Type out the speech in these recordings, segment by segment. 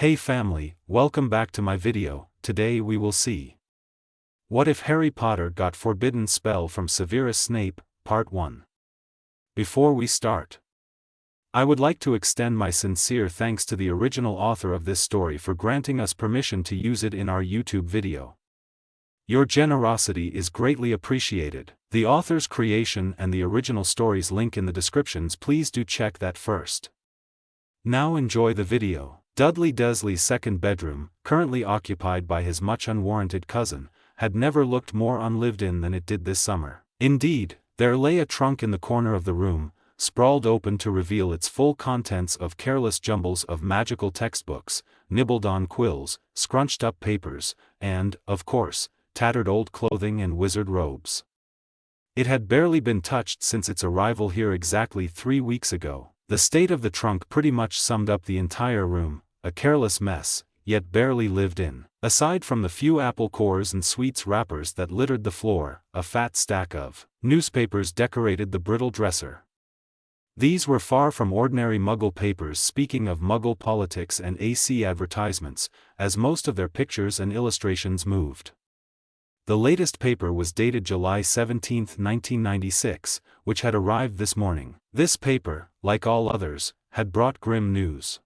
Hey family, welcome back to my video. Today we will see what if Harry Potter got forbidden spell from Severus Snape, Part 1. Before we start, I would like to extend my sincere thanks to the original author of this story for granting us permission to use it in our YouTube video. Your generosity is greatly appreciated. The author's creation and the original story's link in the descriptions, please do check that first. Now enjoy the video. Dudley Dursley's second bedroom, currently occupied by his much unwarranted cousin, had never looked more unlived in than it did this summer. Indeed, there lay a trunk in the corner of the room, sprawled open to reveal its full contents of careless jumbles of magical textbooks, nibbled-on quills, scrunched-up papers, and, of course, tattered old clothing and wizard robes. It had barely been touched since its arrival here exactly 3 weeks ago. The state of the trunk pretty much summed up the entire room, a careless mess, yet barely lived in. Aside from the few apple cores and sweets wrappers that littered the floor, a fat stack of newspapers decorated the brittle dresser. These were far from ordinary Muggle papers. Speaking of Muggle politics and AC advertisements, as most of their pictures and illustrations moved. The latest paper was dated July 17, 1996, which had arrived this morning. This paper, like all others, had brought grim news.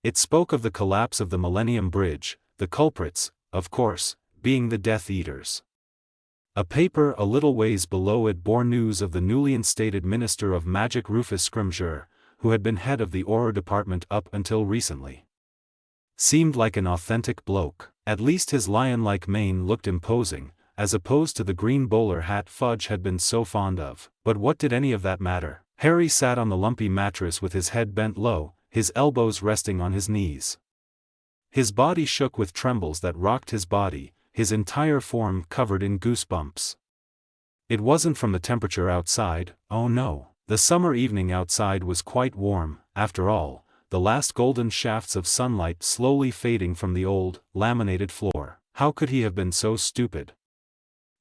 It spoke of the collapse of the Millennium Bridge, the culprits, of course, being the Death Eaters. A paper a little ways below it bore news of the newly instated Minister of Magic Rufus Scrimgeour, who had been head of the Auror department up until recently. Seemed like an authentic bloke. At least his lion-like mane looked imposing, as opposed to the green bowler hat Fudge had been so fond of. But what did any of that matter? Harry sat on the lumpy mattress with his head bent low, his elbows resting on his knees. His body shook with trembles that rocked his body, his entire form covered in goosebumps. It wasn't from the temperature outside, oh no. The summer evening outside was quite warm, after all, the last golden shafts of sunlight slowly fading from the old, laminated floor. How could he have been so stupid?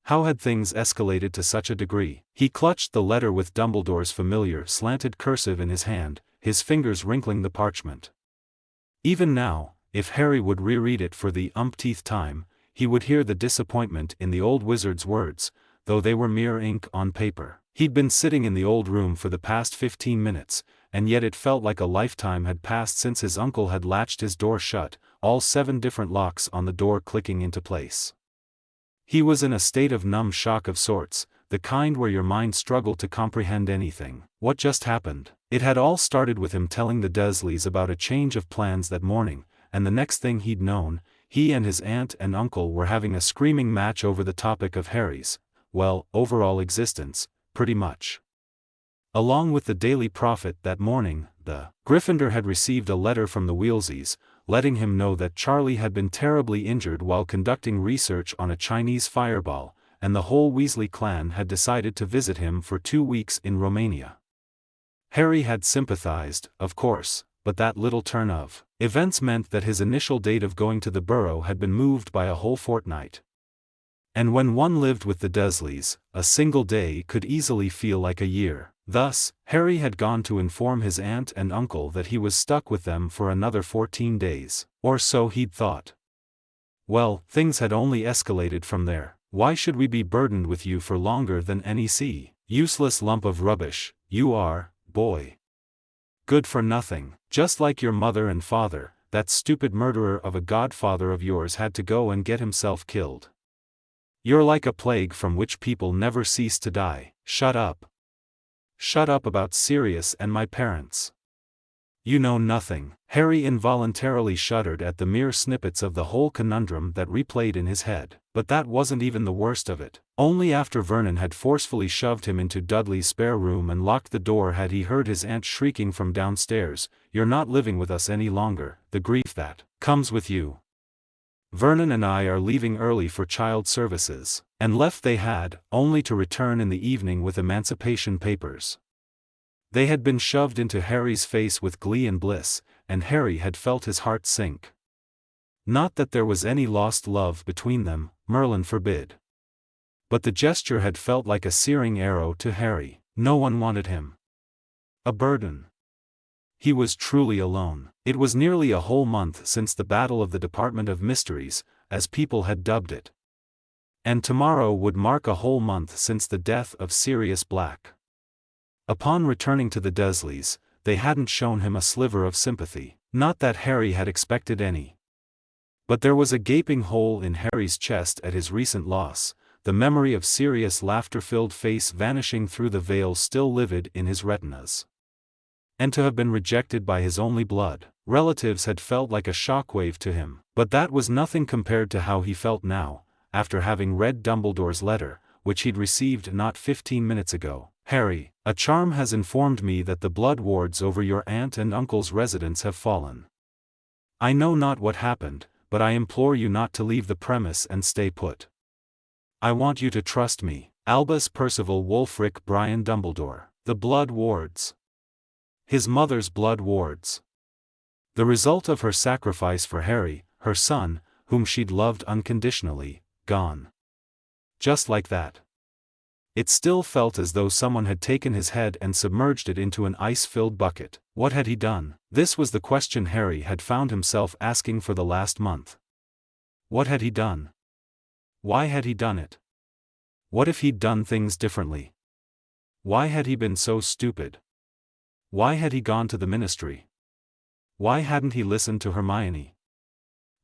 How had things escalated to such a degree? He clutched the letter with Dumbledore's familiar slanted cursive in his hand, his fingers wrinkling the parchment. Even now, if Harry would reread it for the umpteenth time, he would hear the disappointment in the old wizard's words, though they were mere ink on paper. He'd been sitting in the old room for the past 15 minutes, and yet it felt like a lifetime had passed since his uncle had latched his door shut, all 7 different locks on the door clicking into place. He was in a state of numb shock of sorts, the kind where your mind struggled to comprehend anything. What just happened? It had all started with him telling the Dursleys about a change of plans that morning, and the next thing he'd known, he and his aunt and uncle were having a screaming match over the topic of Harry's, well, overall existence, pretty much. Along with the Daily Prophet that morning, the Gryffindor had received a letter from the Weasleys, letting him know that Charlie had been terribly injured while conducting research on a Chinese fireball, and the whole Weasley clan had decided to visit him for 2 weeks in Romania. Harry had sympathized, of course, but that little turn of events meant that his initial date of going to the Burrow had been moved by a whole fortnight. And when one lived with the Dursleys, a single day could easily feel like a year. Thus, Harry had gone to inform his aunt and uncle that he was stuck with them for another 14 days, or so he'd thought. Well, things had only escalated from there. Why should we be burdened with you for longer than NEC? Useless lump of rubbish, you are, boy. Good for nothing, just like your mother and father. That stupid murderer of a godfather of yours had to go and get himself killed. You're like a plague from which people never cease to die. Shut up. Shut up about Sirius and my parents. You know nothing. Harry involuntarily shuddered at the mere snippets of the whole conundrum that replayed in his head. But that wasn't even the worst of it. Only after Vernon had forcefully shoved him into Dudley's spare room and locked the door had he heard his aunt shrieking from downstairs, "You're not living with us any longer, the grief that comes with you. Vernon and I are leaving early for child services." And left they had, only to return in the evening with emancipation papers. They had been shoved into Harry's face with glee and bliss, and Harry had felt his heart sink. Not that there was any lost love between them, Merlin forbid. But the gesture had felt like a searing arrow to Harry. No one wanted him. A burden. he was truly alone. It was nearly a whole month since the Battle of the Department of Mysteries, as people had dubbed it. And tomorrow would mark a whole month since the death of Sirius Black. Upon returning to the Dursleys, they hadn't shown him a sliver of sympathy. Not that Harry had expected any. But there was a gaping hole in Harry's chest at his recent loss, the memory of Sirius' laughter-filled face vanishing through the veil still livid in his retinas. And to have been rejected by his only blood relatives had felt like a shockwave to him. But that was nothing compared to how he felt now, after having read Dumbledore's letter, which he'd received not 15 minutes ago. Harry, a charm has informed me that the blood wards over your aunt and uncle's residence have fallen. I know not what happened, but I implore you not to leave the premise and stay put. I want you to trust me. Albus Percival Wulfric Brian Dumbledore. The blood wards. His mother's blood wards. The result of her sacrifice for Harry, her son, whom she'd loved unconditionally, gone. Just like that. It still felt as though someone had taken his head and submerged it into an ice-filled bucket. What had he done? This was the question Harry had found himself asking for the last month. What had he done? Why had he done it? What if he'd done things differently? Why had he been so stupid? Why had he gone to the ministry? Why hadn't he listened to Hermione?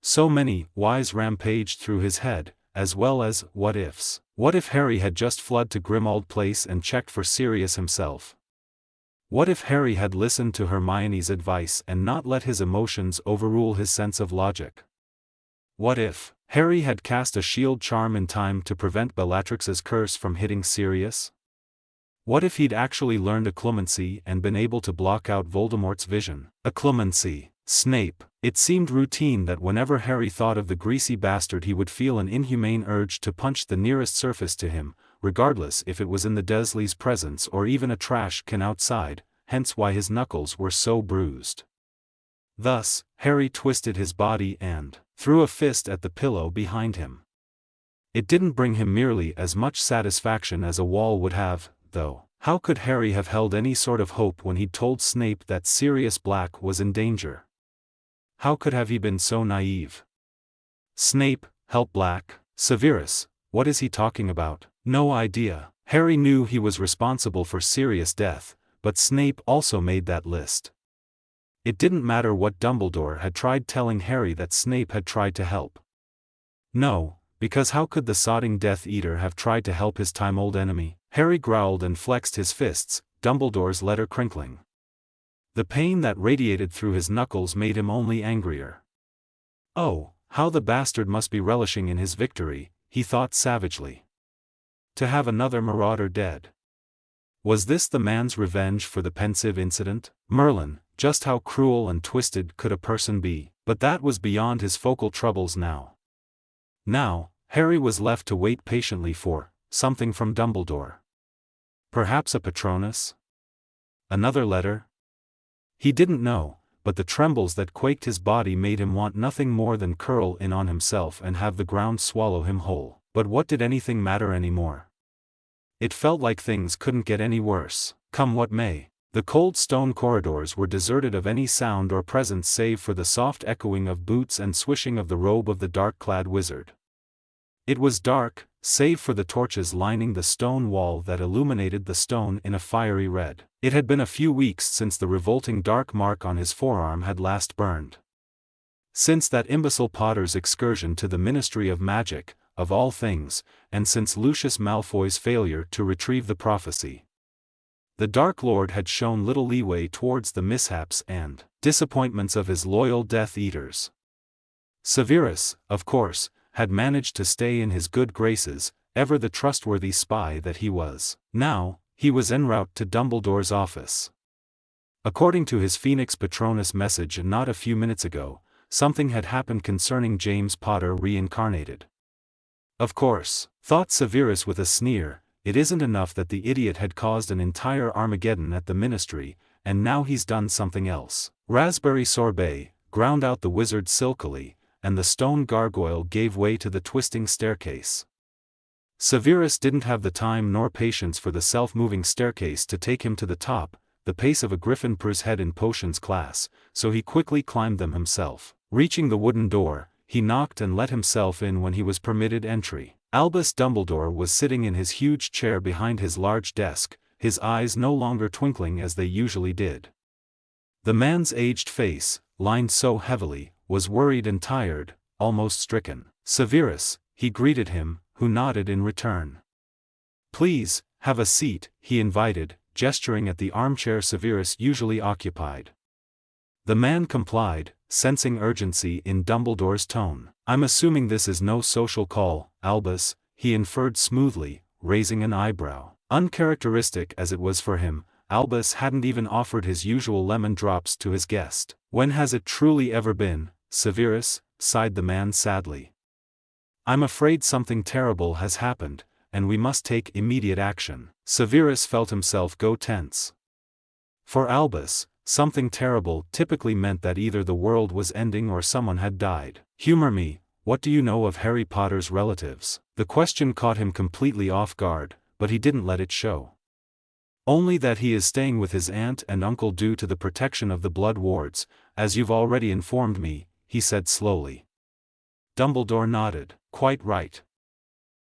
So many whys rampaged through his head, as well as what-ifs. What if Harry had just fled to Grimmauld Place and checked for Sirius himself? What if Harry had listened to Hermione's advice and not let his emotions overrule his sense of logic? What if Harry had cast a shield charm in time to prevent Bellatrix's curse from hitting Sirius? What if he'd actually learned occlumency and been able to block out Voldemort's vision? Occlumency. Snape. It seemed routine that whenever Harry thought of the greasy bastard he would feel an inhumane urge to punch the nearest surface to him, regardless if it was in the Dursleys' presence or even a trash can outside, hence why his knuckles were so bruised. Thus, Harry twisted his body and threw a fist at the pillow behind him. It didn't bring him nearly as much satisfaction as a wall would have, though. How could Harry have held any sort of hope when he'd told Snape that Sirius Black was in danger? How could have he been so naive? Snape, help Black? Severus, what is he talking about? No idea. Harry knew he was responsible for Sirius' death, but Snape also made that list. It didn't matter what Dumbledore had tried telling Harry that Snape had tried to help. No, because how could the sodding Death Eater have tried to help his time-old enemy? Harry growled and flexed his fists, Dumbledore's letter crinkling. The pain that radiated through his knuckles made him only angrier. Oh, how the bastard must be relishing in his victory, he thought savagely. To have another marauder dead. Was this the man's revenge for the pensive incident? Merlin, just how cruel and twisted could a person be? But that was beyond his focal troubles now. Now, Harry was left to wait patiently for something from Dumbledore. Perhaps a Patronus? Another letter? He didn't know, but the trembles that quaked his body made him want nothing more than curl in on himself and have the ground swallow him whole. But what did anything matter anymore? It felt like things couldn't get any worse, come what may. The cold stone corridors were deserted of any sound or presence save for the soft echoing of boots and swishing of the robe of the dark-clad wizard. It was dark, save for the torches lining the stone wall that illuminated the stone in a fiery red. It had been a few weeks since the revolting dark mark on his forearm had last burned. Since that imbecile Potter's excursion to the Ministry of Magic, of all things, and since Lucius Malfoy's failure to retrieve the prophecy. The Dark Lord had shown little leeway towards the mishaps and disappointments of his loyal Death Eaters. Severus, of course, had managed to stay in his good graces, ever the trustworthy spy that he was. Now, he was en route to Dumbledore's office. According to his Phoenix Patronus message not a few minutes ago, something had happened concerning James Potter reincarnated. Of course, thought Severus with a sneer, it isn't enough that the idiot had caused an entire Armageddon at the ministry, and now he's done something else. Raspberry sorbet, ground out the wizard silkily, and the stone gargoyle gave way to the twisting staircase. Severus didn't have the time nor patience for the self-moving staircase to take him to the top. the pace of a Gryffindor's head in potions class, so he quickly climbed them himself. Reaching the wooden door, he knocked and let himself in when he was permitted entry. Albus Dumbledore was sitting in his huge chair behind his large desk, his eyes no longer twinkling as they usually did. The man's aged face, lined so heavily, was worried and tired, almost stricken. "Severus," he greeted him, who nodded in return. "Please, have a seat," he invited, gesturing at the armchair Severus usually occupied. The man complied, sensing urgency in Dumbledore's tone. "I'm assuming this is no social call, Albus," he inferred smoothly, raising an eyebrow. Uncharacteristic as it was for him, Albus hadn't even offered his usual lemon drops to his guest. "When has it truly ever been, Severus?" sighed the man sadly. "I'm afraid something terrible has happened, and we must take immediate action." Severus felt himself go tense. For Albus, something terrible typically meant that either the world was ending or someone had died. "Humor me, what do you know of Harry Potter's relatives?" The question caught him completely off guard, but he didn't let it show. "Only that he is staying with his aunt and uncle due to the protection of the blood wards, as you've already informed me," he said slowly. Dumbledore nodded. "Quite right.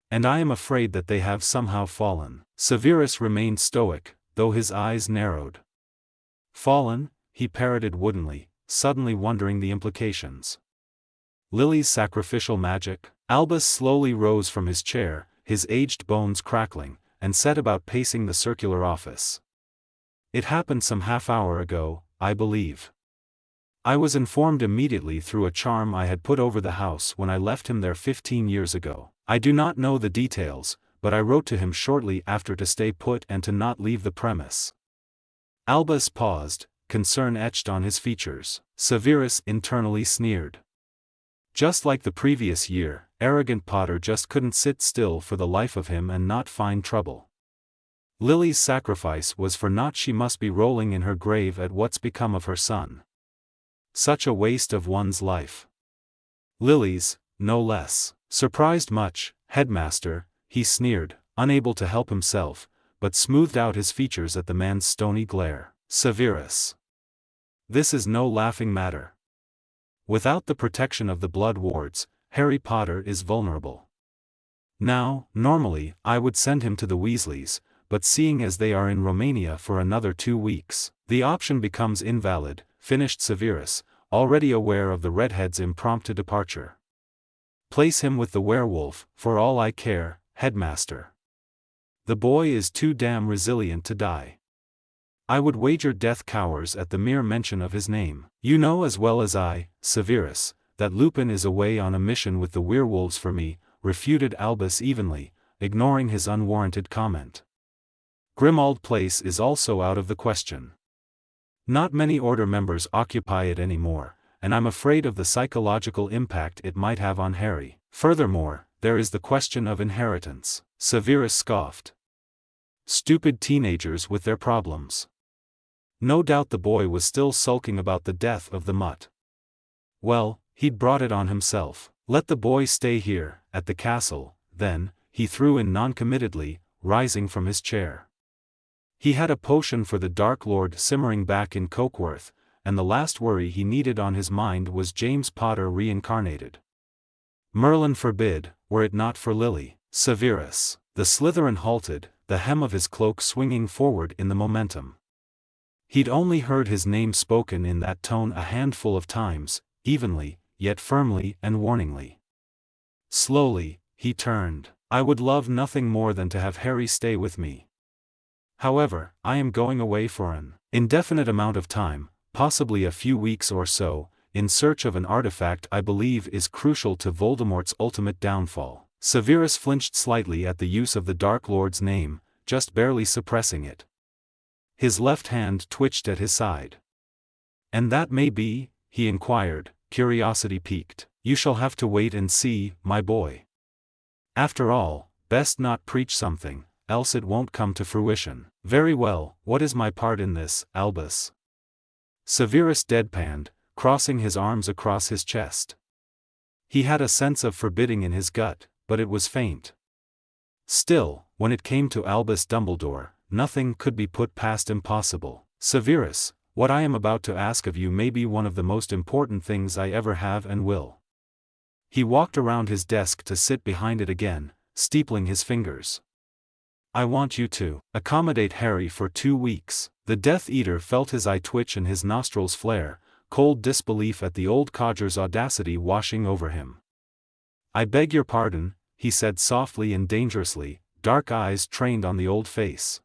And I am afraid that they have somehow fallen." Severus remained stoic, though his eyes narrowed. "Fallen?" he parroted woodenly, suddenly wondering the implications. "Lily's sacrificial magic?" Albus slowly rose from his chair, his aged bones crackling, and set about pacing the circular office. "It happened some half-hour ago, I believe. I was informed immediately through a charm I had put over the house when I left him there 15 years ago. I do not know the details, but I wrote to him shortly after to stay put and to not leave the premise." Albus paused, concern etched on his features. Severus internally sneered. Just like the previous year, arrogant Potter just couldn't sit still for the life of him and not find trouble. Lily's sacrifice was for naught. She must be rolling in her grave at what's become of her son. Such a waste of one's life. Lily's, no less. "Surprised much, headmaster?" he sneered, unable to help himself, but smoothed out his features at the man's stony glare. "Severus, this is no laughing matter. Without the protection of the blood wards, Harry Potter is vulnerable. Now, normally, I would send him to the Weasleys, but seeing as they are in Romania for another 2 weeks, the option becomes invalid," finished Severus, already aware of the redhead's impromptu departure. "Place him with the werewolf, for all I care, headmaster. The boy is too damn resilient to die. I would wager death cowers at the mere mention of his name. You know as well as I, Severus, that Lupin is away on a mission with the werewolves for me," refuted Albus evenly, ignoring his unwarranted comment. "Grimmauld Place is also out of the question. Not many Order members occupy it anymore, and I'm afraid of the psychological impact it might have on Harry. Furthermore, there is the question of inheritance." Severus scoffed. Stupid teenagers with their problems. No doubt the boy was still sulking about the death of the mutt. Well, he'd brought it on himself. "Let the boy stay here, at the castle, then," he threw in noncommittedly, rising from his chair. He had a potion for the Dark Lord simmering back in Cokeworth, and the last worry he needed on his mind was James Potter reincarnated. Merlin forbid, were it not for Lily. "Severus." The Slytherin halted, the hem of his cloak swinging forward in the momentum. He'd only heard his name spoken in that tone a handful of times, evenly, yet firmly and warningly. Slowly, he turned. "I would love nothing more than to have Harry stay with me. However, I am going away for an indefinite amount of time, possibly a few weeks or so, in search of an artifact I believe is crucial to Voldemort's ultimate downfall." Severus flinched slightly at the use of the Dark Lord's name, just barely suppressing it. His left hand twitched at his side. "And that may be?" he inquired, curiosity piqued. "You shall have to wait and see, my boy. After all, best not preach something, else it won't come to fruition." "Very well, what is my part in this, Albus?" Severus deadpanned, crossing his arms across his chest. He had a sense of forbidding in his gut, but it was faint. Still, when it came to Albus Dumbledore, nothing could be put past impossible. Severus, what I am about to ask of you may be one of the most important things I ever have and will. He walked around his desk to sit behind it again, steepling his fingers. I want you to accommodate Harry for 2 weeks. The Death Eater felt his eye twitch and his nostrils flare, cold disbelief at the old codger's audacity washing over him. I beg your pardon, he said softly and dangerously, dark eyes trained on the old face.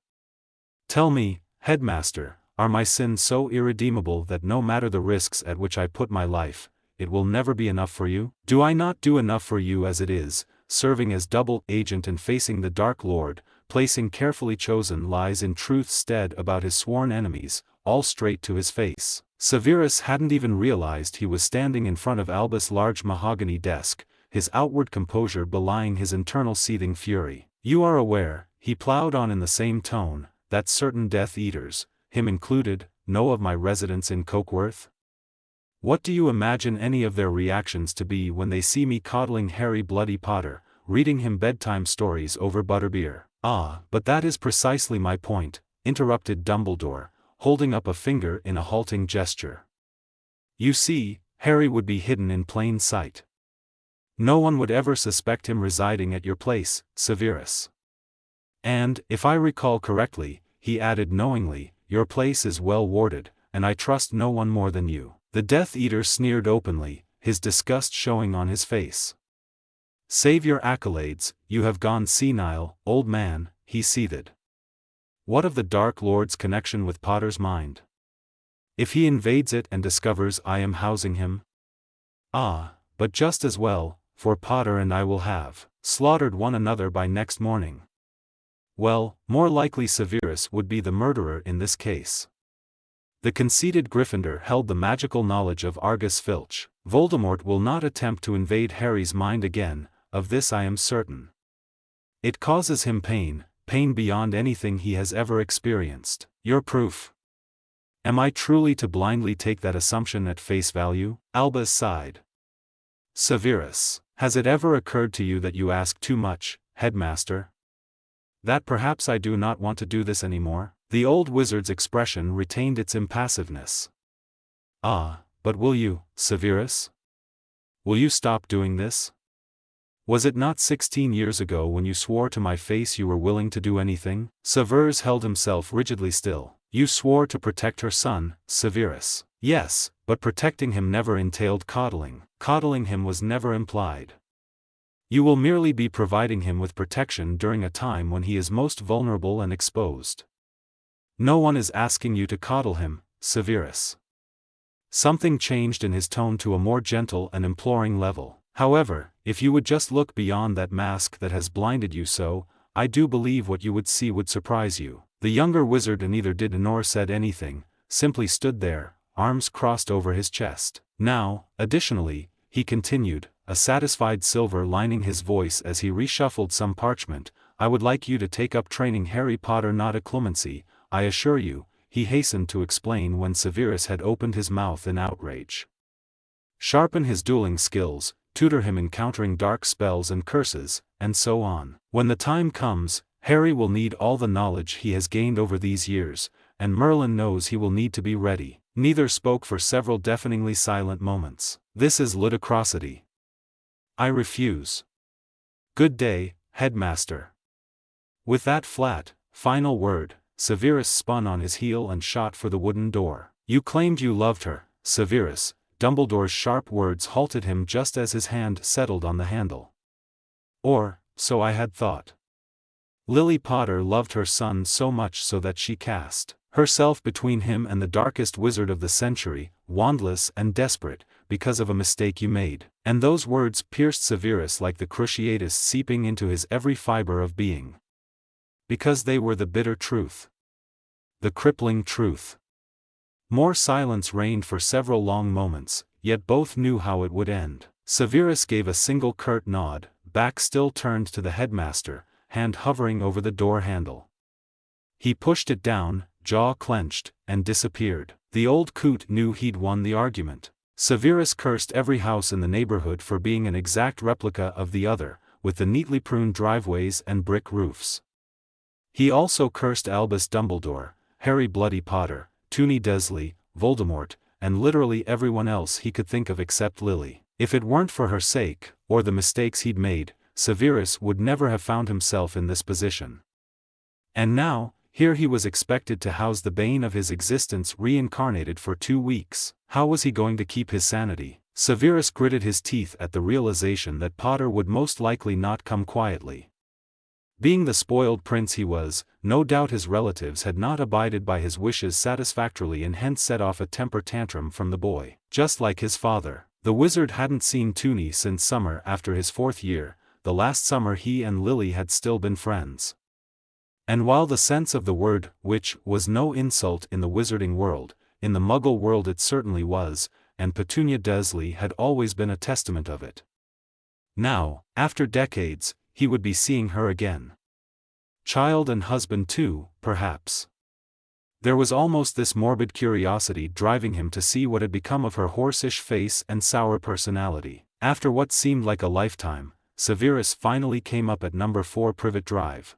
Tell me, headmaster, are my sins so irredeemable that no matter the risks at which I put my life, it will never be enough for you? Do I not do enough for you as it is, serving as double agent and facing the Dark Lord, placing carefully chosen lies in truth's stead about his sworn enemies, all straight to his face? Severus hadn't even realized he was standing in front of Albus' large mahogany desk, his outward composure belying his internal seething fury. You are aware, he plowed on in the same tone, that certain Death Eaters, him included, know of my residence in Cokeworth? What do you imagine any of their reactions to be when they see me coddling Harry Bloody Potter, reading him bedtime stories over butterbeer? Ah, but that is precisely my point, interrupted Dumbledore, holding up a finger in a halting gesture. You see, Harry would be hidden in plain sight. No one would ever suspect him residing at your place, Severus. And, if I recall correctly, he added knowingly, your place is well warded, and I trust no one more than you. The Death Eater sneered openly, his disgust showing on his face. Save your accolades, you have gone senile, old man, he seethed. What of the Dark Lord's connection with Potter's mind? If he invades it and discovers I am housing him? Ah, but just as well, for Potter and I will have slaughtered one another by next morning. Well, more likely Severus would be the murderer in this case. The conceited Gryffindor held the magical knowledge of Argus Filch. Voldemort will not attempt to invade Harry's mind again, of this I am certain. It causes him pain, pain beyond anything he has ever experienced. Your proof? Am I truly to blindly take that assumption at face value? Albus sighed. Severus, has it ever occurred to you that you ask too much, headmaster? That perhaps I do not want to do this anymore? The old wizard's expression retained its impassiveness. Ah, but will you, Severus? Will you stop doing this? Was it not 16 years ago when you swore to my face you were willing to do anything? Severus held himself rigidly still. You swore to protect her son, Severus. Yes, but protecting him never entailed coddling. Coddling him was never implied. You will merely be providing him with protection during a time when he is most vulnerable and exposed. No one is asking you to coddle him, Severus. Something changed in his tone to a more gentle and imploring level. However, if you would just look beyond that mask that has blinded you so, I do believe what you would see would surprise you. The younger wizard neither did nor said anything, simply stood there, arms crossed over his chest. Now, additionally, he continued, a satisfied silver lining his voice as he reshuffled some parchment, I would like you to take up training Harry Potter, not a clemency, I assure you, he hastened to explain when Severus had opened his mouth in outrage. Sharpen his dueling skills, tutor him in countering dark spells and curses, and so on. When the time comes, Harry will need all the knowledge he has gained over these years, and Merlin knows he will need to be ready. Neither spoke for several deafeningly silent moments. This is ludicrosity. I refuse. Good day, headmaster. With that flat, final word, Severus spun on his heel and shot for the wooden door. You claimed you loved her, Severus. Dumbledore's sharp words halted him just as his hand settled on the handle. Or, so I had thought. Lily Potter loved her son so much so that she cast herself between him and the darkest wizard of the century, wandless and desperate, because of a mistake you made. And those words pierced Severus like the cruciatus seeping into his every fiber of being. Because they were the bitter truth. The crippling truth. More silence reigned for several long moments, yet both knew how it would end. Severus gave a single curt nod, back still turned to the headmaster, hand hovering over the door handle. He pushed it down, jaw clenched, and disappeared. The old coot knew he'd won the argument. Severus cursed every house in the neighborhood for being an exact replica of the other, with the neatly pruned driveways and brick roofs. He also cursed Albus Dumbledore, Harry Bloody Potter, Toonie Dursley, Voldemort, and literally everyone else he could think of except Lily. If it weren't for her sake, or the mistakes he'd made, Severus would never have found himself in this position. And now, here he was expected to house the bane of his existence reincarnated for 2 weeks. How was he going to keep his sanity? Severus gritted his teeth at the realization that Potter would most likely not come quietly. Being the spoiled prince he was, no doubt his relatives had not abided by his wishes satisfactorily and hence set off a temper tantrum from the boy. Just like his father, the wizard hadn't seen Toonie since summer after his 4th year, the last summer he and Lily had still been friends. And while the sense of the word witch was no insult in the wizarding world, in the muggle world it certainly was, and Petunia Dursley had always been a testament of it. Now, after decades, he would be seeing her again. Child and husband too, perhaps. There was almost this morbid curiosity driving him to see what had become of her horseish face and sour personality. After what seemed like a lifetime, Severus finally came up at number 4 Privet Drive.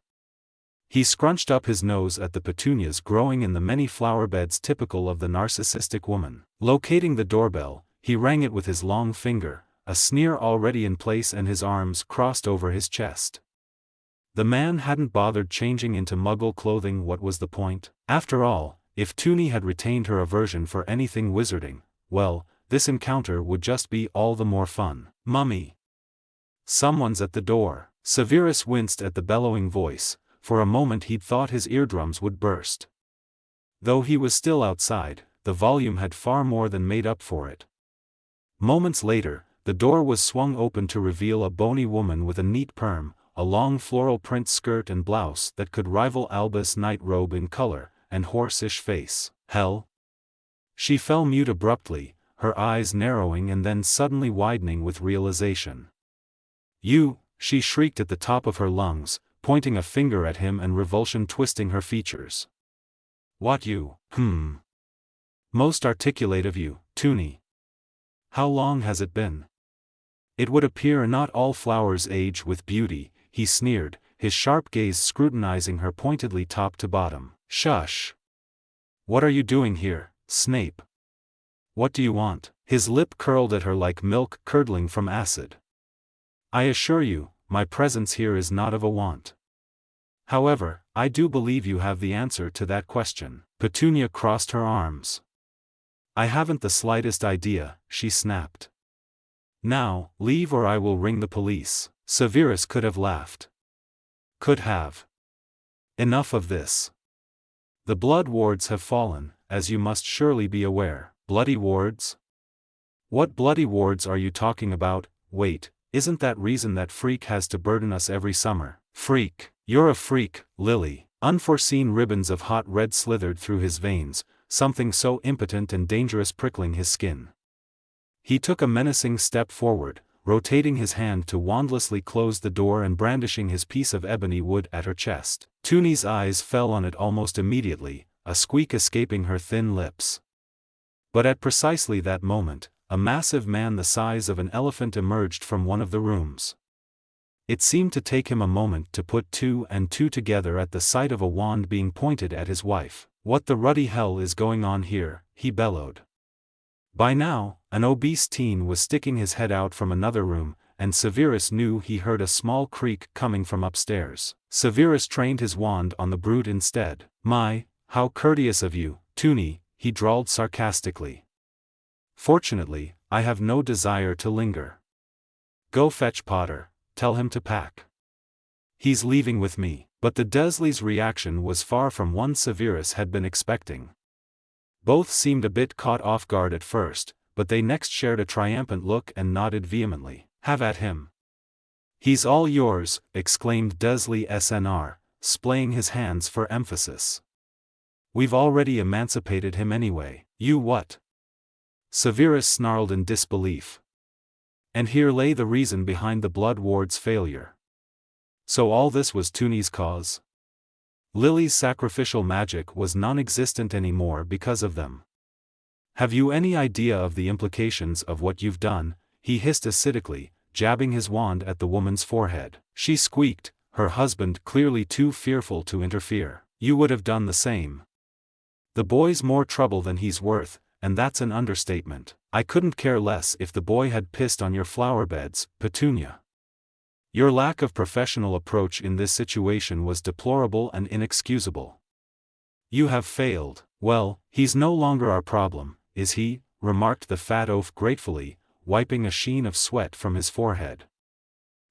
He scrunched up his nose at the petunias growing in the many flower beds typical of the narcissistic woman. Locating the doorbell, he rang it with his long finger, a sneer already in place and his arms crossed over his chest. The man hadn't bothered changing into muggle clothing. What was the point? After all, if Toonie had retained her aversion for anything wizarding, well, this encounter would just be all the more fun. Mummy! Someone's at the door. Severus winced at the bellowing voice. For a moment he'd thought his eardrums would burst. Though he was still outside, the volume had far more than made up for it. Moments later, the door was swung open to reveal a bony woman with a neat perm, a long floral print skirt and blouse that could rival Albus' night robe in color, and horseish face. Hell? She fell mute abruptly, her eyes narrowing and then suddenly widening with realization. "You!" she shrieked at the top of her lungs, pointing a finger at him and revulsion twisting her features. "What you? Most articulate of you, Toonie. How long has it been?" "It would appear not all flowers age with beauty," he sneered, his sharp gaze scrutinizing her pointedly top to bottom. "Shush! What are you doing here, Snape? What do you want?" His lip curled at her like milk curdling from acid. "I assure you, my presence here is not of a want. However, I do believe you have the answer to that question." Petunia crossed her arms. "I haven't the slightest idea," she snapped. "Now, leave or I will ring the police." Severus could have laughed. Could have. Enough of this. The blood wards have fallen, as you must surely be aware. Bloody wards? What bloody wards are you talking about? Wait, isn't that reason that freak has to burden us every summer? Freak? You're a freak, Lily. Unforeseen ribbons of hot red slithered through his veins, something so impotent and dangerous prickling his skin. He took a menacing step forward, rotating his hand to wandlessly close the door and brandishing his piece of ebony wood at her chest. Toonie's eyes fell on it almost immediately, a squeak escaping her thin lips. But at precisely that moment, a massive man the size of an elephant emerged from one of the rooms. It seemed to take him a moment to put 2 and 2 together at the sight of a wand being pointed at his wife. "What the ruddy hell is going on here?" he bellowed. By now, an obese teen was sticking his head out from another room, and Severus knew he heard a small creak coming from upstairs. Severus trained his wand on the brute instead. "My, how courteous of you, Toonie," he drawled sarcastically. "Fortunately, I have no desire to linger. Go fetch Potter, tell him to pack. He's leaving with me." But the Dursleys' reaction was far from one Severus had been expecting. Both seemed a bit caught off guard at first, but they next shared a triumphant look and nodded vehemently. "Have at him. He's all yours," exclaimed Dursley SNR, splaying his hands for emphasis. "We've already emancipated him anyway." "You what?" Severus snarled in disbelief. And here lay the reason behind the blood ward's failure. So all this was Toonie's cause? Lily's sacrificial magic was non-existent anymore because of them. "Have you any idea of the implications of what you've done?" he hissed acidically, jabbing his wand at the woman's forehead. She squeaked, her husband clearly too fearful to interfere. "You would have done the same." The boy's more trouble than he's worth, and that's an understatement. I couldn't care less if the boy had pissed on your flower beds, Petunia. Your lack of professional approach in this situation was deplorable and inexcusable. You have failed. Well, he's no longer our problem, is he? Remarked the fat oaf gratefully, wiping a sheen of sweat from his forehead.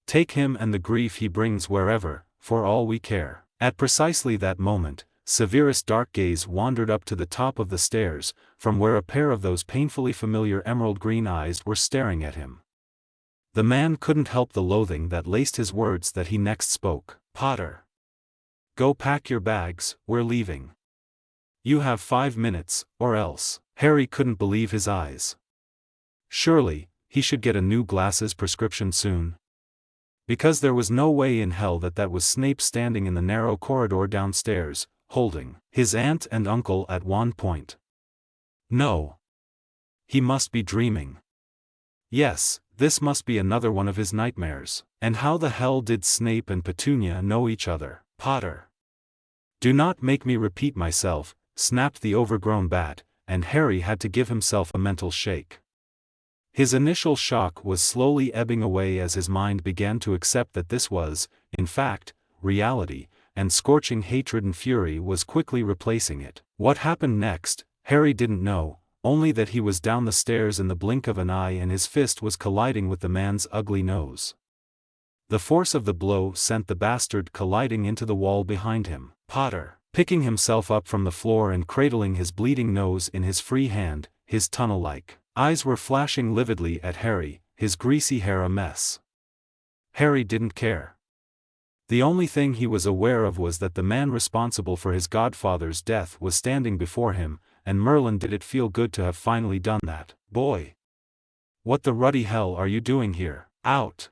Take him and the grief he brings wherever, for all we care. At precisely that moment, Severus' dark gaze wandered up to the top of the stairs, from where a pair of those painfully familiar emerald-green eyes were staring at him. The man couldn't help the loathing that laced his words that he next spoke. Potter. Go pack your bags, we're leaving. You have 5 minutes, or else. Harry couldn't believe his eyes. Surely, he should get a new glasses prescription soon. Because there was no way in hell that was Snape standing in the narrow corridor downstairs, holding his aunt and uncle at one point. No. He must be dreaming. Yes, this must be another one of his nightmares. And how the hell did Snape and Petunia know each other? Potter. Do not make me repeat myself, snapped the overgrown bat, and Harry had to give himself a mental shake. His initial shock was slowly ebbing away as his mind began to accept that this was, in fact, reality, and scorching hatred and fury was quickly replacing it. What happened next, Harry didn't know, only that he was down the stairs in the blink of an eye and his fist was colliding with the man's ugly nose. The force of the blow sent the bastard colliding into the wall behind him. Potter, picking himself up from the floor and cradling his bleeding nose in his free hand, his tunnel-like eyes were flashing lividly at Harry, his greasy hair a mess. Harry didn't care. The only thing he was aware of was that the man responsible for his godfather's death was standing before him, and Merlin did it feel good to have finally done that. Boy! What the ruddy hell are you doing here? Out!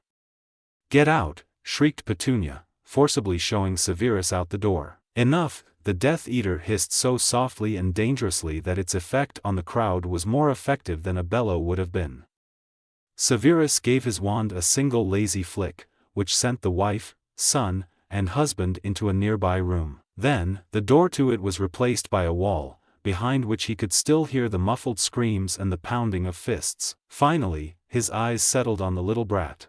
Get out! Shrieked Petunia, forcibly showing Severus out the door. Enough! The Death Eater hissed so softly and dangerously that its effect on the crowd was more effective than a bellow would have been. Severus gave his wand a single lazy flick, which sent the wife, son, and husband into a nearby room. Then, the door to it was replaced by a wall, behind which he could still hear the muffled screams and the pounding of fists. Finally, his eyes settled on the little brat.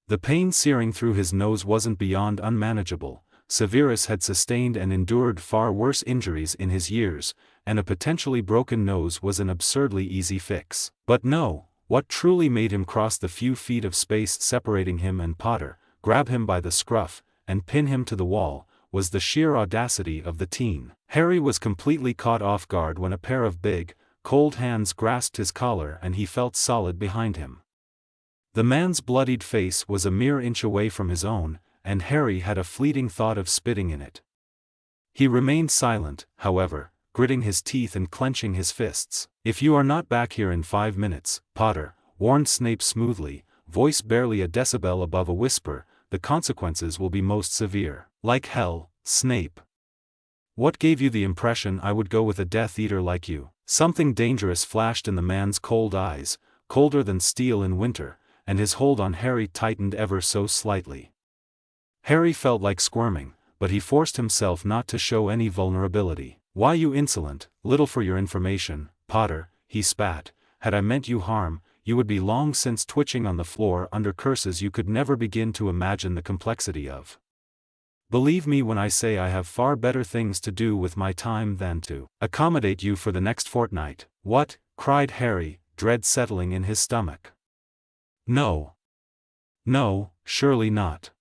The pain searing through his nose wasn't beyond unmanageable. Severus had sustained and endured far worse injuries in his years, and a potentially broken nose was an absurdly easy fix. But no, what truly made him cross the few feet of space separating him and Potter, grab him by the scruff, and pin him to the wall, was the sheer audacity of the teen. Harry was completely caught off guard when a pair of big, cold hands grasped his collar and he felt solid behind him. The man's bloodied face was a mere inch away from his own, and Harry had a fleeting thought of spitting in it. He remained silent, however, gritting his teeth and clenching his fists. If you are not back here in 5 minutes, Potter, warned Snape smoothly, voice barely a decibel above a whisper, the consequences will be most severe. Like hell, Snape. What gave you the impression I would go with a Death Eater like you? Something dangerous flashed in the man's cold eyes, colder than steel in winter, and his hold on Harry tightened ever so slightly. Harry felt like squirming, but he forced himself not to show any vulnerability. Why, you insolent, little for your information, Potter, he spat, had I meant you harm, you would be long since twitching on the floor under curses you could never begin to imagine the complexity of. Believe me when I say I have far better things to do with my time than to accommodate you for the next fortnight. What? Cried Harry, dread settling in his stomach. No. No, surely not.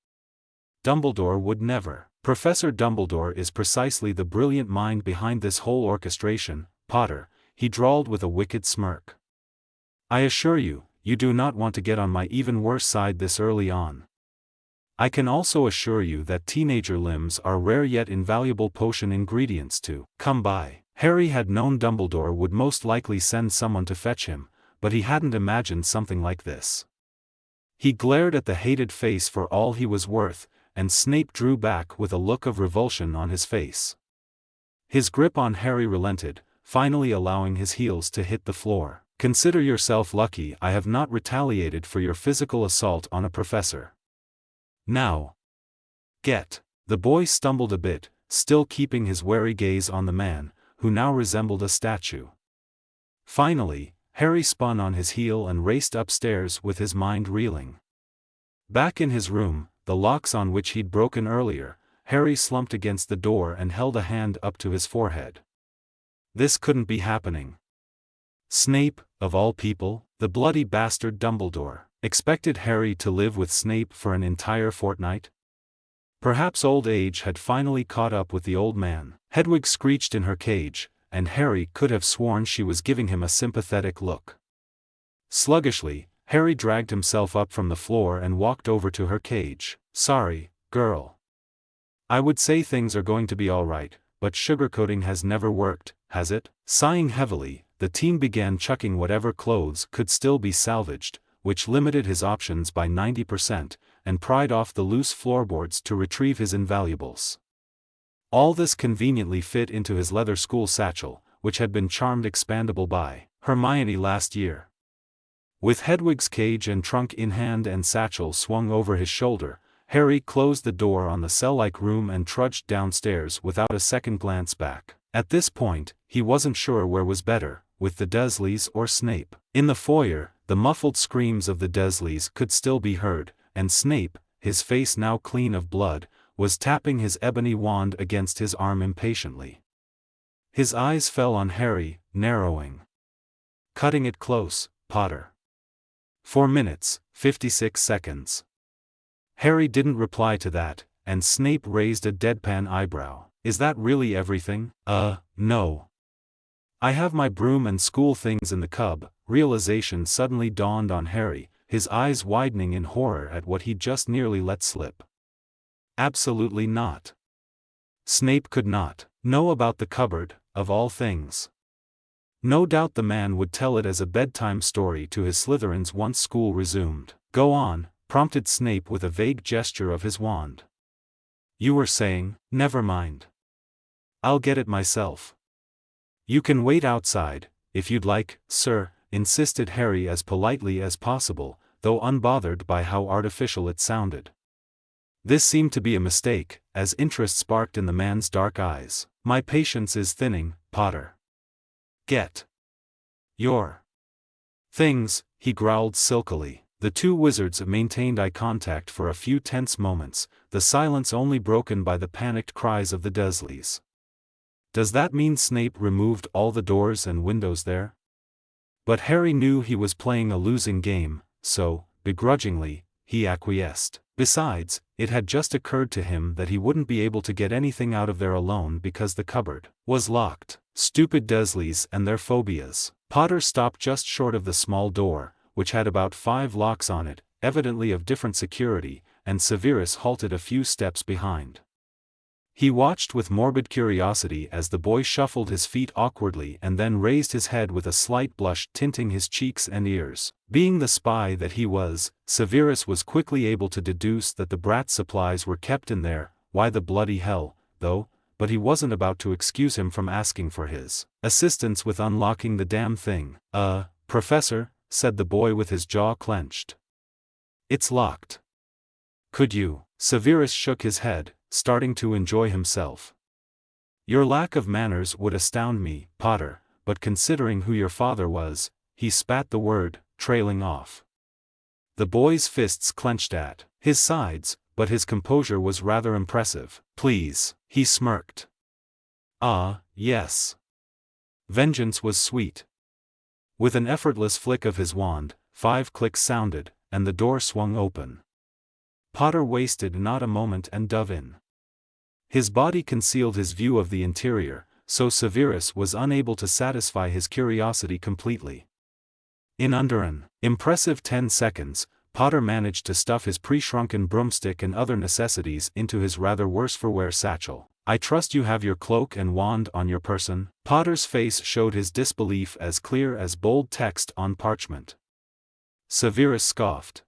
Dumbledore would never. Professor Dumbledore is precisely the brilliant mind behind this whole orchestration, Potter, he drawled with a wicked smirk. I assure you, you do not want to get on my even worse side this early on. I can also assure you that teenager limbs are rare yet invaluable potion ingredients to come by. Harry had known Dumbledore would most likely send someone to fetch him, but he hadn't imagined something like this. He glared at the hated face for all he was worth, and Snape drew back with a look of revulsion on his face. His grip on Harry relented, finally allowing his heels to hit the floor. Consider yourself lucky I have not retaliated for your physical assault on a professor. Now. Get. The boy stumbled a bit, still keeping his wary gaze on the man, who now resembled a statue. Finally, Harry spun on his heel and raced upstairs with his mind reeling. Back in his room, the locks on which he'd broken earlier, Harry slumped against the door and held a hand up to his forehead. This couldn't be happening. Snape, of all people, the bloody bastard Dumbledore, expected Harry to live with Snape for an entire fortnight? Perhaps old age had finally caught up with the old man. Hedwig screeched in her cage, and Harry could have sworn she was giving him a sympathetic look. Sluggishly, Harry dragged himself up from the floor and walked over to her cage. "Sorry, girl. I would say things are going to be all right, but sugarcoating has never worked, has it?" Sighing heavily, the team began chucking whatever clothes could still be salvaged, which limited his options by 90%, and pried off the loose floorboards to retrieve his invaluables. All this conveniently fit into his leather school satchel, which had been charmed expandable by Hermione last year. With Hedwig's cage and trunk in hand and satchel swung over his shoulder, Harry closed the door on the cell-like room and trudged downstairs without a second glance back. At this point, he wasn't sure where was better, with the Dursleys or Snape. In the foyer, the muffled screams of the Dursleys could still be heard, and Snape, his face now clean of blood, was tapping his ebony wand against his arm impatiently. His eyes fell on Harry, narrowing. "Cutting it close, Potter." 4 minutes, 56 seconds. Harry didn't reply to that, and Snape raised a deadpan eyebrow. "Is that really everything?" No. "I have my broom and school things in the cub." Realization suddenly dawned on Harry, his eyes widening in horror at what he'd just nearly let slip. Absolutely not. Snape could not know about the cupboard, of all things. No doubt the man would tell it as a bedtime story to his Slytherins once school resumed. "Go on," prompted Snape with a vague gesture of his wand. "You were saying—" "Never mind. I'll get it myself." "You can wait outside, if you'd like, sir," insisted Harry as politely as possible, though unbothered by how artificial it sounded. This seemed to be a mistake, as interest sparked in the man's dark eyes. "My patience is thinning, Potter. Get your things," he growled silkily. The two wizards maintained eye contact for a few tense moments, the silence only broken by the panicked cries of the Dursleys. Does that mean Snape removed all the doors and windows there? But Harry knew he was playing a losing game, so, begrudgingly, he acquiesced. Besides, it had just occurred to him that he wouldn't be able to get anything out of there alone because the cupboard was locked. Stupid Dursleys and their phobias. Potter stopped just short of the small door, which had about 5 locks on it, evidently of different security, and Severus halted a few steps behind. He watched with morbid curiosity as the boy shuffled his feet awkwardly and then raised his head with a slight blush tinting his cheeks and ears. Being the spy that he was, Severus was quickly able to deduce that the brat's supplies were kept in there. Why the bloody hell, though? But he wasn't about to excuse him from asking for his assistance with unlocking the damn thing. Professor," said the boy with his jaw clenched. "It's locked." "Could you?" Severus shook his head, starting to enjoy himself. "Your lack of manners would astound me, Potter, but considering who your father was," he spat the word, trailing off. The boy's fists clenched at his sides, but his composure was rather impressive. "Please," he smirked. Yes. Vengeance was sweet. With an effortless flick of his wand, 5 clicks sounded, and the door swung open. Potter wasted not a moment and dove in. His body concealed his view of the interior, so Severus was unable to satisfy his curiosity completely. In under an impressive 10 seconds, Potter managed to stuff his pre-shrunken broomstick and other necessities into his rather worse-for-wear satchel. "I trust you have your cloak and wand on your person?" Potter's face showed his disbelief as clear as bold text on parchment. Severus scoffed.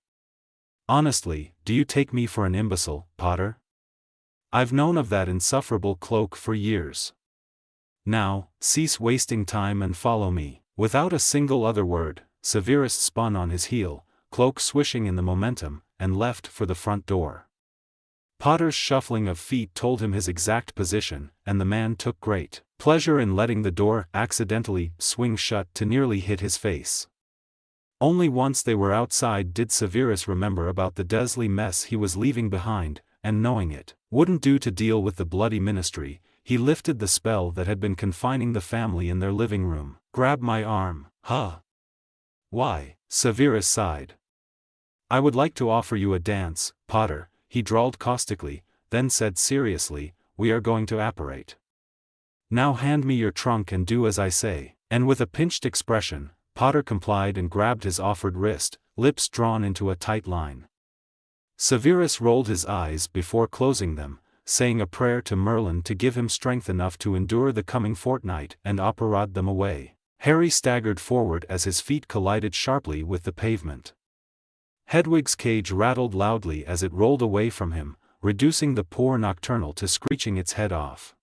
"Honestly, do you take me for an imbecile, Potter? I've known of that insufferable cloak for years. Now, cease wasting time and follow me." Without a single other word, Severus spun on his heel, cloak swishing in the momentum, and left for the front door. Potter's shuffling of feet told him his exact position, and the man took great pleasure in letting the door accidentally swing shut to nearly hit his face. Only once they were outside did Severus remember about the Dursley mess he was leaving behind, and knowing it wouldn't do to deal with the bloody ministry, he lifted the spell that had been confining the family in their living room. "Grab my arm, huh?" "Why?" Severus sighed. "I would like to offer you a dance, Potter," he drawled caustically, then said seriously, "We are going to apparate. Now hand me your trunk and do as I say." And with a pinched expression, Potter complied and grabbed his offered wrist, lips drawn into a tight line. Severus rolled his eyes before closing them, saying a prayer to Merlin to give him strength enough to endure the coming fortnight and apparate them away. Harry staggered forward as his feet collided sharply with the pavement. Hedwig's cage rattled loudly as it rolled away from him, reducing the poor nocturnal to screeching its head off.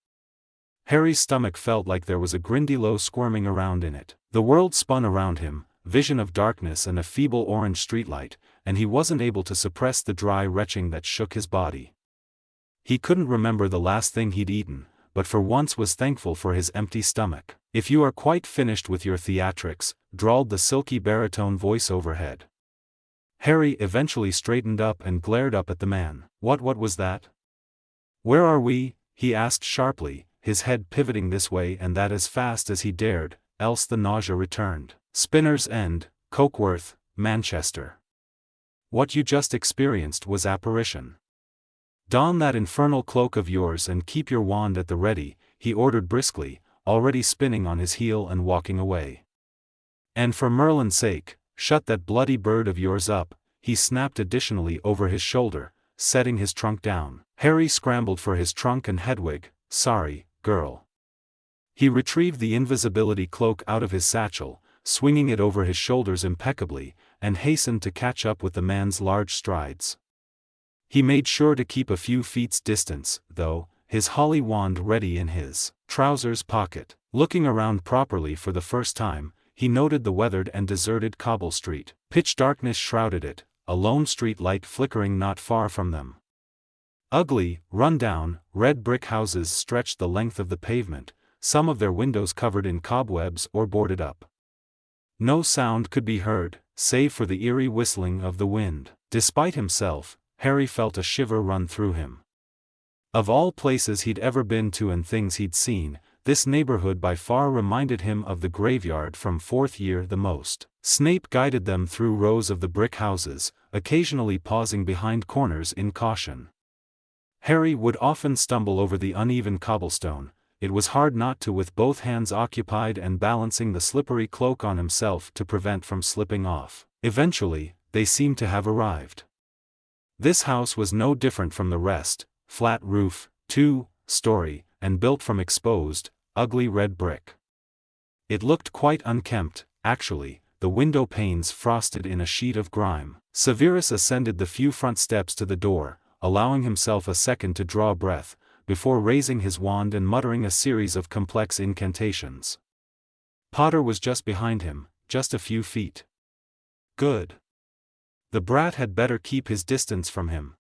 Harry's stomach felt like there was a Gryffindor squirming around in it. The world spun around him, vision of darkness and a feeble orange streetlight, and he wasn't able to suppress the dry retching that shook his body. He couldn't remember the last thing he'd eaten, but for once was thankful for his empty stomach. "If you are quite finished with your theatrics," drawled the silky baritone voice overhead. Harry eventually straightened up and glared up at the man. What was that?" "Where are we?" he asked sharply, his head pivoting this way and that as fast as he dared, else the nausea returned. "Spinner's End, Cokeworth, Manchester. What you just experienced was apparition. Don that infernal cloak of yours and keep your wand at the ready," he ordered briskly, already spinning on his heel and walking away. "And for Merlin's sake, shut that bloody bird of yours up," he snapped additionally over his shoulder, setting his trunk down. Harry scrambled for his trunk and Hedwig. "Sorry, girl." He retrieved the invisibility cloak out of his satchel, swinging it over his shoulders impeccably, and hastened to catch up with the man's large strides. He made sure to keep a few feet's distance, though, his holly wand ready in his trousers pocket. Looking around properly for the first time, he noted the weathered and deserted cobble street. Pitch darkness shrouded it, a lone street light flickering not far from them. Ugly, run-down, red brick houses stretched the length of the pavement, some of their windows covered in cobwebs or boarded up. No sound could be heard, save for the eerie whistling of the wind. Despite himself, Harry felt a shiver run through him. Of all places he'd ever been to and things he'd seen, this neighborhood by far reminded him of the graveyard from fourth year the most. Snape guided them through rows of the brick houses, occasionally pausing behind corners in caution. Harry would often stumble over the uneven cobblestone. It was hard not to with both hands occupied and balancing the slippery cloak on himself to prevent from slipping off. Eventually, they seemed to have arrived. This house was no different from the rest, flat roof, 2-story, and built from exposed, ugly red brick. It looked quite unkempt, actually, the window panes frosted in a sheet of grime. Severus ascended the few front steps to the door, allowing himself a second to draw breath, before raising his wand and muttering a series of complex incantations. Potter was just behind him, just a few feet. Good. The brat had better keep his distance from him.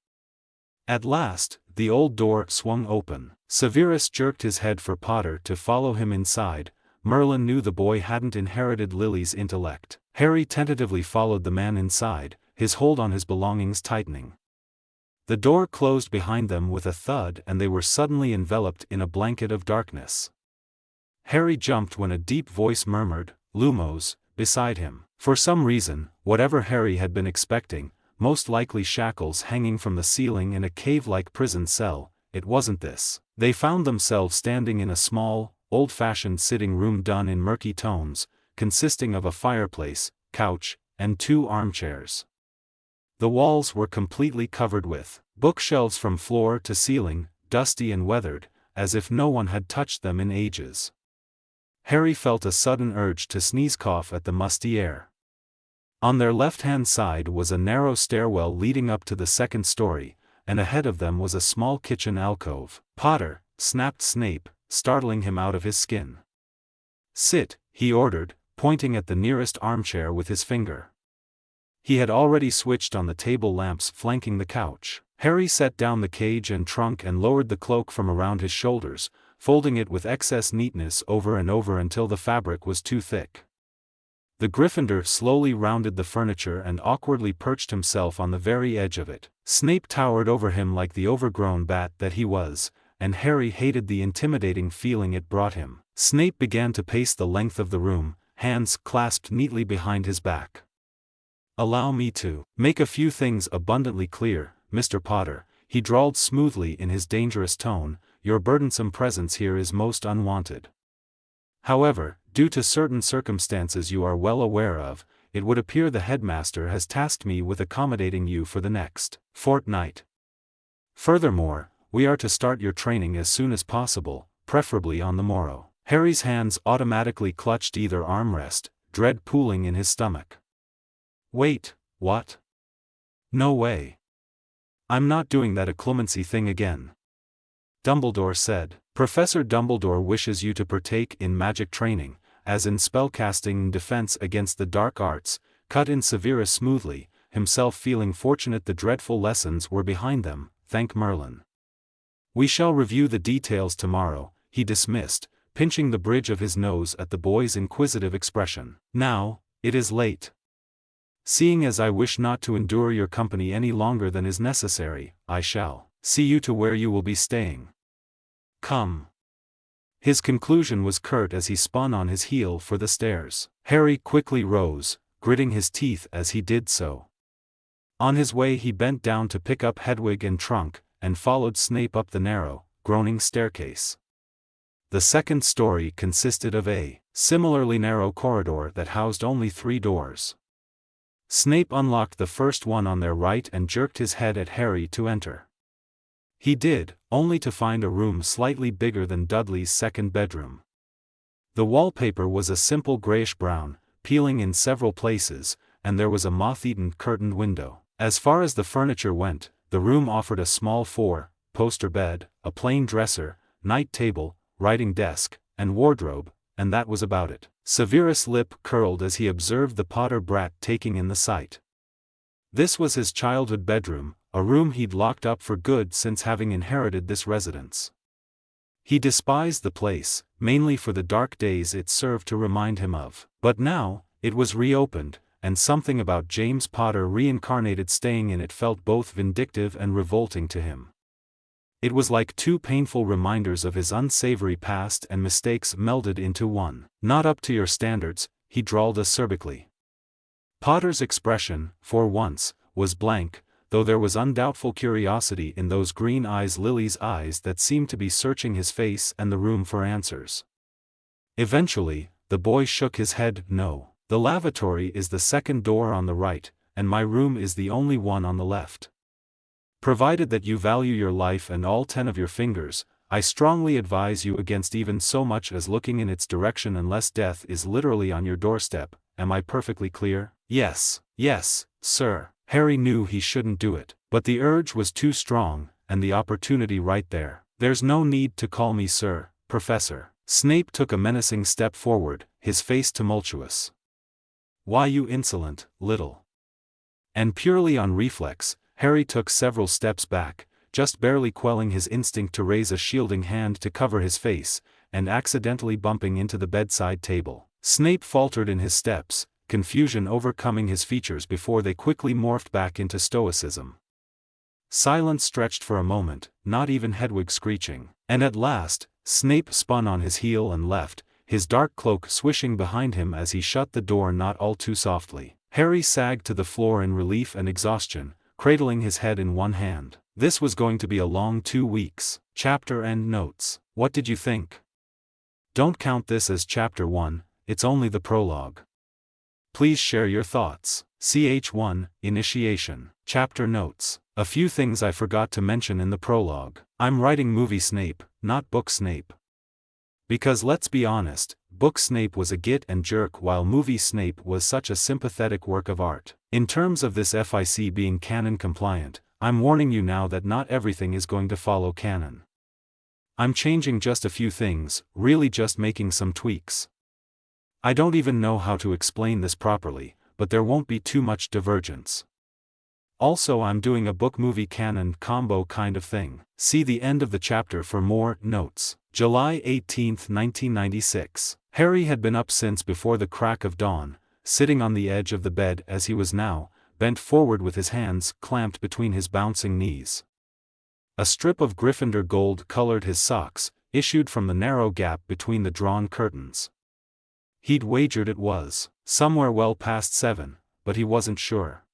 At last, the old door swung open. Severus jerked his head for Potter to follow him inside. Merlin knew the boy hadn't inherited Lily's intellect. Harry tentatively followed the man inside, his hold on his belongings tightening. The door closed behind them with a thud and they were suddenly enveloped in a blanket of darkness. Harry jumped when a deep voice murmured, "Lumos," beside him. For some reason, whatever Harry had been expecting, most likely shackles hanging from the ceiling in a cave-like prison cell, it wasn't this. They found themselves standing in a small, old-fashioned sitting room done in murky tones, consisting of a fireplace, couch, and 2 armchairs. The walls were completely covered with bookshelves from floor to ceiling, dusty and weathered, as if no one had touched them in ages. Harry felt a sudden urge to sneeze-cough at the musty air. On their left-hand side was a narrow stairwell leading up to the second story, and ahead of them was a small kitchen alcove. "Potter," snapped Snape, startling him out of his skin. "Sit," he ordered, pointing at the nearest armchair with his finger. He had already switched on the table lamps flanking the couch. Harry set down the cage and trunk and lowered the cloak from around his shoulders, folding it with excess neatness over and over until the fabric was too thick. The Gryffindor slowly rounded the furniture and awkwardly perched himself on the very edge of it. Snape towered over him like the overgrown bat that he was, and Harry hated the intimidating feeling it brought him. Snape began to pace the length of the room, hands clasped neatly behind his back. "Allow me to make a few things abundantly clear, Mr. Potter," he drawled smoothly in his dangerous tone. "Your burdensome presence here is most unwanted. However, due to certain circumstances you are well aware of, it would appear the headmaster has tasked me with accommodating you for the next fortnight. Furthermore, we are to start your training as soon as possible, preferably on the morrow." Harry's hands automatically clutched either armrest, dread pooling in his stomach. "Wait, what? No way. I'm not doing that occlumency thing again," Dumbledore said. "Professor Dumbledore wishes you to partake in magic training, as in spellcasting and defense against the dark arts," cut in Severus smoothly, himself feeling fortunate the dreadful lessons were behind them, thank Merlin. "We shall review the details tomorrow," he dismissed, pinching the bridge of his nose at the boy's inquisitive expression. "Now, it is late. Seeing as I wish not to endure your company any longer than is necessary, I shall see you to where you will be staying. Come." His conclusion was curt as he spun on his heel for the stairs. Harry quickly rose, gritting his teeth as he did so. On his way he bent down to pick up Hedwig and trunk, and followed Snape up the narrow, groaning staircase. The second story consisted of a similarly narrow corridor that housed only 3 doors. Snape unlocked the first one on their right and jerked his head at Harry to enter. He did, only to find a room slightly bigger than Dudley's second bedroom. The wallpaper was a simple grayish-brown, peeling in several places, and there was a moth-eaten curtained window. As far as the furniture went, the room offered a small 4-poster bed, a plain dresser, night table, writing desk, and wardrobe, and that was about it. Severus' lip curled as he observed the Potter brat taking in the sight. This was his childhood bedroom, a room he'd locked up for good since having inherited this residence. He despised the place, mainly for the dark days it served to remind him of. But now, it was reopened, and something about James Potter reincarnated staying in it felt both vindictive and revolting to him. It was like 2 painful reminders of his unsavory past and mistakes melded into one. "Not up to your standards," he drawled acerbically. Potter's expression, for once, was blank, though there was undoubtful curiosity in those green eyes, Lily's eyes that seemed to be searching his face and the room for answers. Eventually, the boy shook his head. "No. The lavatory is the second door on the right, and my room is the only one on the left. Provided that you value your life and all 10 of your fingers, I strongly advise you against even so much as looking in its direction unless death is literally on your doorstep. Am I perfectly clear?" Yes, sir." Harry knew he shouldn't do it, but the urge was too strong, and the opportunity right there. "There's no need to call me sir, Professor." Snape took a menacing step forward, his face tumultuous. "Why, you insolent, little..." And purely on reflex, Harry took several steps back, just barely quelling his instinct to raise a shielding hand to cover his face, and accidentally bumping into the bedside table. Snape faltered in his steps, confusion overcoming his features before they quickly morphed back into stoicism. Silence stretched for a moment, not even Hedwig screeching, and at last, Snape spun on his heel and left, his dark cloak swishing behind him as he shut the door not all too softly. Harry sagged to the floor in relief and exhaustion, cradling his head in one hand. This was going to be a long 2 weeks. Chapter End Notes. What did you think? Don't count this as Chapter 1, it's only the prologue. Please share your thoughts. Ch1, Initiation. Chapter Notes. A few things I forgot to mention in the prologue. I'm writing movie Snape, not book Snape. Because let's be honest, book Snape was a git and jerk while movie Snape was such a sympathetic work of art. In terms of this FIC being canon compliant, I'm warning you now that not everything is going to follow canon. I'm changing just a few things, really just making some tweaks. I don't even know how to explain this properly, but there won't be too much divergence. Also, I'm doing a book-movie canon combo kind of thing. See the end of the chapter for more notes. July 18, 1996. Harry had been up since before the crack of dawn, sitting on the edge of the bed as he was now, bent forward with his hands clamped between his bouncing knees. A strip of Gryffindor gold colored his socks, issued from the narrow gap between the drawn curtains. He'd wagered it was somewhere well past 7, but he wasn't sure.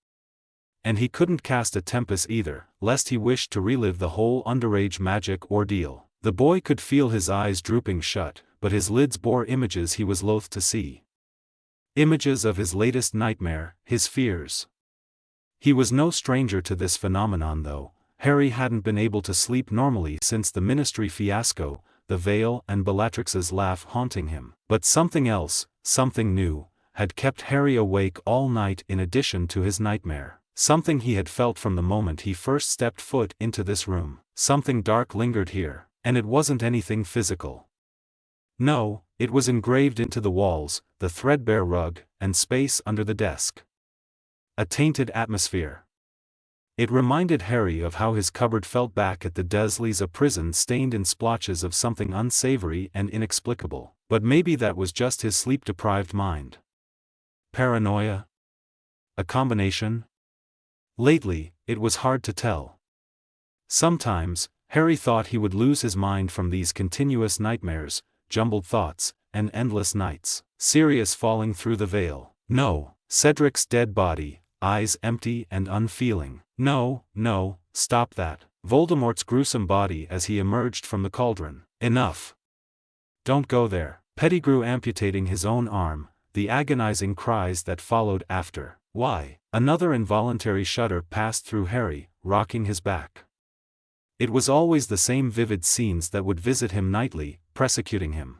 And he couldn't cast a tempest either, lest he wished to relive the whole underage magic ordeal. The boy could feel his eyes drooping shut, but his lids bore images he was loath to see. Images of his latest nightmare, his fears. He was no stranger to this phenomenon though. Harry hadn't been able to sleep normally since the Ministry fiasco, the veil and Bellatrix's laugh haunting him. But something else, something new, had kept Harry awake all night in addition to his nightmare. Something he had felt from the moment he first stepped foot into this room. Something dark lingered here, and it wasn't anything physical. No, it was engraved into the walls, the threadbare rug, and space under the desk. A tainted atmosphere. It reminded Harry of how his cupboard felt back at the Dursleys, a prison stained in splotches of something unsavory and inexplicable. But maybe that was just his sleep-deprived mind. Paranoia? A combination? Lately, it was hard to tell. Sometimes, Harry thought he would lose his mind from these continuous nightmares, jumbled thoughts, and endless nights. Sirius falling through the veil. No. Cedric's dead body, eyes empty and unfeeling. No, no, stop that. Voldemort's gruesome body as he emerged from the cauldron. Enough. Don't go there. Pettigrew amputating his own arm, the agonizing cries that followed after. Why? Another involuntary shudder passed through Harry, rocking his back. It was always the same vivid scenes that would visit him nightly, persecuting him.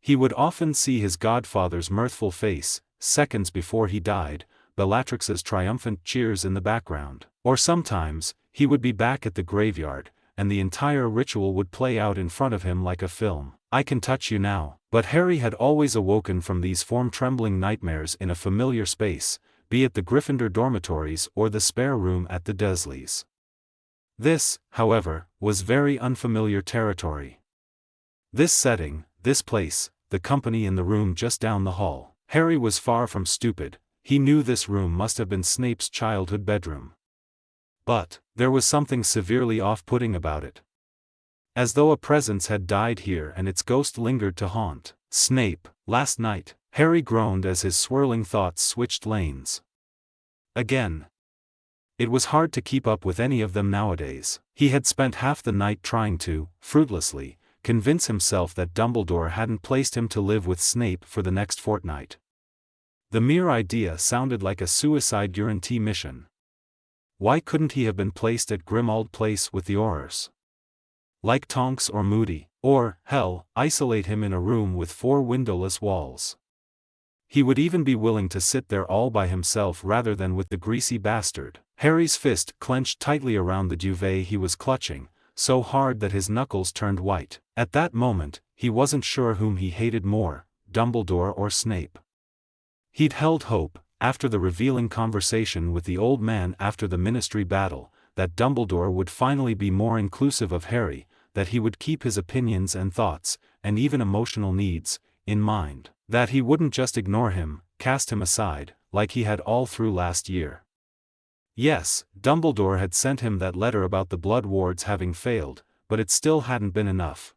He would often see his godfather's mirthful face, seconds before he died, Bellatrix's triumphant cheers in the background. Or sometimes, he would be back at the graveyard, and the entire ritual would play out in front of him like a film. I can touch you now. But Harry had always awoken from these form-trembling nightmares in a familiar space, be it the Gryffindor dormitories or the spare room at the Dursleys. This, however, was very unfamiliar territory. This setting, this place, the company in the room just down the hall. Harry was far from stupid. He knew this room must have been Snape's childhood bedroom. But there was something severely off-putting about it. As though a presence had died here and its ghost lingered to haunt. Snape, last night. Harry groaned as his swirling thoughts switched lanes. Again. It was hard to keep up with any of them nowadays. He had spent half the night trying to, fruitlessly, convince himself that Dumbledore hadn't placed him to live with Snape for the next fortnight. The mere idea sounded like a suicide guarantee mission. Why couldn't he have been placed at Grimmauld Place with the Aurors? Like Tonks or Moody, or, hell, isolate him in a room with 4 windowless walls. He would even be willing to sit there all by himself rather than with the greasy bastard. Harry's fist clenched tightly around the duvet he was clutching, so hard that his knuckles turned white. At that moment, he wasn't sure whom he hated more, Dumbledore or Snape. He'd held hope, after the revealing conversation with the old man after the Ministry battle, that Dumbledore would finally be more inclusive of Harry, that he would keep his opinions and thoughts, and even emotional needs, in mind, that he wouldn't just ignore him, cast him aside, like he had all through last year. Yes, Dumbledore had sent him that letter about the blood wards having failed, but it still hadn't been enough.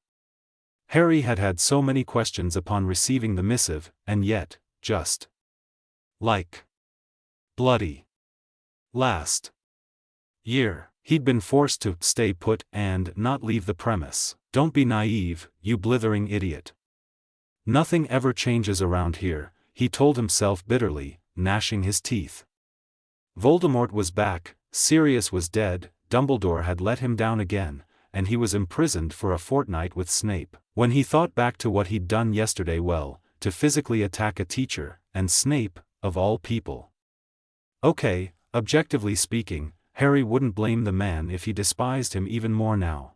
Harry had had so many questions upon receiving the missive, and yet, just like bloody last year, he'd been forced to stay put and not leave the premise. Don't be naive, you blithering idiot. Nothing ever changes around here, he told himself bitterly, gnashing his teeth. Voldemort was back, Sirius was dead, Dumbledore had let him down again, and he was imprisoned for a fortnight with Snape. When he thought back to what he'd done yesterday, well, to physically attack a teacher, and Snape, of all people. Okay, objectively speaking, Harry wouldn't blame the man if he despised him even more now.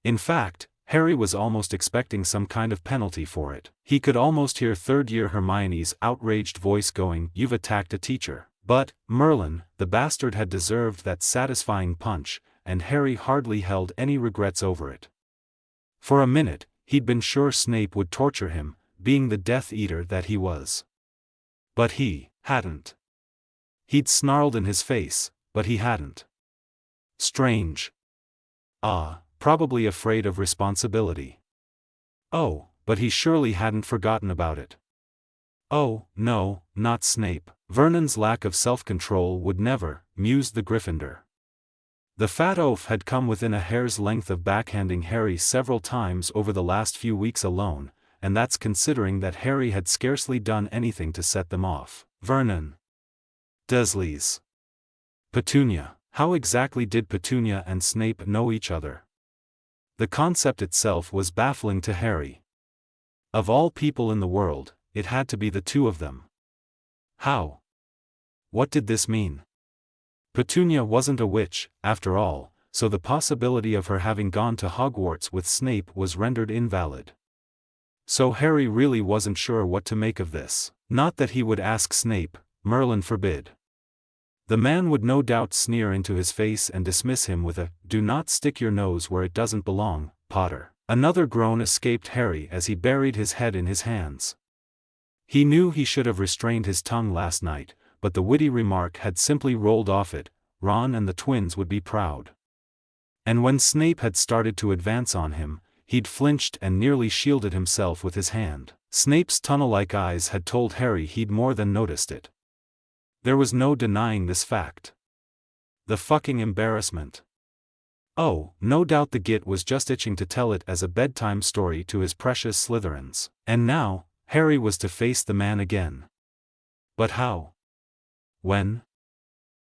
In fact, Harry was almost expecting some kind of penalty for it. He could almost hear third-year Hermione's outraged voice going, "You've attacked a teacher. But, Merlin, the bastard had deserved that satisfying punch, and Harry hardly held any regrets over it. For a minute, he'd been sure Snape would torture him, being the Death Eater that he was. But he hadn't. He'd snarled in his face, but he hadn't. Strange. Probably afraid of responsibility. Oh, but he surely hadn't forgotten about it. Oh, no, not Snape. Vernon's lack of self-control would never, mused the Gryffindor. The fat oaf had come within a hair's length of backhanding Harry several times over the last few weeks alone, and that's considering that Harry had scarcely done anything to set them off. Vernon. Dursleys. Petunia. How exactly did Petunia and Snape know each other? The concept itself was baffling to Harry. Of all people in the world, it had to be the two of them. How? What did this mean? Petunia wasn't a witch, after all, so the possibility of her having gone to Hogwarts with Snape was rendered invalid. So Harry really wasn't sure what to make of this. Not that he would ask Snape, Merlin forbid. The man would no doubt sneer into his face and dismiss him with a, "Do not stick your nose where it doesn't belong, Potter." Another groan escaped Harry as he buried his head in his hands. He knew he should have restrained his tongue last night, but the witty remark had simply rolled off it. Ron and the twins would be proud. And when Snape had started to advance on him, he'd flinched and nearly shielded himself with his hand. Snape's tunnel-like eyes had told Harry he'd more than noticed it. There was no denying this fact. The fucking embarrassment. Oh, no doubt the git was just itching to tell it as a bedtime story to his precious Slytherins. And now, Harry was to face the man again. But how? When?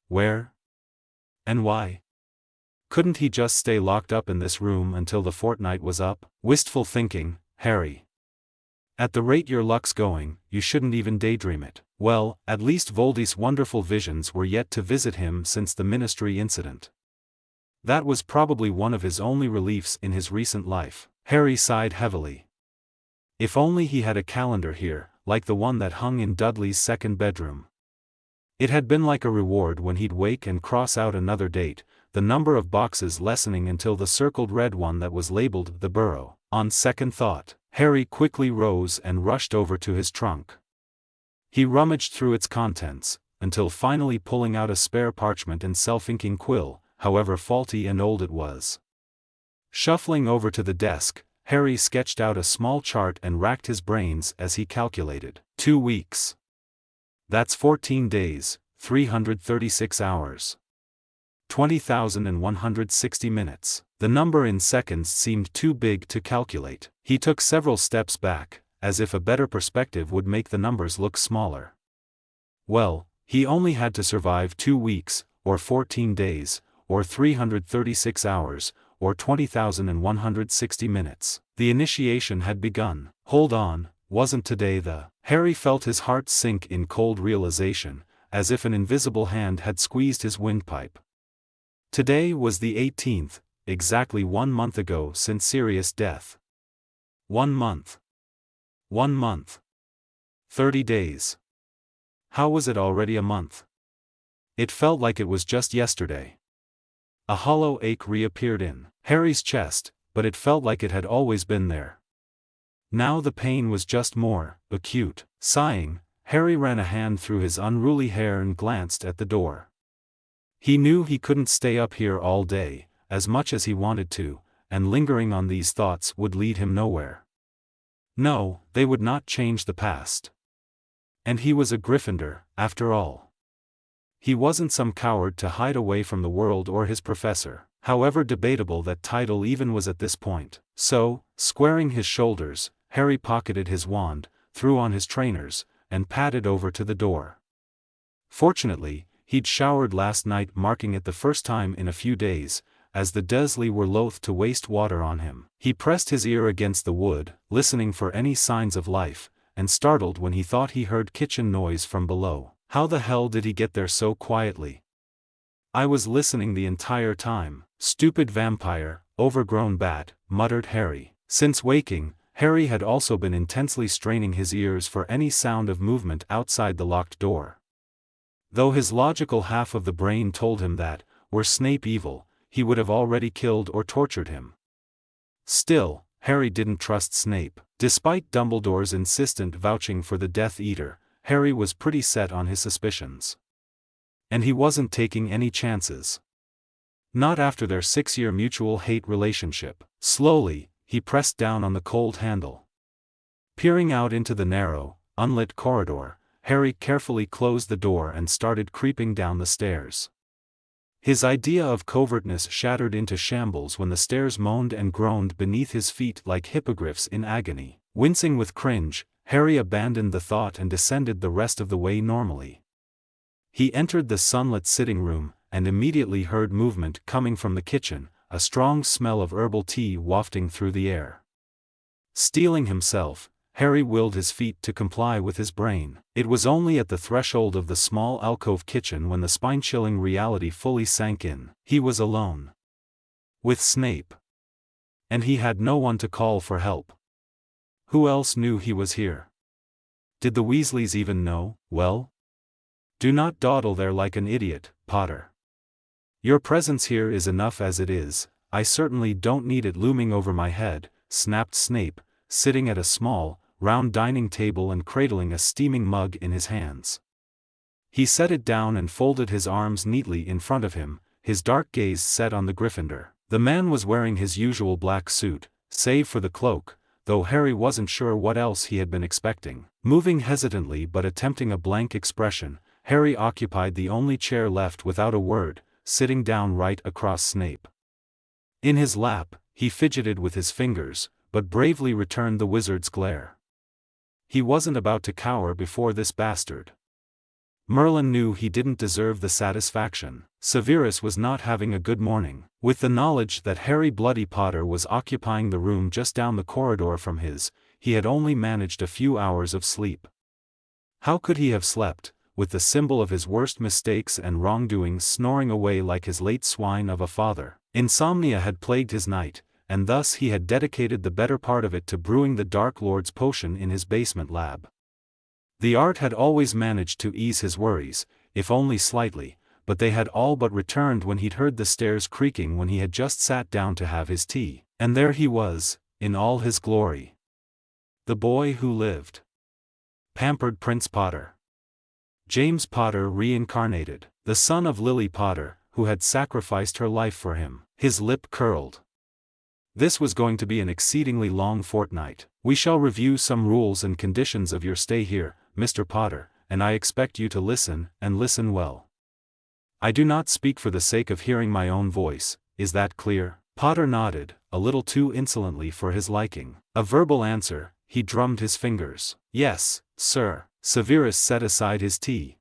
Where? And why? Couldn't he just stay locked up in this room until the fortnight was up? Wistful thinking, Harry. At the rate your luck's going, you shouldn't even daydream it. Well, at least Voldy's wonderful visions were yet to visit him since the Ministry incident. That was probably one of his only reliefs in his recent life. Harry sighed heavily. If only he had a calendar here, like the one that hung in Dudley's second bedroom. It had been like a reward when he'd wake and cross out another date, the number of boxes lessening until the circled red one that was labeled the Burrow. On second thought, Harry quickly rose and rushed over to his trunk. He rummaged through its contents, until finally pulling out a spare parchment and self-inking quill, however faulty and old it was. Shuffling over to the desk, Harry sketched out a small chart and racked his brains as he calculated. 2 weeks. That's 14 days, 336 hours. 20,160 minutes. The number in seconds seemed too big to calculate. He took several steps back, as if a better perspective would make the numbers look smaller. Well, he only had to survive 2 weeks, or 14 days, or 336 hours, or 20,160 minutes. The initiation had begun. Hold on, wasn't today the... Harry felt his heart sink in cold realization, as if an invisible hand had squeezed his windpipe. Today was the 18th, exactly 1 month ago since Sirius' death. 1 month. 1 month. 30 days. How was it already a month? It felt like it was just yesterday. A hollow ache reappeared in Harry's chest, but it felt like it had always been there. Now the pain was just more acute. Sighing, Harry ran a hand through his unruly hair and glanced at the door. He knew he couldn't stay up here all day, as much as he wanted to, and lingering on these thoughts would lead him nowhere. No, they would not change the past. And he was a Gryffindor, after all. He wasn't some coward to hide away from the world or his professor, however debatable that title even was at this point. So, squaring his shoulders, Harry pocketed his wand, threw on his trainers, and padded over to the door. Fortunately, he'd showered last night, marking it the first time in a few days, as the Dursley were loath to waste water on him. He pressed his ear against the wood, listening for any signs of life, and startled when he thought he heard kitchen noise from below. How the hell did he get there so quietly? I was listening the entire time. Stupid vampire, overgrown bat, muttered Harry. Since waking, Harry had also been intensely straining his ears for any sound of movement outside the locked door. Though his logical half of the brain told him that, were Snape evil, he would have already killed or tortured him. Still, Harry didn't trust Snape. Despite Dumbledore's insistent vouching for the Death Eater, Harry was pretty set on his suspicions. And he wasn't taking any chances. Not after their 6-year mutual hate relationship. Slowly, he pressed down on the cold handle. Peering out into the narrow, unlit corridor, Harry carefully closed the door and started creeping down the stairs. His idea of covertness shattered into shambles when the stairs moaned and groaned beneath his feet like hippogriffs in agony. Wincing with cringe, Harry abandoned the thought and descended the rest of the way normally. He entered the sunlit sitting room, and immediately heard movement coming from the kitchen, a strong smell of herbal tea wafting through the air. Steeling himself, Harry willed his feet to comply with his brain. It was only at the threshold of the small alcove kitchen when the spine-chilling reality fully sank in. He was alone. With Snape. And he had no one to call for help. Who else knew he was here? Did the Weasleys even know? Well? Do not dawdle there like an idiot, Potter. Your presence here is enough as it is. I certainly don't need it looming over my head, snapped Snape, sitting at a small, round dining table and cradling a steaming mug in his hands. He set it down and folded his arms neatly in front of him, his dark gaze set on the Gryffindor. The man was wearing his usual black suit, save for the cloak, though Harry wasn't sure what else he had been expecting. Moving hesitantly but attempting a blank expression, Harry occupied the only chair left without a word, sitting down right across Snape. In his lap, he fidgeted with his fingers, but bravely returned the wizard's glare. He wasn't about to cower before this bastard. Merlin knew he didn't deserve the satisfaction. Severus was not having a good morning. With the knowledge that Harry Bloody Potter was occupying the room just down the corridor from his, he had only managed a few hours of sleep. How could he have slept, with the symbol of his worst mistakes and wrongdoings snoring away like his late swine of a father? Insomnia had plagued his night, and thus he had dedicated the better part of it to brewing the Dark Lord's potion in his basement lab. The art had always managed to ease his worries, if only slightly, but they had all but returned when he'd heard the stairs creaking when he had just sat down to have his tea. And there he was, in all his glory. The boy who lived. Pampered Prince Potter. James Potter reincarnated, the son of Lily Potter, who had sacrificed her life for him. His lip curled. This was going to be an exceedingly long fortnight. We shall review some rules and conditions of your stay here, Mr. Potter, and I expect you to listen, and listen well. I do not speak for the sake of hearing my own voice, is that clear? Potter nodded, a little too insolently for his liking. A verbal answer, he drummed his fingers. Yes, sir. Severus set aside his tea.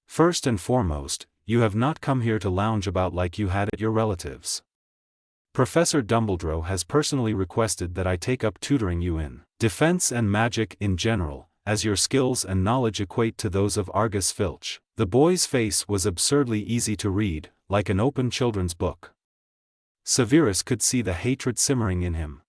First and foremost, you have not come here to lounge about like you had at your relatives'. Professor Dumbledore has personally requested that I take up tutoring you in defense and magic in general, as your skills and knowledge equate to those of Argus Filch. The boy's face was absurdly easy to read, like an open children's book. Severus could see the hatred simmering in him.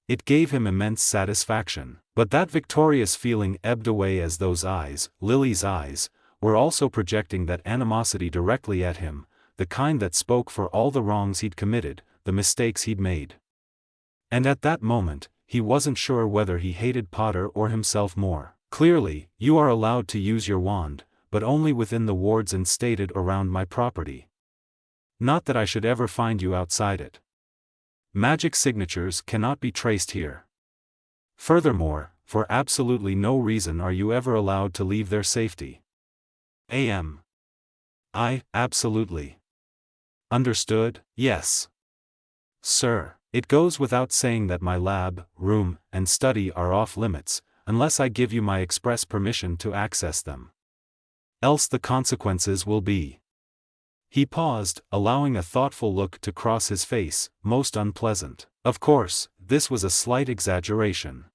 It gave him immense satisfaction, but that victorious feeling ebbed away as those eyes, Lily's eyes, were also projecting that animosity directly at him, the kind that spoke for all the wrongs he'd committed, the mistakes he'd made. And at that moment, he wasn't sure whether he hated Potter or himself more. Clearly, you are allowed to use your wand, but only within the wards instated around my property. Not that I should ever find you outside it. Magic signatures cannot be traced here. Furthermore, for absolutely no reason are you ever allowed to leave their safety. Absolutely. Understood? Yes. Sir, it goes without saying that my lab, room, and study are off limits, unless I give you my express permission to access them. Else the consequences will be. He paused, allowing a thoughtful look to cross his face, most unpleasant. Of course, this was a slight exaggeration.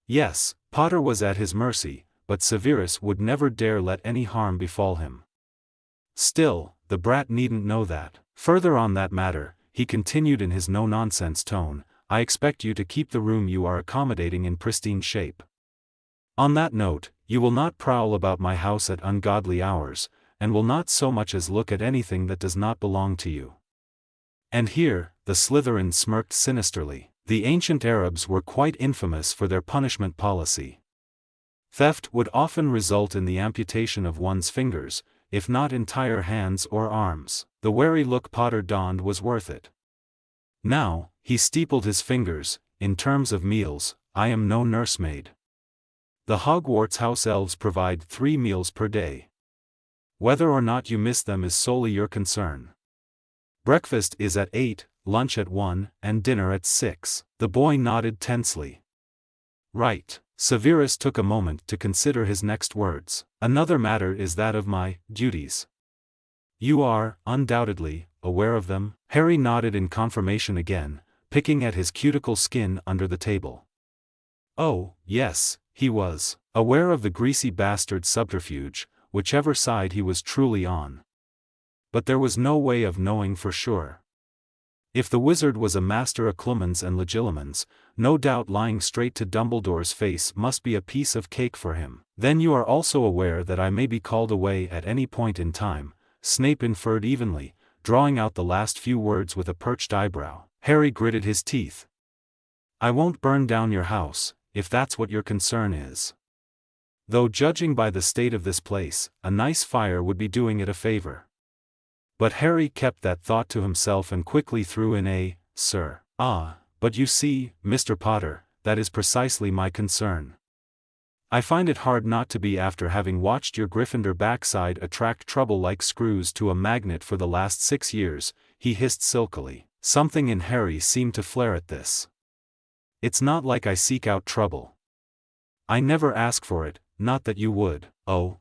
Yes, Potter was at his mercy, but Severus would never dare let any harm befall him. Still, the brat needn't know that. Further on that matter, he continued in his no-nonsense tone, I expect you to keep the room you are accommodating in pristine shape. On that note, you will not prowl about my house at ungodly hours, and will not so much as look at anything that does not belong to you." And here, the Slytherin smirked sinisterly. The ancient Arabs were quite infamous for their punishment policy. Theft would often result in the amputation of one's fingers, if not entire hands or arms. The wary look Potter donned was worth it. Now, he steepled his fingers. "In terms of meals, I am no nursemaid. The Hogwarts house elves provide 3 meals per day. Whether or not you miss them is solely your concern. Breakfast is at 8, lunch at 1, and dinner at 6. The boy nodded tensely. "Right." Severus took a moment to consider his next words. "Another matter is that of my duties. You are, undoubtedly, aware of them?" Harry nodded in confirmation again, picking at his cuticle skin under the table. Oh, yes, he was aware of the greasy bastard's subterfuge, whichever side he was truly on. But there was no way of knowing for sure. If the wizard was a master of clumens and legilimens, no doubt lying straight to Dumbledore's face must be a piece of cake for him. "Then you are also aware that I may be called away at any point in time," Snape inferred evenly, drawing out the last few words with a perched eyebrow. Harry gritted his teeth. "I won't burn down your house, if that's what your concern is. Though judging by the state of this place, a nice fire would be doing it a favor." But Harry kept that thought to himself and quickly threw in a, "Sir." "Ah, but you see, Mr. Potter, that is precisely my concern. I find it hard not to be after having watched your Gryffindor backside attract trouble like screws to a magnet for the last 6 years, he hissed silkily. Something in Harry seemed to flare at this. "It's not like I seek out trouble. I never ask for it, not that you would." "Oh.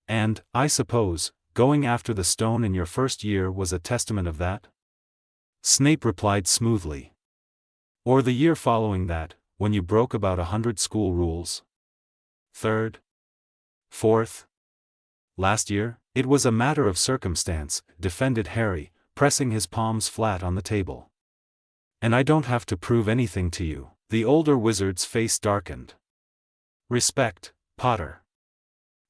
And, I suppose, going after the stone in your first year was a testament of that?" Snape replied smoothly. "Or the year following that, when you broke about 100 school rules? Third? Fourth? Last year?" "It was a matter of circumstance," defended Harry, pressing his palms flat on the table. "And I don't have to prove anything to you." The older wizard's face darkened. "Respect, Potter.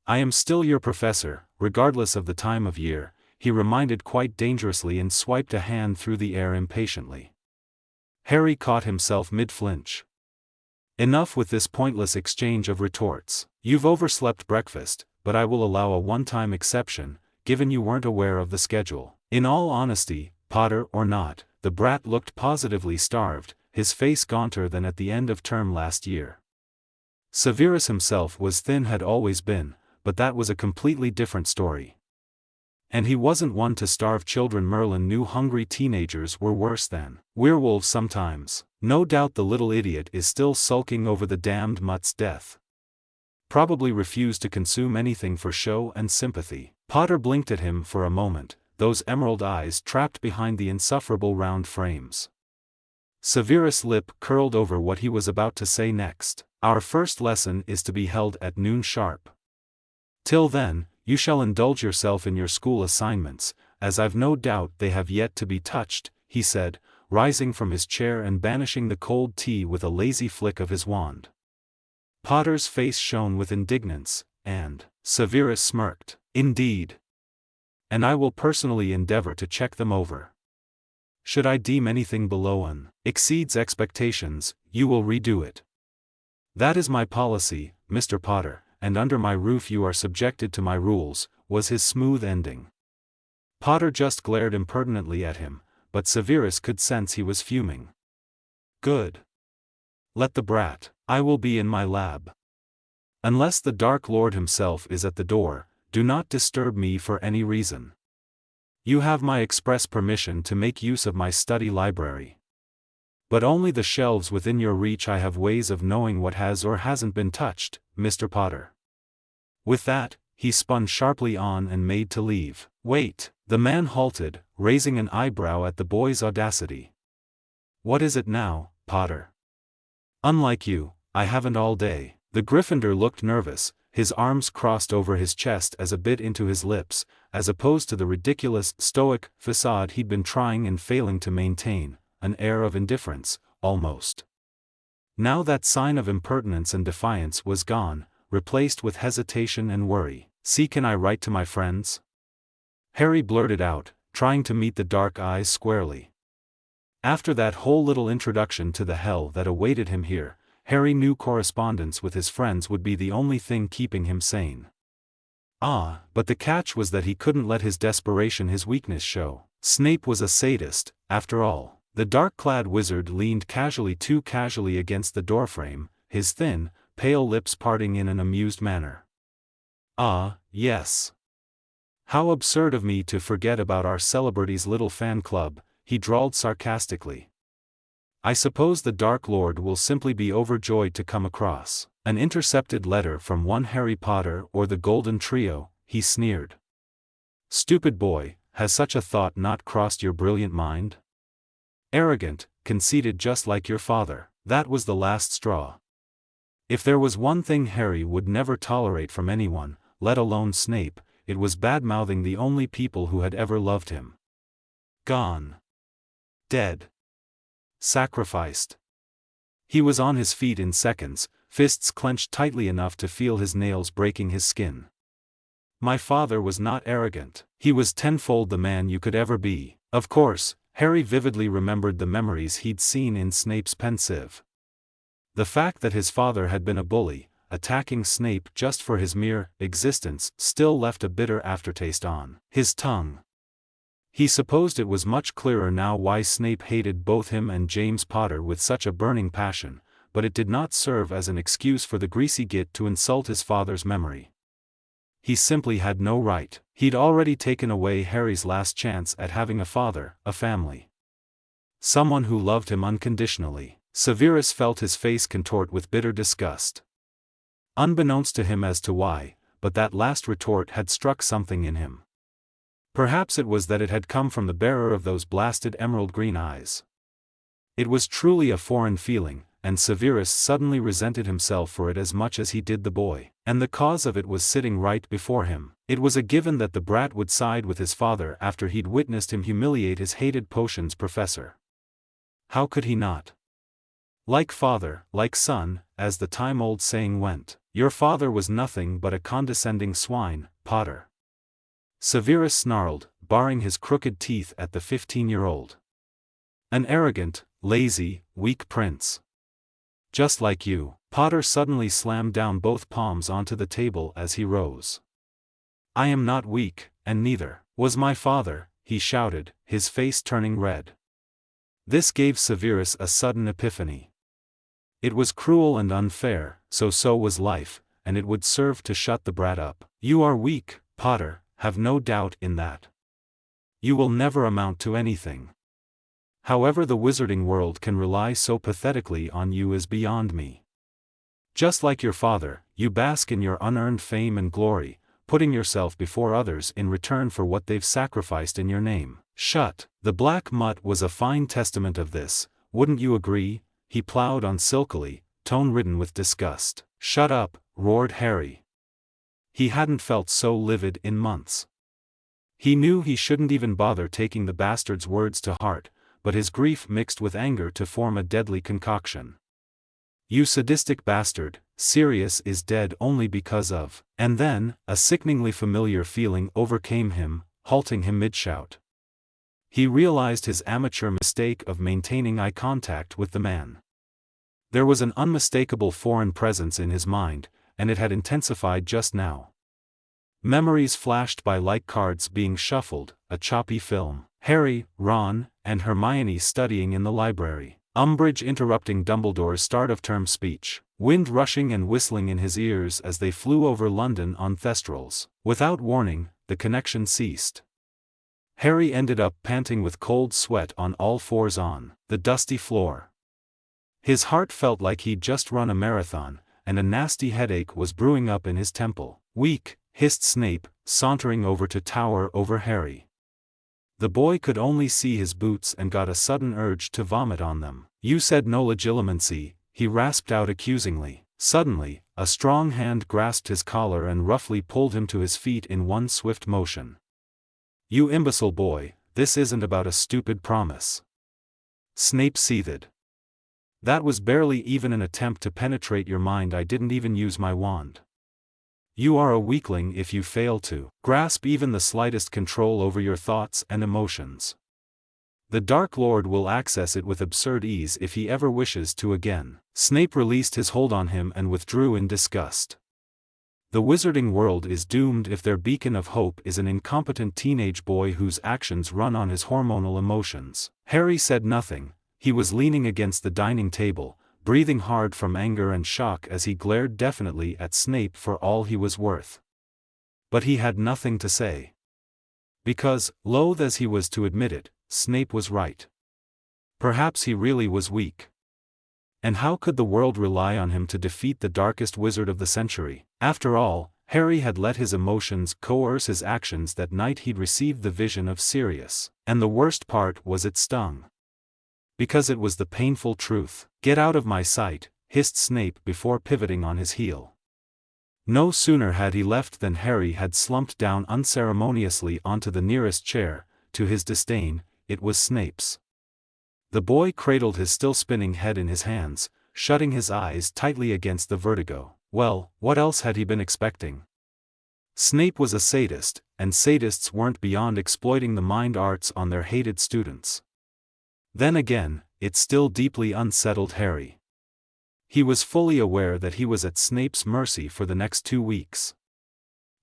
I am still your professor, regardless of the time of year," he reminded quite dangerously and swiped a hand through the air impatiently. Harry caught himself mid-flinch. Enough with this pointless exchange of retorts. "You've overslept breakfast, but I will allow a one-time exception, given you weren't aware of the schedule." In all honesty, Potter or not, the brat looked positively starved, his face gaunter than at the end of term last year. Severus himself was thin, had always been, but that was a completely different story. And he wasn't one to starve children. Merlin knew hungry teenagers were worse than werewolves sometimes. No doubt the little idiot is still sulking over the damned mutt's death. Probably refused to consume anything for show and sympathy. Potter blinked at him for a moment, those emerald eyes trapped behind the insufferable round frames. Severus' lip curled over what he was about to say next. "Our first lesson is to be held at noon sharp. Till then, you shall indulge yourself in your school assignments, as I've no doubt they have yet to be touched," he said, rising from his chair and banishing the cold tea with a lazy flick of his wand. Potter's face shone with indignance, and Severus smirked. "Indeed. And I will personally endeavor to check them over. Should I deem anything below an exceeds expectations, you will redo it. That is my policy, Mr. Potter, and under my roof you are subjected to my rules," was his smooth ending. Potter just glared impertinently at him, but Severus could sense he was fuming. "Good. Let the brat. I will be in my lab. Unless the Dark Lord himself is at the door, do not disturb me for any reason. You have my express permission to make use of my study library. But only the shelves within your reach. I have ways of knowing what has or hasn't been touched, Mr. Potter." With that, he spun sharply on and made to leave. "Wait." The man halted, raising an eyebrow at the boy's audacity. "What is it now, Potter? Unlike you, I haven't all day." The Gryffindor looked nervous, his arms crossed over his chest as a bit into his lips, as opposed to the ridiculous, stoic facade he'd been trying and failing to maintain, an air of indifference, almost. Now that sign of impertinence and defiance was gone, replaced with hesitation and worry. "See, can I write to my friends?" Harry blurted out, trying to meet the dark eyes squarely. After that whole little introduction to the hell that awaited him here, Harry knew correspondence with his friends would be the only thing keeping him sane. But the catch was that he couldn't let his desperation his weakness show. Snape was a sadist, after all. The dark-clad wizard leaned too casually against the doorframe, his thin, pale lips parting in an amused manner. Yes. How absurd of me to forget about our celebrity's little fan club, he drawled sarcastically. I suppose the Dark Lord will simply be overjoyed to come across an intercepted letter from one Harry Potter or the Golden Trio, he sneered. Stupid boy, has such a thought not crossed your brilliant mind? Arrogant, conceited just like your father, that was the last straw. If there was one thing Harry would never tolerate from anyone, let alone Snape, it was bad-mouthing the only people who had ever loved him. Gone. Dead. Sacrificed. He was on his feet in seconds, fists clenched tightly enough to feel his nails breaking his skin. My father was not arrogant. He was tenfold the man you could ever be. Of course, Harry vividly remembered the memories he'd seen in Snape's pensieve. The fact that his father had been a bully, attacking Snape just for his mere existence, still left a bitter aftertaste on his tongue. He supposed it was much clearer now why Snape hated both him and James Potter with such a burning passion, but it did not serve as an excuse for the greasy git to insult his father's memory. He simply had no right. He'd already taken away Harry's last chance at having a father, a family. Someone who loved him unconditionally. Severus felt his face contort with bitter disgust. Unbeknownst to him as to why, but that last retort had struck something in him. Perhaps it was that it had come from the bearer of those blasted emerald green eyes. It was truly a foreign feeling, and Severus suddenly resented himself for it as much as he did the boy, and the cause of it was sitting right before him. It was a given that the brat would side with his father after he'd witnessed him humiliate his hated potions professor. How could he not? Like father, like son, as the time-old saying went, your father was nothing but a condescending swine, Potter. Severus snarled, baring his crooked teeth at the 15-year-old. An arrogant, lazy, weak prince. Just like you. Potter suddenly slammed down both palms onto the table as he rose. I am not weak, and neither was my father, he shouted, his face turning red. This gave Severus a sudden epiphany. It was cruel and unfair, so was life, and it would serve to shut the brat up. You are weak, Potter, have no doubt in that. You will never amount to anything. However the wizarding world can rely so pathetically on you is beyond me. Just like your father, you bask in your unearned fame and glory, putting yourself before others in return for what they've sacrificed in your name. Shut. The black mutt was a fine testament of this, wouldn't you agree? He plowed on silkily, tone-ridden with disgust. Shut up, roared Harry. He hadn't felt so livid in months. He knew he shouldn't even bother taking the bastard's words to heart, but his grief mixed with anger to form a deadly concoction. You sadistic bastard, Sirius is dead only because of. And then, a sickeningly familiar feeling overcame him, halting him mid-shout. He realized his amateur mistake of maintaining eye contact with the man. There was an unmistakable foreign presence in his mind, and it had intensified just now. Memories flashed by like cards being shuffled, a choppy film. Harry, Ron, and Hermione studying in the library. Umbridge interrupting Dumbledore's start-of-term speech. Wind rushing and whistling in his ears as they flew over London on thestrals. Without warning, the connection ceased. Harry ended up panting with cold sweat on all fours on the dusty floor. His heart felt like he'd just run a marathon, and a nasty headache was brewing up in his temple. Weak, hissed Snape, sauntering over to tower over Harry. The boy could only see his boots and got a sudden urge to vomit on them. You said no legilimency, he rasped out accusingly. Suddenly, a strong hand grasped his collar and roughly pulled him to his feet in one swift motion. You imbecile boy, this isn't about a stupid promise. Snape seethed. That was barely even an attempt to penetrate your mind. I didn't even use my wand. You are a weakling if you fail to grasp even the slightest control over your thoughts and emotions. The Dark Lord will access it with absurd ease if he ever wishes to again." Snape released his hold on him and withdrew in disgust. The wizarding world is doomed if their beacon of hope is an incompetent teenage boy whose actions run on his hormonal emotions. Harry said nothing. He was leaning against the dining table, breathing hard from anger and shock as he glared defiantly at Snape for all he was worth. But he had nothing to say. Because, loath as he was to admit it, Snape was right. Perhaps he really was weak. And how could the world rely on him to defeat the darkest wizard of the century? After all, Harry had let his emotions coerce his actions that night he'd received the vision of Sirius. And the worst part was it stung. Because it was the painful truth. "Get out of my sight," hissed Snape before pivoting on his heel. No sooner had he left than Harry had slumped down unceremoniously onto the nearest chair. To his disdain, it was Snape's. The boy cradled his still spinning head in his hands, shutting his eyes tightly against the vertigo. Well, what else had he been expecting? Snape was a sadist, and sadists weren't beyond exploiting the mind arts on their hated students. Then again, it still deeply unsettled Harry. He was fully aware that he was at Snape's mercy for the next 2 weeks.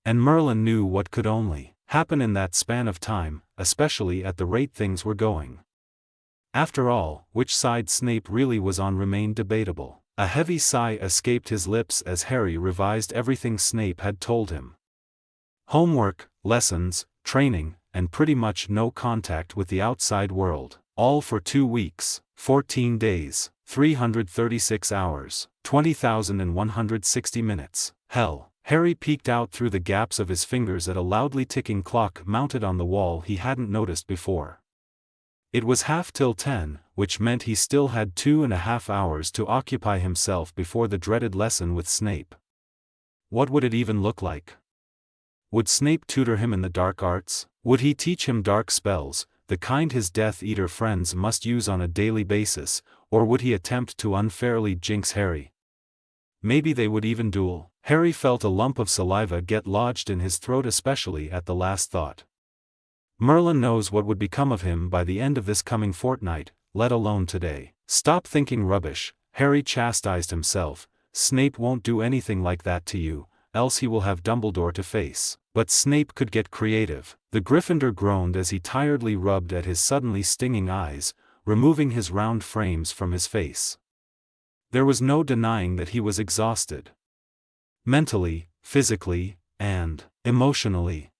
And Merlin knew what could only happen in that span of time, especially at the rate things were going. After all, which side Snape really was on remained debatable. A heavy sigh escaped his lips as Harry revised everything Snape had told him. Homework, lessons, training, and pretty much no contact with the outside world. All for 2 weeks, 14 days, 336 hours, 20,160 minutes. Hell, Harry peeked out through the gaps of his fingers at a loudly ticking clock mounted on the wall he hadn't noticed before. It was 10:30, which meant he still had 2.5 hours to occupy himself before the dreaded lesson with Snape. What would it even look like? Would Snape tutor him in the dark arts? Would he teach him dark spells, the kind his Death Eater friends must use on a daily basis, or would he attempt to unfairly jinx Harry? Maybe they would even duel. Harry felt a lump of saliva get lodged in his throat, especially at the last thought. Merlin knows what would become of him by the end of this coming fortnight, let alone today. Stop thinking rubbish, Harry chastised himself. Snape won't do anything like that to you, else he will have Dumbledore to face. But Snape could get creative. The Gryffindor groaned as he tiredly rubbed at his suddenly stinging eyes, removing his round frames from his face. There was no denying that he was exhausted. Mentally, physically, and emotionally.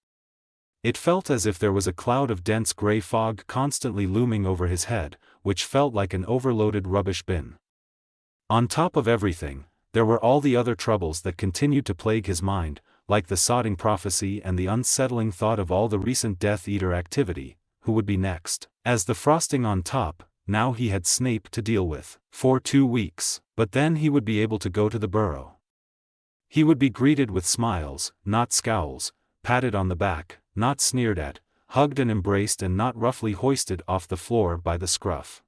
It felt as if there was a cloud of dense gray fog constantly looming over his head, which felt like an overloaded rubbish bin. On top of everything, there were all the other troubles that continued to plague his mind, like the sodding prophecy and the unsettling thought of all the recent Death Eater activity. Who would be next? As the frosting on top, now he had Snape to deal with. For 2 weeks, but then he would be able to go to the burrow. He would be greeted with smiles, not scowls, patted on the back, not sneered at, hugged and embraced and not roughly hoisted off the floor by the scruff.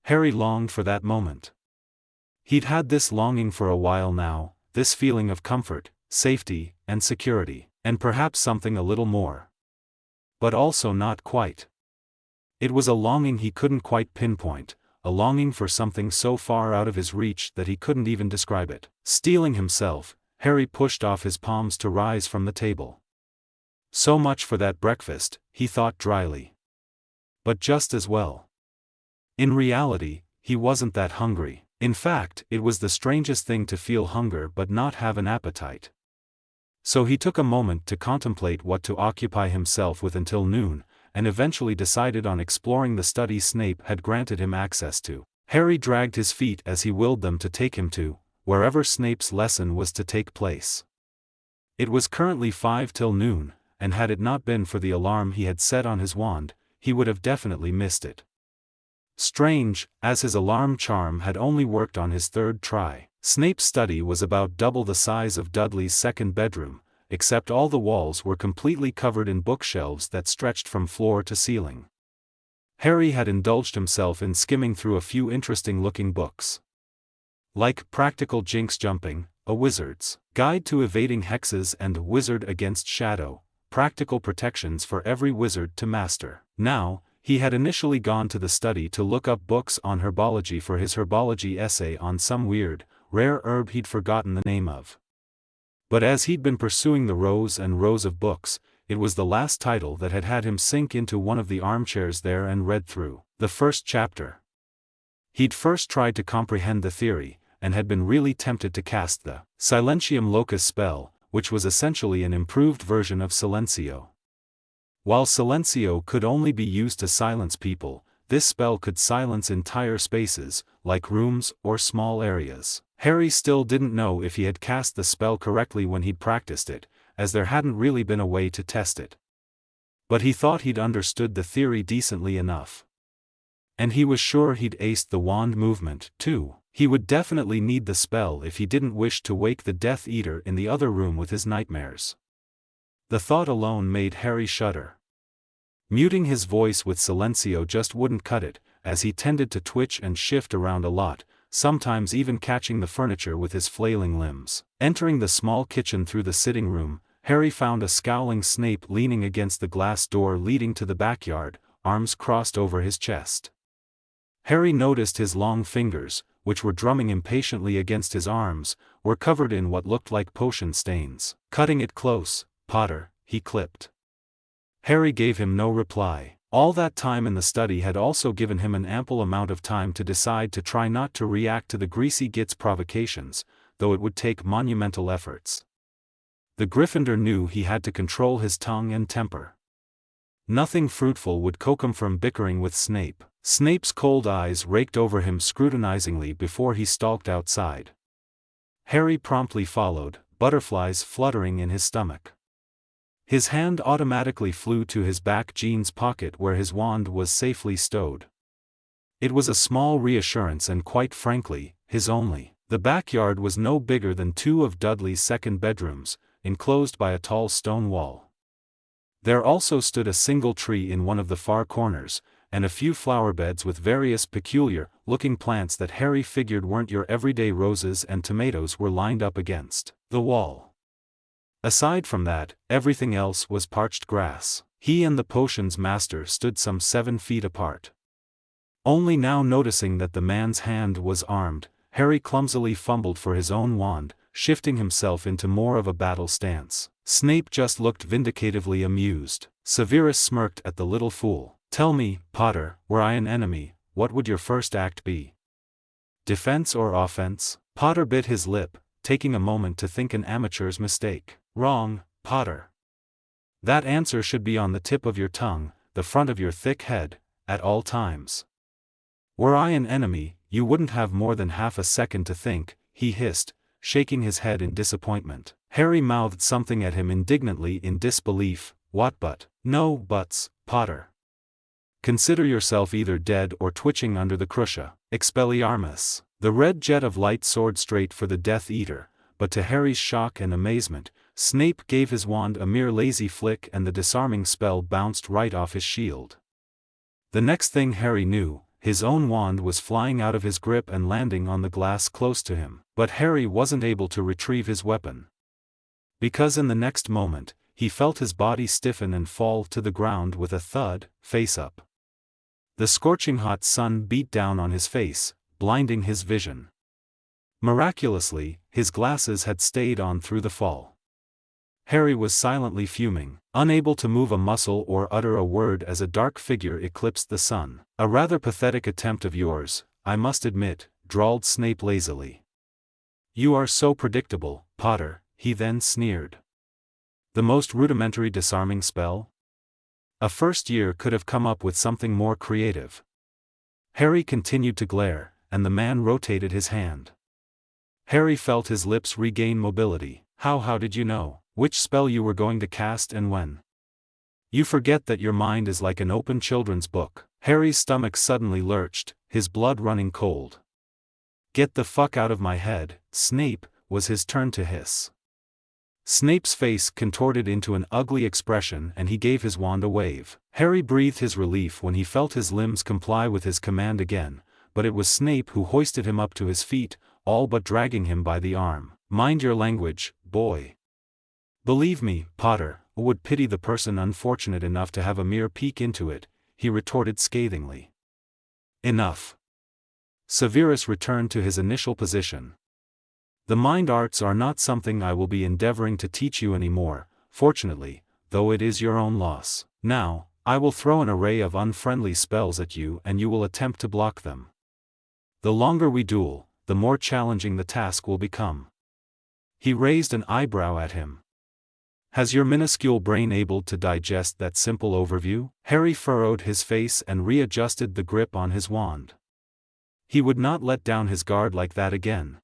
Harry longed for that moment. He'd had this longing for a while now, this feeling of comfort, safety, and security, and perhaps something a little more. But also not quite. It was a longing he couldn't quite pinpoint, a longing for something so far out of his reach that he couldn't even describe it. Steeling himself, Harry pushed off his palms to rise from the table. So much for that breakfast, he thought dryly. But just as well. In reality, he wasn't that hungry. In fact, it was the strangest thing to feel hunger but not have an appetite. So he took a moment to contemplate what to occupy himself with until noon, and eventually decided on exploring the study Snape had granted him access to. Harry dragged his feet as he willed them to take him to wherever Snape's lesson was to take place. It was currently 5 till noon, and had it not been for the alarm he had set on his wand, he would have definitely missed it. Strange, as his alarm charm had only worked on his 3rd try. Snape's study was about double the size of Dudley's 2nd bedroom, except all the walls were completely covered in bookshelves that stretched from floor to ceiling. Harry had indulged himself in skimming through a few interesting-looking books. Like Practical Jinx Jumping, A Wizard's Guide to Evading Hexes and Wizard Against Shadow, Practical Protections for Every Wizard to Master. Now, he had initially gone to the study to look up books on herbology for his herbology essay on some weird, rare herb he'd forgotten the name of. But as he'd been pursuing the rows and rows of books, it was the last title that had had him sink into one of the armchairs there and read through the first chapter. He'd first tried to comprehend the theory, and had been really tempted to cast the Silentium Locus spell, which was essentially an improved version of Silencio. While Silencio could only be used to silence people, this spell could silence entire spaces, like rooms or small areas. Harry still didn't know if he had cast the spell correctly when he'd practiced it, as there hadn't really been a way to test it. But he thought he'd understood the theory decently enough. And he was sure he'd aced the wand movement, too. He would definitely need the spell if he didn't wish to wake the Death Eater in the other room with his nightmares. The thought alone made Harry shudder. Muting his voice with Silencio just wouldn't cut it, as he tended to twitch and shift around a lot, sometimes even catching the furniture with his flailing limbs. Entering the small kitchen through the sitting room, Harry found a scowling Snape leaning against the glass door leading to the backyard, arms crossed over his chest. Harry noticed his long fingers, which were drumming impatiently against his arms, were covered in what looked like potion stains. "Cutting it close, Potter," he clipped. Harry gave him no reply. All that time in the study had also given him an ample amount of time to decide to try not to react to the greasy git's provocations, though it would take monumental efforts. The Gryffindor knew he had to control his tongue and temper. Nothing fruitful would coax him from bickering with Snape. Snape's cold eyes raked over him scrutinizingly before he stalked outside. Harry promptly followed, butterflies fluttering in his stomach. His hand automatically flew to his back jeans pocket where his wand was safely stowed. It was a small reassurance and quite frankly, his only. The backyard was no bigger than two of Dudley's second bedrooms, enclosed by a tall stone wall. There also stood a single tree in one of the far corners, and a few flower beds with various peculiar-looking plants that Harry figured weren't your everyday roses and tomatoes were lined up against the wall. Aside from that, everything else was parched grass. He and the potions master stood some 7 feet apart. Only now noticing that the man's hand was armed, Harry clumsily fumbled for his own wand, shifting himself into more of a battle stance. Snape just looked vindicatively amused. Severus smirked at the little fool. "Tell me, Potter, were I an enemy, what would your first act be? Defense or offense?" Potter bit his lip, taking a moment to think an amateur's mistake. "Wrong, Potter. That answer should be on the tip of your tongue, the front of your thick head, at all times. Were I an enemy, you wouldn't have more than half a second to think," he hissed, shaking his head in disappointment. Harry mouthed something at him indignantly in disbelief. "What but?" "No buts, Potter. Consider yourself either dead or twitching under the crucia. Expelliarmus." The red jet of light soared straight for the Death Eater, but to Harry's shock and amazement, Snape gave his wand a mere lazy flick and the disarming spell bounced right off his shield. The next thing Harry knew, his own wand was flying out of his grip and landing on the glass close to him. But Harry wasn't able to retrieve his weapon. Because in the next moment, he felt his body stiffen and fall to the ground with a thud, face up. The scorching hot sun beat down on his face, blinding his vision. Miraculously, his glasses had stayed on through the fall. Harry was silently fuming, unable to move a muscle or utter a word as a dark figure eclipsed the sun. "A rather pathetic attempt of yours, I must admit," drawled Snape lazily. "You are so predictable, Potter," he then sneered. "The most rudimentary disarming spell? A first year could have come up with something more creative." Harry continued to glare, and the man rotated his hand. Harry felt his lips regain mobility. How did you know which spell you were going to cast and when? You forget that your mind is like an open children's book." Harry's stomach suddenly lurched, his blood running cold. "Get the fuck out of my head, Snape," was his turn to hiss. Snape's face contorted into an ugly expression and he gave his wand a wave. Harry breathed his relief when he felt his limbs comply with his command again, but it was Snape who hoisted him up to his feet, all but dragging him by the arm. "Mind your language, boy. Believe me, Potter, who would pity the person unfortunate enough to have a mere peek into it," he retorted scathingly. "Enough." Severus returned to his initial position. "The mind arts are not something I will be endeavoring to teach you anymore, fortunately, though it is your own loss. Now, I will throw an array of unfriendly spells at you and you will attempt to block them. The longer we duel, the more challenging the task will become." He raised an eyebrow at him. "Has your minuscule brain able to digest that simple overview?" Harry furrowed his face and readjusted the grip on his wand. He would not let down his guard like that again.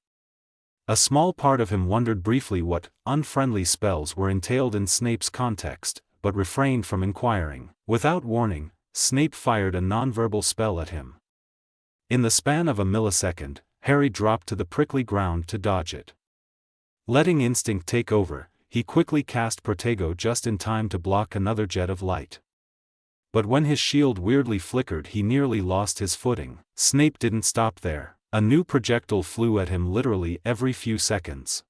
A small part of him wondered briefly what unfriendly spells were entailed in Snape's context, but refrained from inquiring. Without warning, Snape fired a nonverbal spell at him. In the span of a millisecond, Harry dropped to the prickly ground to dodge it. Letting instinct take over, he quickly cast Protego just in time to block another jet of light. But when his shield weirdly flickered, he nearly lost his footing. Snape didn't stop there. A new projectile flew at him literally every few seconds.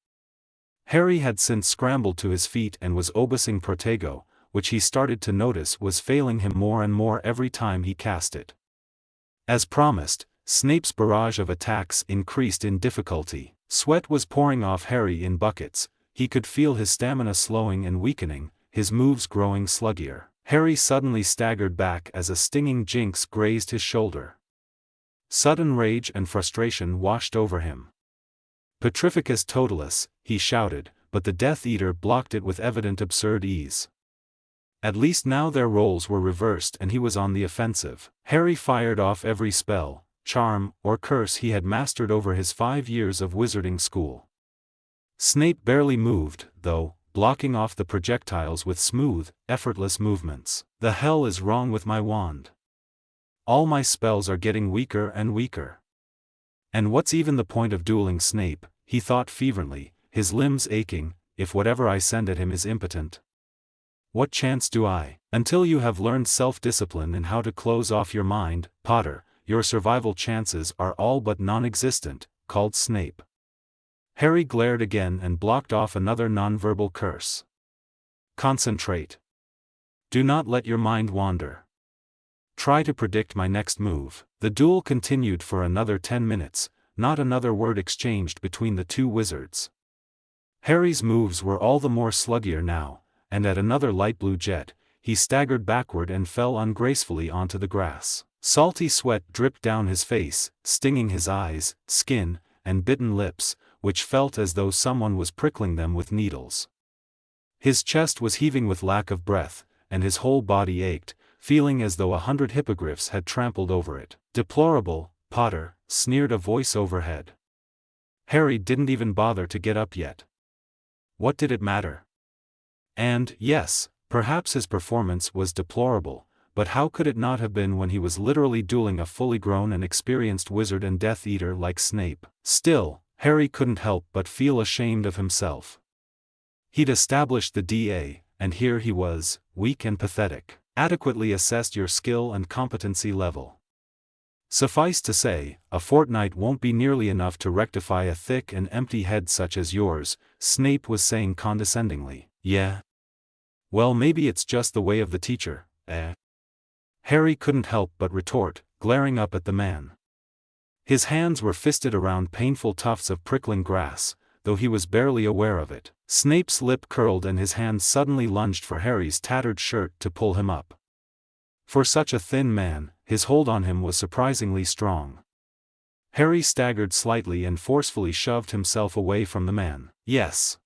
Harry had since scrambled to his feet and was obusing Protego, which he started to notice was failing him more and more every time he cast it. As promised, Snape's barrage of attacks increased in difficulty. Sweat was pouring off Harry in buckets, he could feel his stamina slowing and weakening, his moves growing sluggier. Harry suddenly staggered back as a stinging jinx grazed his shoulder. Sudden rage and frustration washed over him. "Petrificus totalis," he shouted, but the Death Eater blocked it with evident absurd ease. At least now their roles were reversed and he was on the offensive. Harry fired off every spell, charm, or curse he had mastered over his 5 years of wizarding school. Snape barely moved, though, blocking off the projectiles with smooth, effortless movements. "The hell is wrong with my wand? All my spells are getting weaker and weaker. And what's even the point of dueling Snape?" he thought fervently, his limbs aching, "if whatever I send at him is impotent? What chance do I? Until you have learned self-discipline and how to close off your mind, Potter, your survival chances are all but non-existent," called Snape. Harry glared again and blocked off another nonverbal curse. "Concentrate. Do not let your mind wander. Try to predict my next move." The duel continued for another 10 minutes, not another word exchanged between the two wizards. Harry's moves were all the more sluggier now, and at another light blue jet, he staggered backward and fell ungracefully onto the grass. Salty sweat dripped down his face, stinging his eyes, skin, and bitten lips, which felt as though someone was prickling them with needles. His chest was heaving with lack of breath, and his whole body ached, feeling as though 100 hippogriffs had trampled over it. "Deplorable, Potter," sneered a voice overhead. Harry didn't even bother to get up yet. What did it matter? And, yes, perhaps his performance was deplorable, but how could it not have been when he was literally dueling a fully grown and experienced wizard and Death Eater like Snape? Still, Harry couldn't help but feel ashamed of himself. He'd established the DA, and here he was, weak and pathetic. Adequately assessed your skill and competency level. Suffice to say, a fortnight won't be nearly enough to rectify a thick and empty head such as yours, Snape was saying condescendingly. "Yeah? Well, maybe it's just the way of the teacher, eh?" Harry couldn't help but retort, glaring up at the man. His hands were fisted around painful tufts of prickling grass, though he was barely aware of it. Snape's lip curled and his hand suddenly lunged for Harry's tattered shirt to pull him up. For such a thin man, his hold on him was surprisingly strong. Harry staggered slightly and forcefully shoved himself away from the man. "Yes.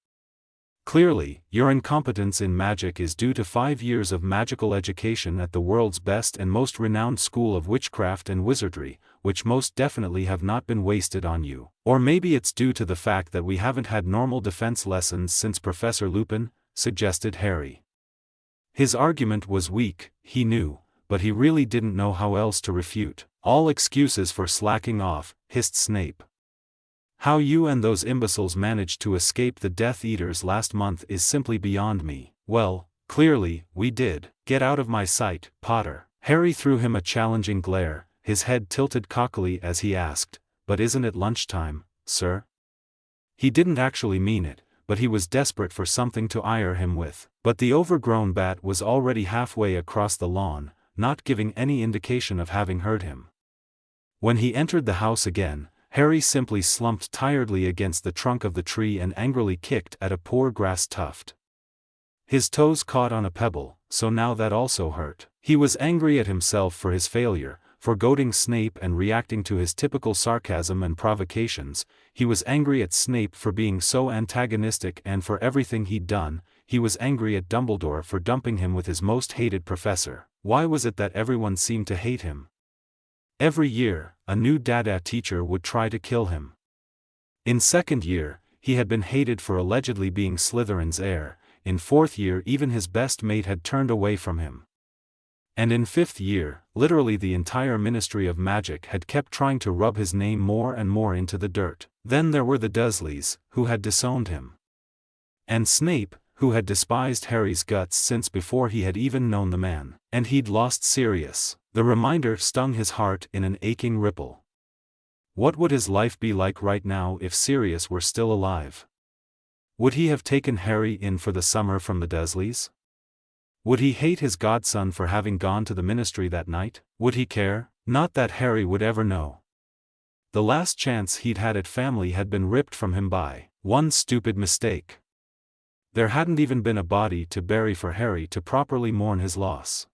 Clearly, your incompetence in magic is due to 5 years of magical education at the world's best and most renowned school of witchcraft and wizardry, which most definitely have not been wasted on you. Or maybe it's due to the fact that we haven't had normal defense lessons since Professor Lupin," suggested Harry. His argument was weak, he knew, but he really didn't know how else to refute. "All excuses for slacking off," hissed Snape. How you and those imbeciles managed to escape the Death Eaters last month is simply beyond me. Well, clearly, we did. Get out of my sight, Potter." Harry threw him a challenging glare, his head tilted cockily as he asked, "But isn't it lunchtime, sir?" He didn't actually mean it, but he was desperate for something to ire him with. But the overgrown bat was already halfway across the lawn, not giving any indication of having heard him. When he entered the house again, Harry simply slumped tiredly against the trunk of the tree and angrily kicked at a poor grass tuft. His toes caught on a pebble, so now that also hurt. He was angry at himself for his failure, for goading Snape and reacting to his typical sarcasm and provocations. He was angry at Snape for being so antagonistic and for everything he'd done. He was angry at Dumbledore for dumping him with his most hated professor. Why was it that everyone seemed to hate him? Every year, a new Dada teacher would try to kill him. In second year, he had been hated for allegedly being Slytherin's heir. In fourth year, even his best mate had turned away from him. And in fifth year, literally the entire Ministry of Magic had kept trying to rub his name more and more into the dirt. Then there were the Dursleys, who had disowned him. And Snape, who had despised Harry's guts since before he had even known the man. And he'd lost Sirius. The reminder stung his heart in an aching ripple. What would his life be like right now if Sirius were still alive? Would he have taken Harry in for the summer from the Dursleys? Would he hate his godson for having gone to the ministry that night? Would he care? Not that Harry would ever know. The last chance he'd had at family had been ripped from him by one stupid mistake. There hadn't even been a body to bury for Harry to properly mourn his loss.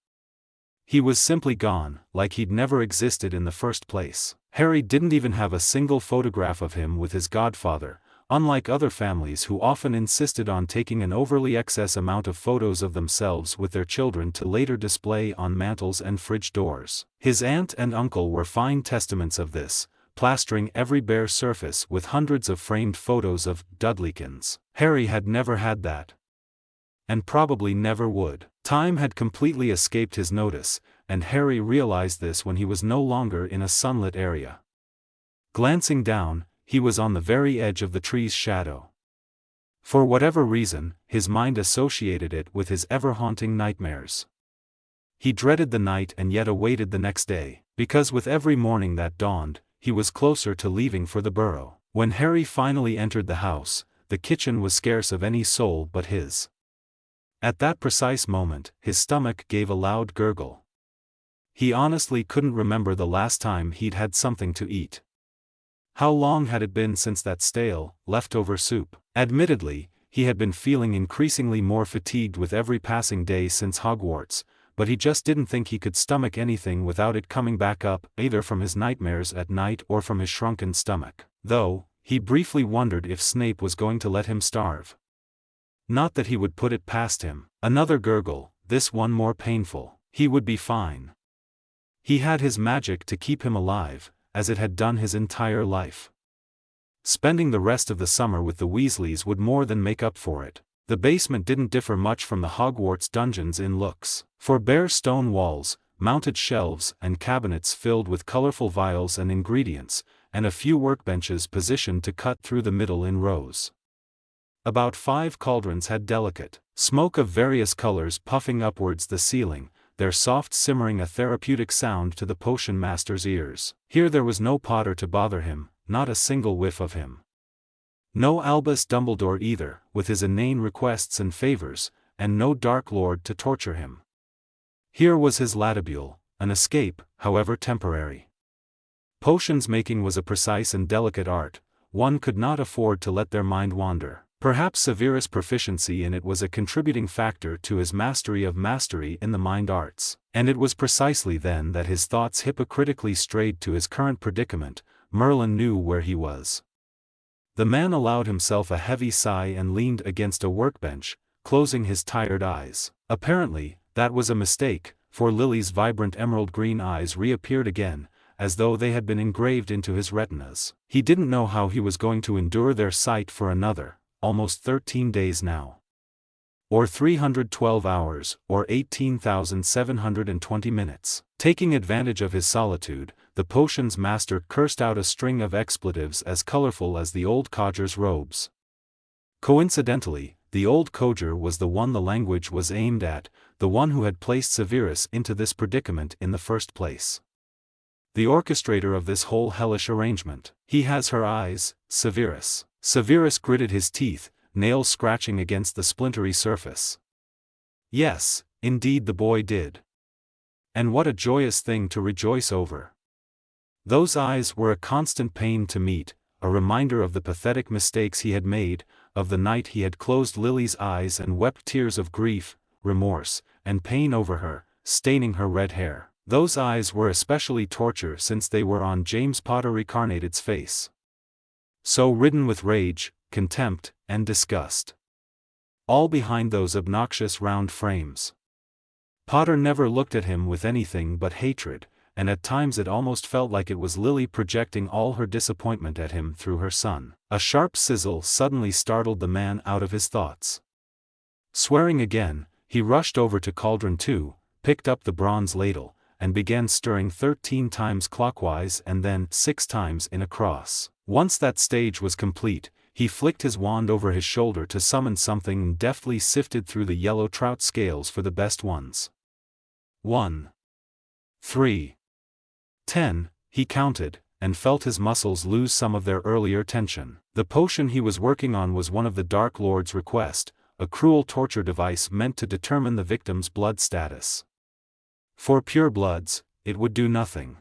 He was simply gone, like he'd never existed in the first place. Harry didn't even have a single photograph of him with his godfather, unlike other families who often insisted on taking an overly excess amount of photos of themselves with their children to later display on mantels and fridge doors. His aunt and uncle were fine testaments of this, plastering every bare surface with hundreds of framed photos of Dudleykins. Harry had never had that. And probably never would. Time had completely escaped his notice, and Harry realized this when he was no longer in a sunlit area. Glancing down, he was on the very edge of the tree's shadow. For whatever reason, his mind associated it with his ever-haunting nightmares. He dreaded the night and yet awaited the next day, because with every morning that dawned, he was closer to leaving for the burrow. When Harry finally entered the house, the kitchen was scarce of any soul but his. At that precise moment, his stomach gave a loud gurgle. He honestly couldn't remember the last time he'd had something to eat. How long had it been since that stale, leftover soup? Admittedly, he had been feeling increasingly more fatigued with every passing day since Hogwarts, but he just didn't think he could stomach anything without it coming back up, either from his nightmares at night or from his shrunken stomach. Though, he briefly wondered if Snape was going to let him starve. Not that he would put it past him. Another gurgle, this one more painful. He would be fine. He had his magic to keep him alive, as it had done his entire life. Spending the rest of the summer with the Weasleys would more than make up for it. The basement didn't differ much from the Hogwarts dungeons in looks, for bare stone walls, mounted shelves and cabinets filled with colorful vials and ingredients, and a few workbenches positioned to cut through the middle in rows. About 5 cauldrons had delicate smoke of various colors puffing upwards the ceiling, their soft simmering a therapeutic sound to the potion master's ears. Here there was no Potter to bother him, not a single whiff of him. No Albus Dumbledore either, with his inane requests and favors, and no Dark Lord to torture him. Here was his latibule, an escape, however temporary. Potions making was a precise and delicate art, one could not afford to let their mind wander. Perhaps Severus' proficiency in it was a contributing factor to his mastery of mastery in the mind arts, and it was precisely then that his thoughts hypocritically strayed to his current predicament. Merlin knew where he was. The man allowed himself a heavy sigh and leaned against a workbench, closing his tired eyes. Apparently, that was a mistake, for Lily's vibrant emerald green eyes reappeared again, as though they had been engraved into his retinas. He didn't know how he was going to endure their sight for another, almost 13 days now. Or 312 hours, or 18,720 minutes. Taking advantage of his solitude, the potion's master cursed out a string of expletives as colorful as the old codger's robes. Coincidentally, the old codger was the one the language was aimed at, the one who had placed Severus into this predicament in the first place. The orchestrator of this whole hellish arrangement. He has her eyes, Severus. Severus gritted his teeth, nails scratching against the splintery surface. Yes, indeed the boy did. And what a joyous thing to rejoice over. Those eyes were a constant pain to meet, a reminder of the pathetic mistakes he had made, of the night he had closed Lily's eyes and wept tears of grief, remorse, and pain over her, staining her red hair. Those eyes were especially torture since they were on James Potter Reincarnated's face. So ridden with rage, contempt, and disgust. All behind those obnoxious round frames. Potter never looked at him with anything but hatred, and at times it almost felt like it was Lily projecting all her disappointment at him through her son. A sharp sizzle suddenly startled the man out of his thoughts. Swearing again, he rushed over to Cauldron 2, picked up the bronze ladle, and began stirring 13 times clockwise and then 6 times in a cross. Once that stage was complete, he flicked his wand over his shoulder to summon something and deftly sifted through the yellow trout scales for the best ones. 1, 3, 10, he counted, and felt his muscles lose some of their earlier tension. The potion he was working on was one of the Dark Lord's request, a cruel torture device meant to determine the victim's blood status. For pure bloods, it would do nothing.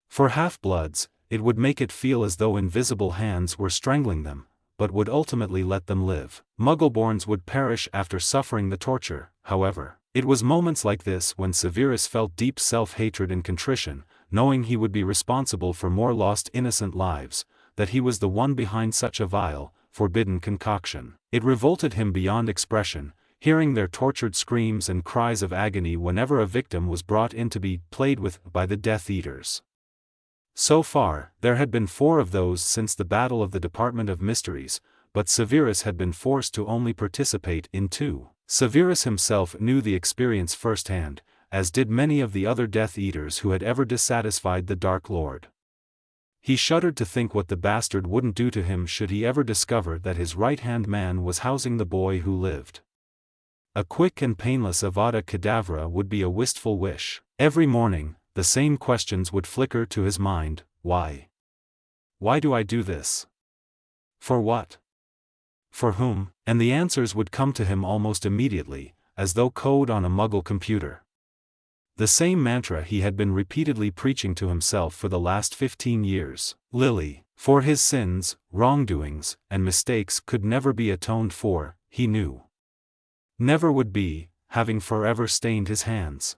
For half-bloods, it would make it feel as though invisible hands were strangling them, but would ultimately let them live. Muggleborns would perish after suffering the torture, however. It was moments like this when Severus felt deep self-hatred and contrition, knowing he would be responsible for more lost innocent lives, that he was the one behind such a vile, forbidden concoction. It revolted him beyond expression, hearing their tortured screams and cries of agony whenever a victim was brought in to be played with by the Death Eaters. So far, there had been 4 of those since the Battle of the Department of Mysteries, but Severus had been forced to only participate in 2. Severus himself knew the experience firsthand, as did many of the other Death Eaters who had ever dissatisfied the Dark Lord. He shuddered to think what the bastard wouldn't do to him should he ever discover that his right-hand man was housing the boy who lived. A quick and painless Avada Kedavra would be a wistful wish. Every morning, the same questions would flicker to his mind: why? Why do I do this? For what? For whom? And the answers would come to him almost immediately, as though code on a Muggle computer. The same mantra he had been repeatedly preaching to himself for the last 15 years. Lily, for his sins, wrongdoings, and mistakes could never be atoned for, he knew. Never would be, having forever stained his hands.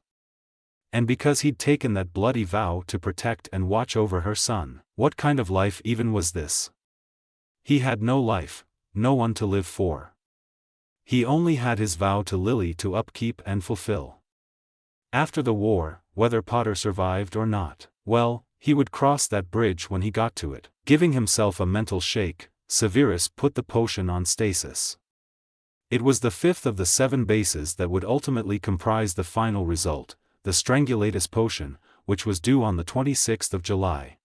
And because he'd taken that bloody vow to protect and watch over her son. What kind of life even was this? He had no life, no one to live for. He only had his vow to Lily to upkeep and fulfill. After the war, whether Potter survived or not, well, he would cross that bridge when he got to it. Giving himself a mental shake, Severus put the potion on stasis. It was the 5th of the 7 bases that would ultimately comprise the final result, the Strangulatus potion, which was due on the 26th of July.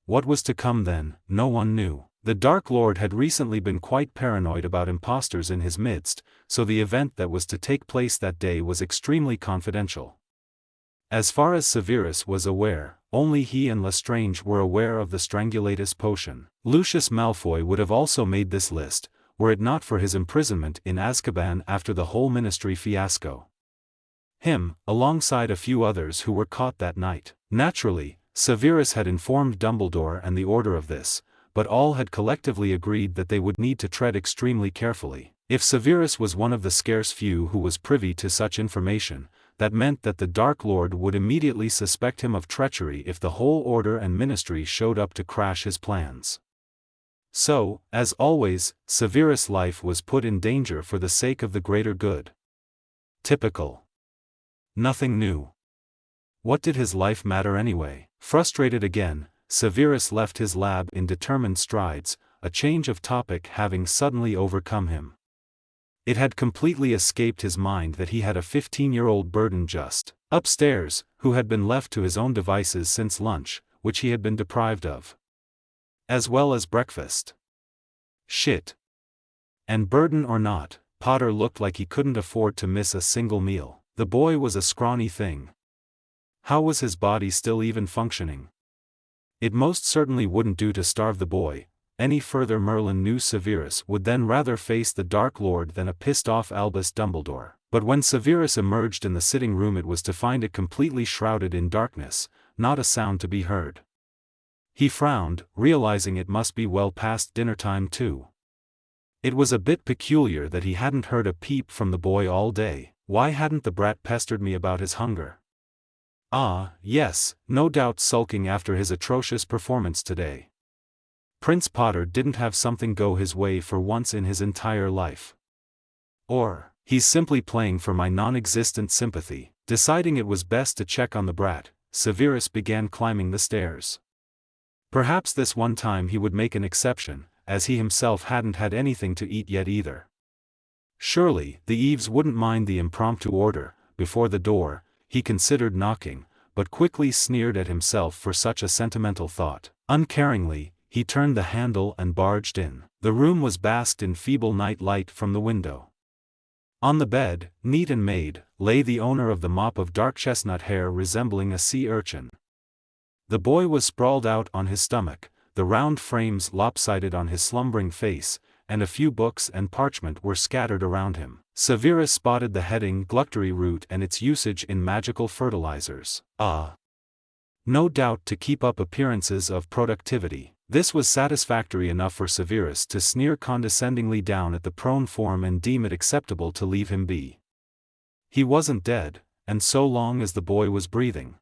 What was to come then, no one knew. The Dark Lord had recently been quite paranoid about impostors in his midst, so the event that was to take place that day was extremely confidential. As far as Severus was aware, only he and Lestrange were aware of the Strangulatus potion. Lucius Malfoy would have also made this list, were it not for his imprisonment in Azkaban after the whole Ministry fiasco. Him, alongside a few others who were caught that night. Naturally, Severus had informed Dumbledore and the Order of this, but all had collectively agreed that they would need to tread extremely carefully. If Severus was one of the scarce few who was privy to such information, that meant that the Dark Lord would immediately suspect him of treachery if the whole Order and Ministry showed up to crash his plans. So, as always, Severus' life was put in danger for the sake of the greater good. Typical. Nothing new. What did his life matter anyway? Frustrated again, Severus left his lab in determined strides, a change of topic having suddenly overcome him. It had completely escaped his mind that he had a 15-year-old burden just upstairs. who had been left to his own devices since lunch, which he had been deprived of. As well as breakfast. Shit. And burden or not, Potter looked like he couldn't afford to miss a single meal. The boy was a scrawny thing. How was his body still even functioning? It most certainly wouldn't do to starve the boy. Any further, Merlin knew Severus would then rather face the Dark Lord than a pissed-off Albus Dumbledore. But when Severus emerged in the sitting room, it was to find it completely shrouded in darkness, not a sound to be heard. He frowned, realizing it must be well past dinner time too. It was a bit peculiar that he hadn't heard a peep from the boy all day. Why hadn't the brat pestered me about his hunger? Ah, yes, no doubt sulking after his atrocious performance today. Prince Potter didn't have something go his way for once in his entire life. Or, he's simply playing for my non-existent sympathy. Deciding it was best to check on the brat, Severus began climbing the stairs. Perhaps this one time he would make an exception, as he himself hadn't had anything to eat yet either. Surely, the Eves wouldn't mind the impromptu order. Before the door, he considered knocking, but quickly sneered at himself for such a sentimental thought. Uncaringly, he turned the handle and barged in. The room was basked in feeble night light from the window. On the bed, neat and made, lay the owner of the mop of dark chestnut hair resembling a sea urchin. The boy was sprawled out on his stomach, the round frames lopsided on his slumbering face, and a few books and parchment were scattered around him. Severus spotted the heading Gluctory root and its usage in magical fertilizers. No doubt to keep up appearances of productivity. This was satisfactory enough for Severus to sneer condescendingly down at the prone form and deem it acceptable to leave him be. He wasn't dead, and so long as the boy was breathing,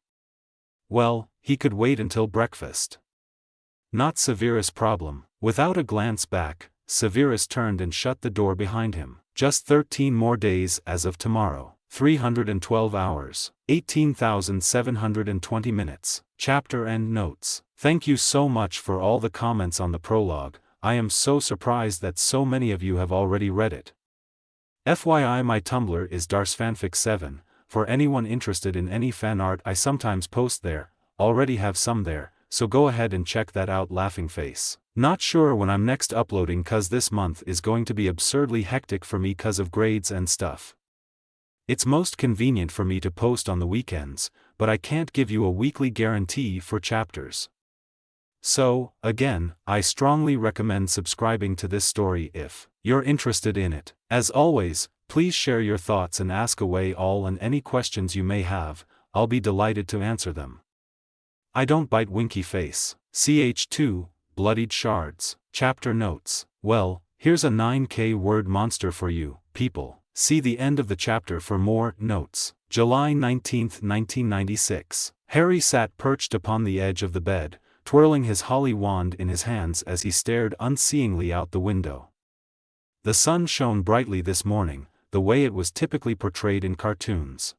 well, he could wait until breakfast. Not Severus' problem. Without a glance back, Severus turned and shut the door behind him. Just 13 more days as of tomorrow. 312 hours, 18,720 minutes. Chapter and notes. Thank you so much for all the comments on the prologue. I am so surprised that so many of you have already read it. FYI, my Tumblr is darsfanfic7, for anyone interested in any fan art I sometimes post there. Already have some there, so go ahead and check that out. Laughing face. Not sure when I'm next uploading cause this month is going to be absurdly hectic for me cause of grades and stuff. It's most convenient for me to post on the weekends, but I can't give you a weekly guarantee for chapters. So, again, I strongly recommend subscribing to this story if you're interested in it. As always, please share your thoughts and ask away all and any questions you may have. I'll be delighted to answer them. I don't bite winky face. Ch2, Bloodied Shards. Chapter notes. Well, here's a 9K word monster for you, people. See the end of the chapter for more notes. July 19, 1996. Harry sat perched upon the edge of the bed, twirling his holly wand in his hands as he stared unseeingly out the window. The sun shone brightly this morning, the way it was typically portrayed in cartoons.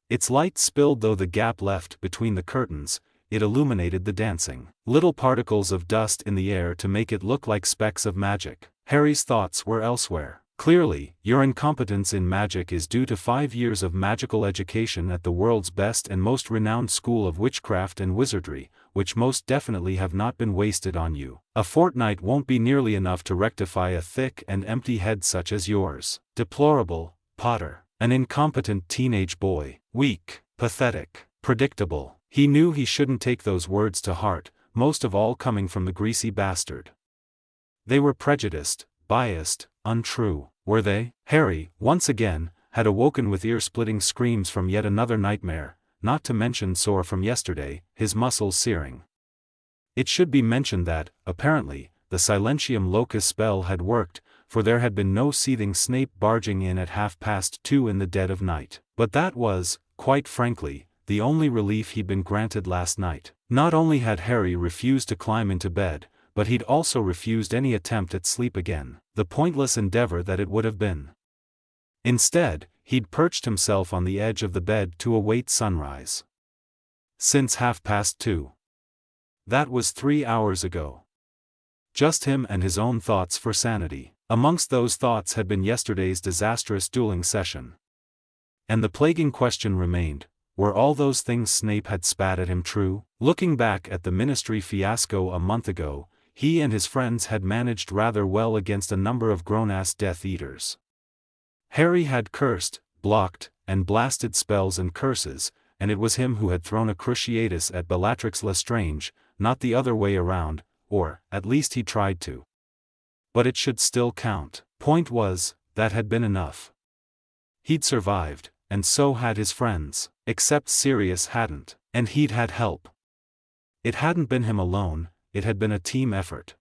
Its light spilled through the gap left between the curtains. It illuminated the dancing little particles of dust in the air to make it look like specks of magic. Harry's thoughts were elsewhere. Clearly, your incompetence in magic is due to 5 years of magical education at the world's best and most renowned school of witchcraft and wizardry, which most definitely have not been wasted on you. A fortnight won't be nearly enough to rectify a thick and empty head such as yours. Deplorable, Potter. An incompetent teenage boy. Weak, pathetic, predictable. He knew he shouldn't take those words to heart, most of all coming from the greasy bastard. They were prejudiced, biased, untrue, were they? Harry, once again, had awoken with ear-splitting screams from yet another nightmare, not to mention sore from yesterday, his muscles searing. It should be mentioned that, apparently, the Silentium Locus spell had worked, for there had been no seething Snape barging in at 2:30 in the dead of night. But that was, quite frankly, the only relief he'd been granted last night. Not only had Harry refused to climb into bed, but he'd also refused any attempt at sleep again, the pointless endeavor that it would have been. Instead, he'd perched himself on the edge of the bed to await sunrise. Since 2:30. That was 3 hours ago. Just him and his own thoughts for sanity. Amongst those thoughts had been yesterday's disastrous dueling session. And the plaguing question remained, Were all those things Snape had spat at him true? Looking back at the Ministry fiasco a month ago, he and his friends had managed rather well against a number of grown-ass Death Eaters. Harry had cursed, blocked, and blasted spells and curses, and it was him who had thrown a cruciatus at Bellatrix Lestrange, not the other way around, or, at least he tried to. But it should still count. Point was, that had been enough. He'd survived, and so had his friends, except Sirius hadn't, and he'd had help. It hadn't been him alone, it had been a team effort.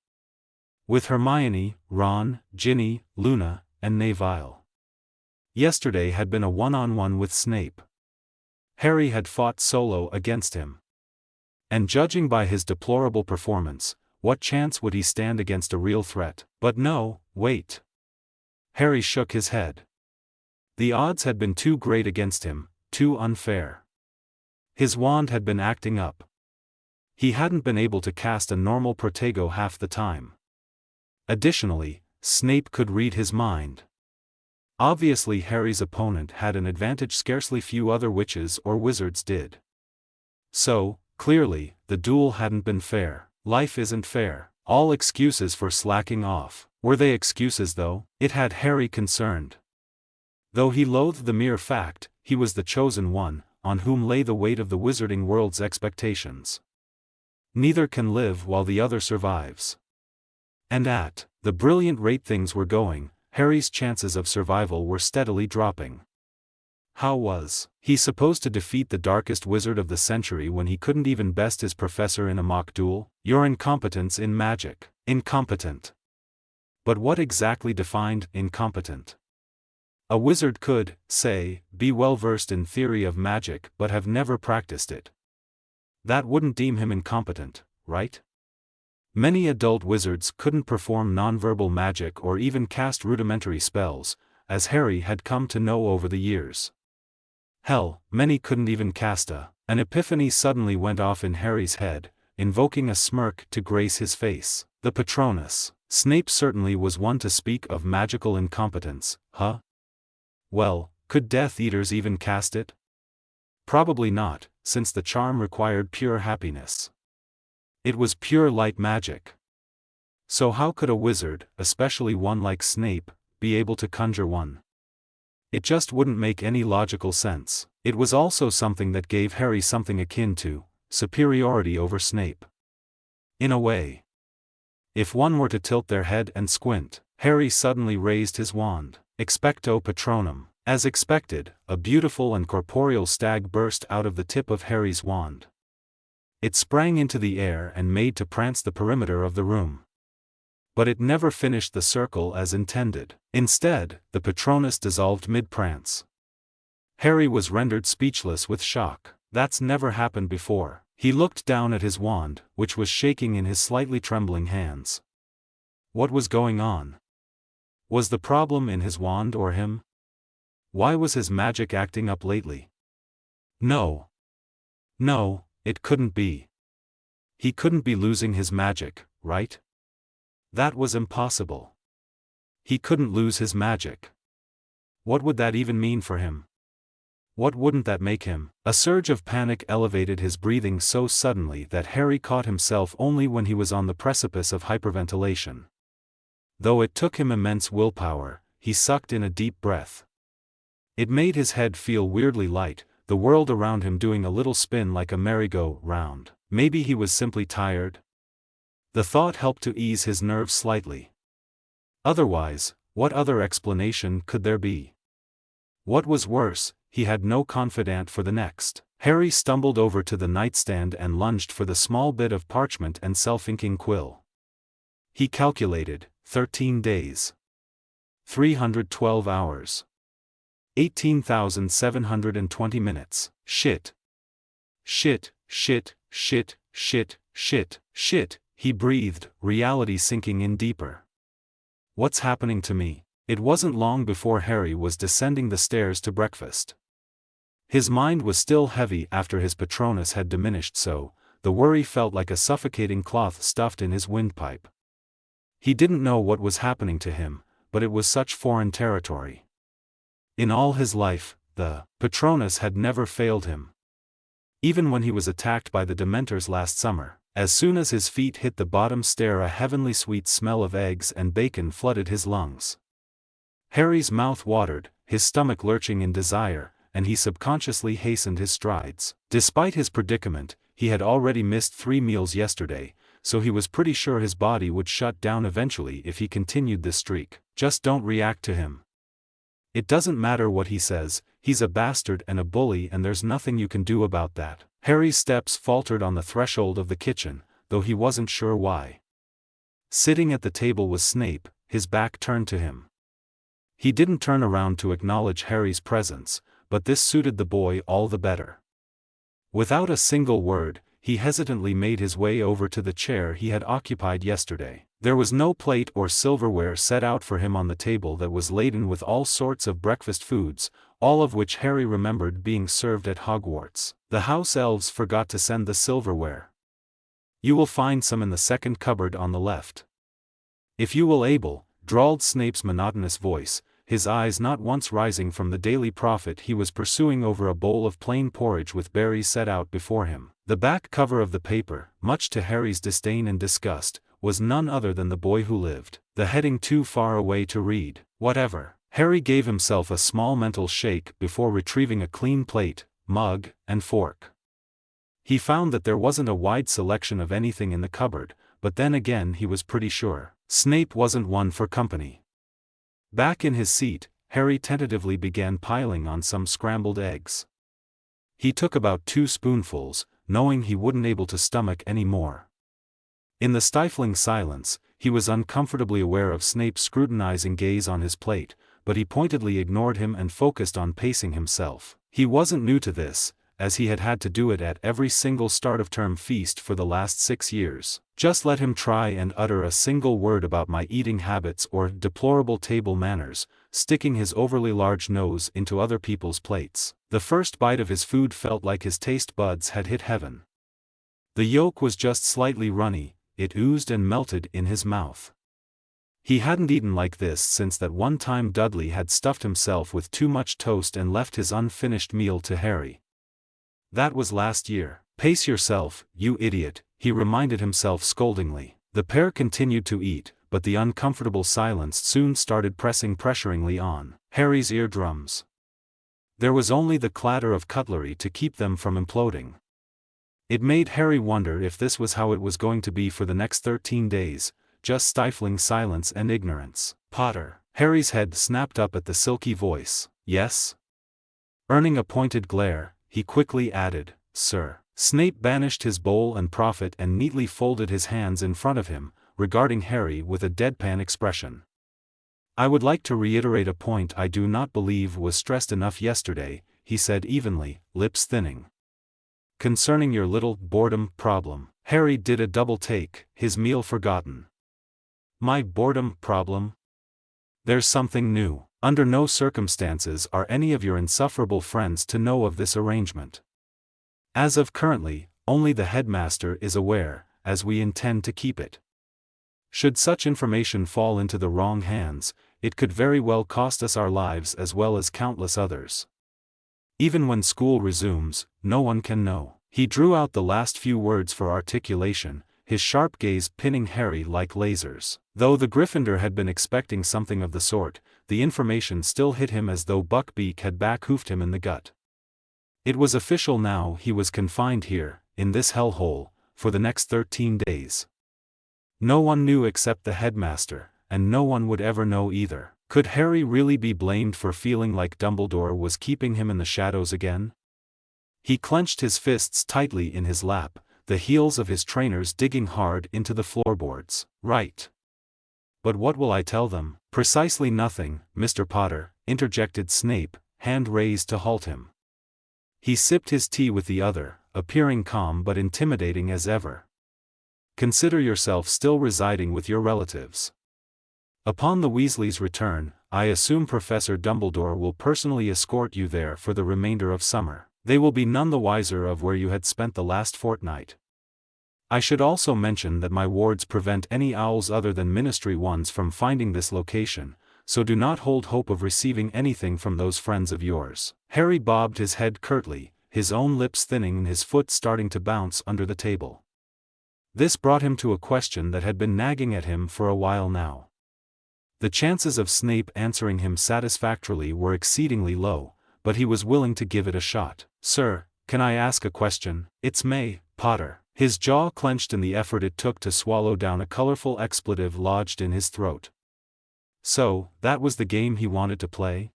With Hermione, Ron, Ginny, Luna, and Neville. Yesterday had been a one-on-one with Snape. Harry had fought solo against him. And judging by his deplorable performance, what chance would he stand against a real threat? But no, wait. Harry shook his head. The odds had been too great against him, too unfair. His wand had been acting up. He hadn't been able to cast a normal Protego half the time. Additionally, Snape could read his mind. Obviously Harry's opponent had an advantage scarcely few other witches or wizards did. So, clearly, the duel hadn't been fair. Life isn't fair. All excuses for slacking off. Were they excuses though? It had Harry concerned. Though he loathed the mere fact, he was the chosen one, on whom lay the weight of the wizarding world's expectations. Neither can live while the other survives. And at the brilliant rate things were going, Harry's chances of survival were steadily dropping. How was he supposed to defeat the darkest wizard of the century when he couldn't even best his professor in a mock duel? Your incompetence in magic. Incompetent. But what exactly defined incompetent? A wizard could, say, be well versed in theory of magic but have never practiced it. That wouldn't deem him incompetent, right? Many adult wizards couldn't perform nonverbal magic or even cast rudimentary spells, as Harry had come to know over the years. Hell, many couldn't even cast an epiphany suddenly went off in Harry's head, invoking a smirk to grace his face. The Patronus. Snape certainly was one to speak of magical incompetence, huh? Well, could Death Eaters even cast it? Probably not, since the charm required pure happiness. It was pure light magic. So how could a wizard, especially one like Snape, be able to conjure one? It just wouldn't make any logical sense. It was also something that gave Harry something akin to superiority over Snape. In a way. If one were to tilt their head and squint, Harry suddenly raised his wand. Expecto Patronum. As expected, a beautiful and corporeal stag burst out of the tip of Harry's wand. It sprang into the air and made to prance the perimeter of the room. But it never finished the circle as intended. Instead, the Patronus dissolved mid-prance. Harry was rendered speechless with shock. That's never happened before. He looked down at his wand, which was shaking in his slightly trembling hands. What was going on? Was the problem in his wand or him? Why was his magic acting up lately? No, it couldn't be. He couldn't be losing his magic, right? That was impossible. He couldn't lose his magic. What would that even mean for him? What wouldn't that make him? A surge of panic elevated his breathing so suddenly that Harry caught himself only when he was on the precipice of hyperventilation. Though it took him immense willpower, he sucked in a deep breath. It made his head feel weirdly light, the world around him doing a little spin like a merry-go-round. Maybe he was simply tired? The thought helped to ease his nerves slightly. Otherwise, what other explanation could there be? What was worse, he had no confidant for the next. Harry stumbled over to the nightstand and lunged for the small bit of parchment and self-inking quill. He calculated, 13 days. 312 hours. 18,720 minutes. Shit. Shit, shit, shit, shit, shit, shit, he breathed, reality sinking in deeper. What's happening to me? It wasn't long before Harry was descending the stairs to breakfast. His mind was still heavy after his Patronus had diminished, so the worry felt like a suffocating cloth stuffed in his windpipe. He didn't know what was happening to him, but it was such foreign territory. In all his life, the Patronus had never failed him. Even when he was attacked by the Dementors last summer, as soon as his feet hit the bottom stair a heavenly sweet smell of eggs and bacon flooded his lungs. Harry's mouth watered, his stomach lurching in desire, and he subconsciously hastened his strides. Despite his predicament, he had already missed 3 meals yesterday, so he was pretty sure his body would shut down eventually if he continued this streak. Just don't react to him. It doesn't matter what he says, he's a bastard and a bully and there's nothing you can do about that. Harry's steps faltered on the threshold of the kitchen, though he wasn't sure why. Sitting at the table was Snape, his back turned to him. He didn't turn around to acknowledge Harry's presence, but this suited the boy all the better. Without a single word, he hesitantly made his way over to the chair he had occupied yesterday. There was no plate or silverware set out for him on the table that was laden with all sorts of breakfast foods, all of which Harry remembered being served at Hogwarts. The house elves forgot to send the silverware. You will find some in the second cupboard on the left. If you will able, drawled Snape's monotonous voice, his eyes not once rising from the daily profit he was pursuing over a bowl of plain porridge with berries set out before him. The back cover of the paper, much to Harry's disdain and disgust, was none other than The Boy Who Lived, the heading too far away to read. Whatever. Harry gave himself a small mental shake before retrieving a clean plate, mug, and fork. He found that there wasn't a wide selection of anything in the cupboard, but then again he was pretty sure Snape wasn't one for company. Back in his seat, Harry tentatively began piling on some scrambled eggs. He took about 2 spoonfuls, knowing he wouldn't able to stomach any more. In the stifling silence, he was uncomfortably aware of Snape's scrutinizing gaze on his plate, but he pointedly ignored him and focused on pacing himself. He wasn't new to this, as he had had to do it at every single start-of-term feast for the last 6 years. Just let him try and utter a single word about my eating habits or deplorable table manners, sticking his overly large nose into other people's plates. The first bite of his food felt like his taste buds had hit heaven. The yolk was just slightly runny, it oozed and melted in his mouth. He hadn't eaten like this since that one time Dudley had stuffed himself with too much toast and left his unfinished meal to Harry. That was last year. Pace yourself, you idiot, he reminded himself scoldingly. The pair continued to eat, but the uncomfortable silence soon started pressing pressuringly on Harry's eardrums. There was only the clatter of cutlery to keep them from imploding. It made Harry wonder if this was how it was going to be for the next 13 days, just stifling silence and ignorance. Potter. Harry's head snapped up at the silky voice. Yes? Earning a pointed glare, he quickly added, Sir. Snape banished his bowl and profit and neatly folded his hands in front of him, regarding Harry with a deadpan expression. I would like to reiterate a point I do not believe was stressed enough yesterday, he said evenly, lips thinning. Concerning your little boredom problem. Harry did a double take, his meal forgotten. My boredom problem? There's something new. Under no circumstances are any of your insufferable friends to know of this arrangement. As of currently, only the headmaster is aware, as we intend to keep it. Should such information fall into the wrong hands, it could very well cost us our lives as well as countless others. Even when school resumes, no one can know. He drew out the last few words for articulation, his sharp gaze pinning Harry like lasers. Though the Gryffindor had been expecting something of the sort, the information still hit him as though Buckbeak had back-hoofed him in the gut. It was official now, he was confined here, in this hellhole, for the next 13 days. No one knew except the headmaster, and no one would ever know either. Could Harry really be blamed for feeling like Dumbledore was keeping him in the shadows again? He clenched his fists tightly in his lap, the heels of his trainers digging hard into the floorboards. Right. But what will I tell them? Precisely nothing, Mr. Potter, interjected Snape, hand raised to halt him. He sipped his tea with the other, appearing calm but intimidating as ever. Consider yourself still residing with your relatives. Upon the Weasleys' return, I assume Professor Dumbledore will personally escort you there for the remainder of summer. They will be none the wiser of where you had spent the last fortnight. I should also mention that my wards prevent any owls other than ministry ones from finding this location, so do not hold hope of receiving anything from those friends of yours. Harry bobbed his head curtly, his own lips thinning and his foot starting to bounce under the table. This brought him to a question that had been nagging at him for a while now. The chances of Snape answering him satisfactorily were exceedingly low, but he was willing to give it a shot. "Sir, can I ask a question? It's May, Potter." His jaw clenched in the effort it took to swallow down a colorful expletive lodged in his throat. So, that was the game he wanted to play?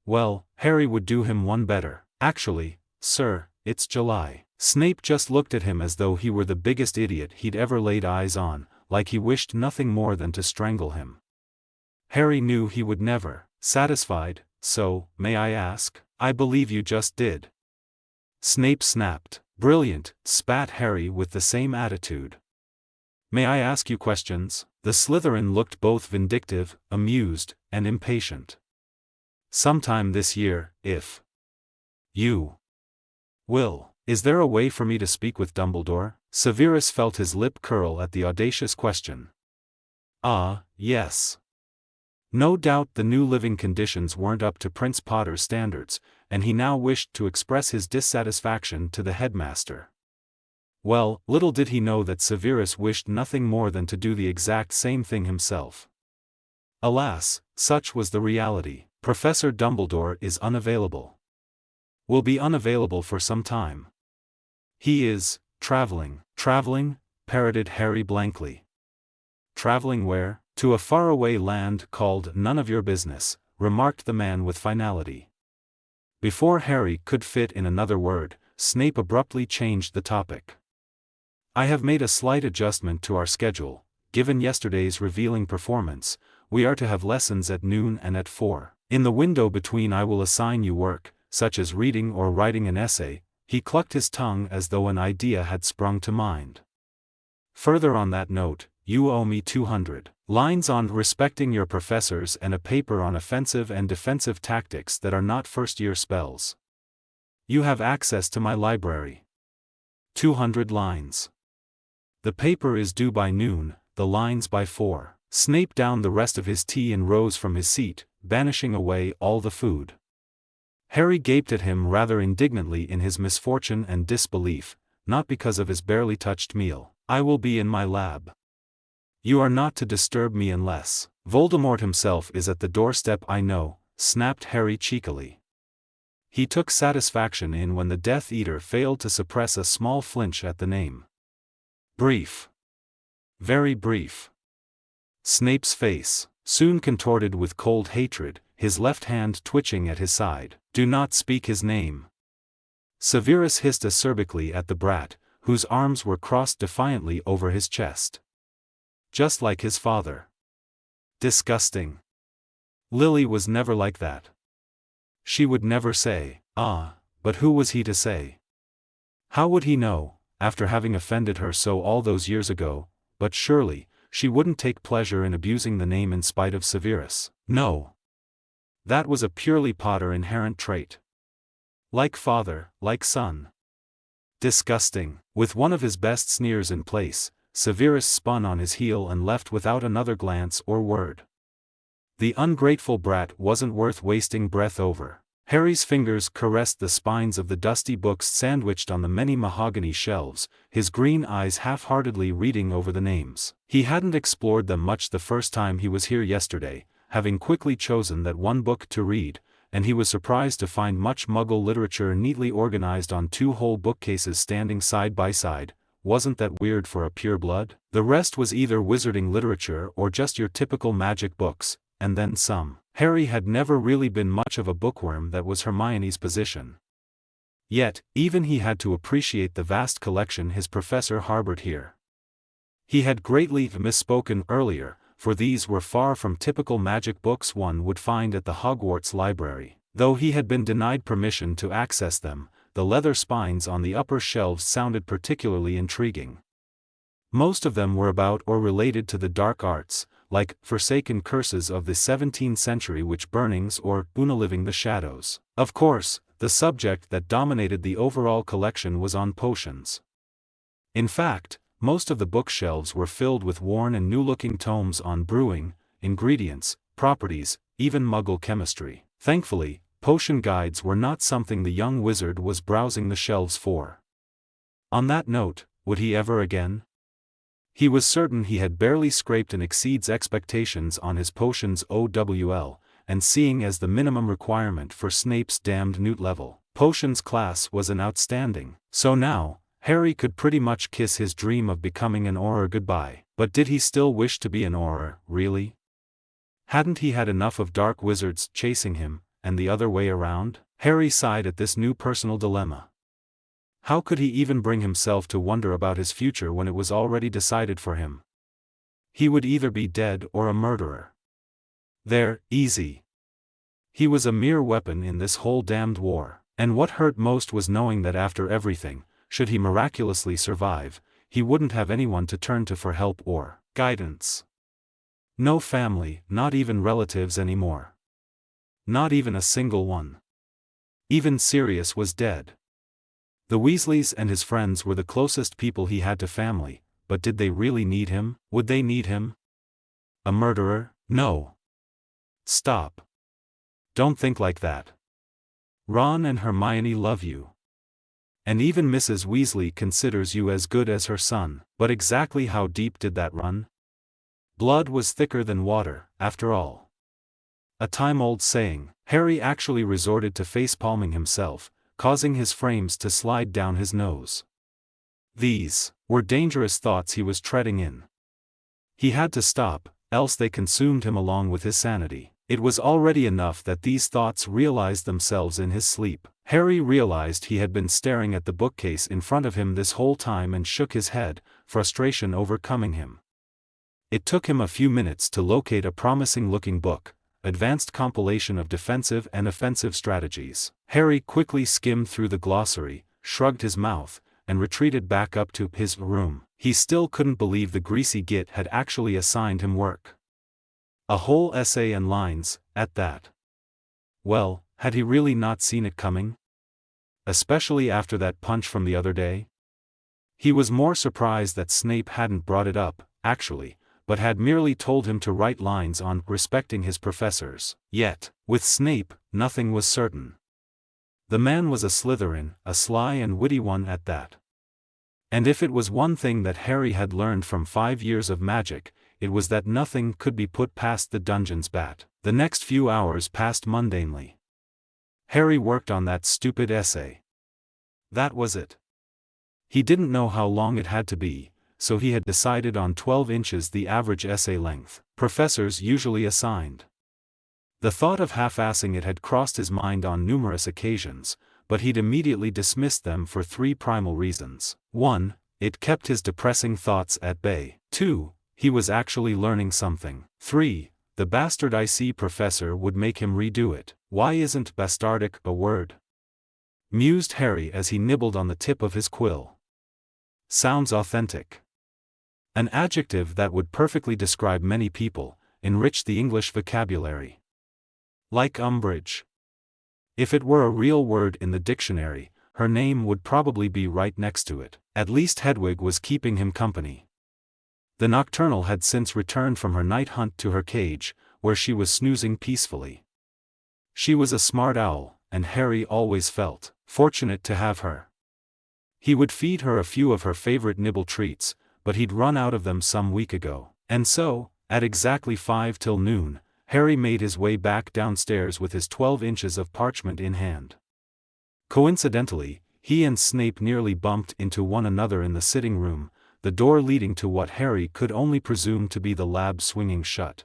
Well, Harry would do him one better. "Actually, sir, it's July." Snape just looked at him as though he were the biggest idiot he'd ever laid eyes on, like he wished nothing more than to strangle him. Harry knew he would never. Satisfied, "So, may I ask?" "I believe you just did." Snape snapped. "Brilliant," spat Harry with the same attitude. "May I ask you questions?" The Slytherin looked both vindictive, amused, and impatient. "Sometime this year, if you will. Is there a way for me to speak with Dumbledore?" Severus felt his lip curl at the audacious question. Yes. No doubt the new living conditions weren't up to Prince Potter's standards, and he now wished to express his dissatisfaction to the headmaster. Well, little did he know that Severus wished nothing more than to do the exact same thing himself. Alas, such was the reality. "Professor Dumbledore is unavailable. Will be unavailable for some time. He is traveling." "Traveling?" parroted Harry blankly. "Traveling where?" "To a faraway land called None of Your Business," remarked the man with finality. Before Harry could fit in another word, Snape abruptly changed the topic. "I have made a slight adjustment to our schedule. Given yesterday's revealing performance, we are to have lessons at noon and at 4. In the window between I will assign you work, such as reading or writing an essay." He clucked his tongue as though an idea had sprung to mind. "Further on that note, you owe me 200 lines on respecting your professors and a paper on offensive and defensive tactics that are not first-year spells. You have access to my library. 200 lines. The paper is due by noon, the lines by 4. Snape downed the rest of his tea and rose from his seat, banishing away all the food. Harry gaped at him rather indignantly in his misfortune and disbelief, not because of his barely touched meal. "I will be in my lab. You are not to disturb me unless Voldemort himself is at the doorstep." "I know," snapped Harry cheekily. He took satisfaction in when the Death Eater failed to suppress a small flinch at the name. "Brief. Very brief." Snape's face soon contorted with cold hatred, his left hand twitching at his side. "Do not speak his name." Severus hissed acerbically at the brat, whose arms were crossed defiantly over his chest. Just like his father. Disgusting. Lily was never like that. She would never say, but who was he to say? How would he know, after having offended her so all those years ago? But surely, she wouldn't take pleasure in abusing the name in spite of Severus. No. That was a purely Potter inherent trait. Like father, like son. Disgusting. With one of his best sneers in place, Severus spun on his heel and left without another glance or word. The ungrateful brat wasn't worth wasting breath over. Harry's fingers caressed the spines of the dusty books sandwiched on the many mahogany shelves, his green eyes half-heartedly reading over the names. He hadn't explored them much the first time he was here yesterday, having quickly chosen that one book to read, and he was surprised to find much Muggle literature neatly organized on 2 whole bookcases standing side by side. Wasn't that weird for a pureblood? The rest was either wizarding literature or just your typical magic books, and then some. Harry had never really been much of a bookworm. That was Hermione's position. Yet, even he had to appreciate the vast collection his professor harbored here. He had greatly misspoken earlier, for these were far from typical magic books one would find at the Hogwarts library. Though he had been denied permission to access them, the leather spines on the upper shelves sounded particularly intriguing. Most of them were about or related to the dark arts, like Forsaken Curses of the 17th Century, Witch Burnings, or Unaliving the Shadows. Of course, the subject that dominated the overall collection was on potions. In fact, most of the bookshelves were filled with worn and new-looking tomes on brewing, ingredients, properties, even Muggle chemistry. Thankfully, potion guides were not something the young wizard was browsing the shelves for. On that note, would he ever again? He was certain he had barely scraped and exceeds expectations on his potions OWL, and seeing as the minimum requirement for Snape's damned newt level potions class was an outstanding. So now, Harry could pretty much kiss his dream of becoming an Auror goodbye. But did he still wish to be an Auror, really? Hadn't he had enough of dark wizards chasing him, and the other way around? Harry sighed at this new personal dilemma. How could he even bring himself to wonder about his future when it was already decided for him? He would either be dead or a murderer. There, easy. He was a mere weapon in this whole damned war. And what hurt most was knowing that after everything, should he miraculously survive, he wouldn't have anyone to turn to for help or guidance. No family, not even relatives anymore. Not even a single one. Even Sirius was dead. The Weasleys and his friends were the closest people he had to family, but did they really need him? Would they need him? A murderer? No. Stop. Don't think like that. Ron and Hermione love you. And even Mrs. Weasley considers you as good as her son, but exactly how deep did that run? Blood was thicker than water, after all. A time-old saying. Harry actually resorted to face-palming himself, causing his frames to slide down his nose. These were dangerous thoughts he was treading in. He had to stop, else they consumed him along with his sanity. It was already enough that these thoughts realized themselves in his sleep. Harry realized he had been staring at the bookcase in front of him this whole time and shook his head, frustration overcoming him. It took him a few minutes to locate a promising-looking book, Advanced Compilation of Defensive and Offensive Strategies. Harry quickly skimmed through the glossary, shrugged his mouth, and retreated back up to his room. He still couldn't believe the greasy git had actually assigned him work. A whole essay and lines, at that. Well, had he really not seen it coming? Especially after that punch from the other day? He was more surprised that Snape hadn't brought it up, actually, but had merely told him to write lines on respecting his professors. Yet, with Snape, nothing was certain. The man was a Slytherin, a sly and witty one at that. And if it was one thing that Harry had learned from 5 years of magic, it was that nothing could be put past the dungeon's bat. The next few hours passed mundanely. Harry worked on that stupid essay. That was it. He didn't know how long it had to be, so he had decided on 12 inches, the average essay length professors usually assigned. The thought of half-assing it had crossed his mind on numerous occasions, but he'd immediately dismissed them for 3 primal reasons. 1. It kept his depressing thoughts at bay. 2. He was actually learning something. 3. The bastard IC professor would make him redo it. Why isn't bastardic a word? Mused Harry as he nibbled on the tip of his quill. Sounds authentic. An adjective that would perfectly describe many people, enrich the English vocabulary. Like Umbridge. If it were a real word in the dictionary, her name would probably be right next to it. At least Hedwig was keeping him company. The Nocturnal had since returned from her night hunt to her cage, where she was snoozing peacefully. She was a smart owl, and Harry always felt fortunate to have her. He would feed her a few of her favorite nibble treats, but he'd run out of them some week ago. And so, at exactly 5 till noon, Harry made his way back downstairs with his 12 inches of parchment in hand. Coincidentally, he and Snape nearly bumped into one another in the sitting room, the door leading to what Harry could only presume to be the lab swinging shut.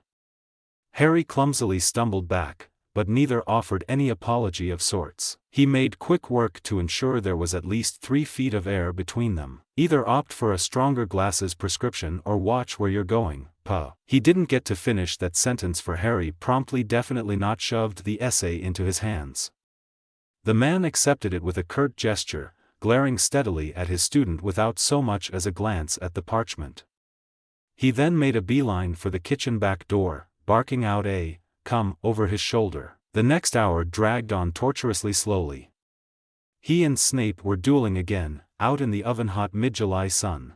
Harry clumsily stumbled back, but neither offered any apology of sorts. He made quick work to ensure there was at least 3 feet of air between them. Either opt for a stronger glasses prescription or watch where you're going, puh. He didn't get to finish that sentence for Harry promptly definitely not shoved the essay into his hands. The man accepted it with a curt gesture, glaring steadily at his student without so much as a glance at the parchment. He then made a beeline for the kitchen back door, barking out a "come" over his shoulder. The next hour dragged on tortuously slowly. He and Snape were dueling again, out in the oven-hot mid-July sun.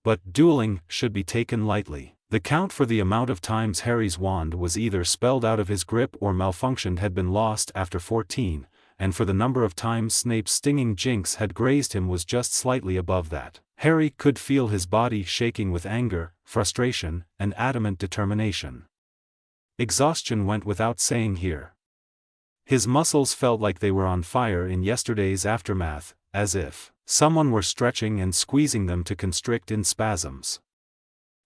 But dueling should be taken lightly. The count for the amount of times Harry's wand was either spelled out of his grip or malfunctioned had been lost after 14, and for the number of times Snape's stinging jinx had grazed him was just slightly above that. Harry could feel his body shaking with anger, frustration, and adamant determination. Exhaustion went without saying here. His muscles felt like they were on fire in yesterday's aftermath, as if someone were stretching and squeezing them to constrict in spasms.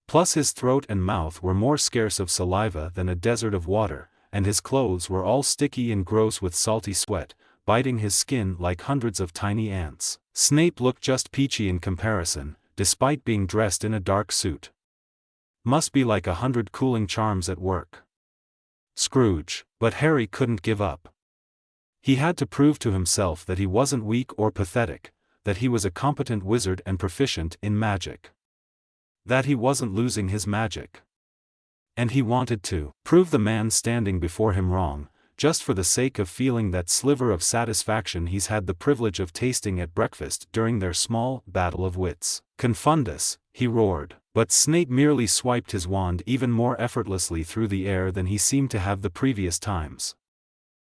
Plus his throat and mouth were more scarce of saliva than a desert of water, and his clothes were all sticky and gross with salty sweat, biting his skin like hundreds of tiny ants. Snape looked just peachy in comparison, despite being dressed in a dark suit. Must be like 100 cooling charms at work. Scrooge. But Harry couldn't give up. He had to prove to himself that he wasn't weak or pathetic, that he was a competent wizard and proficient in magic. That he wasn't losing his magic. And he wanted to prove the man standing before him wrong, just for the sake of feeling that sliver of satisfaction he's had the privilege of tasting at breakfast during their small battle of wits. Confundus, he roared. But Snape merely swiped his wand even more effortlessly through the air than he seemed to have the previous times.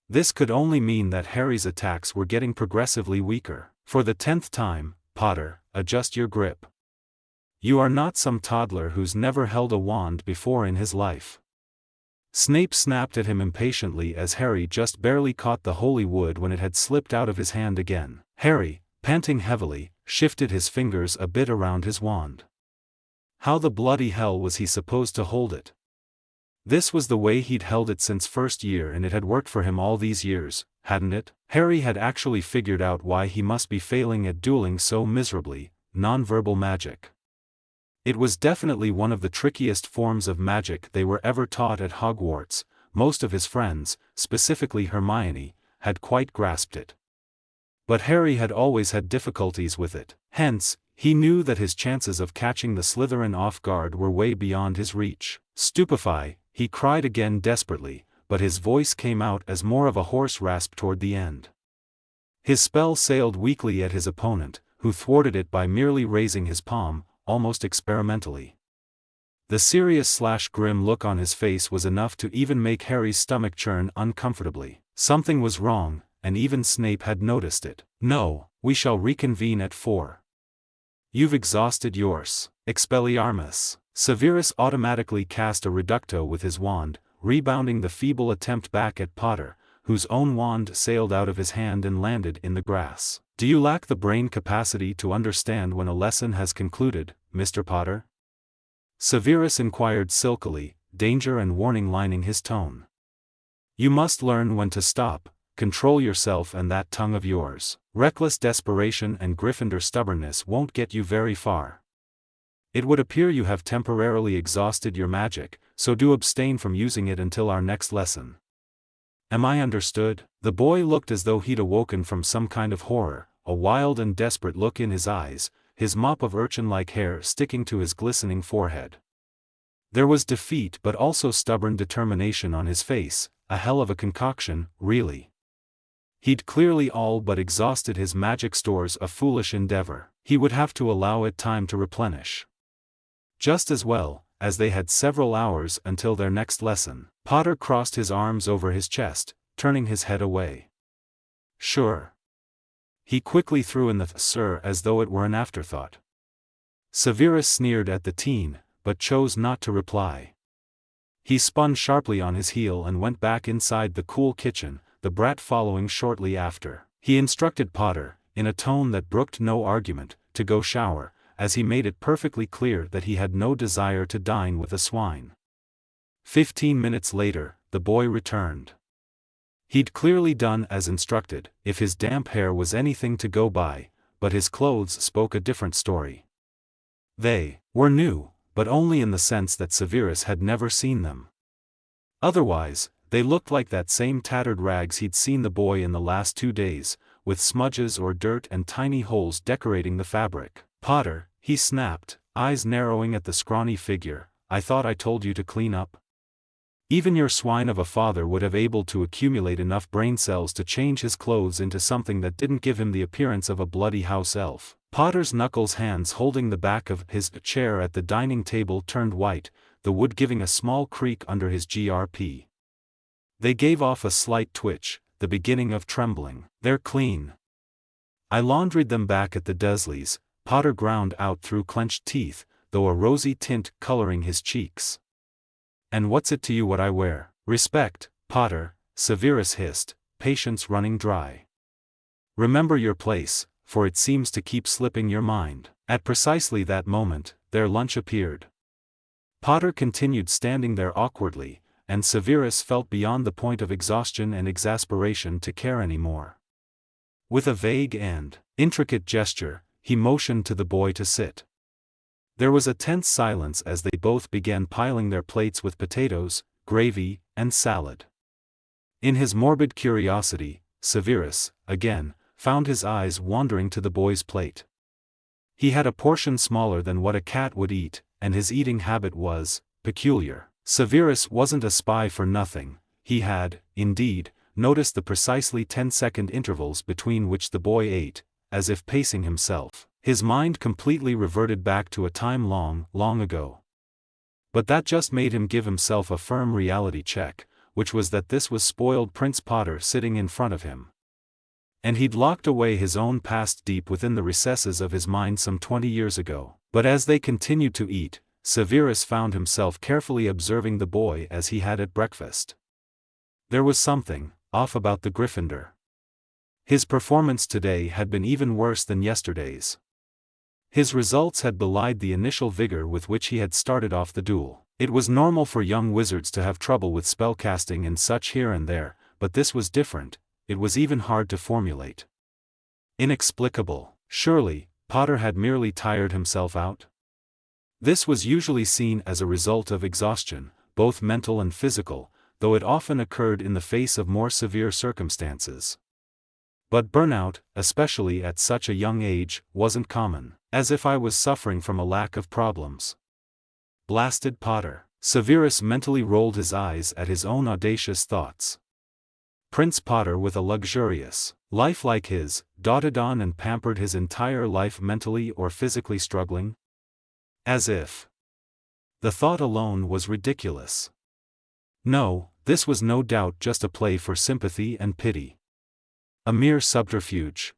This could only mean that Harry's attacks were getting progressively weaker. For the 10th time, Potter, adjust your grip. You are not some toddler who's never held a wand before in his life. Snape snapped at him impatiently as Harry just barely caught the holy wood when it had slipped out of his hand again. Harry, panting heavily, shifted his fingers a bit around his wand. How the bloody hell was he supposed to hold it? This was the way he'd held it since first year, and it had worked for him all these years, hadn't it? Harry had actually figured out why he must be failing at dueling so miserably: nonverbal magic. It was definitely one of the trickiest forms of magic they were ever taught at Hogwarts. Most of his friends, specifically Hermione, had quite grasped it. But Harry had always had difficulties with it. Hence, he knew that his chances of catching the Slytherin off guard were way beyond his reach. Stupefy, he cried again desperately, but his voice came out as more of a hoarse rasp toward the end. His spell sailed weakly at his opponent, who thwarted it by merely raising his palm, almost experimentally. The serious/grim look on his face was enough to even make Harry's stomach churn uncomfortably. Something was wrong, and even Snape had noticed it. No, we shall reconvene at 4. You've exhausted yours. Expelliarmus. Severus automatically cast a reducto with his wand, rebounding the feeble attempt back at Potter, whose own wand sailed out of his hand and landed in the grass. Do you lack the brain capacity to understand when a lesson has concluded, Mr. Potter? Severus inquired silkily, danger and warning lining his tone. You must learn when to stop, control yourself and that tongue of yours. Reckless desperation and Gryffindor stubbornness won't get you very far. It would appear you have temporarily exhausted your magic, so do abstain from using it until our next lesson. Am I understood? The boy looked as though he'd awoken from some kind of horror, a wild and desperate look in his eyes, his mop of urchin-like hair sticking to his glistening forehead. There was defeat but also stubborn determination on his face, a hell of a concoction, really. He'd clearly all but exhausted his magic stores, a foolish endeavor. He would have to allow it time to replenish. Just as well, as they had several hours until their next lesson. Potter crossed his arms over his chest, turning his head away. Sure. He quickly threw in the sir as though it were an afterthought. Severus sneered at the teen, but chose not to reply. He spun sharply on his heel and went back inside the cool kitchen, the brat following shortly after. He instructed Potter, in a tone that brooked no argument, to go shower, as he made it perfectly clear that he had no desire to dine with a swine. 15 minutes later, the boy returned. He'd clearly done as instructed, if his damp hair was anything to go by, but his clothes spoke a different story. They were new, but only in the sense that Severus had never seen them. Otherwise, they looked like that same tattered rags he'd seen the boy in the last 2 days, with smudges or dirt and tiny holes decorating the fabric. Potter, he snapped, eyes narrowing at the scrawny figure, I thought I told you to clean up? Even your swine of a father would have able to accumulate enough brain cells to change his clothes into something that didn't give him the appearance of a bloody house elf. Potter's knuckles, hands holding the back of his chair at the dining table, turned white, the wood giving a small creak under his grip. They gave off a slight twitch, the beginning of trembling. "They're clean. I laundried them back at the Dursleys," Potter ground out through clenched teeth, though a rosy tint coloring his cheeks. "And what's it to you what I wear?" "Respect, Potter," Severus hissed, patience running dry. "Remember your place, for it seems to keep slipping your mind." At precisely that moment, their lunch appeared. Potter continued standing there awkwardly, and Severus felt beyond the point of exhaustion and exasperation to care any more. With a vague and intricate gesture, he motioned to the boy to sit. There was a tense silence as they both began piling their plates with potatoes, gravy, and salad. In his morbid curiosity, Severus, again, found his eyes wandering to the boy's plate. He had a portion smaller than what a cat would eat, and his eating habit was peculiar. Severus wasn't a spy for nothing. He had, indeed, noticed the precisely 10-second intervals between which the boy ate, as if pacing himself. His mind completely reverted back to a time long, long ago. But that just made him give himself a firm reality check, which was that this was spoiled Prince Potter sitting in front of him. And he'd locked away his own past deep within the recesses of his mind some 20 years ago. But as they continued to eat, Severus found himself carefully observing the boy as he had at breakfast. There was something off about the Gryffindor. His performance today had been even worse than yesterday's. His results had belied the initial vigor with which he had started off the duel. It was normal for young wizards to have trouble with spellcasting and such here and there, but this was different. It was even hard to formulate. Inexplicable. Surely, Potter had merely tired himself out? This was usually seen as a result of exhaustion, both mental and physical, though it often occurred in the face of more severe circumstances. But burnout, especially at such a young age, wasn't common. "As if I was suffering from a lack of problems." Blasted Potter. Severus mentally rolled his eyes at his own audacious thoughts. Prince Potter with a luxurious life like his, doted on and pampered his entire life mentally or physically struggling? As if. The thought alone was ridiculous. No, this was no doubt just a play for sympathy and pity. A mere subterfuge.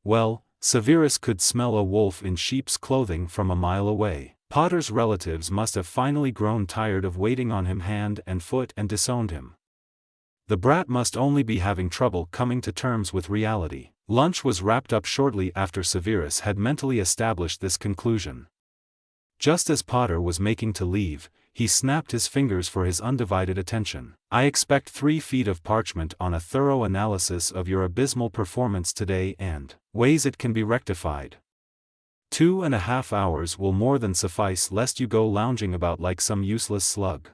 Well, Severus could smell a wolf in sheep's clothing from a mile away. Potter's relatives must have finally grown tired of waiting on him hand and foot and disowned him. The brat must only be having trouble coming to terms with reality. Lunch was wrapped up shortly after Severus had mentally established this conclusion. Just as Potter was making to leave, he snapped his fingers for his undivided attention. "I expect 3 feet of parchment on a thorough analysis of your abysmal performance today and ways it can be rectified. 2.5 hours will more than suffice lest you go lounging about like some useless slug.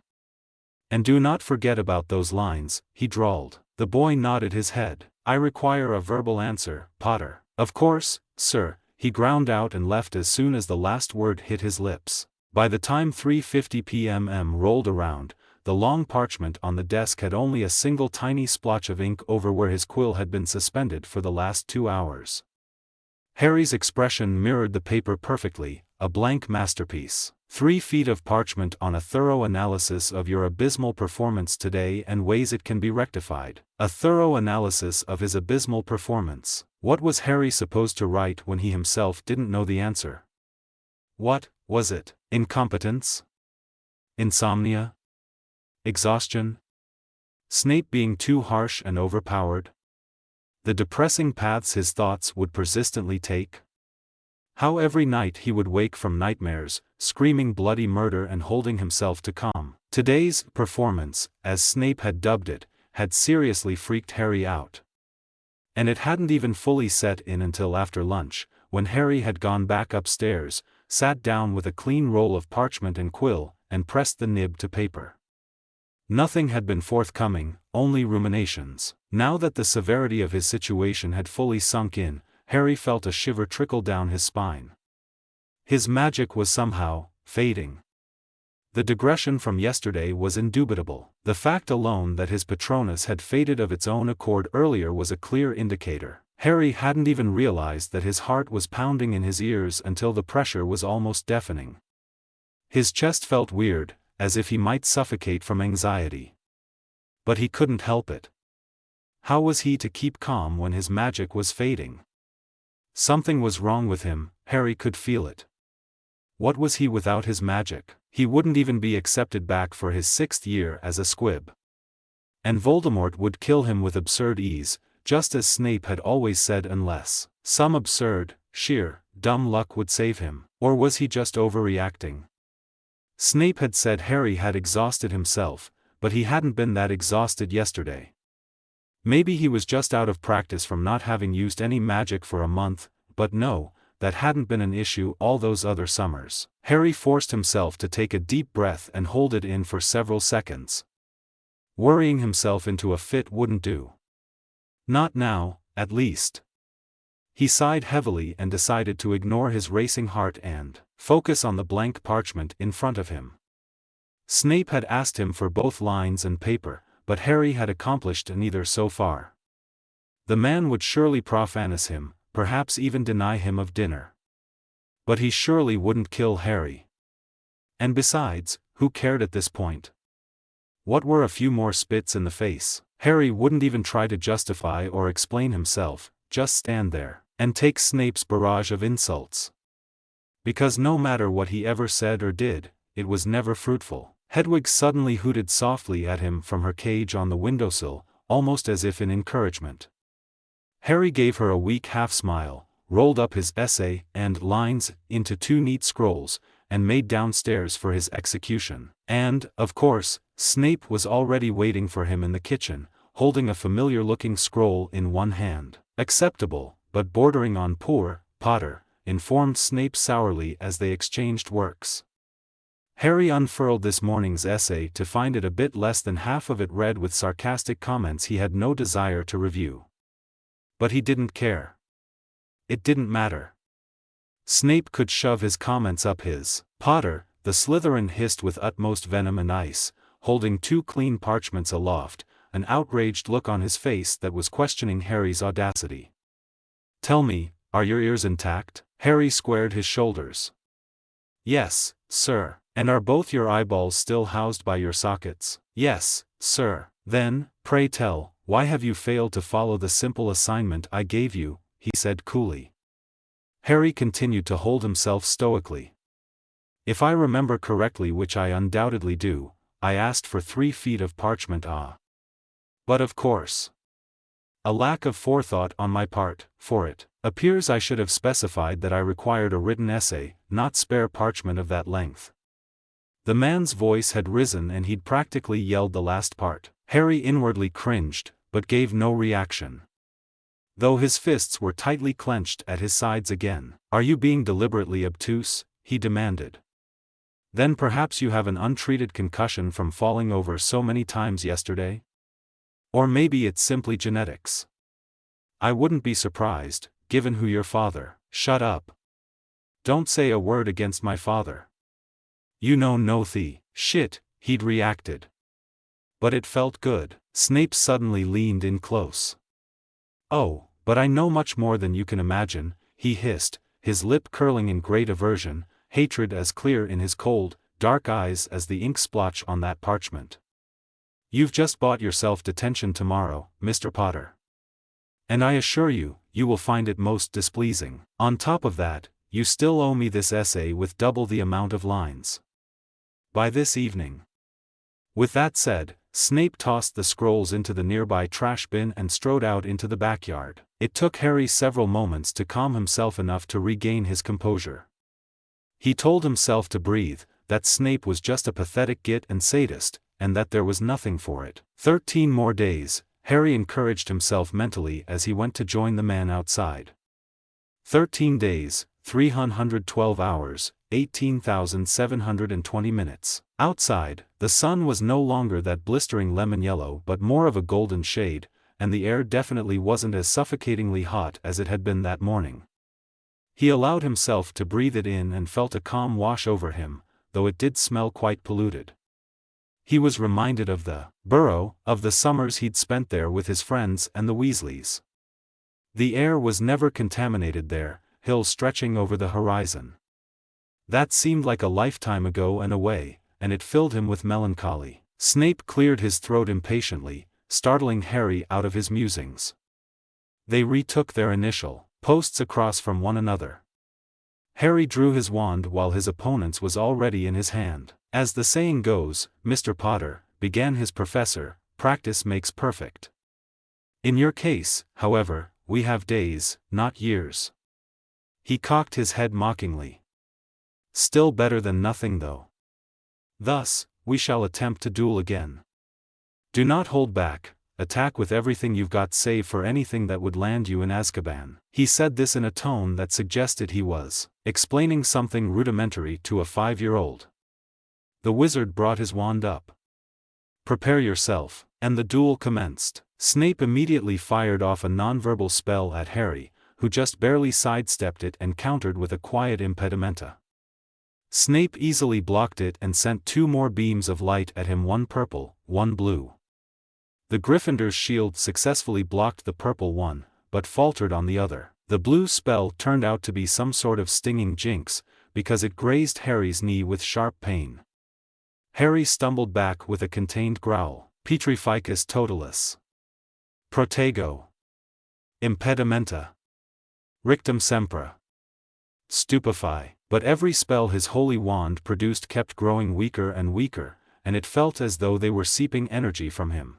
And do not forget about those lines," he drawled. The boy nodded his head. "I require a verbal answer, Potter." "Of course, sir," he ground out and left as soon as the last word hit his lips. By the time 3:50 p.m. rolled around, the long parchment on the desk had only a single tiny splotch of ink over where his quill had been suspended for the last 2 hours. Harry's expression mirrored the paper perfectly, a blank masterpiece. 3 feet of parchment on a thorough analysis of your abysmal performance today and ways it can be rectified. A thorough analysis of his abysmal performance. What was Harry supposed to write when he himself didn't know the answer? What was it? Incompetence? Insomnia? Exhaustion? Snape being too harsh and overpowered? The depressing paths his thoughts would persistently take? How every night he would wake from nightmares, screaming bloody murder and holding himself to calm. Today's performance, as Snape had dubbed it, had seriously freaked Harry out. And it hadn't even fully set in until after lunch, when Harry had gone back upstairs, sat down with a clean roll of parchment and quill, and pressed the nib to paper. Nothing had been forthcoming, only ruminations. Now that the severity of his situation had fully sunk in, Harry felt a shiver trickle down his spine. His magic was somehow fading. The digression from yesterday was indubitable. The fact alone that his Patronus had faded of its own accord earlier was a clear indicator. Harry hadn't even realized that his heart was pounding in his ears until the pressure was almost deafening. His chest felt weird, as if he might suffocate from anxiety. But he couldn't help it. How was he to keep calm when his magic was fading? Something was wrong with him, Harry could feel it. What was he without his magic? He wouldn't even be accepted back for his 6th year as a squib. And Voldemort would kill him with absurd ease, just as Snape had always said, unless some absurd, sheer, dumb luck would save him. Or was he just overreacting? Snape had said Harry had exhausted himself, but he hadn't been that exhausted yesterday. Maybe he was just out of practice from not having used any magic for a month, but no, that hadn't been an issue all those other summers. Harry forced himself to take a deep breath and hold it in for several seconds. Worrying himself into a fit wouldn't do. Not now, at least. He sighed heavily and decided to ignore his racing heart and focus on the blank parchment in front of him. Snape had asked him for both lines and paper, but Harry had accomplished neither so far. The man would surely profanize him, perhaps even deny him of dinner. But he surely wouldn't kill Harry. And besides, who cared at this point? What were a few more spits in the face? Harry wouldn't even try to justify or explain himself, just stand there, and take Snape's barrage of insults. Because no matter what he ever said or did, it was never fruitful. Hedwig suddenly hooted softly at him from her cage on the windowsill, almost as if in encouragement. Harry gave her a weak half-smile, rolled up his essay and lines into 2 neat scrolls, and made downstairs for his execution. And, of course, Snape was already waiting for him in the kitchen, holding a familiar-looking scroll in one hand. Acceptable, but bordering on poor, Potter, informed Snape sourly as they exchanged works. Harry unfurled this morning's essay to find it a bit less than half of it read with sarcastic comments he had no desire to review. But he didn't care. It didn't matter. Snape could shove his comments up his. Potter, the Slytherin hissed with utmost venom and ice, holding 2 clean parchments aloft, an outraged look on his face that was questioning Harry's audacity. "Tell me, are your ears intact?" Harry squared his shoulders. "Yes, sir." "And are both your eyeballs still housed by your sockets?" "Yes, sir." "Then, pray tell, why have you failed to follow the simple assignment I gave you?" he said coolly. Harry continued to hold himself stoically. "If I remember correctly, which I undoubtedly do, I asked for 3 feet of parchment. But of course. A lack of forethought on my part, for it appears I should have specified that I required a written essay, not spare parchment of that length." The man's voice had risen and he'd practically yelled the last part. Harry inwardly cringed, but gave no reaction. Though his fists were tightly clenched at his sides again. "Are you being deliberately obtuse?" he demanded. "Then perhaps you have an untreated concussion from falling over so many times yesterday? Or maybe it's simply genetics. I wouldn't be surprised, given who your father." "Shut up. Don't say a word against my father. You know no shit," he'd reacted. But it felt good. Snape suddenly leaned in close. "Oh, but I know much more than you can imagine," he hissed, his lip curling in great aversion, hatred as clear in his cold, dark eyes as the ink splotch on that parchment. "You've just bought yourself detention tomorrow, Mr. Potter. And I assure you, you will find it most displeasing. On top of that, you still owe me this essay with double the amount of lines. By this evening." With that said, Snape tossed the scrolls into the nearby trash bin and strode out into the backyard. It took Harry several moments to calm himself enough to regain his composure. He told himself to breathe, that Snape was just a pathetic git and sadist, and that there was nothing for it. 13 more days, Harry encouraged himself mentally as he went to join the man outside. 13 days, 312 hours, 18,720 minutes. Outside, the sun was no longer that blistering lemon yellow but more of a golden shade, and the air definitely wasn't as suffocatingly hot as it had been that morning. He allowed himself to breathe it in and felt a calm wash over him, though it did smell quite polluted. He was reminded of the Burrow, of the summers he'd spent there with his friends and the Weasleys. The air was never contaminated there, hills stretching over the horizon. That seemed like a lifetime ago and away, and it filled him with melancholy. Snape cleared his throat impatiently, startling Harry out of his musings. They retook their initial posts across from one another. Harry drew his wand while his opponent's was already in his hand. As the saying goes, Mr. Potter, began his professor, practice makes perfect. In your case, however, we have days, not years. He cocked his head mockingly. Still better than nothing though. Thus, we shall attempt to duel again. Do not hold back, attack with everything you've got save for anything that would land you in Azkaban. He said this in a tone that suggested he was explaining something rudimentary to a 5-year-old. The wizard brought his wand up. Prepare yourself, and the duel commenced. Snape immediately fired off a nonverbal spell at Harry, who just barely sidestepped it and countered with a quiet impedimenta. Snape easily blocked it and sent 2 more beams of light at him, one purple, one blue. The Gryffindor's shield successfully blocked the purple one, but faltered on the other. The blue spell turned out to be some sort of stinging jinx, because it grazed Harry's knee with sharp pain. Harry stumbled back with a contained growl. Petrificus totalis. Protego. Impedimenta. Rictum sempra. Stupefy. But every spell his holy wand produced kept growing weaker and weaker, and it felt as though they were seeping energy from him.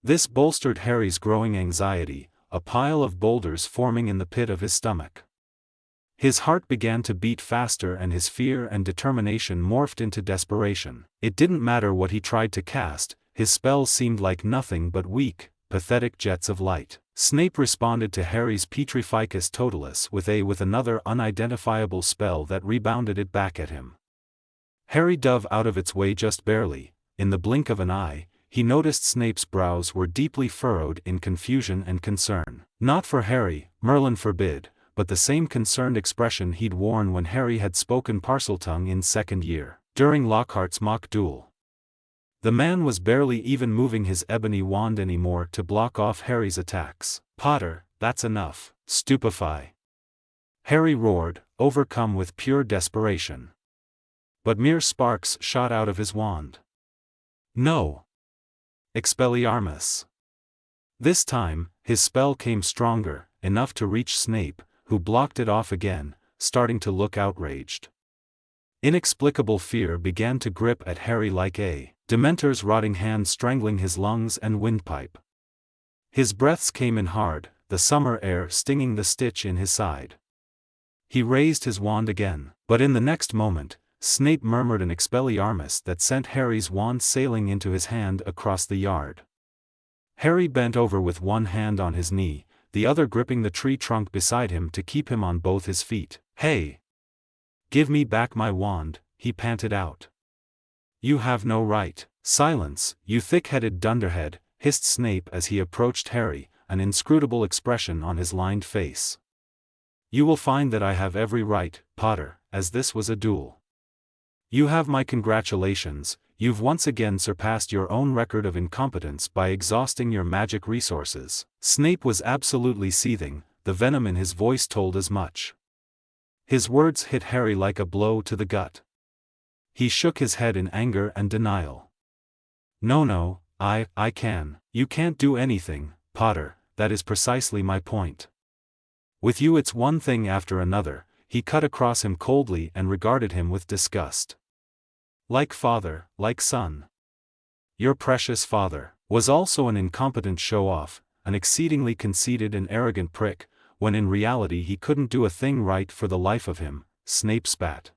This bolstered Harry's growing anxiety, a pile of boulders forming in the pit of his stomach. His heart began to beat faster and his fear and determination morphed into desperation. It didn't matter what he tried to cast, his spells seemed like nothing but weak, pathetic jets of light. Snape responded to Harry's Petrificus totalis with another unidentifiable spell that rebounded it back at him. Harry dove out of its way just barely. In the blink of an eye, he noticed Snape's brows were deeply furrowed in confusion and concern. Not for Harry, Merlin forbid, but the same concerned expression he'd worn when Harry had spoken Parseltongue in 2nd year, during Lockhart's mock duel. The man was barely even moving his ebony wand anymore to block off Harry's attacks. Potter, that's enough. Stupefy. Harry roared, overcome with pure desperation. But mere sparks shot out of his wand. No. Expelliarmus. This time, his spell came stronger, enough to reach Snape, who blocked it off again, starting to look outraged. Inexplicable fear began to grip at Harry like a Dementor's rotting hand strangling his lungs and windpipe. His breaths came in hard, the summer air stinging the stitch in his side. He raised his wand again, but in the next moment, Snape murmured an Expelliarmus that sent Harry's wand sailing into his hand across the yard. Harry bent over with one hand on his knee, the other gripping the tree trunk beside him to keep him on both his feet. Hey! Give me back my wand, he panted out. You have no right. Silence, you thick-headed dunderhead, hissed Snape as he approached Harry, an inscrutable expression on his lined face. You will find that I have every right, Potter, as this was a duel. You have my congratulations, you've once again surpassed your own record of incompetence by exhausting your magic resources. Snape was absolutely seething, the venom in his voice told as much. His words hit Harry like a blow to the gut. He shook his head in anger and denial. No, I can. You can't do anything, Potter, that is precisely my point. With you it's one thing after another. He cut across him coldly and regarded him with disgust. Like father, like son. Your precious father was also an incompetent show-off, an exceedingly conceited and arrogant prick, when in reality he couldn't do a thing right for the life of him. Snape spat.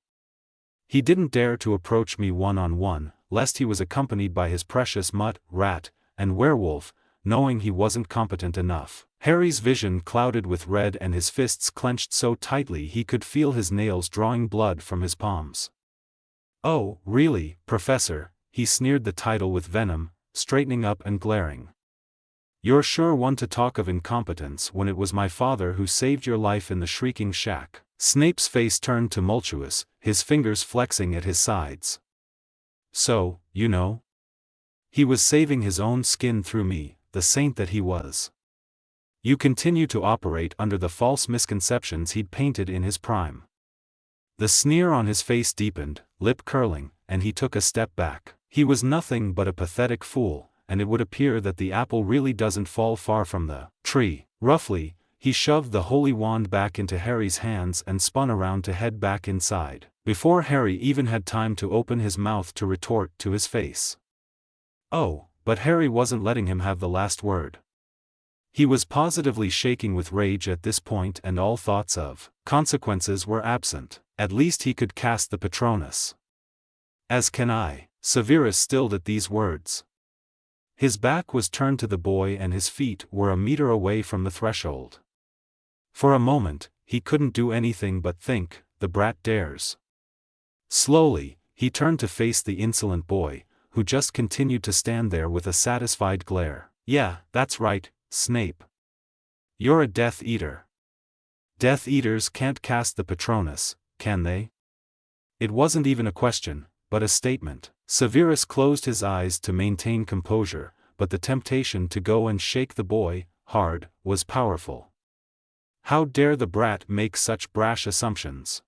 He didn't dare to approach me one-on-one, lest he was accompanied by his precious mutt, rat, and werewolf, knowing he wasn't competent enough. Harry's vision clouded with red and his fists clenched so tightly he could feel his nails drawing blood from his palms. Oh, really, Professor, he sneered the title with venom, straightening up and glaring. You're sure one to talk of incompetence when it was my father who saved your life in the Shrieking Shack. Snape's face turned tumultuous, his fingers flexing at his sides. So, you know. He was saving his own skin through me, the saint that he was. You continue to operate under the false misconceptions he'd painted in his prime. The sneer on his face deepened, lip curling, and he took a step back. He was nothing but a pathetic fool, and it would appear that the apple really doesn't fall far from the tree. Roughly, he shoved the holy wand back into Harry's hands and spun around to head back inside, before Harry even had time to open his mouth to retort to his face. Oh, but Harry wasn't letting him have the last word. He was positively shaking with rage at this point, and all thoughts of consequences were absent. At least he could cast the Patronus. "As can I," Severus stilled at these words. His back was turned to the boy and his feet were a meter away from the threshold. For a moment, he couldn't do anything but think, the brat dares. Slowly, he turned to face the insolent boy, who just continued to stand there with a satisfied glare. "Yeah, that's right, Snape. You're a Death Eater. Death Eaters can't cast the Patronus, can they?" It wasn't even a question, but a statement. Severus closed his eyes to maintain composure, but the temptation to go and shake the boy, hard, was powerful. How dare the brat make such brash assumptions?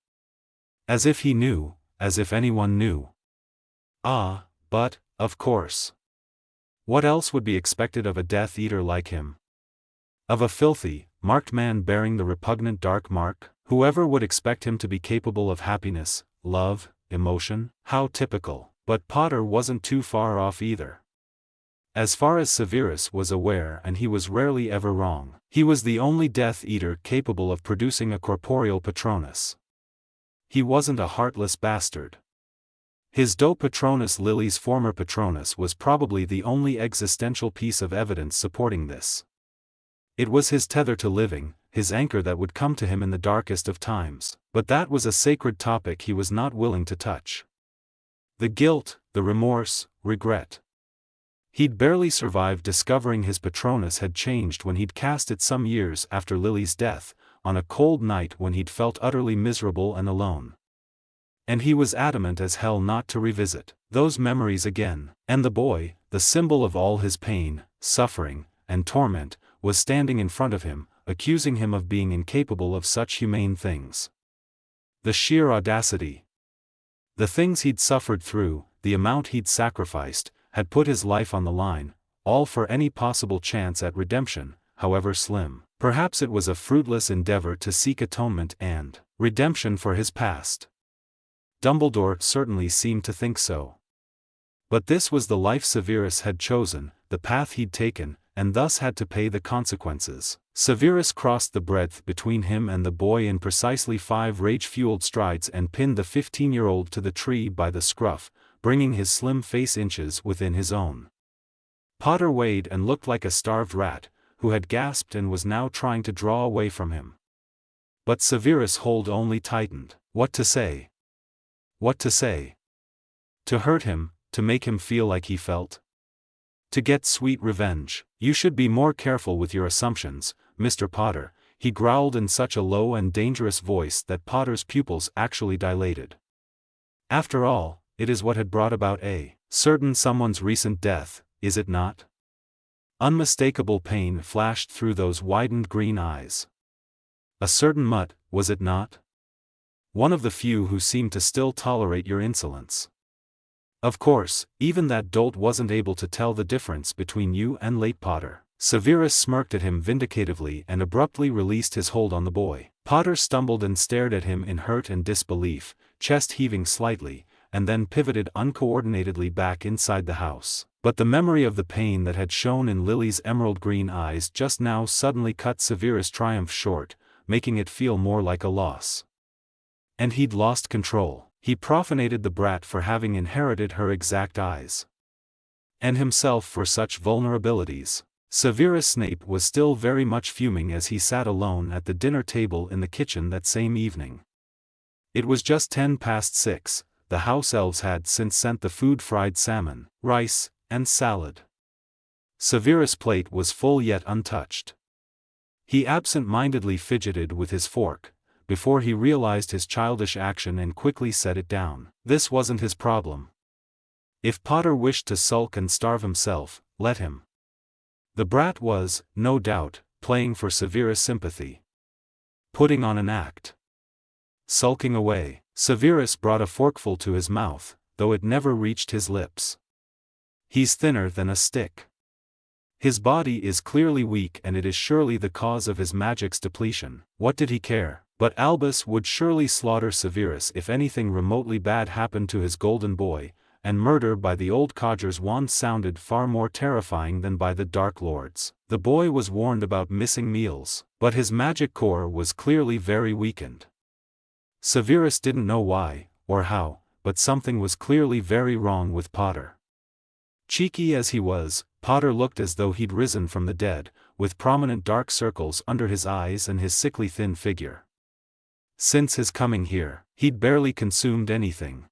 As if he knew, as if anyone knew. Ah, but, of course. What else would be expected of a Death Eater like him? Of a filthy, marked man bearing the repugnant dark mark? Whoever would expect him to be capable of happiness, love, emotion? How typical. But Potter wasn't too far off either. As far as Severus was aware, and he was rarely ever wrong, he was the only Death Eater capable of producing a corporeal Patronus. He wasn't a heartless bastard. His Do Patronus Lily's former Patronus was probably the only existential piece of evidence supporting this. It was his tether to living, his anchor that would come to him in the darkest of times, but that was a sacred topic he was not willing to touch. The guilt, the remorse, regret. He'd barely survived discovering his Patronus had changed when he'd cast it some years after Lily's death, on a cold night when he'd felt utterly miserable and alone. And he was adamant as hell not to revisit those memories again. And the boy, the symbol of all his pain, suffering, and torment, was standing in front of him, accusing him of being incapable of such humane things. The sheer audacity. The things he'd suffered through, the amount he'd sacrificed, had put his life on the line, all for any possible chance at redemption, however slim. Perhaps it was a fruitless endeavor to seek atonement and redemption for his past. Dumbledore certainly seemed to think so. But this was the life Severus had chosen, the path he'd taken, and thus had to pay the consequences. Severus crossed the breadth between him and the boy in precisely 5 rage-fueled strides and pinned the 15-year-old to the tree by the scruff, bringing his slim face inches within his own. Potter weighed and looked like a starved rat, who had gasped and was now trying to draw away from him. But Severus' hold only tightened. What to say? What to say? To hurt him, to make him feel like he felt? To get sweet revenge? "You should be more careful with your assumptions, Mr. Potter," he growled in such a low and dangerous voice that Potter's pupils actually dilated. After all, it is what had brought about a certain someone's recent death, is it not? Unmistakable pain flashed through those widened green eyes. A certain mutt, was it not? One of the few who seemed to still tolerate your insolence. Of course, even that dolt wasn't able to tell the difference between you and late Potter. Severus smirked at him vindicatively and abruptly released his hold on the boy. Potter stumbled and stared at him in hurt and disbelief, chest heaving slightly, and then pivoted uncoordinatedly back inside the house. But the memory of the pain that had shone in Lily's emerald green eyes just now suddenly cut Severus' triumph short, making it feel more like a loss. And he'd lost control. He profanated the brat for having inherited her exact eyes. And himself for such vulnerabilities. Severus Snape was still very much fuming as he sat alone at the dinner table in the kitchen that same evening. It was just 6:10. The house elves had since sent the food: fried salmon, rice, and salad. Severus' plate was full yet untouched. He absent-mindedly fidgeted with his fork, before he realized his childish action and quickly set it down. This wasn't his problem. If Potter wished to sulk and starve himself, let him. The brat was, no doubt, playing for Severus' sympathy. Putting on an act. Sulking away. Severus brought a forkful to his mouth, though it never reached his lips. He's thinner than a stick. His body is clearly weak, and it is surely the cause of his magic's depletion. What did he care? But Albus would surely slaughter Severus if anything remotely bad happened to his golden boy, and murder by the old codger's wand sounded far more terrifying than by the Dark Lord's. The boy was warned about missing meals, but his magic core was clearly very weakened. Severus didn't know why, or how, but something was clearly very wrong with Potter. Cheeky as he was, Potter looked as though he'd risen from the dead, with prominent dark circles under his eyes and his sickly thin figure. Since his coming here, he'd barely consumed anything.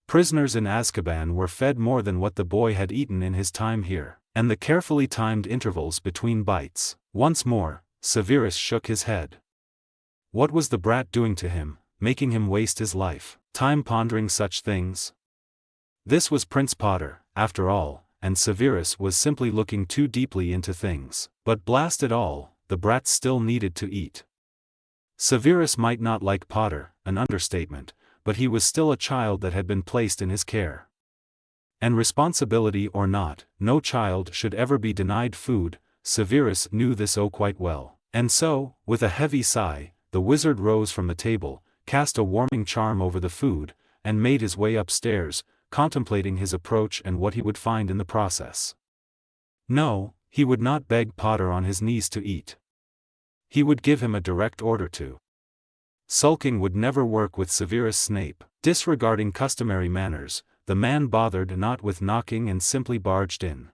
Prisoners in Azkaban were fed more than what the boy had eaten in his time here, and the carefully timed intervals between bites. Once more, Severus shook his head. What was the brat doing to him, making him waste his life time pondering such things? This was Prince Potter, after all, and Severus was simply looking too deeply into things. But blast it all, the brat still needed to eat. Severus might not like Potter, an understatement, but he was still a child that had been placed in his care. And responsibility or not, no child should ever be denied food. Severus knew this quite well. And so, with a heavy sigh, the wizard rose from the table, cast a warming charm over the food, and made his way upstairs, contemplating his approach and what he would find in the process. No, he would not beg Potter on his knees to eat. He would give him a direct order to. Sulking would never work with Severus Snape. Disregarding customary manners, the man bothered not with knocking and simply barged in.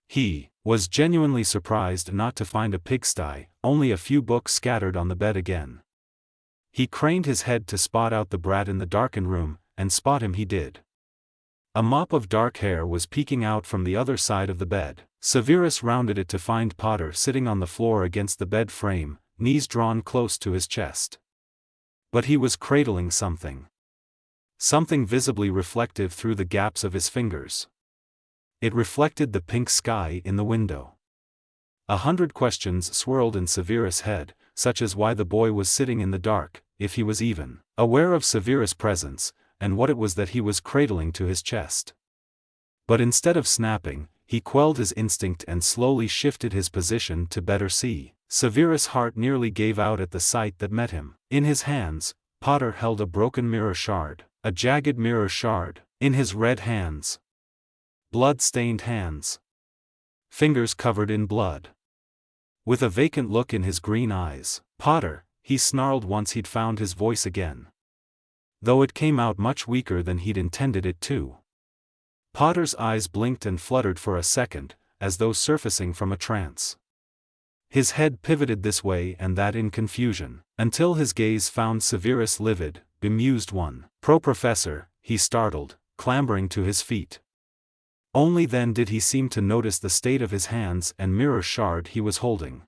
He was genuinely surprised not to find a pigsty, only a few books scattered on the bed again. He craned his head to spot out the brat in the darkened room, and spot him he did. A mop of dark hair was peeking out from the other side of the bed. Severus rounded it to find Potter sitting on the floor against the bed frame, knees drawn close to his chest. But he was cradling something. Something visibly reflective through the gaps of his fingers. It reflected the pink sky in the window. 100 questions swirled in Severus' head, such as why the boy was sitting in the dark, if he was even aware of Severus' presence, and what it was that he was cradling to his chest. But instead of snapping, he quelled his instinct and slowly shifted his position to better see. Severus' heart nearly gave out at the sight that met him. In his hands, Potter held a broken mirror shard, a jagged mirror shard, in his red hands. Blood-stained hands. Fingers covered in blood. With a vacant look in his green eyes. Potter, he snarled once he'd found his voice again. Though it came out much weaker than he'd intended it to. Potter's eyes blinked and fluttered for a second, as though surfacing from a trance. His head pivoted this way and that in confusion, until his gaze found Severus' livid, bemused one. Professor, he startled, clambering to his feet. Only then did he seem to notice the state of his hands and mirror shard he was holding.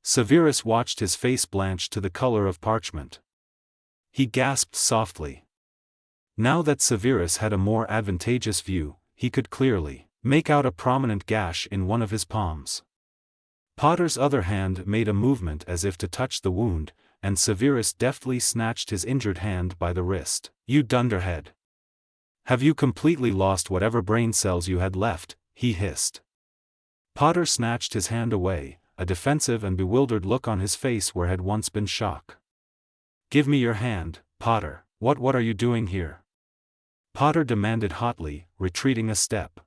Severus watched his face blanch to the color of parchment. He gasped softly. Now that Severus had a more advantageous view, he could clearly make out a prominent gash in one of his palms. Potter's other hand made a movement as if to touch the wound, and Severus deftly snatched his injured hand by the wrist. "You dunderhead! Have you completely lost whatever brain cells you had left?" he hissed. Potter snatched his hand away, a defensive and bewildered look on his face where had once been shock. "Give me your hand, Potter. What are you doing here?" Potter demanded hotly, retreating a step.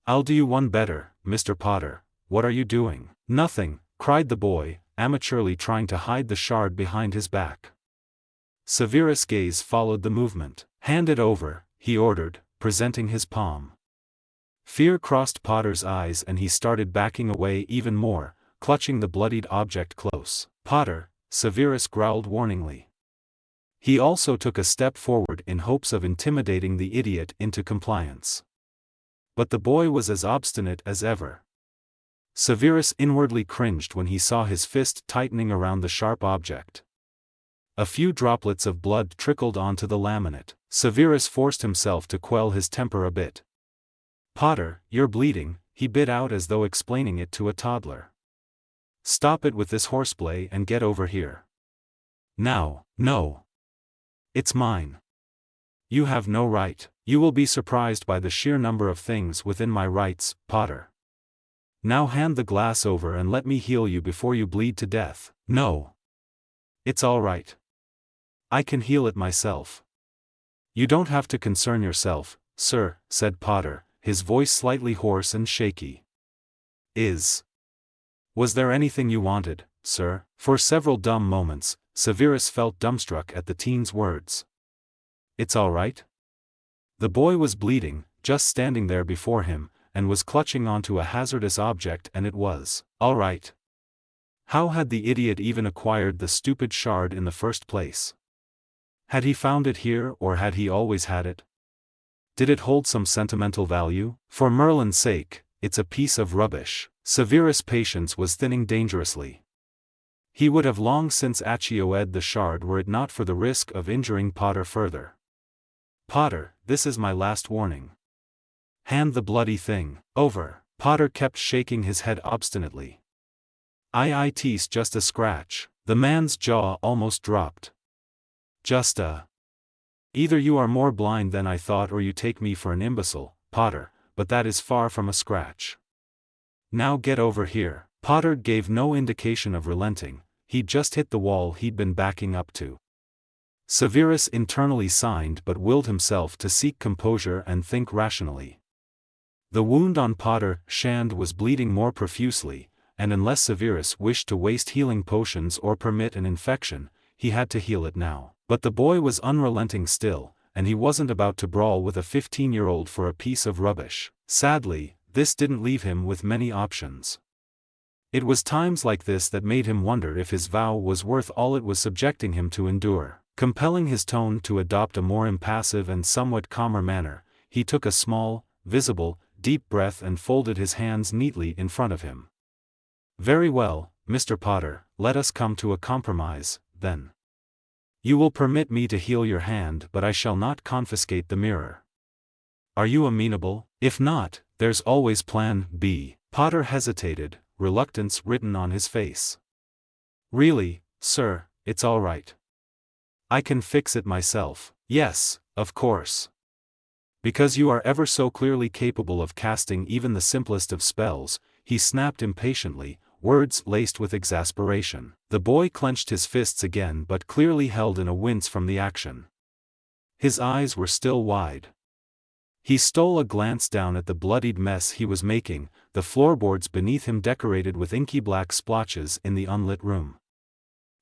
I'll do you one better, Mr. Potter. What are you doing?" "Nothing," cried the boy, amateurly trying to hide the shard behind his back. Severus' gaze followed the movement. "Hand it over," he ordered, presenting his palm. Fear crossed Potter's eyes and he started backing away even more, clutching the bloodied object close. "Potter," Severus growled warningly. He also took a step forward in hopes of intimidating the idiot into compliance. But the boy was as obstinate as ever. Severus inwardly cringed when he saw his fist tightening around the sharp object. A few droplets of blood trickled onto the laminate. Severus forced himself to quell his temper a bit. "Potter, you're bleeding," he bit out as though explaining it to a toddler. "Stop it with this horseplay and get over here." "Now." "No." It's mine. You have no right. You will be surprised by the sheer number of things within my rights, Potter. Now hand the glass over and let me heal you before you bleed to death. No. It's all right. I can heal it myself. You don't have to concern yourself, sir, said Potter, his voice slightly hoarse and shaky. Was there anything you wanted, sir? For several dumb moments, Severus felt dumbstruck at the teen's words. It's all right? The boy was bleeding, just standing there before him, and was clutching onto a hazardous object, and it was all right. How had the idiot even acquired the stupid shard in the first place? Had he found it here, or had he always had it? Did it hold some sentimental value? For Merlin's sake, it's a piece of rubbish. Severus' patience was thinning dangerously. He would have long since accio-ed the shard were it not for the risk of injuring Potter further. Potter, this is my last warning. Hand the bloody thing over. Potter kept shaking his head obstinately. It's just a scratch. The man's jaw almost dropped. Either you are more blind than I thought or you take me for an imbecile, Potter, but that is far from a scratch. Now get over here. Potter gave no indication of relenting, he'd just hit the wall he'd been backing up to. Severus internally signed but willed himself to seek composure and think rationally. The wound on Potter Shand was bleeding more profusely, and unless Severus wished to waste healing potions or permit an infection, he had to heal it now. But the boy was unrelenting still, and he wasn't about to brawl with a 15-year-old for a piece of rubbish. Sadly, this didn't leave him with many options. It was times like this that made him wonder if his vow was worth all it was subjecting him to endure. Compelling his tone to adopt a more impassive and somewhat calmer manner, he took a small, visible, deep breath and folded his hands neatly in front of him. Very well, Mr. Potter, let us come to a compromise, then. You will permit me to heal your hand, but I shall not confiscate the mirror. Are you amenable? If not, there's always plan B. Potter hesitated, reluctance written on his face. Really, sir, it's all right. I can fix it myself. Yes, of course. Because you are ever so clearly capable of casting even the simplest of spells, he snapped impatiently, words laced with exasperation. The boy clenched his fists again but clearly held in a wince from the action. His eyes were still wide. He stole a glance down at the bloodied mess he was making, the floorboards beneath him decorated with inky black splotches in the unlit room.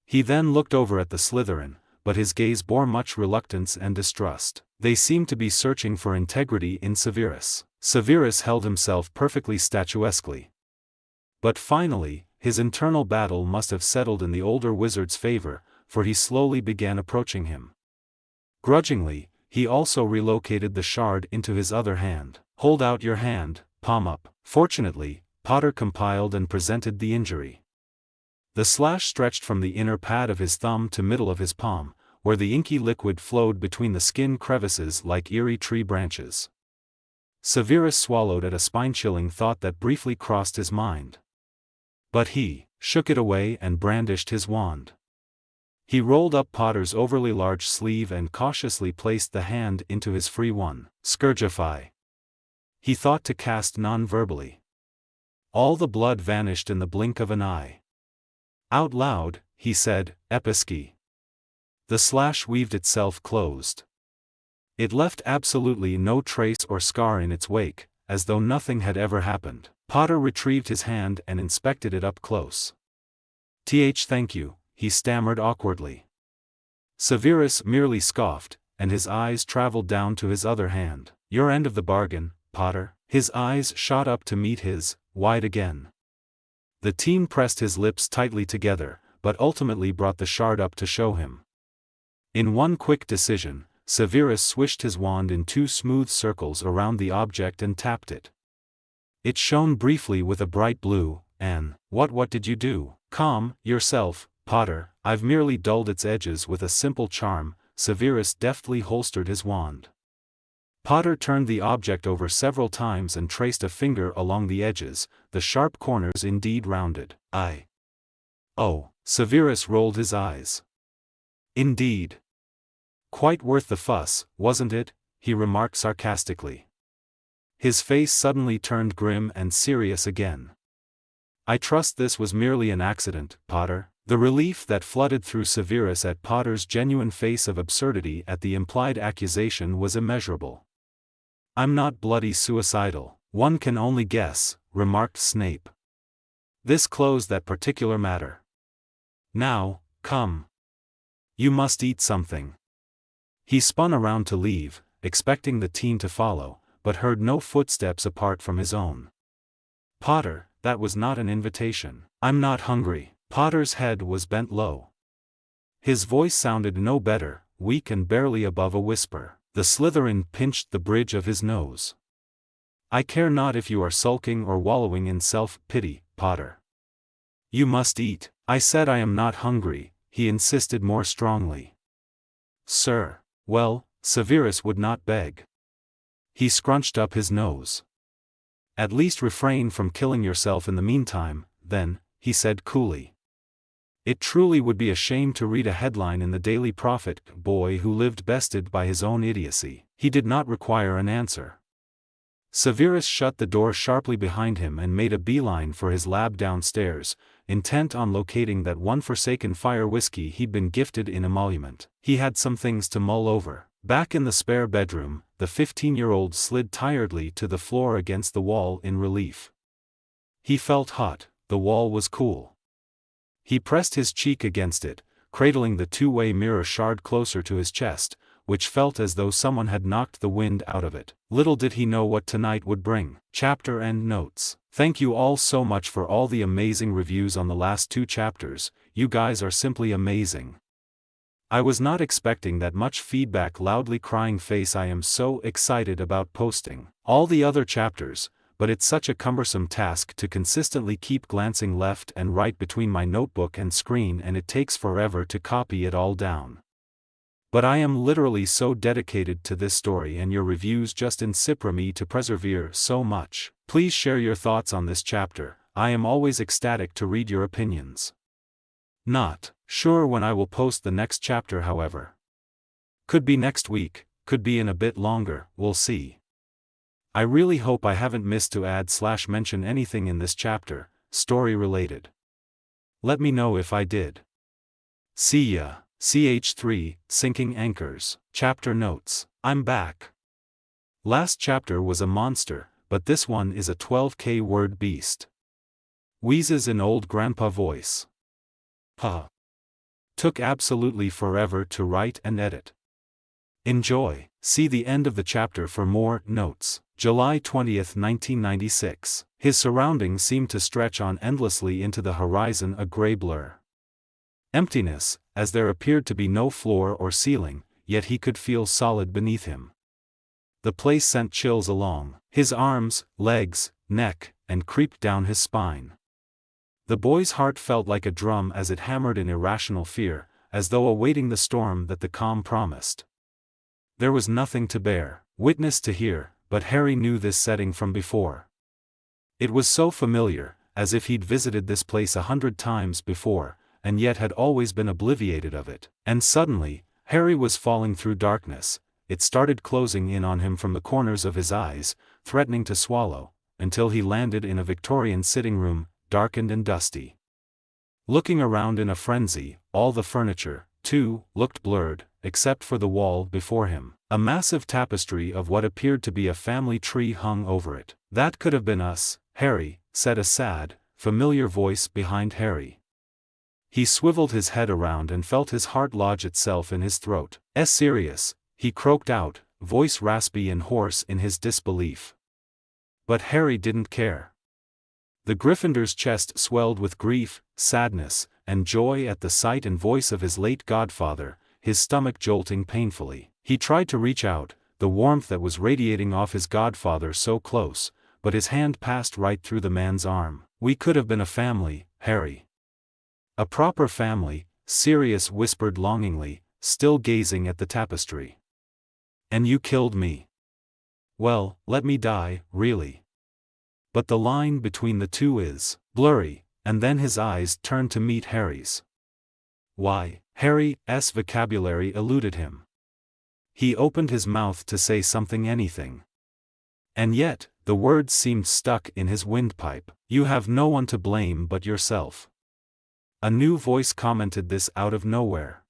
He then looked over at the Slytherin, but his gaze bore much reluctance and distrust. They seemed to be searching for integrity in Severus. Severus held himself perfectly statuesquely. But finally, his internal battle must have settled in the older wizard's favor, for he slowly began approaching him. Grudgingly, he also relocated the shard into his other hand. Hold out your hand, palm up. Fortunately, Potter compiled and presented the injury. The slash stretched from the inner pad of his thumb to middle of his palm, where the inky liquid flowed between the skin crevices like eerie tree branches. Severus swallowed at a spine-chilling thought that briefly crossed his mind. But he shook it away and brandished his wand. He rolled up Potter's overly large sleeve and cautiously placed the hand into his free one. Scourgify. He thought to cast non-verbally. All the blood vanished in the blink of an eye. Out loud, he said, Episci. The slash weaved itself closed. It left absolutely no trace or scar in its wake, as though nothing had ever happened. Potter retrieved his hand and inspected it up close. Thank you, he stammered awkwardly. Severus merely scoffed, and his eyes traveled down to his other hand. Your end of the bargain, Potter. His eyes shot up to meet his, wide again. The teen pressed his lips tightly together, but ultimately brought the shard up to show him. In one quick decision, Severus swished his wand in 2 smooth circles around the object and tapped it. It shone briefly with a bright blue, and, what did you do? Calm yourself, Potter, I've merely dulled its edges with a simple charm. Severus deftly holstered his wand. Potter turned the object over several times and traced a finger along the edges, the sharp corners indeed rounded. Oh. Severus rolled his eyes. Indeed. Quite worth the fuss, wasn't it? He remarked sarcastically. His face suddenly turned grim and serious again. I trust this was merely an accident, Potter. The relief that flooded through Severus at Potter's genuine face of absurdity at the implied accusation was immeasurable. I'm not bloody suicidal. One can only guess, remarked Snape. This closed that particular matter. Now, come. You must eat something. He spun around to leave, expecting the teen to follow, but heard no footsteps apart from his own. Potter, that was not an invitation. I'm not hungry. Potter's head was bent low. His voice sounded no better, weak and barely above a whisper. The Slytherin pinched the bridge of his nose. I care not if you are sulking or wallowing in self-pity, Potter. You must eat. I said I am not hungry, he insisted more strongly. Sir. Well, Severus would not beg. He scrunched up his nose. At least refrain from killing yourself in the meantime, then, he said coolly. It truly would be a shame to read a headline in the Daily Prophet, boy who lived bested by his own idiocy. He did not require an answer. Severus shut the door sharply behind him and made a beeline for his lab downstairs, intent on locating that one forsaken fire whiskey he'd been gifted in emolument. He had some things to mull over. Back in the spare bedroom, the 15-year-old slid tiredly to the floor against the wall in relief. He felt hot, the wall was cool. He pressed his cheek against it, cradling the two-way mirror shard closer to his chest, which felt as though someone had knocked the wind out of it. Little did he know what tonight would bring. Chapter end notes. Thank you all so much for all the amazing reviews on the last 2 chapters, you guys are simply amazing. I was not expecting that much feedback. Loudly crying face. I am so excited about posting all the other chapters, but it's such a cumbersome task to consistently keep glancing left and right between my notebook and screen, and it takes forever to copy it all down. But I am literally so dedicated to this story, and your reviews just inspire me to persevere so much. Please share your thoughts on this chapter. I am always ecstatic to read your opinions. Not sure when I will post the next chapter, however. Could be next week, could be in a bit longer, we'll see. I really hope I haven't missed to add/mention anything in this chapter, story related. Let me know if I did. See ya. Ch3, Sinking Anchors. Chapter notes. I'm back. Last chapter was a monster, but this one is a 12K word beast. Wheezes in old grandpa voice. Huh. Took absolutely forever to write and edit. Enjoy. See the end of the chapter for more notes. July 20th, 1996. His surroundings seemed to stretch on endlessly into the horizon, a gray blur. Emptiness, as there appeared to be no floor or ceiling, yet he could feel solid beneath him. The place sent chills along his arms, legs, neck, and creeped down his spine. The boy's heart felt like a drum as it hammered in irrational fear, as though awaiting the storm that the calm promised. There was nothing to bear witness to here, but Harry knew this setting from before. It was so familiar, as if he'd visited this place 100 times before, and yet had always been obliviated of it. And suddenly, Harry was falling through darkness. It started closing in on him from the corners of his eyes, threatening to swallow, until he landed in a Victorian sitting room, darkened and dusty. Looking around in a frenzy, all the furniture, too, looked blurred, except for the wall before him. A massive tapestry of what appeared to be a family tree hung over it. That could have been us, Harry, said a sad, familiar voice behind Harry. He swiveled his head around and felt his heart lodge itself in his throat. Serious, he croaked out, voice raspy and hoarse in his disbelief. But Harry didn't care. The Gryffindor's chest swelled with grief, sadness, and joy at the sight and voice of his late godfather, his stomach jolting painfully. He tried to reach out, the warmth that was radiating off his godfather so close, but his hand passed right through the man's arm. We could have been a family, Harry. A proper family, Sirius whispered longingly, still gazing at the tapestry. And you killed me. Well, let me die, really. But the line between the two is blurry, and then his eyes turned to meet Harry's. Why, Harry's vocabulary eluded him. He opened his mouth to say something, anything. And yet, the words seemed stuck in his windpipe. You have no one to blame but yourself. A new voice commented this out of nowhere.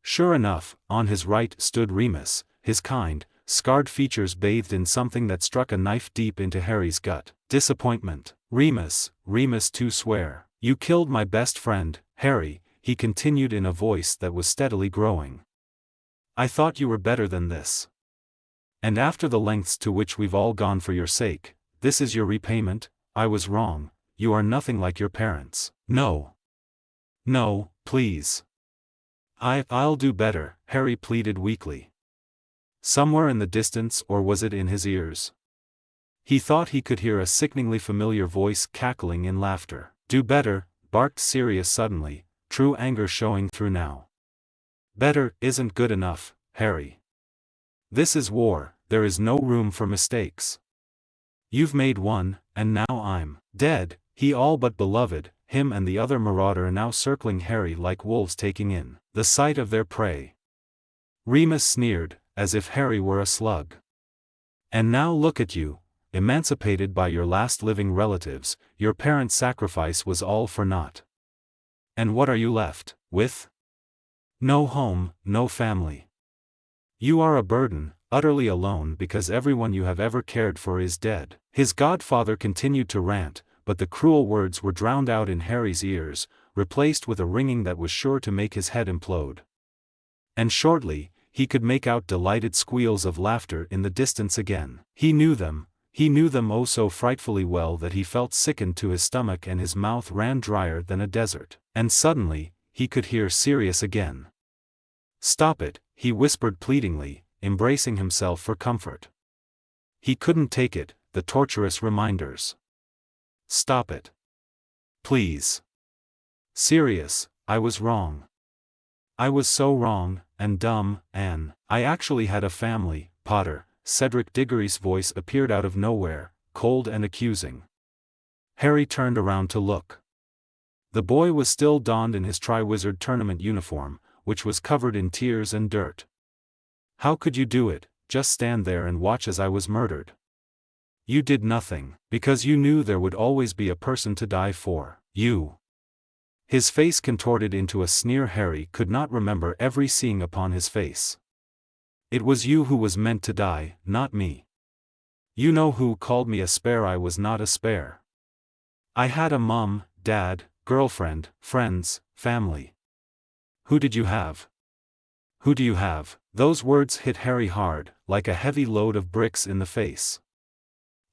Sure enough, on his right stood Remus, his kind, scarred features bathed in something that struck a knife deep into Harry's gut. Disappointment. Remus too swear. You killed my best friend, Harry, he continued in a voice that was steadily growing. I thought you were better than this. And after the lengths to which we've all gone for your sake, this is your repayment? I was wrong, you are nothing like your parents. No. No, please. I'll do better, Harry pleaded weakly. Somewhere in the distance, or was it in his ears? He thought he could hear a sickeningly familiar voice cackling in laughter. Do better, barked Sirius suddenly, true anger showing through now. Better isn't good enough, Harry. This is war, there is no room for mistakes. You've made one, and now I'm dead. He all but beloved, him and the other marauder now circling Harry like wolves taking in the sight of their prey. Remus sneered, as if Harry were a slug. And now look at you, emancipated by your last living relatives, your parents' sacrifice was all for naught. And what are you left with? No home, no family. You are a burden, utterly alone because everyone you have ever cared for is dead. His godfather continued to rant, but the cruel words were drowned out in Harry's ears, replaced with a ringing that was sure to make his head implode. And shortly, he could make out delighted squeals of laughter in the distance again. He knew them oh so frightfully well that he felt sickened to his stomach and his mouth ran drier than a desert. And suddenly, he could hear Sirius again. Stop it, he whispered pleadingly, embracing himself for comfort. He couldn't take it, the torturous reminders. Stop it. Please. Sirius, I was wrong. I was so wrong, and dumb, and I actually had a family, Potter. Cedric Diggory's voice appeared out of nowhere, cold and accusing. Harry turned around to look. The boy was still donned in his Triwizard Tournament uniform, which was covered in tears and dirt. How could you do it, just stand there and watch as I was murdered? You did nothing, because you knew there would always be a person to die for you. His face contorted into a sneer. Harry could not remember every seeing upon his face. It was you who was meant to die, not me. You know who called me a spare. I was not a spare. I had a mom, dad, girlfriend, friends, family. Who did you have? Who do you have? Those words hit Harry hard, like a heavy load of bricks in the face.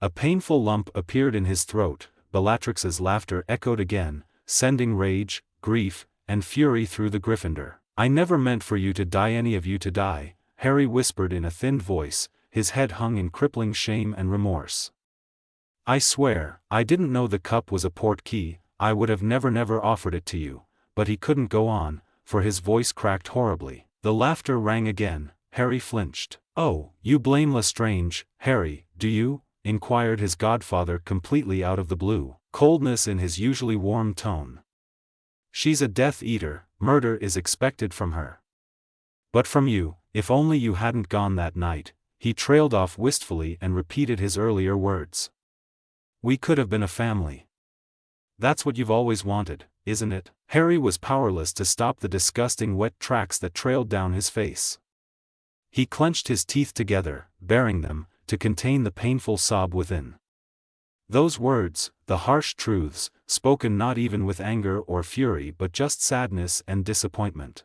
A painful lump appeared in his throat. Bellatrix's laughter echoed again, sending rage, grief, and fury through the Gryffindor. I never meant for you to die, any of you to die, Harry whispered in a thinned voice, his head hung in crippling shame and remorse. I swear, I didn't know the cup was a port key, I would have never offered it to you. But he couldn't go on, for his voice cracked horribly. The laughter rang again. Harry flinched. Oh, you blame Lestrange, Harry, do you? Inquired his godfather completely out of the blue, coldness in his usually warm tone. She's a Death Eater, murder is expected from her. But from you, if only you hadn't gone that night. He trailed off wistfully and repeated his earlier words. We could have been a family. That's what you've always wanted, isn't it? Harry was powerless to stop the disgusting wet tracks that trailed down his face. He clenched his teeth together, baring them, to contain the painful sob within. Those words, the harsh truths, spoken not even with anger or fury but just sadness and disappointment.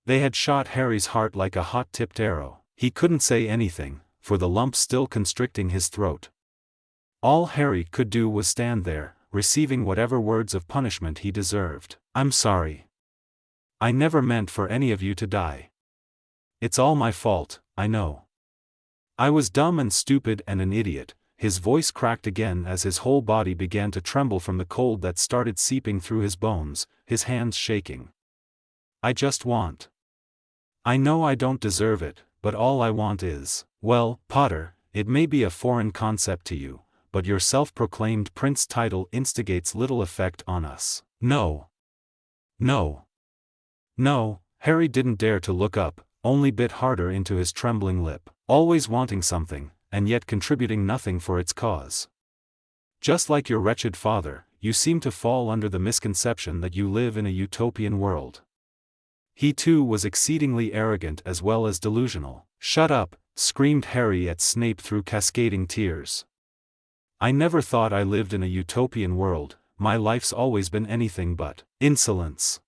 They had shot Harry's heart like a hot-tipped arrow. He couldn't say anything, for the lump still constricting his throat. All Harry could do was stand there, receiving whatever words of punishment he deserved. I'm sorry. I never meant for any of you to die. It's all my fault, I know. I was dumb and stupid and an idiot. His voice cracked again as his whole body began to tremble from the cold that started seeping through his bones, his hands shaking. I just want. I know I don't deserve it, but all I want is, well, Potter, it may be a foreign concept to you, but your self-proclaimed prince title instigates little effect on us. No. No. No, Harry didn't dare to look up, only bit harder into his trembling lip. Always wanting something, and yet contributing nothing for its cause. Just like your wretched father, you seem to fall under the misconception that you live in a utopian world. He too was exceedingly arrogant as well as delusional. "Shut up," screamed Harry at Snape through cascading tears. "I never thought I lived in a utopian world, my life's always been anything but insolence."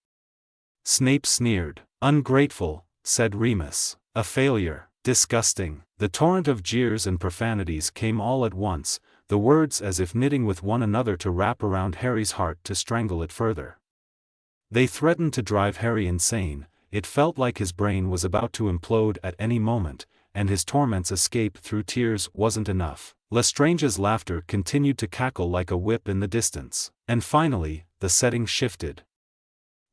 Snape sneered. "Ungrateful," said Remus. "A failure. Disgusting." The torrent of jeers and profanities came all at once, the words as if knitting with one another to wrap around Harry's heart to strangle it further. They threatened to drive Harry insane. It felt like his brain was about to implode at any moment, and his torment's escape through tears wasn't enough. Lestrange's laughter continued to cackle like a whip in the distance. And finally, the setting shifted.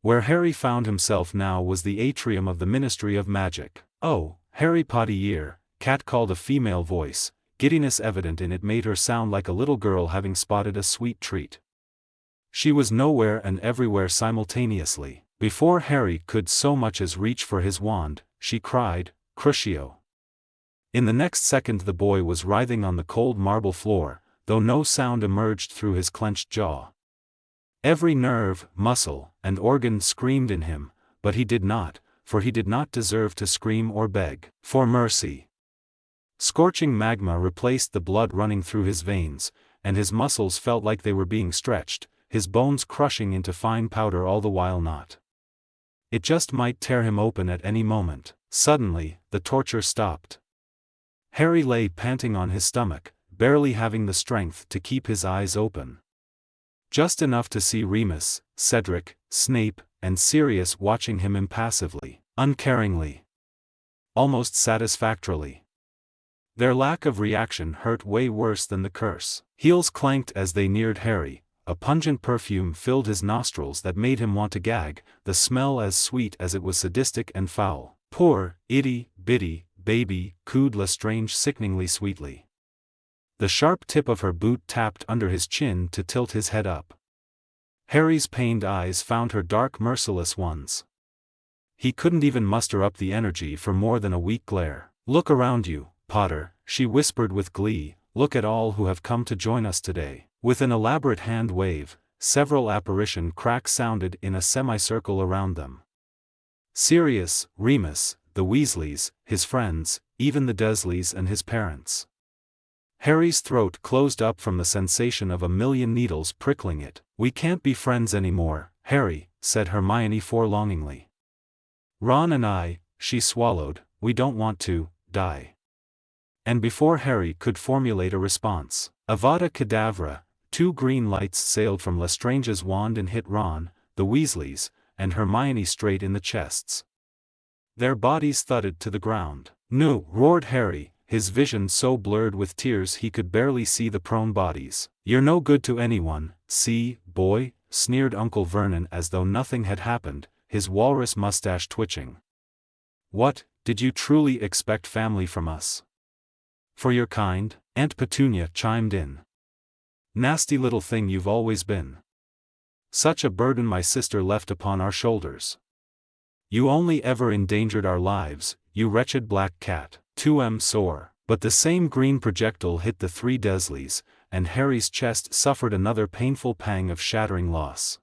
Where Harry found himself now was the atrium of the Ministry of Magic. "Oh, Harry Potter," Cat called a female voice, giddiness evident in it made her sound like a little girl having spotted a sweet treat. She was nowhere and everywhere simultaneously. Before Harry could so much as reach for his wand, she cried, "Crucio!" In the next second the boy was writhing on the cold marble floor, though no sound emerged through his clenched jaw. Every nerve, muscle, and organ screamed in him, but he did not, for he did not deserve to scream or beg for mercy. Scorching magma replaced the blood running through his veins, and his muscles felt like they were being stretched, his bones crushing into fine powder all the while not. It just might tear him open at any moment. Suddenly, the torture stopped. Harry lay panting on his stomach, barely having the strength to keep his eyes open. Just enough to see Remus, Cedric, Snape, and Sirius watching him impassively, uncaringly. Almost satisfactorily. Their lack of reaction hurt way worse than the curse. Heels clanked as they neared Harry, a pungent perfume filled his nostrils that made him want to gag, the smell as sweet as it was sadistic and foul. "Poor, itty-bitty, baby," cooed Lestrange sickeningly sweetly. The sharp tip of her boot tapped under his chin to tilt his head up. Harry's pained eyes found her dark merciless ones. He couldn't even muster up the energy for more than a weak glare. "Look around you, Potter," she whispered with glee, "look at all who have come to join us today." With an elaborate hand wave, several apparition cracks sounded in a semicircle around them. Sirius, Remus, the Weasleys, his friends, even the Dursleys and his parents. Harry's throat closed up from the sensation of a million needles prickling it. "We can't be friends anymore, Harry," said Hermione forlongingly. "Ron and I," she swallowed, "we don't want to die." And before Harry could formulate a response, Avada Kedavra, two green lights sailed from Lestrange's wand and hit Ron, the Weasleys, and Hermione straight in the chests. Their bodies thudded to the ground. "No!" roared Harry, his vision so blurred with tears he could barely see the prone bodies. "You're no good to anyone, see, boy," sneered Uncle Vernon as though nothing had happened, his walrus mustache twitching. "What, did you truly expect family from us? For your kind?" Aunt Petunia chimed in. "Nasty little thing you've always been. Such a burden my sister left upon our shoulders. You only ever endangered our lives, you wretched black cat." 2M sore. But the same green projectile hit the three Dursleys, and Harry's chest suffered another painful pang of shattering loss.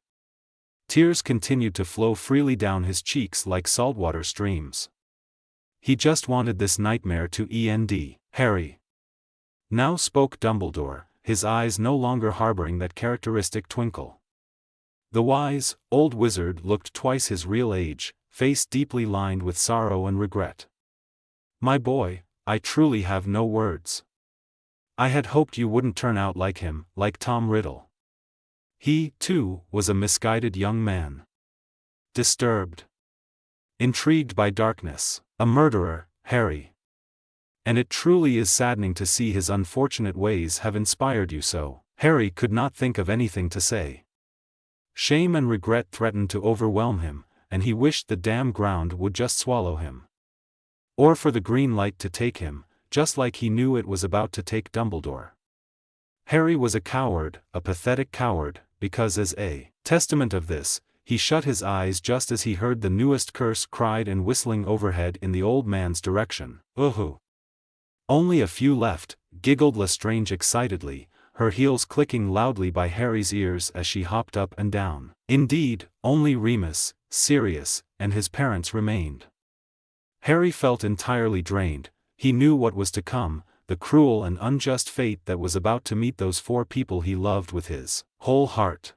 Tears continued to flow freely down his cheeks like saltwater streams. He just wanted this nightmare to end. "Harry." Now spoke Dumbledore, his eyes no longer harboring that characteristic twinkle. The wise, old wizard looked twice his real age, face deeply lined with sorrow and regret. "My boy, I truly have no words. I had hoped you wouldn't turn out like him, like Tom Riddle. He, too, was a misguided young man. Disturbed. Intrigued by darkness. A murderer, Harry. And it truly is saddening to see his unfortunate ways have inspired you so." Harry could not think of anything to say. Shame and regret threatened to overwhelm him, and he wished the damn ground would just swallow him. Or for the green light to take him, just like he knew it was about to take Dumbledore. Harry was a coward, a pathetic coward, because as a testament of this, he shut his eyes just as he heard the newest curse cried and whistling overhead in the old man's direction. "Uhu! Only a few left," giggled Lestrange excitedly, her heels clicking loudly by Harry's ears as she hopped up and down. Indeed, only Remus, Sirius, and his parents remained. Harry felt entirely drained. He knew what was to come, the cruel and unjust fate that was about to meet those 4 people he loved with his whole heart.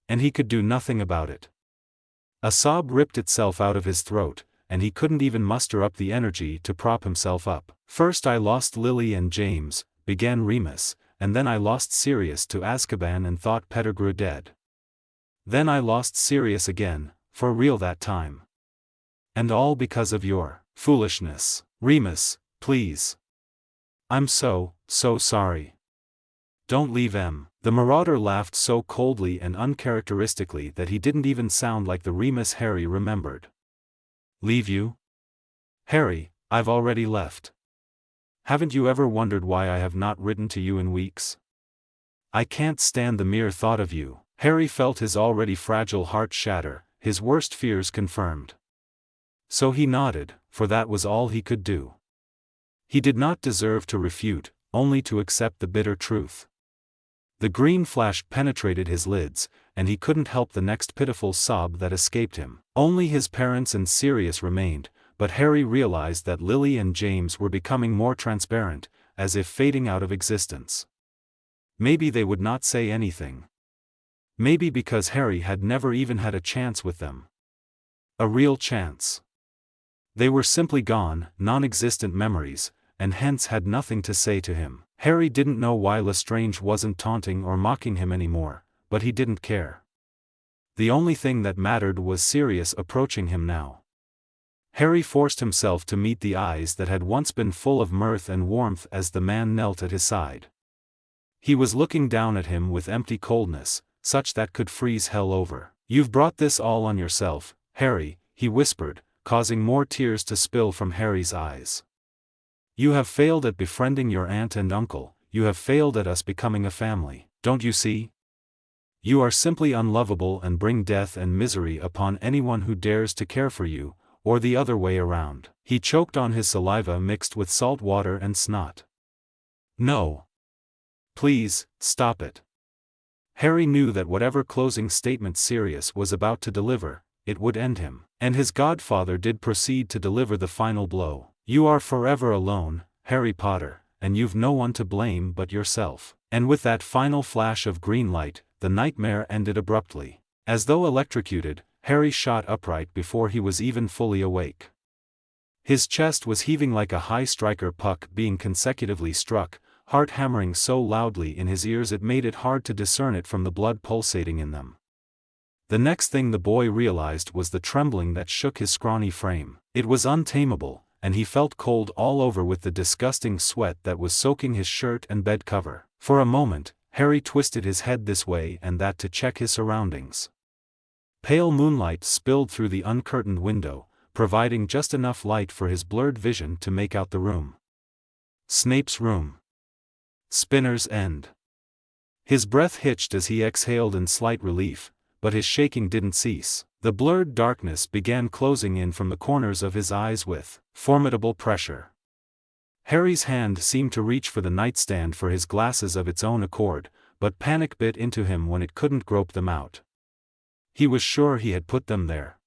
And he could do nothing about it. A sob ripped itself out of his throat, and he couldn't even muster up the energy to prop himself up. "First I lost Lily and James," began Remus, "and then I lost Sirius to Azkaban and thought Pettigrew dead. Then I lost Sirius again, for real that time. And all because of your foolishness. Remus, please. I'm so sorry. Don't leave Em." The marauder laughed so coldly and uncharacteristically that he didn't even sound like the Remus Harry remembered. "Leave you? Harry, I've already left. Haven't you ever wondered why I have not written to you in weeks? I can't stand the mere thought of you." Harry felt his already fragile heart shatter, his worst fears confirmed. So he nodded, for that was all he could do. He did not deserve to refute, only to accept the bitter truth. The green flash penetrated his lids, and he couldn't help the next pitiful sob that escaped him. Only his parents and Sirius remained, but Harry realized that Lily and James were becoming more transparent, as if fading out of existence. Maybe they would not say anything. Maybe because Harry had never even had a chance with them. A real chance. They were simply gone, non-existent memories, and hence had nothing to say to him. Harry didn't know why Lestrange wasn't taunting or mocking him anymore, but he didn't care. The only thing that mattered was Sirius approaching him now. Harry forced himself to meet the eyes that had once been full of mirth and warmth as the man knelt at his side. He was looking down at him with empty coldness, such that could freeze hell over. "You've brought this all on yourself, Harry," he whispered, causing more tears to spill from Harry's eyes. "You have failed at befriending your aunt and uncle, you have failed at us becoming a family, don't you see? You are simply unlovable and bring death and misery upon anyone who dares to care for you, or the other way around." He choked on his saliva mixed with salt water and snot. "No. Please, stop it." Harry knew that whatever closing statement Sirius was about to deliver, it would end him. And his godfather did proceed to deliver the final blow. "You are forever alone, Harry Potter, and you've no one to blame but yourself." And with that final flash of green light, the nightmare ended abruptly. As though electrocuted, Harry shot upright before he was even fully awake. His chest was heaving like a high striker puck being consecutively struck, heart hammering so loudly in his ears it made it hard to discern it from the blood pulsating in them. The next thing the boy realized was the trembling that shook his scrawny frame. It was untamable, and he felt cold all over with the disgusting sweat that was soaking his shirt and bed cover. For a moment, Harry twisted his head this way and that to check his surroundings. Pale moonlight spilled through the uncurtained window, providing just enough light for his blurred vision to make out the room. Snape's room. Spinner's End. His breath hitched as he exhaled in slight relief, but his shaking didn't cease. The blurred darkness began closing in from the corners of his eyes with formidable pressure. Harry's hand seemed to reach for the nightstand for his glasses of its own accord, but panic bit into him when it couldn't grope them out. He was sure he had put them there.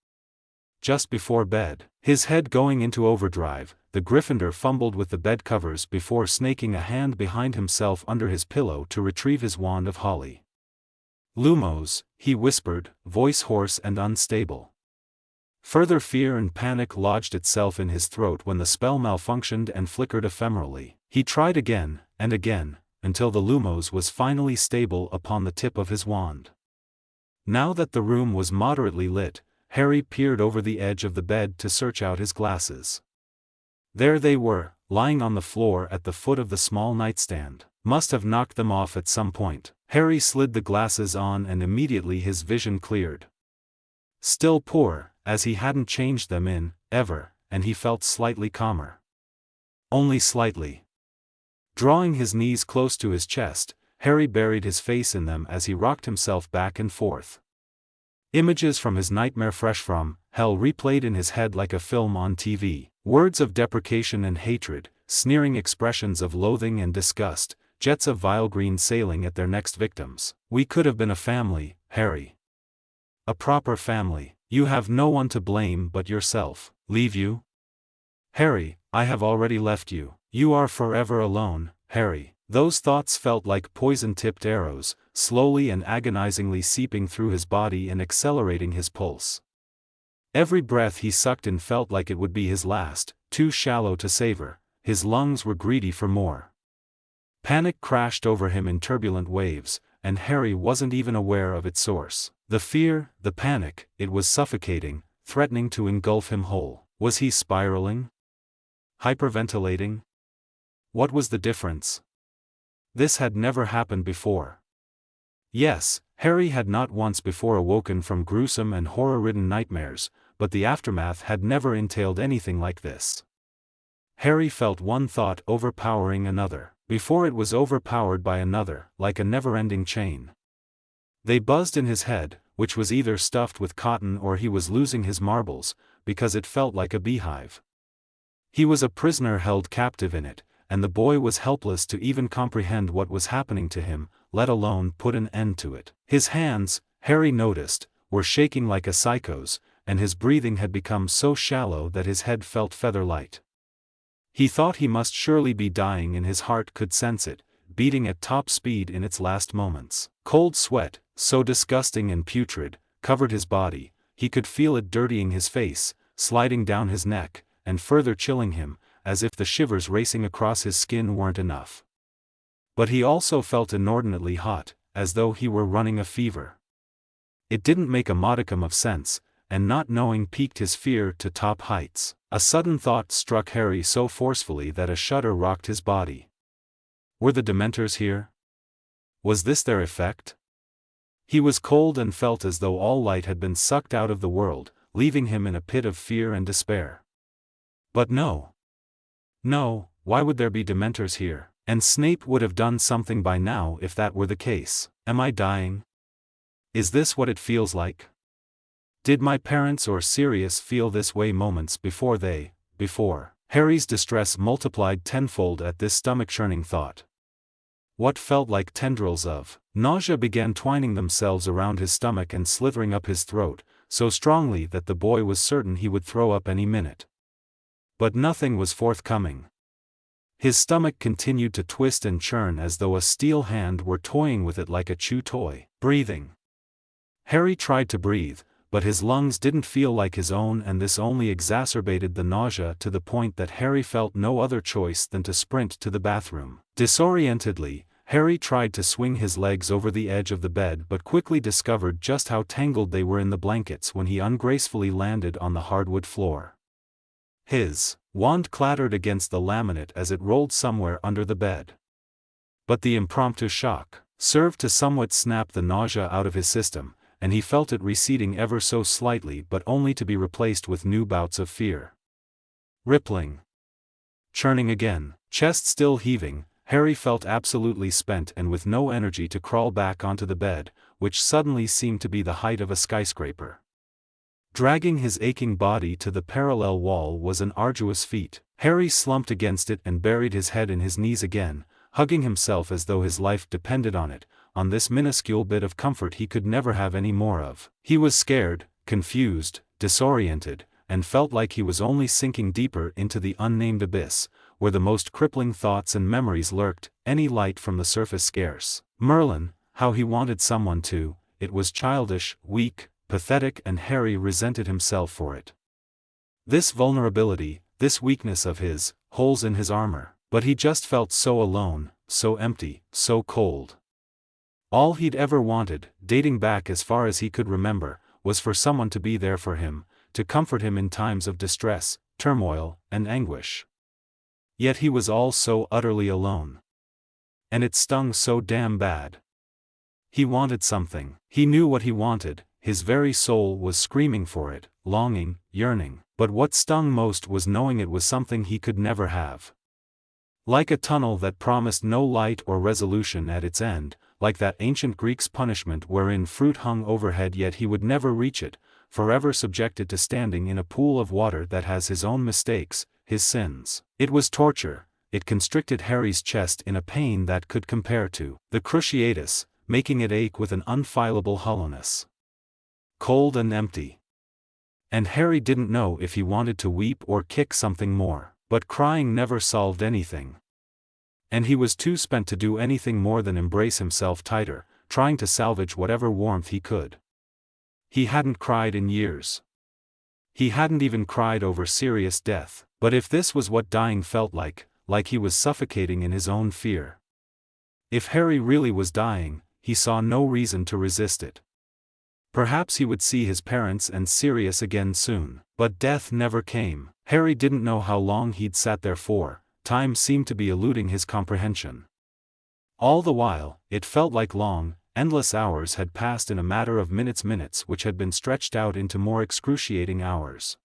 Just before bed, his head going into overdrive, the Gryffindor fumbled with the bed covers before snaking a hand behind himself under his pillow to retrieve his wand of holly. "Lumos," he whispered, voice hoarse and unstable. Further fear and panic lodged itself in his throat when the spell malfunctioned and flickered ephemerally. He tried again, and again, until the Lumos was finally stable upon the tip of his wand. Now that the room was moderately lit, Harry peered over the edge of the bed to search out his glasses. There they were, lying on the floor at the foot of the small nightstand. Must have knocked them off at some point. Harry slid the glasses on and immediately his vision cleared. Still poor, as he hadn't changed them in, ever, and he felt slightly calmer. Only slightly. Drawing his knees close to his chest, Harry buried his face in them as he rocked himself back and forth. Images from his nightmare fresh from hell replayed in his head like a film on TV. Words of deprecation and hatred, sneering expressions of loathing and disgust, jets of vile green sailing at their next victims. We could have been a family, Harry. A proper family. You have no one to blame but yourself. Leave you? Harry, I have already left you. You are forever alone, Harry. Those thoughts felt like poison-tipped arrows, slowly and agonizingly seeping through his body and accelerating his pulse. Every breath he sucked in felt like it would be his last, too shallow to savor. His lungs were greedy for more. Panic crashed over him in turbulent waves, and Harry wasn't even aware of its source. The fear, the panic, it was suffocating, threatening to engulf him whole. Was he spiraling? Hyperventilating? What was the difference? This had never happened before. Yes, Harry had not once before awoken from gruesome and horror-ridden nightmares, but the aftermath had never entailed anything like this. Harry felt one thought overpowering another, before it was overpowered by another, like a never-ending chain. They buzzed in his head, which was either stuffed with cotton or he was losing his marbles, because it felt like a beehive. He was a prisoner held captive in it, and the boy was helpless to even comprehend what was happening to him, let alone put an end to it. His hands, Harry noticed, were shaking like a psycho's, and his breathing had become so shallow that his head felt feather-light. He thought he must surely be dying, and his heart could sense it, beating at top speed in its last moments. Cold sweat, so disgusting and putrid, covered his body. He could feel it dirtying his face, sliding down his neck, and further chilling him, as if the shivers racing across his skin weren't enough. But he also felt inordinately hot, as though he were running a fever. It didn't make a modicum of sense, and not knowing piqued his fear to top heights. A sudden thought struck Harry so forcefully that a shudder rocked his body. Were the Dementors here? Was this their effect? He was cold and felt as though all light had been sucked out of the world, leaving him in a pit of fear and despair. But no. No, why would there be Dementors here? And Snape would have done something by now if that were the case. Am I dying? Is this what it feels like? Did my parents or Sirius feel this way moments before Harry's distress multiplied tenfold at this stomach-churning thought. What felt like tendrils of nausea began twining themselves around his stomach and slithering up his throat, so strongly that the boy was certain he would throw up any minute. But nothing was forthcoming. His stomach continued to twist and churn as though a steel hand were toying with it like a chew toy. Breathing. Harry tried to breathe, but his lungs didn't feel like his own, and this only exacerbated the nausea to the point that Harry felt no other choice than to sprint to the bathroom. Disorientedly, Harry tried to swing his legs over the edge of the bed but quickly discovered just how tangled they were in the blankets when he ungracefully landed on the hardwood floor. His wand clattered against the laminate as it rolled somewhere under the bed. But the impromptu shock served to somewhat snap the nausea out of his system, and he felt it receding ever so slightly, but only to be replaced with new bouts of fear. Rippling. Churning again, chest still heaving, Harry felt absolutely spent and with no energy to crawl back onto the bed, which suddenly seemed to be the height of a skyscraper. Dragging his aching body to the parallel wall was an arduous feat. Harry slumped against it and buried his head in his knees again, hugging himself as though his life depended on it, on this minuscule bit of comfort he could never have any more of. He was scared, confused, disoriented, and felt like he was only sinking deeper into the unnamed abyss, where the most crippling thoughts and memories lurked, any light from the surface scarce. Merlin, how he wanted someone to, it was childish, weak, pathetic, and Harry resented himself for it. This vulnerability, this weakness of his, holes in his armor, but he just felt so alone, so empty, so cold. All he'd ever wanted, dating back as far as he could remember, was for someone to be there for him, to comfort him in times of distress, turmoil, and anguish. Yet he was all so utterly alone. And it stung so damn bad. He wanted something. He knew what he wanted, his very soul was screaming for it, longing, yearning, but what stung most was knowing it was something he could never have. Like a tunnel that promised no light or resolution at its end, like that ancient Greek's punishment wherein fruit hung overhead yet he would never reach it, forever subjected to standing in a pool of water that has his own mistakes, his sins. It was torture. It constricted Harry's chest in a pain that could compare to the cruciatus, making it ache with an unfileable hollowness. Cold and empty. And Harry didn't know if he wanted to weep or kick something more, but crying never solved anything. And he was too spent to do anything more than embrace himself tighter, trying to salvage whatever warmth he could. He hadn't cried in years. He hadn't even cried over serious death, but if this was what dying felt like he was suffocating in his own fear. If Harry really was dying, he saw no reason to resist it. Perhaps he would see his parents and Sirius again soon, but death never came. Harry didn't know how long he'd sat there for, time seemed to be eluding his comprehension. All the while, it felt like long, endless hours had passed in a matter of minutes which had been stretched out into more excruciating hours.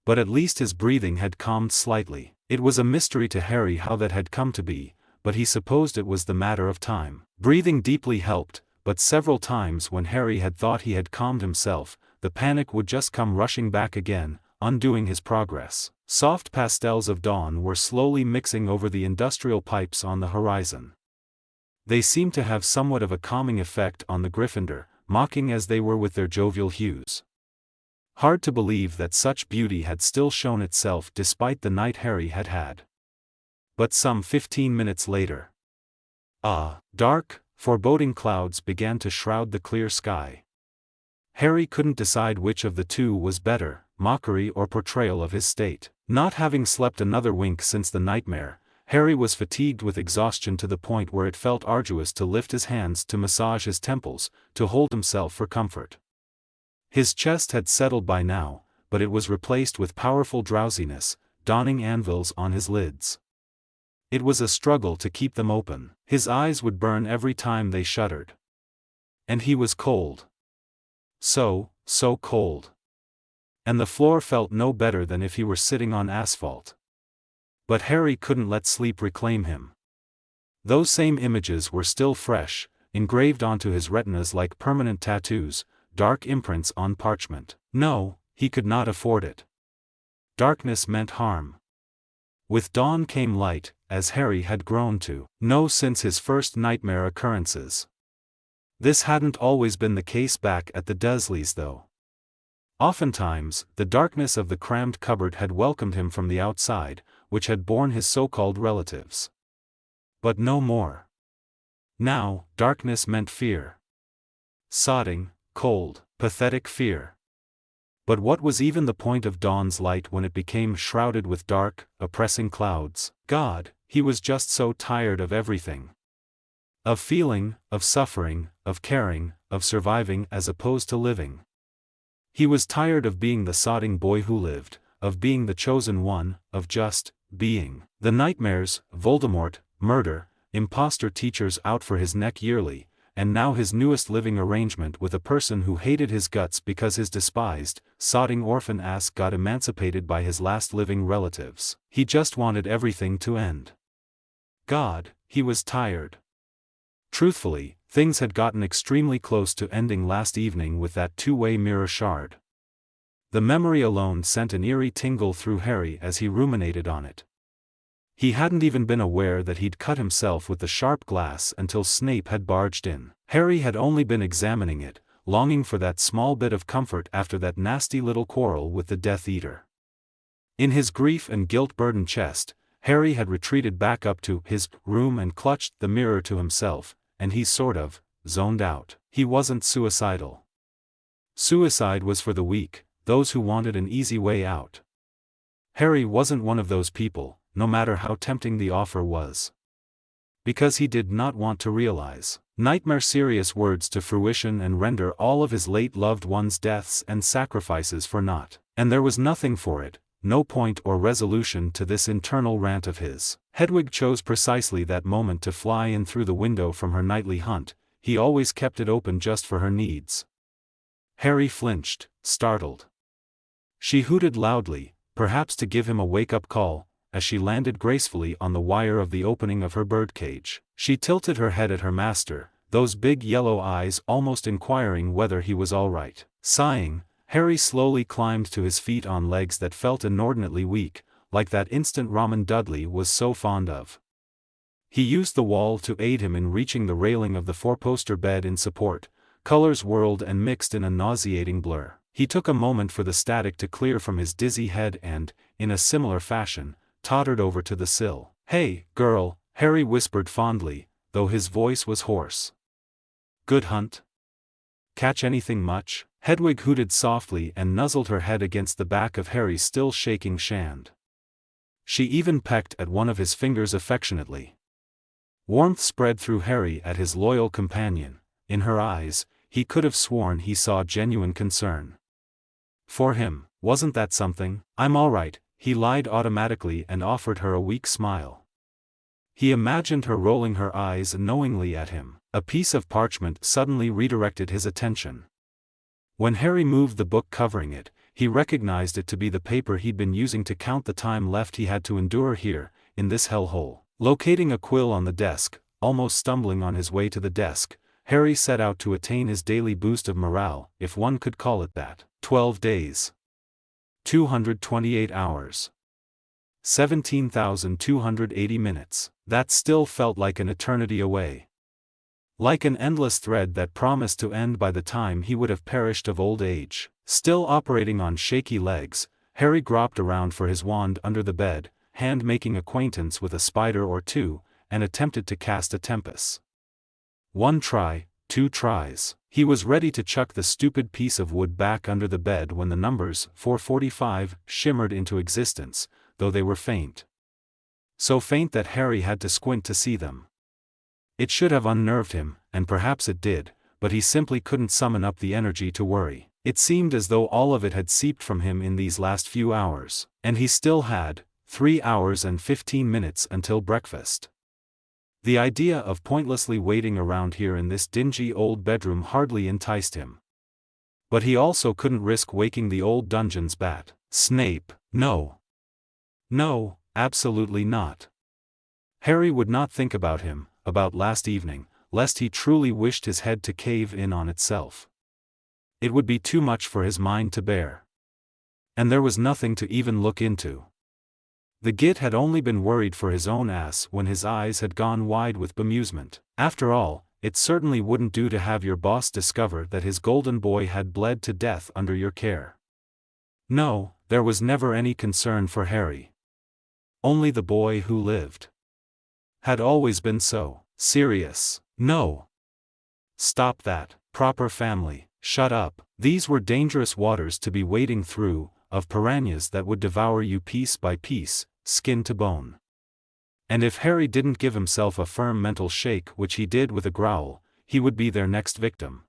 But at least his breathing had calmed slightly. It was a mystery to Harry how that had come to be, but he supposed it was the matter of time. Breathing deeply helped, but several times when Harry had thought he had calmed himself, the panic would just come rushing back again, undoing his progress. Soft pastels of dawn were slowly mixing over the industrial pipes on the horizon. They seemed to have somewhat of a calming effect on the Gryffindor, mocking as they were with their jovial hues. Hard to believe that such beauty had still shown itself despite the night Harry had had. But some 15 minutes later, dark, foreboding clouds began to shroud the clear sky. Harry couldn't decide which of the two was better, mockery or portrayal of his state. Not having slept another wink since the nightmare, Harry was fatigued with exhaustion to the point where it felt arduous to lift his hands to massage his temples, to hold himself for comfort. His chest had settled by now, but it was replaced with powerful drowsiness, dawning anvils on his lids. It was a struggle to keep them open. His eyes would burn every time they shuttered. And he was cold. So cold. And the floor felt no better than if he were sitting on asphalt. But Harry couldn't let sleep reclaim him. Those same images were still fresh, engraved onto his retinas like permanent tattoos, dark imprints on parchment. No, he could not afford it. Darkness meant harm. With dawn came light, as Harry had grown to know since his first nightmare occurrences. This hadn't always been the case back at the Dursleys though. Oftentimes, the darkness of the crammed cupboard had welcomed him from the outside, which had borne his so-called relatives. But no more. Now, darkness meant fear. Sodding, cold, pathetic fear. But what was even the point of dawn's light when it became shrouded with dark, oppressing clouds? God, he was just so tired of everything. Of feeling, of suffering, of caring, of surviving as opposed to living. He was tired of being the sodding boy who lived, of being the chosen one, of just being. The nightmares, Voldemort, murder, imposter teachers out for his neck yearly, and now his newest living arrangement with a person who hated his guts because his despised, sodding orphan ass got emancipated by his last living relatives. He just wanted everything to end. God, he was tired. Truthfully, things had gotten extremely close to ending last evening with that two-way mirror shard. The memory alone sent an eerie tingle through Harry as he ruminated on it. He hadn't even been aware that he'd cut himself with the sharp glass until Snape had barged in. Harry had only been examining it, longing for that small bit of comfort after that nasty little quarrel with the Death Eater. In his grief and guilt-burdened chest, Harry had retreated back up to his room and clutched the mirror to himself, and he sort of zoned out. He wasn't suicidal. Suicide was for the weak, those who wanted an easy way out. Harry wasn't one of those people, no matter how tempting the offer was. Because he did not want to realize nightmare-serious words to fruition and render all of his late loved ones' deaths and sacrifices for naught. And there was nothing for it, no point or resolution to this internal rant of his. Hedwig chose precisely that moment to fly in through the window from her nightly hunt. He always kept it open just for her needs. Harry flinched, startled. She hooted loudly, perhaps to give him a wake-up call, as she landed gracefully on the wire of the opening of her birdcage. She tilted her head at her master, those big yellow eyes almost inquiring whether he was all right. Sighing, Harry slowly climbed to his feet on legs that felt inordinately weak, like that instant ramen Dudley was so fond of. He used the wall to aid him in reaching the railing of the four-poster bed in support. Colors whirled and mixed in a nauseating blur. He took a moment for the static to clear from his dizzy head and, in a similar fashion, tottered over to the sill. "Hey, girl," Harry whispered fondly, though his voice was hoarse. "Good hunt? Catch anything much?" Hedwig hooted softly and nuzzled her head against the back of Harry's still shaking shand. She even pecked at one of his fingers affectionately. Warmth spread through Harry at his loyal companion. In her eyes, he could have sworn he saw genuine concern. For him, wasn't that something? "I'm all right," he lied automatically and offered her a weak smile. He imagined her rolling her eyes knowingly at him. A piece of parchment suddenly redirected his attention. When Harry moved the book covering it, he recognized it to be the paper he'd been using to count the time left he had to endure here, in this hellhole. Locating a quill on the desk, almost stumbling on his way to the desk, Harry set out to attain his daily boost of morale, if one could call it that. 12 days. 228 hours. 17,280 minutes. That still felt like an eternity away. Like an endless thread that promised to end by the time he would have perished of old age. Still operating on shaky legs, Harry groped around for his wand under the bed, hand making acquaintance with a spider or two, and attempted to cast a tempest. 1 try, 2 tries. He was ready to chuck the stupid piece of wood back under the bed when the numbers 445 shimmered into existence, though they were faint. So faint that Harry had to squint to see them. It should have unnerved him, and perhaps it did, but he simply couldn't summon up the energy to worry. It seemed as though all of it had seeped from him in these last few hours, and he still had 3 hours and 15 minutes until breakfast. The idea of pointlessly waiting around here in this dingy old bedroom hardly enticed him. But he also couldn't risk waking the old dungeon's bat. Snape, no. No, absolutely not. Harry would not think about him, about last evening, lest he truly wished his head to cave in on itself. It would be too much for his mind to bear. And there was nothing to even look into. The git had only been worried for his own ass when his eyes had gone wide with bemusement. After all, it certainly wouldn't do to have your boss discover that his golden boy had bled to death under your care. No, there was never any concern for Harry. Only the boy who lived. Had always been so. Serious. No. Stop that. Proper family. Shut up. These were dangerous waters to be wading through, of piranhas that would devour you piece by piece, skin to bone. And if Harry didn't give himself a firm mental shake, which he did with a growl, he would be their next victim.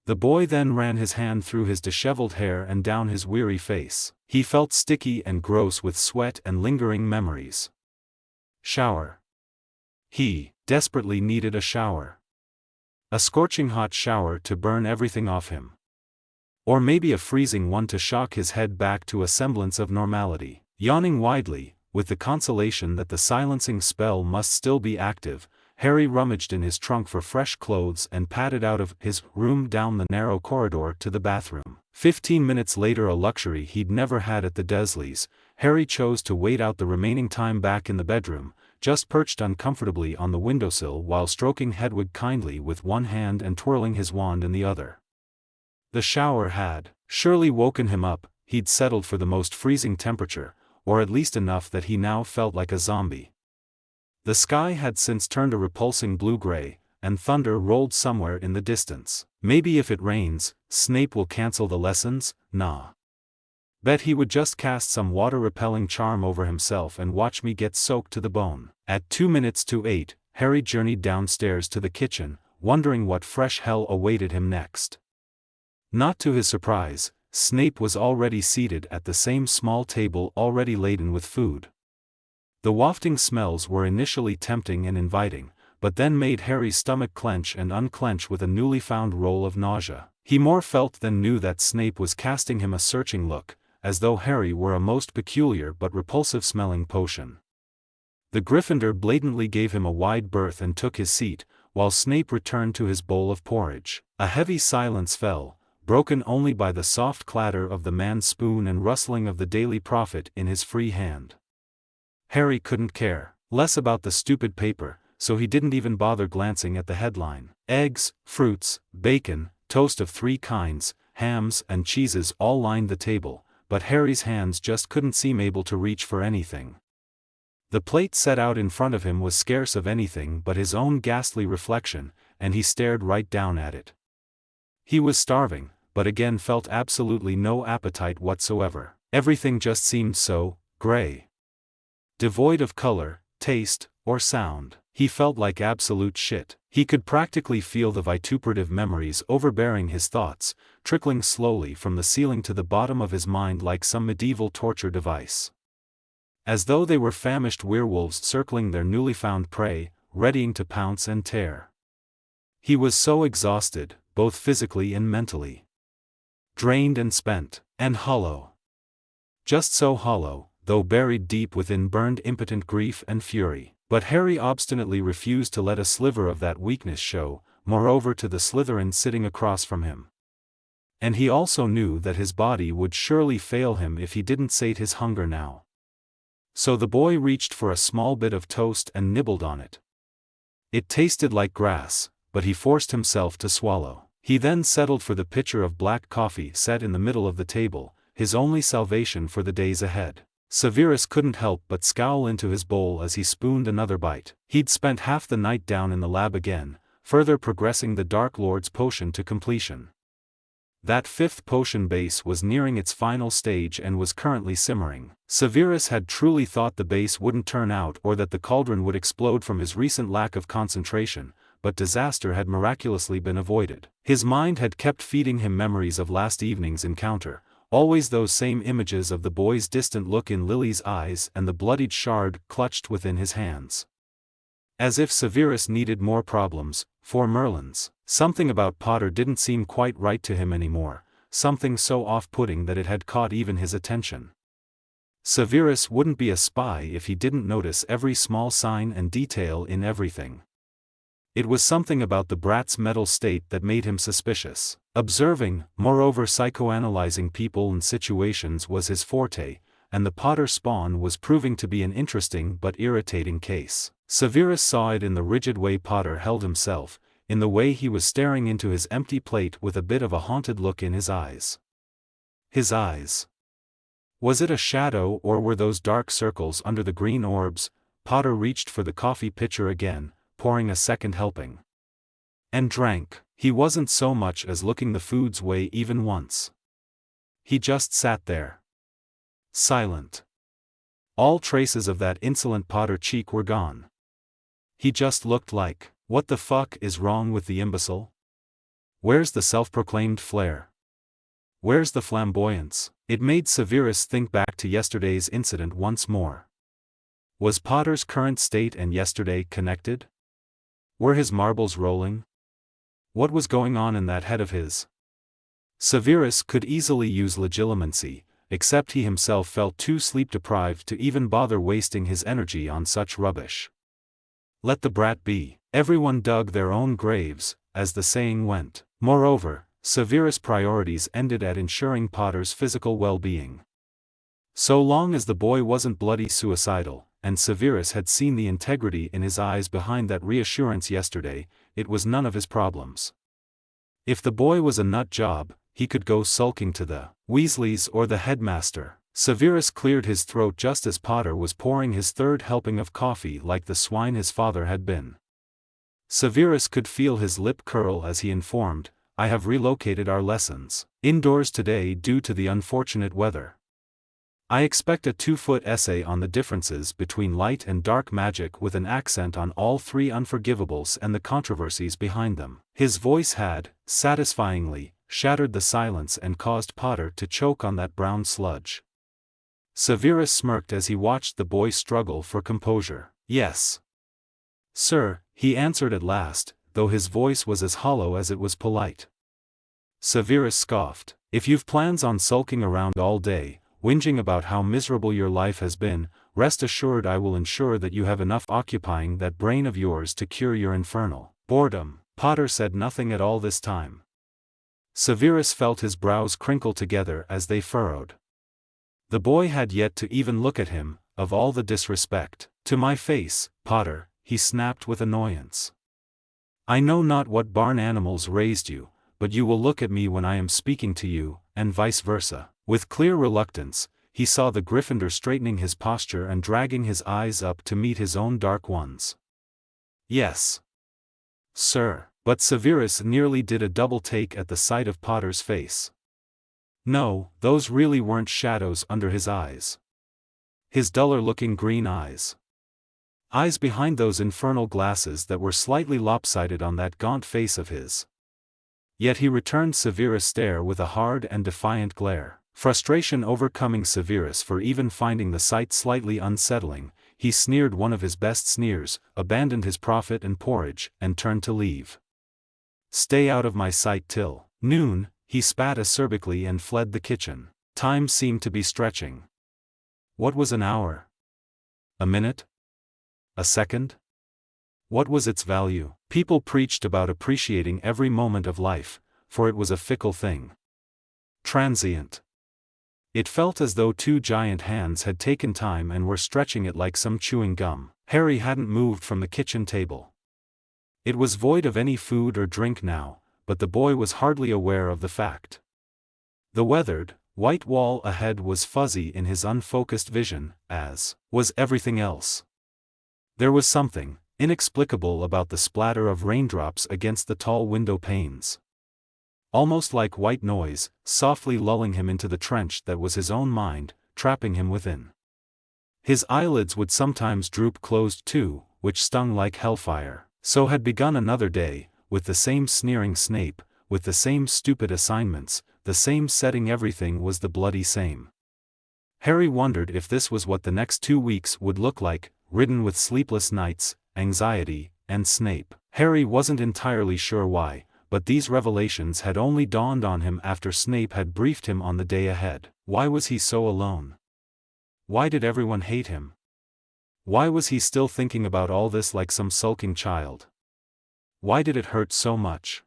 The boy then ran his hand through his disheveled hair and down his weary face. He felt sticky and gross with sweat and lingering memories. Shower. He desperately needed a shower. A scorching hot shower to burn everything off him. Or maybe a freezing one to shock his head back to a semblance of normality. Yawning widely, with the consolation that the silencing spell must still be active, Harry rummaged in his trunk for fresh clothes and padded out of his room down the narrow corridor to the bathroom. 15 minutes later, a luxury he'd never had at the Dursleys, Harry chose to wait out the remaining time back in the bedroom, just perched uncomfortably on the windowsill while stroking Hedwig kindly with one hand and twirling his wand in the other. The shower had surely woken him up. He'd settled for the most freezing temperature, or at least enough that he now felt like a zombie. The sky had since turned a repulsing blue-gray, and thunder rolled somewhere in the distance. Maybe if it rains, Snape will cancel the lessons? Nah. Bet he would just cast some water-repelling charm over himself and watch me get soaked to the bone. At 2 minutes to 8, Harry journeyed downstairs to the kitchen, wondering what fresh hell awaited him next. Not to his surprise, Snape was already seated at the same small table already laden with food. The wafting smells were initially tempting and inviting, but then made Harry's stomach clench and unclench with a newly found roll of nausea. He more felt than knew that Snape was casting him a searching look, as though Harry were a most peculiar but repulsive-smelling potion. The Gryffindor blatantly gave him a wide berth and took his seat, while Snape returned to his bowl of porridge. A heavy silence fell, broken only by the soft clatter of the man's spoon and rustling of the Daily Prophet in his free hand. Harry couldn't care less about the stupid paper, so he didn't even bother glancing at the headline. Eggs, fruits, bacon, toast of 3 kinds, hams and cheeses all lined the table, but Harry's hands just couldn't seem able to reach for anything. The plate set out in front of him was scarce of anything but his own ghastly reflection, and he stared right down at it. He was starving, but again felt absolutely no appetite whatsoever. Everything just seemed so gray. Devoid of color, taste, or sound. He felt like absolute shit. He could practically feel the vituperative memories overbearing his thoughts, trickling slowly from the ceiling to the bottom of his mind like some medieval torture device. As though they were famished werewolves circling their newly found prey, readying to pounce and tear. He was so exhausted, both physically and mentally. Drained and spent, and hollow. Just so hollow, though buried deep within burned impotent grief and fury. But Harry obstinately refused to let a sliver of that weakness show, moreover to the Slytherin sitting across from him. And he also knew that his body would surely fail him if he didn't sate his hunger now. So the boy reached for a small bit of toast and nibbled on it. It tasted like grass, but he forced himself to swallow. He then settled for the pitcher of black coffee set in the middle of the table, his only salvation for the days ahead. Severus couldn't help but scowl into his bowl as he spooned another bite. He'd spent half the night down in the lab again, further progressing the Dark Lord's potion to completion. That 5th potion base was nearing its final stage and was currently simmering. Severus had truly thought the base wouldn't turn out or that the cauldron would explode from his recent lack of concentration, but disaster had miraculously been avoided. His mind had kept feeding him memories of last evening's encounter, always those same images of the boy's distant look in Lily's eyes and the bloodied shard clutched within his hands. As if Severus needed more problems, 4 Merlins. Something about Potter didn't seem quite right to him anymore, something so off-putting that it had caught even his attention. Severus wouldn't be a spy if he didn't notice every small sign and detail in everything. It was something about the brat's mental state that made him suspicious. Observing, moreover psychoanalyzing people and situations was his forte, and the Potter spawn was proving to be an interesting but irritating case. Severus saw it in the rigid way Potter held himself, in the way he was staring into his empty plate with a bit of a haunted look in his eyes. His eyes. Was it a shadow or were those dark circles under the green orbs? Potter reached for the coffee pitcher again, pouring a second helping. And drank. He wasn't so much as looking the food's way even once. He just sat there. Silent. All traces of that insolent Potter cheek were gone. He just looked like, what the fuck is wrong with the imbecile? Where's the self-proclaimed flair? Where's the flamboyance? It made Severus think back to yesterday's incident once more. Was Potter's current state and yesterday connected? Were his marbles rolling? What was going on in that head of his? Severus could easily use legilimency, except he himself felt too sleep-deprived to even bother wasting his energy on such rubbish. Let the brat be. Everyone dug their own graves, as the saying went. Moreover, Severus' priorities ended at ensuring Potter's physical well-being. So long as the boy wasn't bloody suicidal, and Severus had seen the integrity in his eyes behind that reassurance yesterday, it was none of his problems. If the boy was a nut job, he could go sulking to the Weasleys or the headmaster. Severus cleared his throat just as Potter was pouring his 3rd helping of coffee like the swine his father had been. Severus could feel his lip curl as he informed, "I have relocated our lessons indoors today due to the unfortunate weather. I expect a 2-foot essay on the differences between light and dark magic with an accent on all 3 unforgivables and the controversies behind them." His voice had, satisfyingly, shattered the silence and caused Potter to choke on that brown sludge. Severus smirked as he watched the boy struggle for composure. "Yes, sir," he answered at last, though his voice was as hollow as it was polite. Severus scoffed. "If you've plans on sulking around all day, whinging about how miserable your life has been, rest assured I will ensure that you have enough occupying that brain of yours to cure your infernal boredom." Potter said nothing at all this time. Severus felt his brows crinkle together as they furrowed. The boy had yet to even look at him, of all the disrespect. "To my face, Potter," he snapped with annoyance. "I know not what barn animals raised you, but you will look at me when I am speaking to you, and vice versa." With clear reluctance, he saw the Gryffindor straightening his posture and dragging his eyes up to meet his own dark ones. "Yes, sir." But Severus nearly did a double take at the sight of Potter's face. No, those really weren't shadows under his eyes. His duller-looking green eyes. Eyes behind those infernal glasses that were slightly lopsided on that gaunt face of his. Yet he returned Severus' stare with a hard and defiant glare. Frustration overcoming Severus for even finding the sight slightly unsettling, he sneered one of his best sneers, abandoned his profit and porridge, and turned to leave. "Stay out of my sight till noon," he spat acerbically and fled the kitchen. Time seemed to be stretching. What was an hour? A minute? A second? What was its value? People preached about appreciating every moment of life, for it was a fickle thing. Transient. It felt as though two giant hands had taken time and were stretching it like some chewing gum. Harry hadn't moved from the kitchen table. It was void of any food or drink now, but the boy was hardly aware of the fact. The weathered, white wall ahead was fuzzy in his unfocused vision, as was everything else. There was something inexplicable about the splatter of raindrops against the tall window panes. Almost like white noise, softly lulling him into the trench that was his own mind, trapping him within. His eyelids would sometimes droop closed too, which stung like hellfire. So had begun another day, with the same sneering Snape, with the same stupid assignments, the same setting. Everything was the bloody same. Harry wondered if this was what the next 2 weeks would look like, ridden with sleepless nights, anxiety, and Snape. Harry wasn't entirely sure why, but these revelations had only dawned on him after Snape had briefed him on the day ahead. Why was he so alone? Why did everyone hate him? Why was he still thinking about all this like some sulking child? Why did it hurt so much?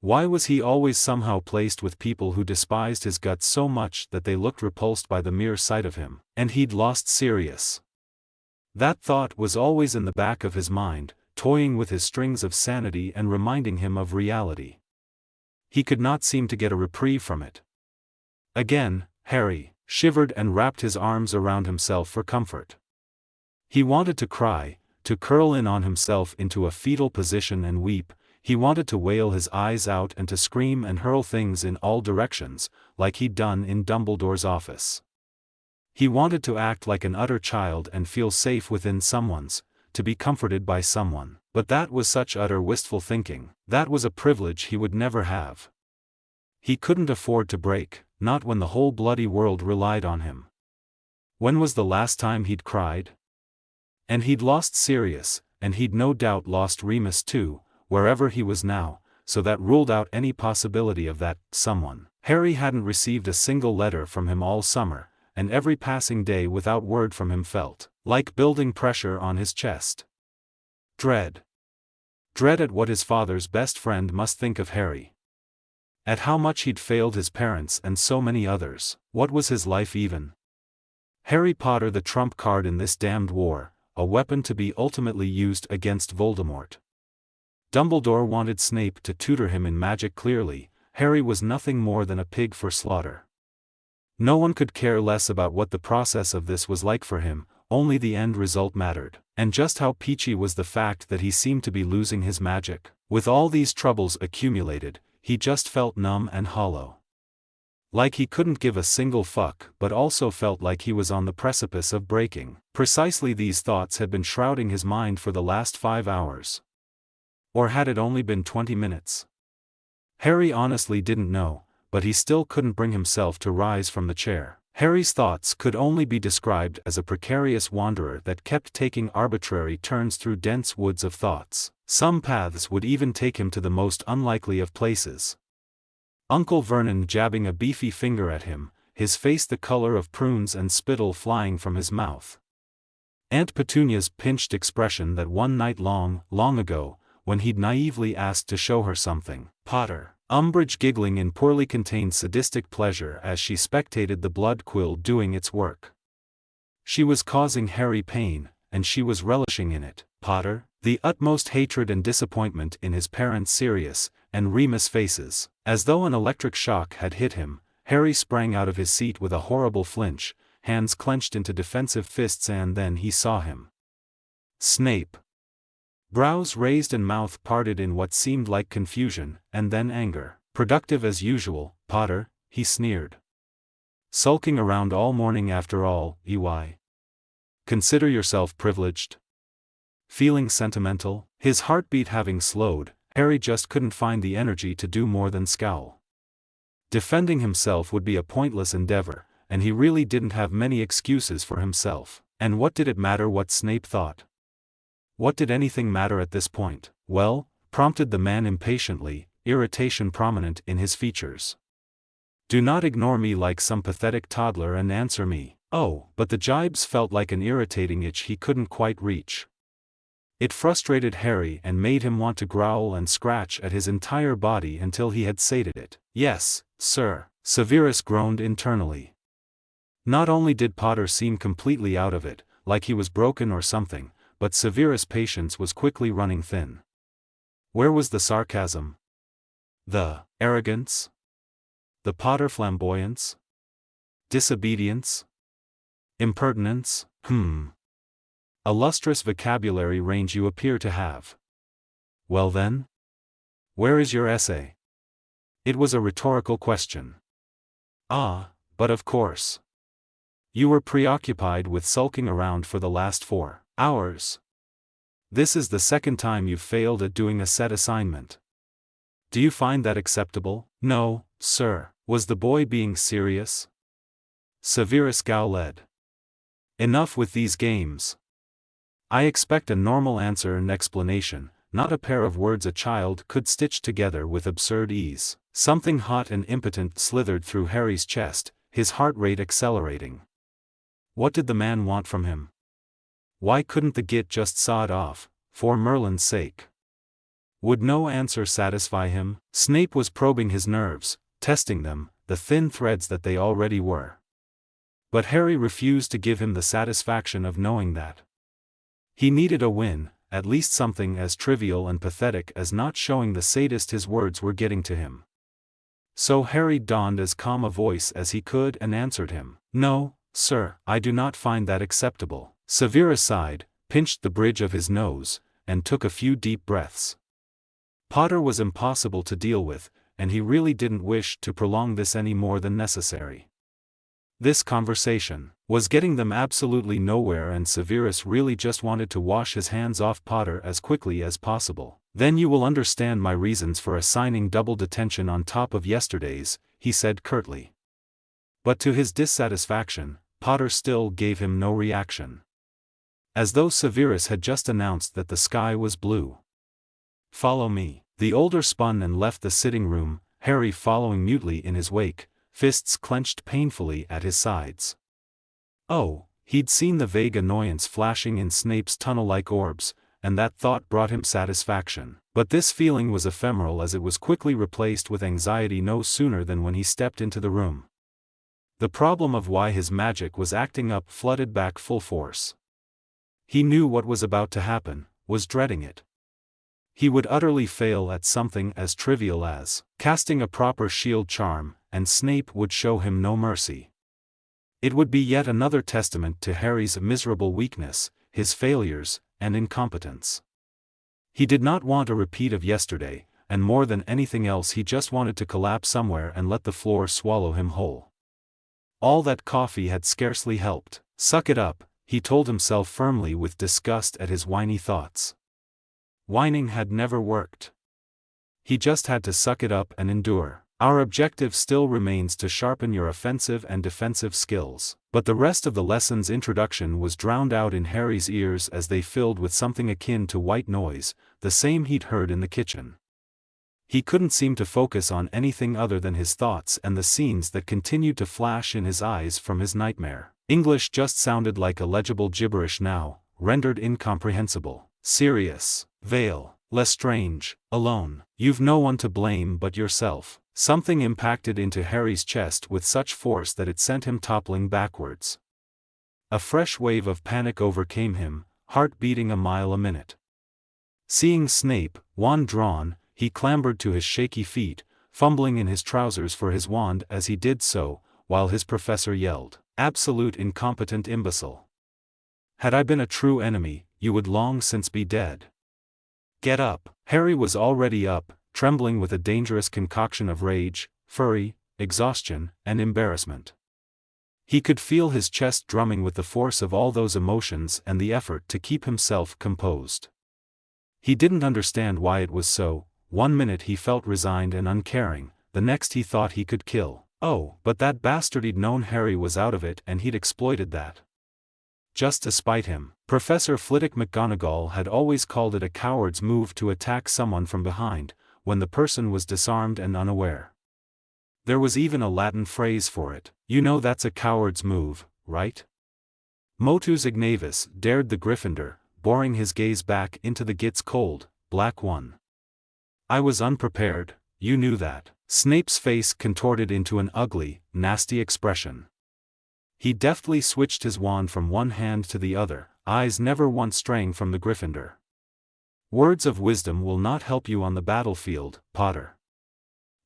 Why was he always somehow placed with people who despised his guts so much that they looked repulsed by the mere sight of him? And he'd lost Sirius. That thought was always in the back of his mind, toying with his strings of sanity and reminding him of reality. He could not seem to get a reprieve from it. Again, Harry shivered and wrapped his arms around himself for comfort. He wanted to cry, to curl in on himself into a fetal position and weep. He wanted to wail his eyes out and to scream and hurl things in all directions, like he'd done in Dumbledore's office. He wanted to act like an utter child and feel safe within someone's, to be comforted by someone. But that was such utter wistful thinking. That was a privilege he would never have. He couldn't afford to break, not when the whole bloody world relied on him. When was the last time he'd cried? And he'd lost Sirius, and he'd no doubt lost Remus too, wherever he was now, so that ruled out any possibility of that someone. Harry hadn't received a single letter from him all summer, and every passing day without word from him felt like building pressure on his chest. Dread. Dread at what his father's best friend must think of Harry. At how much he'd failed his parents and so many others. What was his life even? Harry Potter, the trump card in this damned war, a weapon to be ultimately used against Voldemort. Dumbledore wanted Snape to tutor him in magic. Clearly, Harry was nothing more than a pig for slaughter. No one could care less about what the process of this was like for him, only the end result mattered. And just how peachy was the fact that he seemed to be losing his magic. With all these troubles accumulated, he just felt numb and hollow. Like he couldn't give a single fuck, but also felt like he was on the precipice of breaking. Precisely these thoughts had been shrouding his mind for the last 5 hours. Or had it only been 20 minutes? Harry honestly didn't know, but he still couldn't bring himself to rise from the chair. Harry's thoughts could only be described as a precarious wanderer that kept taking arbitrary turns through dense woods of thoughts. Some paths would even take him to the most unlikely of places. Uncle Vernon jabbing a beefy finger at him, his face the color of prunes and spittle flying from his mouth. Aunt Petunia's pinched expression that one night long ago, when he'd naively asked to show her something. Potter. Umbridge giggling in poorly contained sadistic pleasure as she spectated the blood quill doing its work. She was causing Harry pain, and she was relishing in it. Potter. The utmost hatred and disappointment in his parents' Sirius and Remus faces. As though an electric shock had hit him, Harry sprang out of his seat with a horrible flinch, hands clenched into defensive fists, and then he saw him. Snape. Brows raised and mouth parted in what seemed like confusion, and then anger. Productive as usual, Potter, he sneered. Sulking around all morning after all, EY. Consider yourself privileged. Feeling sentimental? His heartbeat having slowed, Harry just couldn't find the energy to do more than scowl. Defending himself would be a pointless endeavor, and he really didn't have many excuses for himself. And what did it matter what Snape thought? What did anything matter at this point? Well, prompted the man impatiently, irritation prominent in his features. Do not ignore me like some pathetic toddler and answer me. Oh, but the jibes felt like an irritating itch he couldn't quite reach. It frustrated Harry and made him want to growl and scratch at his entire body until he had sated it. Yes, sir, Severus groaned internally. Not only did Potter seem completely out of it, like he was broken or something, but Severus' patience was quickly running thin. Where was the sarcasm? The arrogance? The Potter flamboyance? Disobedience? Impertinence? A lustrous vocabulary range you appear to have. Well then? Where is your essay? It was a rhetorical question. Ah, but of course. You were preoccupied with sulking around for the last 4 hours. This is the second time you've failed at doing a set assignment. Do you find that acceptable? No, sir. Was the boy being serious? Severus scowled. Enough with these games. I expect a normal answer and explanation, not a pair of words a child could stitch together with absurd ease. Something hot and impotent slithered through Harry's chest, his heart rate accelerating. What did the man want from him? Why couldn't the git just saw it off, for Merlin's sake? Would no answer satisfy him? Snape was probing his nerves, testing them, the thin threads that they already were. But Harry refused to give him the satisfaction of knowing that. He needed a win, at least something as trivial and pathetic as not showing the sadist his words were getting to him. So Harry donned as calm a voice as he could and answered him. No, sir, I do not find that acceptable. Severus sighed, pinched the bridge of his nose, and took a few deep breaths. Potter was impossible to deal with, and he really didn't wish to prolong this any more than necessary. This conversation was getting them absolutely nowhere, and Severus really just wanted to wash his hands off Potter as quickly as possible. Then you will understand my reasons for assigning double detention on top of yesterday's, he said curtly. But to his dissatisfaction, Potter still gave him no reaction. As though Severus had just announced that the sky was blue. Follow me. The older spun and left the sitting room, Harry following mutely in his wake, fists clenched painfully at his sides. Oh, he'd seen the vague annoyance flashing in Snape's tunnel-like orbs, and that thought brought him satisfaction. But this feeling was ephemeral as it was quickly replaced with anxiety no sooner than when he stepped into the room. The problem of why his magic was acting up flooded back full force. He knew what was about to happen, was dreading it. He would utterly fail at something as trivial as casting a proper shield charm, and Snape would show him no mercy. It would be yet another testament to Harry's miserable weakness, his failures, and incompetence. He did not want a repeat of yesterday, and more than anything else he just wanted to collapse somewhere and let the floor swallow him whole. All that coffee had scarcely helped. Suck it up, he told himself firmly with disgust at his whiny thoughts. Whining had never worked. He just had to suck it up and endure. Our objective still remains to sharpen your offensive and defensive skills. But the rest of the lesson's introduction was drowned out in Harry's ears as they filled with something akin to white noise, the same he'd heard in the kitchen. He couldn't seem to focus on anything other than his thoughts and the scenes that continued to flash in his eyes from his nightmare. English just sounded like illegible gibberish now, rendered incomprehensible. Sirius, Vale, Lestrange, alone. You've no one to blame but yourself. Something impacted into Harry's chest with such force that it sent him toppling backwards. A fresh wave of panic overcame him, heart beating a mile a minute. Seeing Snape, wand drawn, he clambered to his shaky feet, fumbling in his trousers for his wand as he did so, while his professor yelled, "Absolute incompetent imbecile! Had I been a true enemy, you would long since be dead. Get up!" Harry was already up, trembling with a dangerous concoction of rage, fury, exhaustion, and embarrassment. He could feel his chest drumming with the force of all those emotions and the effort to keep himself composed. He didn't understand why it was so. One minute he felt resigned and uncaring, the next he thought he could kill. Oh, but that bastard, he'd known Harry was out of it and he'd exploited that. Just to spite him. Professor Flitwick McGonagall had always called it a coward's move to attack someone from behind, when the person was disarmed and unaware. There was even a Latin phrase for it. You know that's a coward's move, right? Motus Ignavus dared the Gryffindor, boring his gaze back into the Git's cold, black one. I was unprepared, you knew that. Snape's face contorted into an ugly, nasty expression. He deftly switched his wand from one hand to the other, eyes never once straying from the Gryffindor. Words of wisdom will not help you on the battlefield, Potter.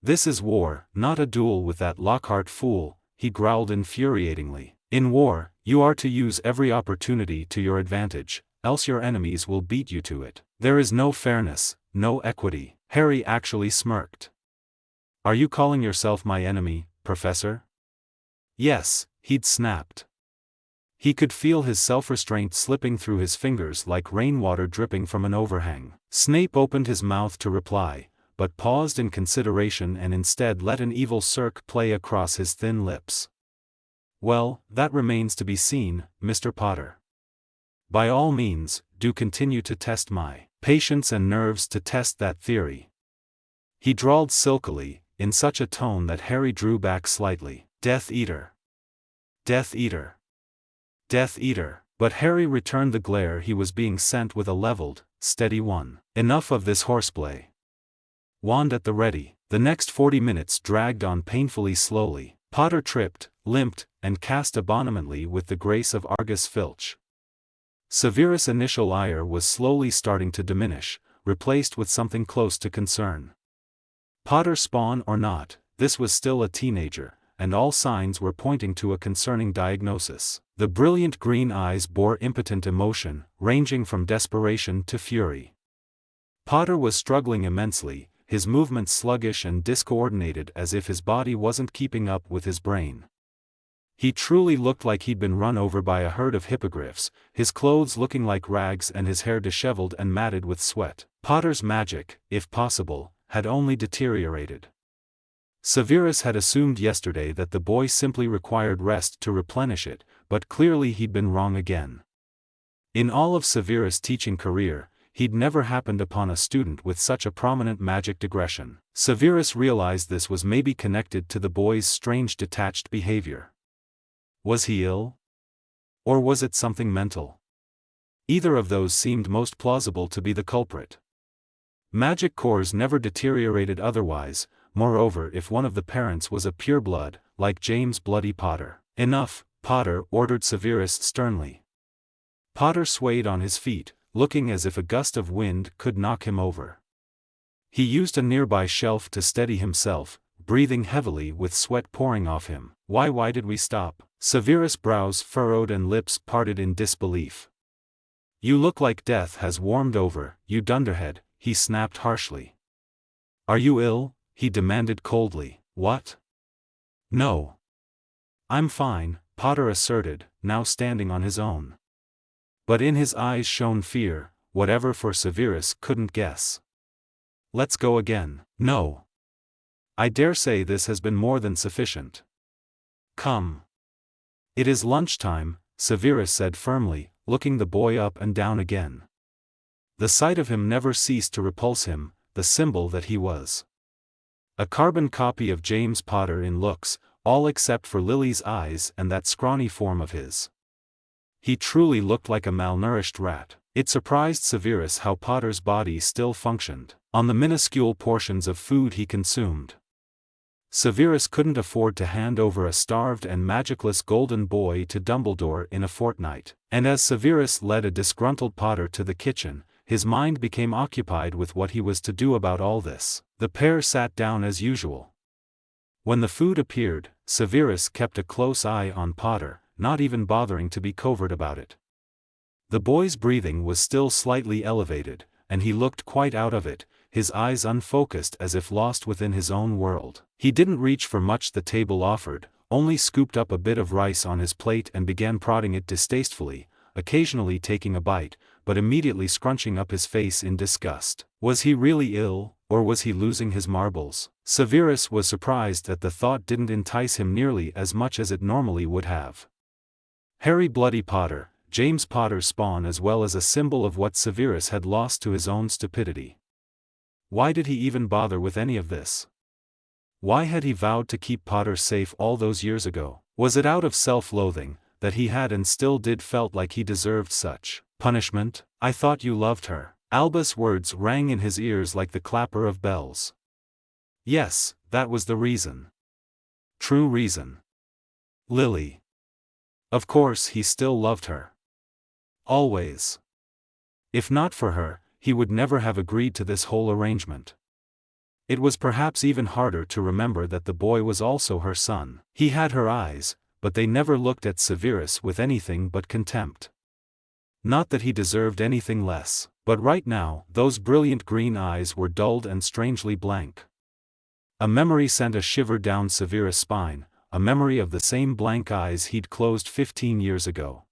This is war, not a duel with that Lockhart fool, he growled infuriatingly. In war, you are to use every opportunity to your advantage, else your enemies will beat you to it. There is no fairness, no equity. Harry actually smirked. Are you calling yourself my enemy, Professor? Yes, he'd snapped. He could feel his self-restraint slipping through his fingers like rainwater dripping from an overhang. Snape opened his mouth to reply, but paused in consideration and instead let an evil smirk play across his thin lips. Well, that remains to be seen, Mr. Potter. By all means, do continue to test my patience and nerves to test that theory. He drawled silkily, in such a tone that Harry drew back slightly. Death Eater. Death Eater. Death Eater. But Harry returned the glare he was being sent with a leveled, steady one. Enough of this horseplay. Wand at the ready. The next 40 minutes dragged on painfully slowly. Potter tripped, limped, and cast abominably with the grace of Argus Filch. Severus' initial ire was slowly starting to diminish, replaced with something close to concern. Potter spawn or not, this was still a teenager, and all signs were pointing to a concerning diagnosis. The brilliant green eyes bore impotent emotion, ranging from desperation to fury. Potter was struggling immensely, his movements sluggish and discoordinated as if his body wasn't keeping up with his brain. He truly looked like he'd been run over by a herd of hippogriffs, his clothes looking like rags and his hair disheveled and matted with sweat. Potter's magic, if possible, had only deteriorated. Severus had assumed yesterday that the boy simply required rest to replenish it, but clearly he'd been wrong again. In all of Severus' teaching career, he'd never happened upon a student with such a prominent magic digression. Severus realized this was maybe connected to the boy's strange detached behavior. Was he ill? Or was it something mental? Either of those seemed most plausible to be the culprit. Magic cores never deteriorated otherwise, moreover if one of the parents was a pureblood, like James Bloody Potter. Enough, Potter, ordered Severus sternly. Potter swayed on his feet, looking as if a gust of wind could knock him over. He used a nearby shelf to steady himself, breathing heavily with sweat pouring off him. Why did we stop? Severus' brows furrowed and lips parted in disbelief. You look like death has warmed over, you dunderhead, he snapped harshly. Are you ill? He demanded coldly. What? No. I'm fine, Potter asserted, now standing on his own. But in his eyes shone fear, whatever for Severus couldn't guess. Let's go again. No. I dare say this has been more than sufficient. Come. It is lunchtime, Severus said firmly, looking the boy up and down again. The sight of him never ceased to repulse him, the symbol that he was. A carbon copy of James Potter in looks, all except for Lily's eyes and that scrawny form of his. He truly looked like a malnourished rat. It surprised Severus how Potter's body still functioned on the minuscule portions of food he consumed. Severus couldn't afford to hand over a starved and magicless golden boy to Dumbledore in a fortnight, and as Severus led a disgruntled Potter to the kitchen, his mind became occupied with what he was to do about all this. The pair sat down as usual. When the food appeared, Severus kept a close eye on Potter, not even bothering to be covert about it. The boy's breathing was still slightly elevated, and he looked quite out of it, his eyes unfocused as if lost within his own world. He didn't reach for much the table offered, only scooped up a bit of rice on his plate and began prodding it distastefully, occasionally taking a bite, but immediately scrunching up his face in disgust. Was he really ill, or was he losing his marbles? Severus was surprised that the thought didn't entice him nearly as much as it normally would have. Harry Bloody Potter, James Potter's spawn, as well as a symbol of what Severus had lost to his own stupidity. Why did he even bother with any of this? Why had he vowed to keep Potter safe all those years ago? Was it out of self-loathing, that he had and still did felt like he deserved such punishment? I thought you loved her. Albus' words rang in his ears like the clapper of bells. Yes, that was the reason. True reason. Lily. Of course he still loved her. Always. If not for her, he would never have agreed to this whole arrangement. It was perhaps even harder to remember that the boy was also her son. He had her eyes, but they never looked at Severus with anything but contempt. Not that he deserved anything less, but right now, those brilliant green eyes were dulled and strangely blank. A memory sent a shiver down Severus' spine, a memory of the same blank eyes he'd closed 15 years ago.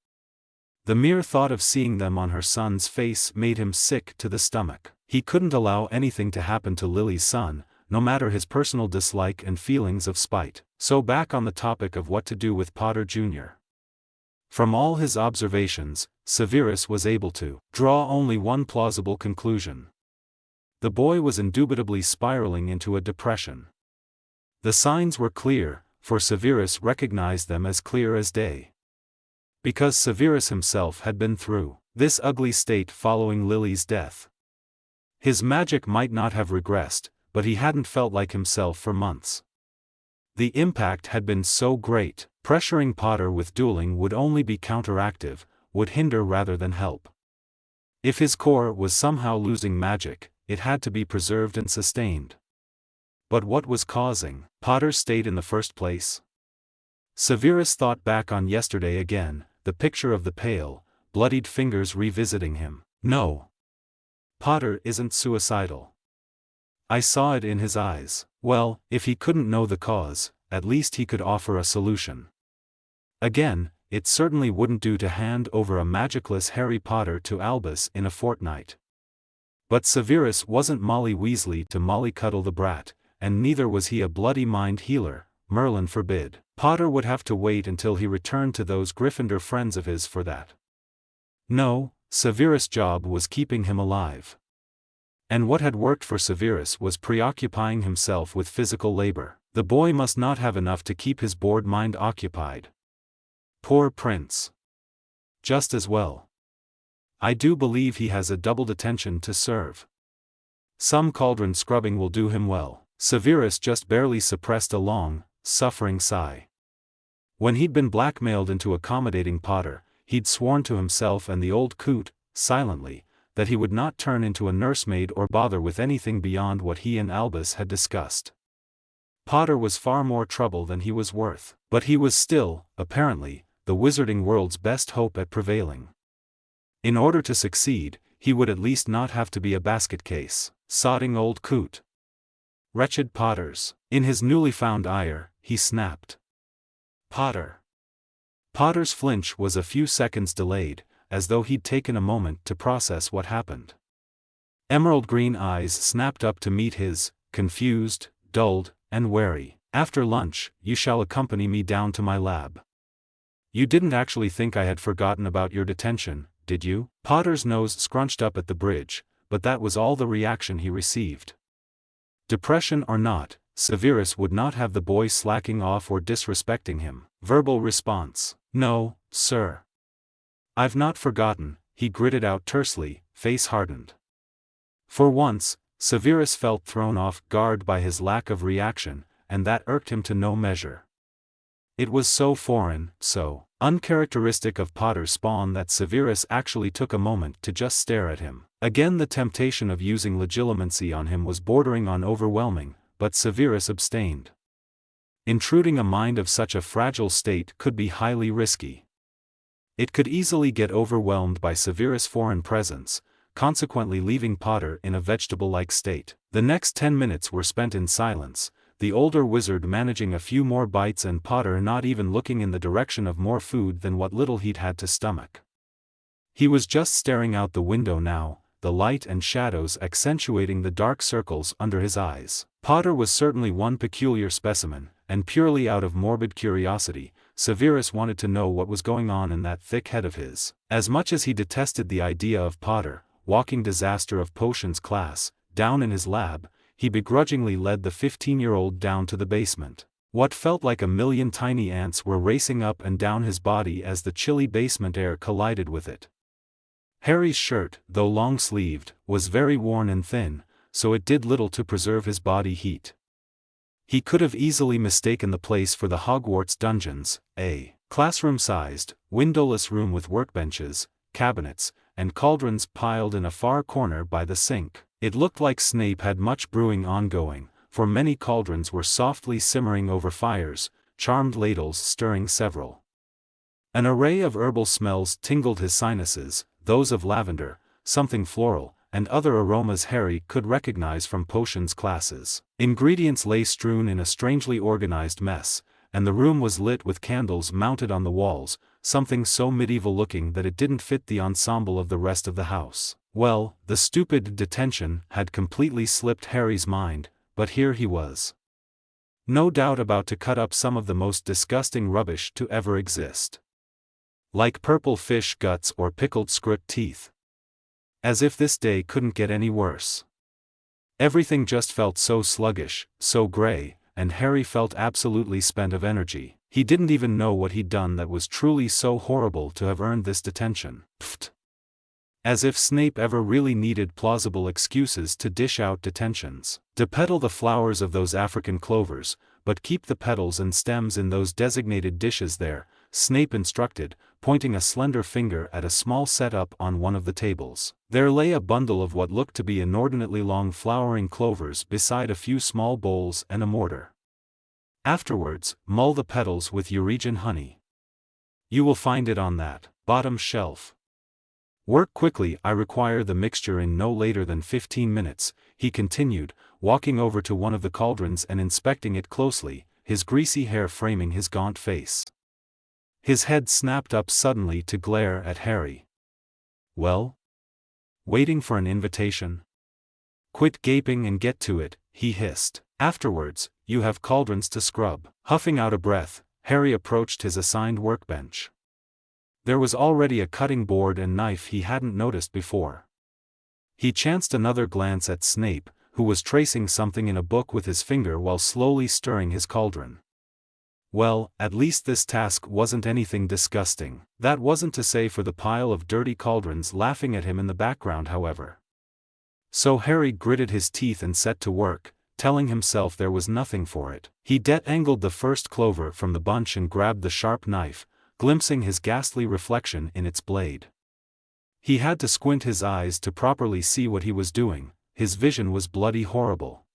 The mere thought of seeing them on her son's face made him sick to the stomach. He couldn't allow anything to happen to Lily's son, no matter his personal dislike and feelings of spite. So back on the topic of what to do with Potter Jr. From all his observations, Severus was able to draw only one plausible conclusion. The boy was indubitably spiraling into a depression. The signs were clear, for Severus recognized them as clear as day. Because Severus himself had been through this ugly state following Lily's death. His magic might not have regressed, but he hadn't felt like himself for months. The impact had been so great, pressuring Potter with dueling would only be counteractive, would hinder rather than help. If his core was somehow losing magic, it had to be preserved and sustained. But what was causing Potter's state in the first place? Severus thought back on yesterday again, the picture of the pale, bloodied fingers revisiting him. No. Potter isn't suicidal. I saw it in his eyes. Well, if he couldn't know the cause, at least he could offer a solution. Again, it certainly wouldn't do to hand over a magicless Harry Potter to Albus in a fortnight. But Severus wasn't Molly Weasley to mollycoddle the brat, and neither was he a bloody mind healer, Merlin forbid. Potter would have to wait until he returned to those Gryffindor friends of his for that. No, Severus' job was keeping him alive. And what had worked for Severus was preoccupying himself with physical labor. The boy must not have enough to keep his bored mind occupied. Poor prince. Just as well. I do believe he has a double detention to serve. Some cauldron scrubbing will do him well. Severus just barely suppressed a long, suffering sigh. When he'd been blackmailed into accommodating Potter, he'd sworn to himself and the old coot, silently, that he would not turn into a nursemaid or bother with anything beyond what he and Albus had discussed. Potter was far more trouble than he was worth, but he was still, apparently, the wizarding world's best hope at prevailing. In order to succeed, he would at least not have to be a basket case, sodding old coot. Wretched Potters. In his newly found ire, he snapped. Potter. Potter's flinch was a few seconds delayed, as though he'd taken a moment to process what happened. Emerald green eyes snapped up to meet his, confused, dulled, and wary. After lunch, you shall accompany me down to my lab. You didn't actually think I had forgotten about your detention, did you? Potter's nose scrunched up at the bridge, but that was all the reaction he received. Depression or not, Severus would not have the boy slacking off or disrespecting him. Verbal response: "No, sir. I've not forgotten," he gritted out tersely, face hardened. For once, Severus felt thrown off guard by his lack of reaction, and that irked him to no measure. It was so foreign, so uncharacteristic of Potter's spawn that Severus actually took a moment to just stare at him. Again, the temptation of using legilimency on him was bordering on overwhelming, but Severus abstained. Intruding a mind of such a fragile state could be highly risky. It could easily get overwhelmed by Severus' foreign presence, consequently leaving Potter in a vegetable-like state. The next 10 minutes were spent in silence, the older wizard managing a few more bites and Potter not even looking in the direction of more food than what little he'd had to stomach. He was just staring out the window now, the light and shadows accentuating the dark circles under his eyes. Potter was certainly one peculiar specimen, and purely out of morbid curiosity, Severus wanted to know what was going on in that thick head of his. As much as he detested the idea of Potter, walking disaster of potions class, down in his lab, he begrudgingly led the 15-year-old down to the basement. What felt like a million tiny ants were racing up and down his body as the chilly basement air collided with it. Harry's shirt, though long-sleeved, was very worn and thin, so it did little to preserve his body heat. He could have easily mistaken the place for the Hogwarts dungeons, a classroom-sized, windowless room with workbenches, cabinets, and cauldrons piled in a far corner by the sink. It looked like Snape had much brewing ongoing, for many cauldrons were softly simmering over fires, charmed ladles stirring several. An array of herbal smells tingled his sinuses, those of lavender, something floral, and other aromas Harry could recognize from potions classes. Ingredients lay strewn in a strangely organized mess, and the room was lit with candles mounted on the walls, something so medieval-looking that it didn't fit the ensemble of the rest of the house. Well, the stupid detention had completely slipped Harry's mind, but here he was. No doubt about to cut up some of the most disgusting rubbish to ever exist. Like purple fish guts or pickled script teeth. As if this day couldn't get any worse. Everything just felt so sluggish, so gray, and Harry felt absolutely spent of energy. He didn't even know what he'd done that was truly so horrible to have earned this detention. Pfft. As if Snape ever really needed plausible excuses to dish out detentions. Depetal the flowers of those African clovers, but keep the petals and stems in those designated dishes there, Snape instructed, pointing a slender finger at a small setup on one of the tables. There lay a bundle of what looked to be inordinately long flowering clovers beside a few small bowls and a mortar. Afterwards, mull the petals with Euregian honey. You will find it on that bottom shelf. Work quickly, I require the mixture in no later than 15 minutes, he continued, walking over to one of the cauldrons and inspecting it closely, his greasy hair framing his gaunt face. His head snapped up suddenly to glare at Harry. Well? Waiting for an invitation? Quit gaping and get to it, he hissed. Afterwards, you have cauldrons to scrub. Huffing out a breath, Harry approached his assigned workbench. There was already a cutting board and knife he hadn't noticed before. He chanced another glance at Snape, who was tracing something in a book with his finger while slowly stirring his cauldron. Well, at least this task wasn't anything disgusting. That wasn't to say for the pile of dirty cauldrons laughing at him in the background, however. So Harry gritted his teeth and set to work, telling himself there was nothing for it. He detangled the first clover from the bunch and grabbed the sharp knife, glimpsing his ghastly reflection in its blade. He had to squint his eyes to properly see what he was doing, his vision was bloody horrible.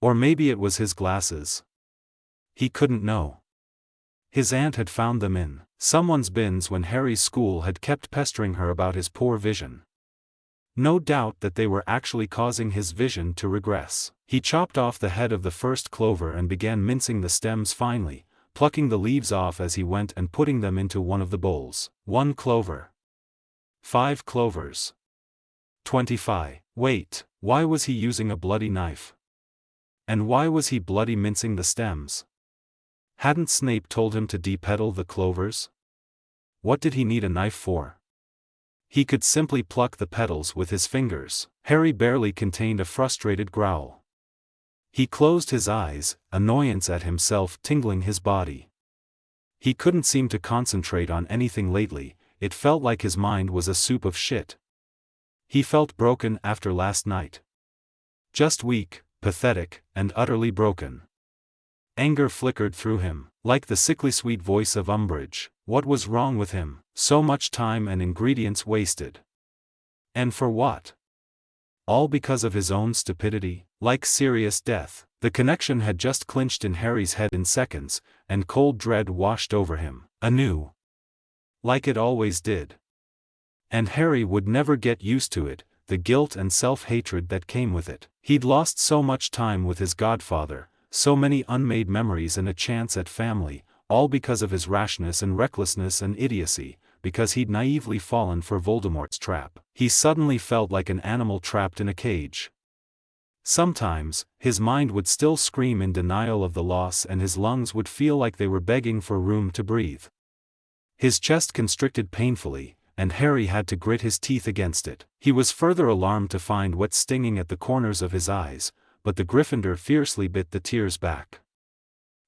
Or maybe it was his glasses. He couldn't know. His aunt had found them in someone's bins when Harry's school had kept pestering her about his poor vision. No doubt that they were actually causing his vision to regress. He chopped off the head of the first clover and began mincing the stems finely, plucking the leaves off as he went and putting them into one of the bowls. 1 clover. 5 clovers. 25. Wait, why was he using a bloody knife? And why was he bloody mincing the stems? Hadn't Snape told him to depetal the clovers? What did he need a knife for? He could simply pluck the petals with his fingers. Harry barely contained a frustrated growl. He closed his eyes, annoyance at himself tingling his body. He couldn't seem to concentrate on anything lately, it felt like his mind was a soup of shit. He felt broken after last night. Just weak, pathetic, and utterly broken. Anger flickered through him, like the sickly sweet voice of Umbridge. What was wrong with him? So much time and ingredients wasted. And for what? All because of his own stupidity, like serious death. The connection had just clinched in Harry's head in seconds, and cold dread washed over him, anew. Like it always did. And Harry would never get used to it, the guilt and self-hatred that came with it. He'd lost so much time with his godfather, so many unmade memories and a chance at family, all because of his rashness and recklessness and idiocy, because he'd naively fallen for Voldemort's trap. He suddenly felt like an animal trapped in a cage. Sometimes, his mind would still scream in denial of the loss and his lungs would feel like they were begging for room to breathe. His chest constricted painfully, and Harry had to grit his teeth against it. He was further alarmed to find wet stinging at the corners of his eyes, but the Gryffindor fiercely bit the tears back.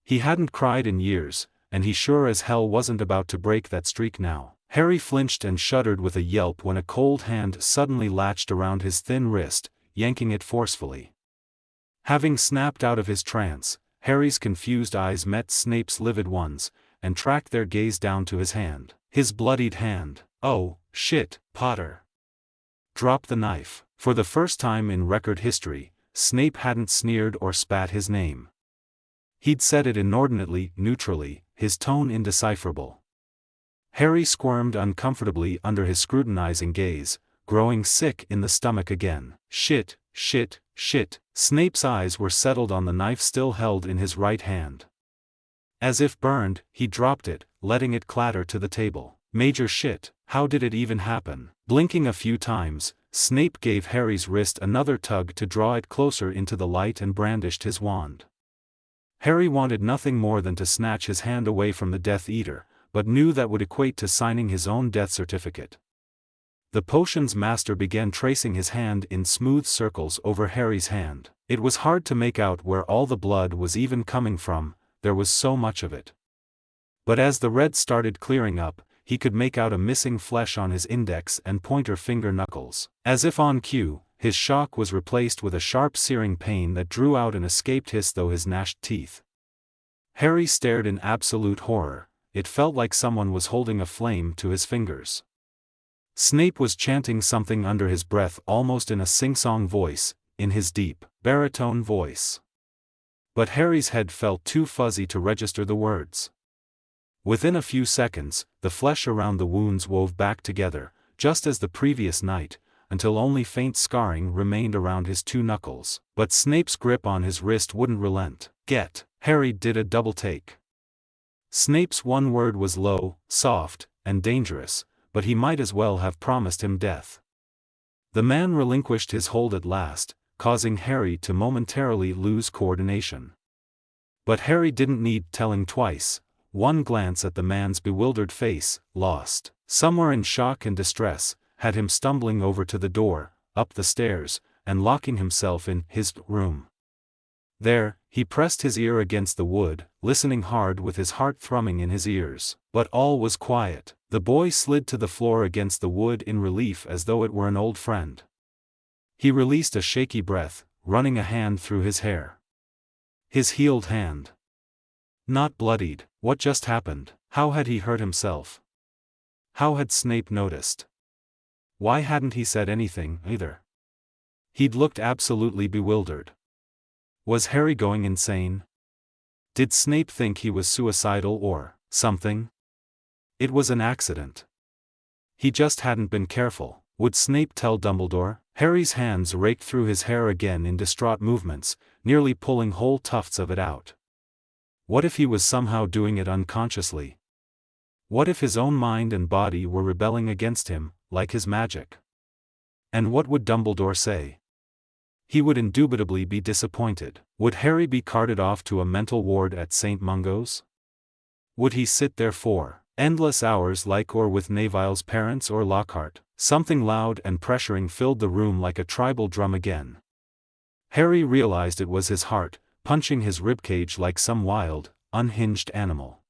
He hadn't cried in years, and he sure as hell wasn't about to break that streak now. Harry flinched and shuddered with a yelp when a cold hand suddenly latched around his thin wrist, yanking it forcefully. Having snapped out of his trance, Harry's confused eyes met Snape's livid ones, and tracked their gaze down to his hand. His bloodied hand. Oh, shit, Potter. Drop the knife. For the first time in record history, Snape hadn't sneered or spat his name. He'd said it inordinately, neutrally, his tone indecipherable. Harry squirmed uncomfortably under his scrutinizing gaze, growing sick in the stomach again. Shit, shit, shit. Snape's eyes were settled on the knife still held in his right hand. As if burned, he dropped it, letting it clatter to the table. Major shit, how did it even happen? Blinking a few times, Snape gave Harry's wrist another tug to draw it closer into the light and brandished his wand. Harry wanted nothing more than to snatch his hand away from the Death Eater, but knew that would equate to signing his own death certificate. The potion's master began tracing his hand in smooth circles over Harry's hand. It was hard to make out where all the blood was even coming from, there was so much of it. But as the red started clearing up, he could make out a missing flesh on his index and pointer finger knuckles. As if on cue, his shock was replaced with a sharp searing pain that drew out an escaped hiss through his gnashed teeth. Harry stared in absolute horror. It felt like someone was holding a flame to his fingers. Snape was chanting something under his breath almost in a sing-song voice, in his deep, baritone voice. But Harry's head felt too fuzzy to register the words. Within a few seconds, the flesh around the wounds wove back together, just as the previous night, until only faint scarring remained around his two knuckles. But Snape's grip on his wrist wouldn't relent. Get! Harry did a double take. Snape's one word was low, soft, and dangerous, but he might as well have promised him death. The man relinquished his hold at last, causing Harry to momentarily lose coordination. But Harry didn't need telling twice. One glance at the man's bewildered face, lost, somewhere in shock and distress, had him stumbling over to the door, up the stairs, and locking himself in his room. There, he pressed his ear against the wood, listening hard with his heart thrumming in his ears. But all was quiet. The boy slid to the floor against the wood in relief as though it were an old friend. He released a shaky breath, running a hand through his hair. His healed hand. Not bloodied. What just happened? How had he hurt himself? How had Snape noticed? Why hadn't he said anything, either? He'd looked absolutely bewildered. Was Harry going insane? Did Snape think he was suicidal or something? It was an accident. He just hadn't been careful. Would Snape tell Dumbledore? Harry's hands raked through his hair again in distraught movements, nearly pulling whole tufts of it out. What if he was somehow doing it unconsciously? What if his own mind and body were rebelling against him, like his magic? And what would Dumbledore say? He would indubitably be disappointed. Would Harry be carted off to a mental ward at St. Mungo's? Would he sit there for endless hours like or with Nevile's parents or Lockhart? Something loud and pressuring filled the room like a tribal drum again. Harry realized it was his heart, punching his ribcage like some wild, unhinged animal.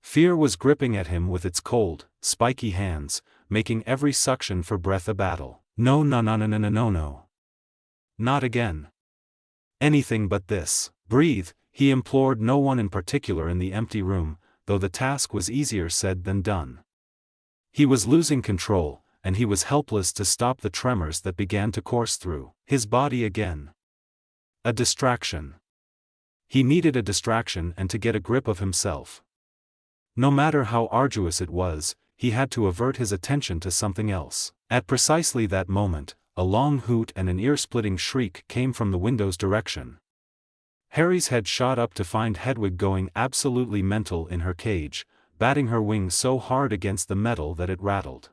Fear was gripping at him with its cold, spiky hands, making every suction for breath a battle. No, no, no, no, no, no, no, no. Not again. Anything but this. Breathe, he implored no one in particular in the empty room, though the task was easier said than done. He was losing control, and he was helpless to stop the tremors that began to course through his body again. A distraction. He needed a distraction and to get a grip of himself. No matter how arduous it was, he had to avert his attention to something else. At precisely that moment, a long hoot and an ear-splitting shriek came from the window's direction. Harry's head shot up to find Hedwig going absolutely mental in her cage, batting her wings so hard against the metal that it rattled.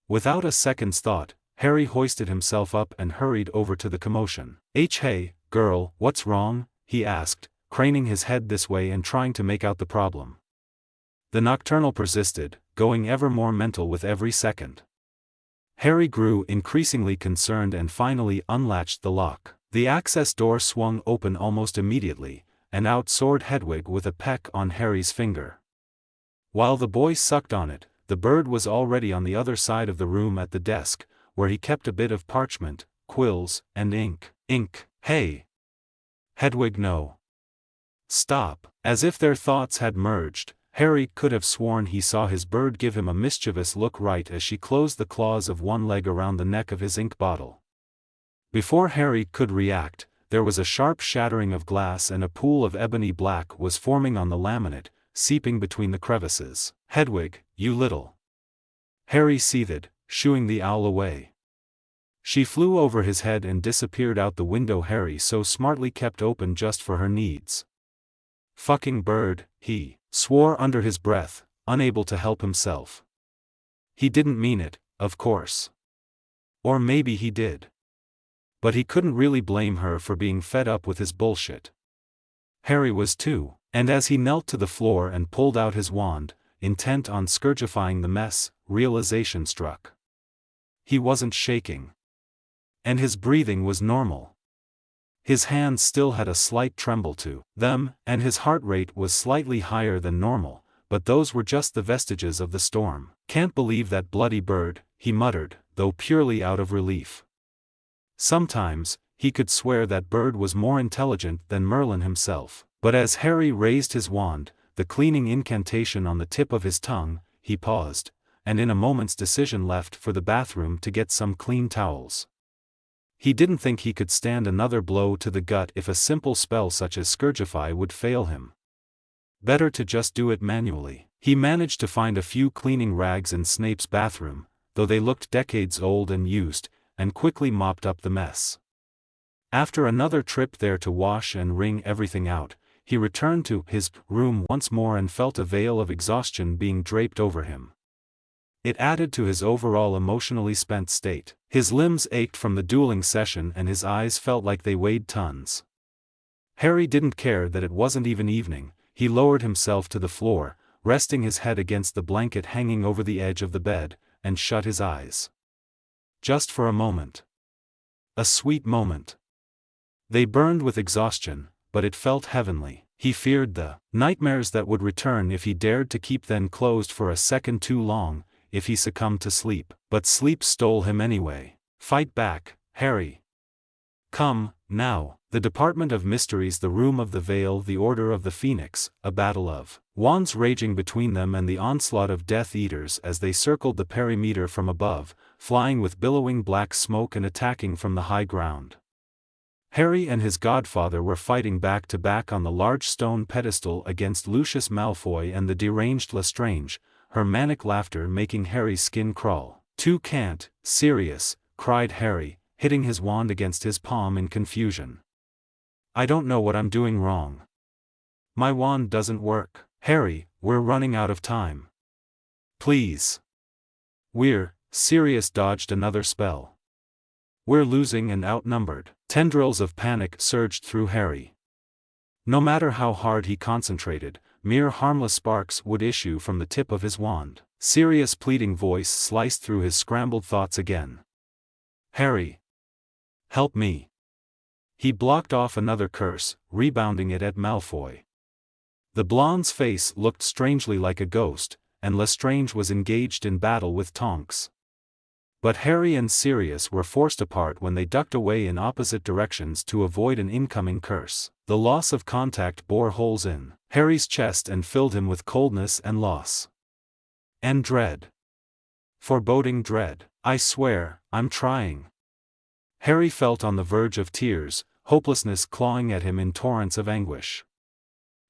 Without a second's thought, Harry hoisted himself up and hurried over to the commotion. Hey, girl, what's wrong?" he asked, craning his head this way and trying to make out the problem. The nocturnal persisted, going ever more mental with every second. Harry grew increasingly concerned and finally unlatched the lock. The access door swung open almost immediately, and out soared Hedwig with a peck on Harry's finger. While the boy sucked on it, the bird was already on the other side of the room at the desk, where he kept a bit of parchment, quills, and ink. Hey! Hedwig, no. Stop. As if their thoughts had merged, Harry could have sworn he saw his bird give him a mischievous look right as she closed the claws of one leg around the neck of his ink bottle. Before Harry could react, there was a sharp shattering of glass and a pool of ebony black was forming on the laminate, seeping between the crevices. "Hedwig, you little..." Harry seethed, shooing the owl away. She flew over his head and disappeared out the window Harry so smartly kept open just for her needs. "Fucking bird," he swore under his breath, unable to help himself. He didn't mean it, of course. Or maybe he did. But he couldn't really blame her for being fed up with his bullshit. Harry was too, and as he knelt to the floor and pulled out his wand, intent on scourgifying the mess, realization struck. He wasn't shaking. And his breathing was normal. His hands still had a slight tremble to them, and his heart rate was slightly higher than normal, but those were just the vestiges of the storm. "Can't believe that bloody bird," he muttered, though purely out of relief. Sometimes, he could swear that bird was more intelligent than Merlin himself, but as Harry raised his wand, the cleaning incantation on the tip of his tongue, he paused, and in a moment's decision left for the bathroom to get some clean towels. He didn't think he could stand another blow to the gut if a simple spell such as Scourgify would fail him. Better to just do it manually. He managed to find a few cleaning rags in Snape's bathroom, though they looked decades old and used, and quickly mopped up the mess. After another trip there to wash and wring everything out, he returned to his room once more and felt a veil of exhaustion being draped over him. It added to his overall emotionally spent state. His limbs ached from the dueling session and his eyes felt like they weighed tons. Harry didn't care that it wasn't even evening. He lowered himself to the floor, resting his head against the blanket hanging over the edge of the bed, and shut his eyes. Just for a moment. A sweet moment. They burned with exhaustion, but it felt heavenly. He feared the nightmares that would return if he dared to keep them closed for a second too long, if he succumbed to sleep. But sleep stole him anyway. "Fight back, Harry. Come, now." The Department of Mysteries, the Room of the Veil, the Order of the Phoenix, a battle of wands raging between them and the onslaught of Death Eaters as they circled the perimeter from above, flying with billowing black smoke and attacking from the high ground. Harry and his godfather were fighting back to back on the large stone pedestal against Lucius Malfoy and the deranged Lestrange, her manic laughter making Harry's skin crawl. "Two can't, Sirius," cried Harry, hitting his wand against his palm in confusion. "I don't know what I'm doing wrong. My wand doesn't work." "Harry, we're running out of time. Please." Sirius dodged another spell. "We're losing and outnumbered." Tendrils of panic surged through Harry. No matter how hard he concentrated, mere harmless sparks would issue from the tip of his wand. Sirius' pleading voice sliced through his scrambled thoughts again. "Harry. Help me. He blocked off another curse, rebounding it at Malfoy. The blonde's face looked strangely like a ghost, and Lestrange was engaged in battle with Tonks. But Harry and Sirius were forced apart when they ducked away in opposite directions to avoid an incoming curse. The loss of contact bore holes in Harry's chest and filled him with coldness and loss. And dread. Foreboding dread. "I swear, I'm trying." Harry felt on the verge of tears, hopelessness clawing at him in torrents of anguish.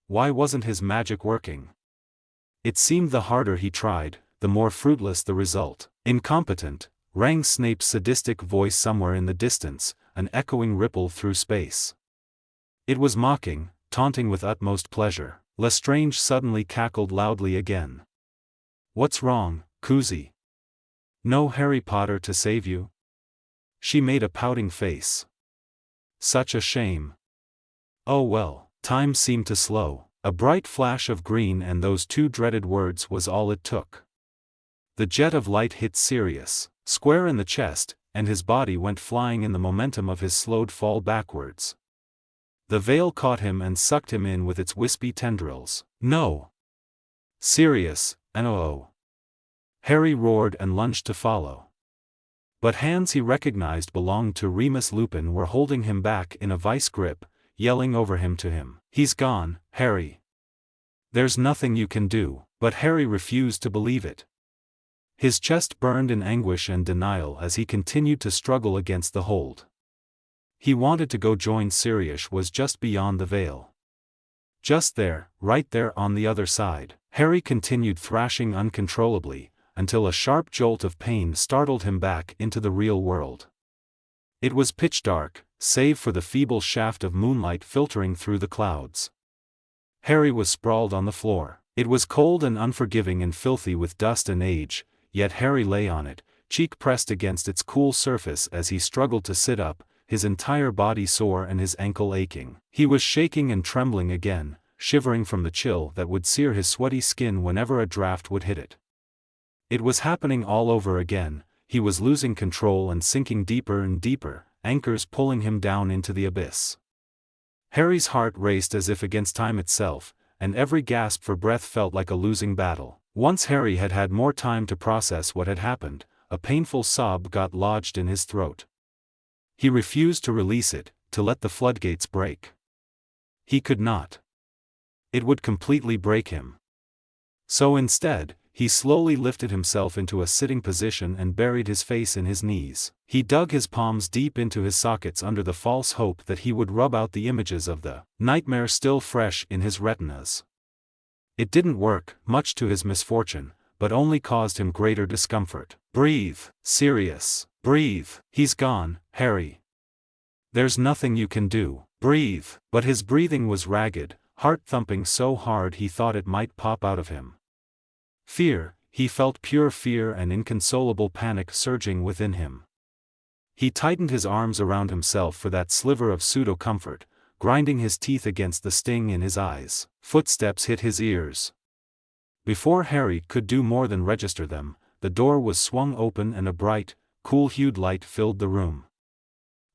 Why wasn't his magic working? It seemed the harder he tried, the more fruitless the result. "Incompetent," rang Snape's sadistic voice somewhere in the distance, an echoing ripple through space. It was mocking, taunting with utmost pleasure. Lestrange suddenly cackled loudly again. "What's wrong, Kuzi? No Harry Potter to save you?" She made a pouting face. "Such a shame." "Oh well." Time seemed to slow. A bright flash of green and those two dreaded words was all it took. The jet of light hit Sirius square in the chest, and his body went flying in the momentum of his slowed fall backwards. The veil caught him and sucked him in with its wispy tendrils. "No! Sirius, no!" Harry roared and lunged to follow. But hands he recognized belonged to Remus Lupin were holding him back in a vice grip, yelling over him to him. "He's gone, Harry. There's nothing you can do." But Harry refused to believe it. His chest burned in anguish and denial as he continued to struggle against the hold. He wanted to go join Sirius was just beyond the veil. Just there, right there on the other side. Harry continued thrashing uncontrollably, until a sharp jolt of pain startled him back into the real world. It was pitch dark, save for the feeble shaft of moonlight filtering through the clouds. Harry was sprawled on the floor. It was cold and unforgiving and filthy with dust and age, yet Harry lay on it, cheek pressed against its cool surface as he struggled to sit up, his entire body sore and his ankle aching. He was shaking and trembling again, shivering from the chill that would sear his sweaty skin whenever a draft would hit it. It was happening all over again. He was losing control and sinking deeper and deeper, anchors pulling him down into the abyss. Harry's heart raced as if against time itself, and every gasp for breath felt like a losing battle. Once Harry had had more time to process what had happened, a painful sob got lodged in his throat. He refused to release it, to let the floodgates break. He could not. It would completely break him. So instead, he slowly lifted himself into a sitting position and buried his face in his knees. He dug his palms deep into his sockets under the false hope that he would rub out the images of the nightmare still fresh in his retinas. It didn't work, much to his misfortune, but only caused him greater discomfort. "Breathe, Sirius, breathe." "He's gone, Harry. There's nothing you can do. Breathe." But his breathing was ragged, heart thumping so hard he thought it might pop out of him. Fear, he felt pure fear and inconsolable panic surging within him. He tightened his arms around himself for that sliver of pseudo-comfort, grinding his teeth against the sting in his eyes. Footsteps hit his ears. Before Harry could do more than register them, the door was swung open and a bright, cool-hued light filled the room.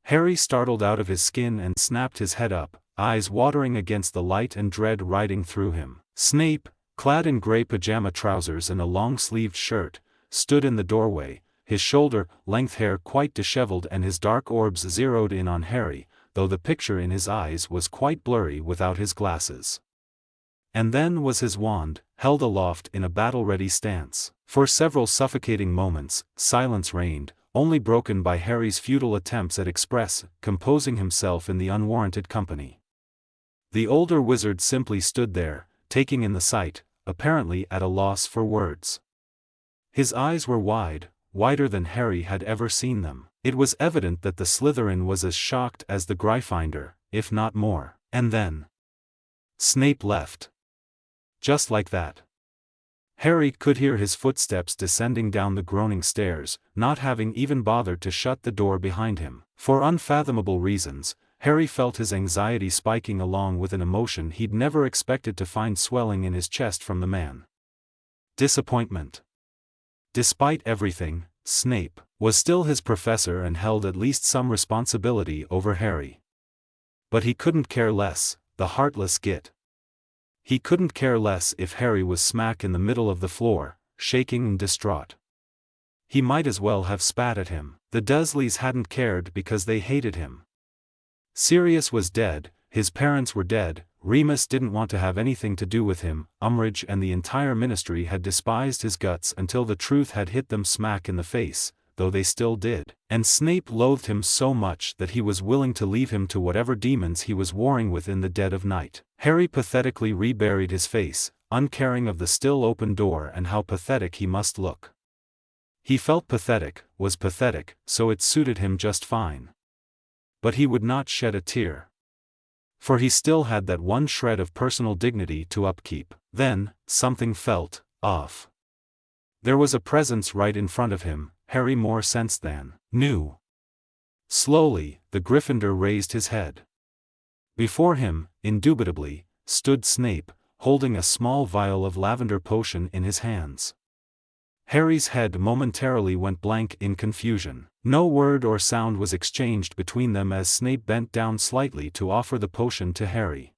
Harry startled out of his skin and snapped his head up, eyes watering against the light and dread riding through him. Snape, clad in gray pajama trousers and a long-sleeved shirt, stood in the doorway, his shoulder-length hair quite disheveled and his dark orbs zeroed in on Harry, though the picture in his eyes was quite blurry without his glasses. And then was his wand, held aloft in a battle-ready stance. For several suffocating moments, silence reigned, only broken by Harry's futile attempts at composing himself in the unwarranted company. The older wizard simply stood there, taking in the sight, apparently at a loss for words. His eyes were wide, wider than Harry had ever seen them. It was evident that the Slytherin was as shocked as the Gryffindor, if not more. And then Snape left. Just like that. Harry could hear his footsteps descending down the groaning stairs, not having even bothered to shut the door behind him. For unfathomable reasons, Harry felt his anxiety spiking along with an emotion he'd never expected to find swelling in his chest from the man. Disappointment. Despite everything, Snape was still his professor and held at least some responsibility over Harry. But he couldn't care less, the heartless git. He couldn't care less if Harry was smack in the middle of the floor, shaking and distraught. He might as well have spat at him. The Dursleys hadn't cared because they hated him. Sirius was dead, his parents were dead, Remus didn't want to have anything to do with him, Umbridge and the entire ministry had despised his guts until the truth had hit them smack in the face, though they still did, and Snape loathed him so much that he was willing to leave him to whatever demons he was warring with in the dead of night. Harry pathetically reburied his face, uncaring of the still open door and how pathetic he must look. He felt pathetic, was pathetic, so it suited him just fine. But he would not shed a tear. For he still had that one shred of personal dignity to upkeep. Then, something felt off. There was a presence right in front of him, Harry more sensed than knew. Slowly, the Gryffindor raised his head. Before him, indubitably, stood Snape, holding a small vial of lavender potion in his hands. Harry's head momentarily went blank in confusion. No word or sound was exchanged between them as Snape bent down slightly to offer the potion to Harry.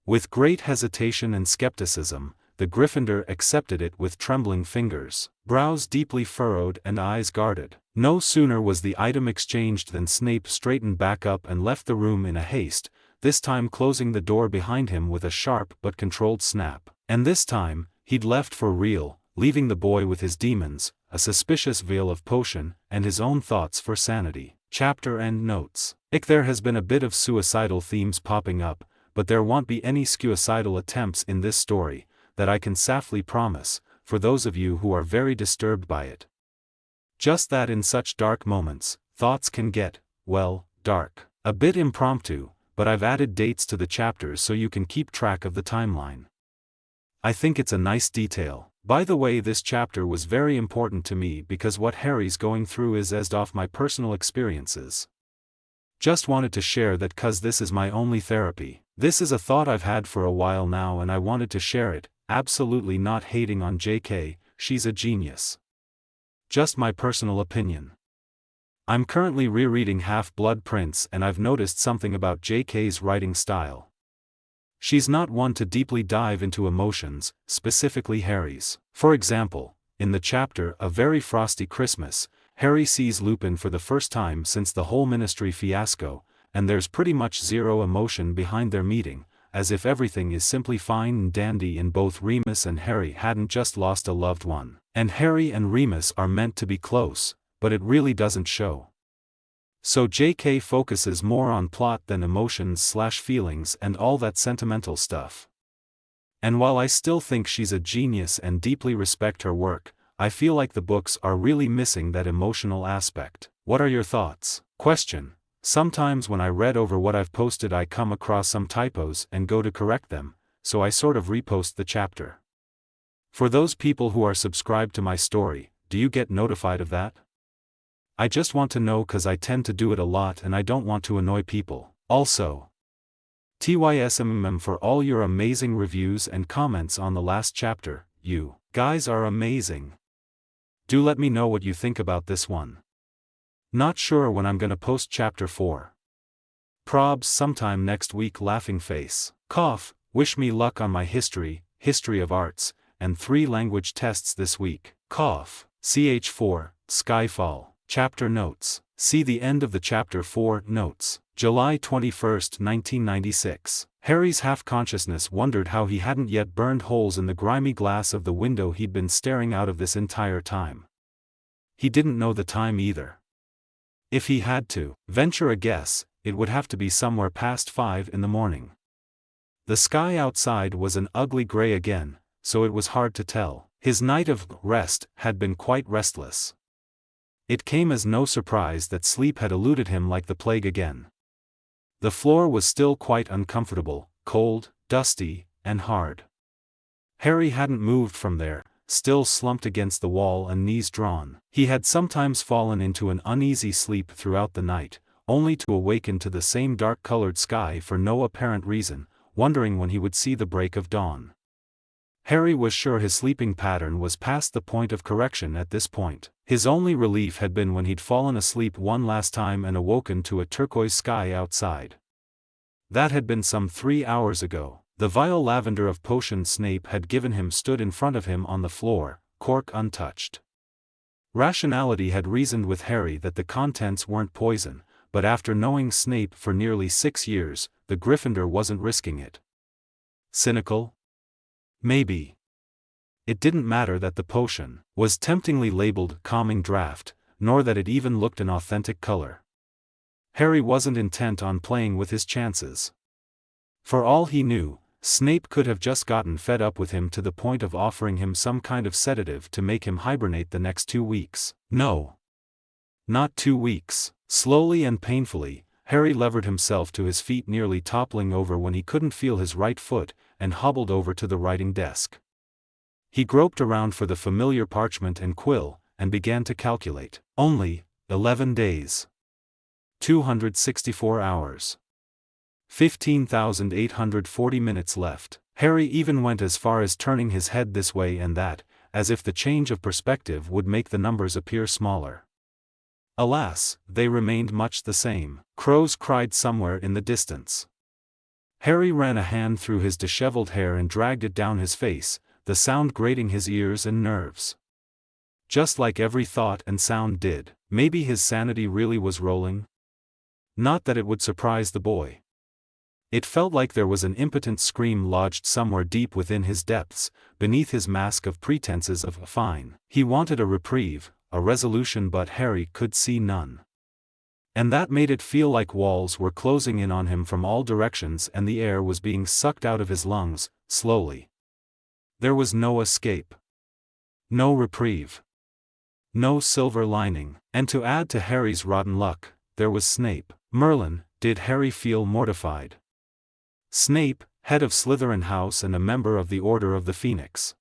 With great hesitation and skepticism, the Gryffindor accepted it with trembling fingers, brows deeply furrowed and eyes guarded. No sooner was the item exchanged than Snape straightened back up and left the room in a haste, this time closing the door behind him with a sharp but controlled snap. And this time, he'd left for real, leaving the boy with his demons, a suspicious vial of potion, and his own thoughts for sanity. Chapter End Notes. There has been a bit of suicidal themes popping up, but there won't be any suicidal attempts in this story, that I can safely promise, for those of you who are very disturbed by it. Just that in such dark moments, thoughts can get, well, dark. A bit impromptu, but I've added dates to the chapters so you can keep track of the timeline. I think it's a nice detail. By the way, this chapter was very important to me because what Harry's going through is as off my personal experiences. Just wanted to share that cause this is my only therapy. This is a thought I've had for a while now and I wanted to share it, absolutely not hating on JK, she's a genius. Just my personal opinion. I'm currently rereading Half-Blood Prince and I've noticed something about JK's writing style. She's not one to deeply dive into emotions, specifically Harry's. For example, in the chapter A Very Frosty Christmas, Harry sees Lupin for the first time since the whole ministry fiasco, and there's pretty much zero emotion behind their meeting, as if everything is simply fine and dandy and both Remus and Harry hadn't just lost a loved one. And Harry and Remus are meant to be close, but it really doesn't show. So JK focuses more on plot than emotions/feelings and all that sentimental stuff. And while I still think she's a genius and deeply respect her work, I feel like the books are really missing that emotional aspect. What are your thoughts? Question. Sometimes when I read over what I've posted I come across some typos and go to correct them, so I sort of repost the chapter. For those people who are subscribed to my story, do you get notified of that? I just want to know cause I tend to do it a lot and I don't want to annoy people. Also, TYSMM for all your amazing reviews and comments on the last chapter, you guys are amazing. Do let me know what you think about this one. Not sure when I'm gonna post chapter 4. Probs sometime next week laughing face. Cough, wish me luck on my history of arts, and 3 language tests this week. Cough. CH4, Skyfall. Chapter Notes. See the end of the Chapter 4 notes. July 21, 1996. Harry's half-consciousness wondered how he hadn't yet burned holes in the grimy glass of the window he'd been staring out of this entire time. He didn't know the time either. If he had to venture a guess, it would have to be somewhere past 5 in the morning. The sky outside was an ugly gray again, so it was hard to tell. His night of rest had been quite restless. It came as no surprise that sleep had eluded him like the plague again. The floor was still quite uncomfortable, cold, dusty, and hard. Harry hadn't moved from there, still slumped against the wall and knees drawn. He had sometimes fallen into an uneasy sleep throughout the night, only to awaken to the same dark-colored sky for no apparent reason, wondering when he would see the break of dawn. Harry was sure his sleeping pattern was past the point of correction at this point. His only relief had been when he'd fallen asleep one last time and awoken to a turquoise sky outside. That had been some 3 hours ago. The vial lavender of potion Snape had given him stood in front of him on the floor, cork untouched. Rationality had reasoned with Harry that the contents weren't poison, but after knowing Snape for nearly 6 years, the Gryffindor wasn't risking it. Cynical? Maybe. It didn't matter that the potion was temptingly labeled calming draught, nor that it even looked an authentic color. Harry wasn't intent on playing with his chances. For all he knew, Snape could have just gotten fed up with him to the point of offering him some kind of sedative to make him hibernate the next 2 weeks. No. Not 2 weeks. Slowly and painfully, Harry levered himself to his feet, nearly toppling over when he couldn't feel his right foot, and hobbled over to the writing desk. He groped around for the familiar parchment and quill, and began to calculate. Only 11 days. 264 hours. 15,840 minutes left. Harry even went as far as turning his head this way and that, as if the change of perspective would make the numbers appear smaller. Alas, they remained much the same. Crows cried somewhere in the distance. Harry ran a hand through his disheveled hair and dragged it down his face, the sound grating his ears and nerves. Just like every thought and sound did. Maybe his sanity really was rolling? Not that it would surprise the boy. It felt like there was an impotent scream lodged somewhere deep within his depths, beneath his mask of pretenses of fine. He wanted a reprieve, a resolution, but Harry could see none. And that made it feel like walls were closing in on him from all directions and the air was being sucked out of his lungs, slowly. There was no escape. No reprieve. No silver lining. And to add to Harry's rotten luck, there was Snape. Merlin, did Harry feel mortified. Snape, head of Slytherin House and a member of the Order of the Phoenix.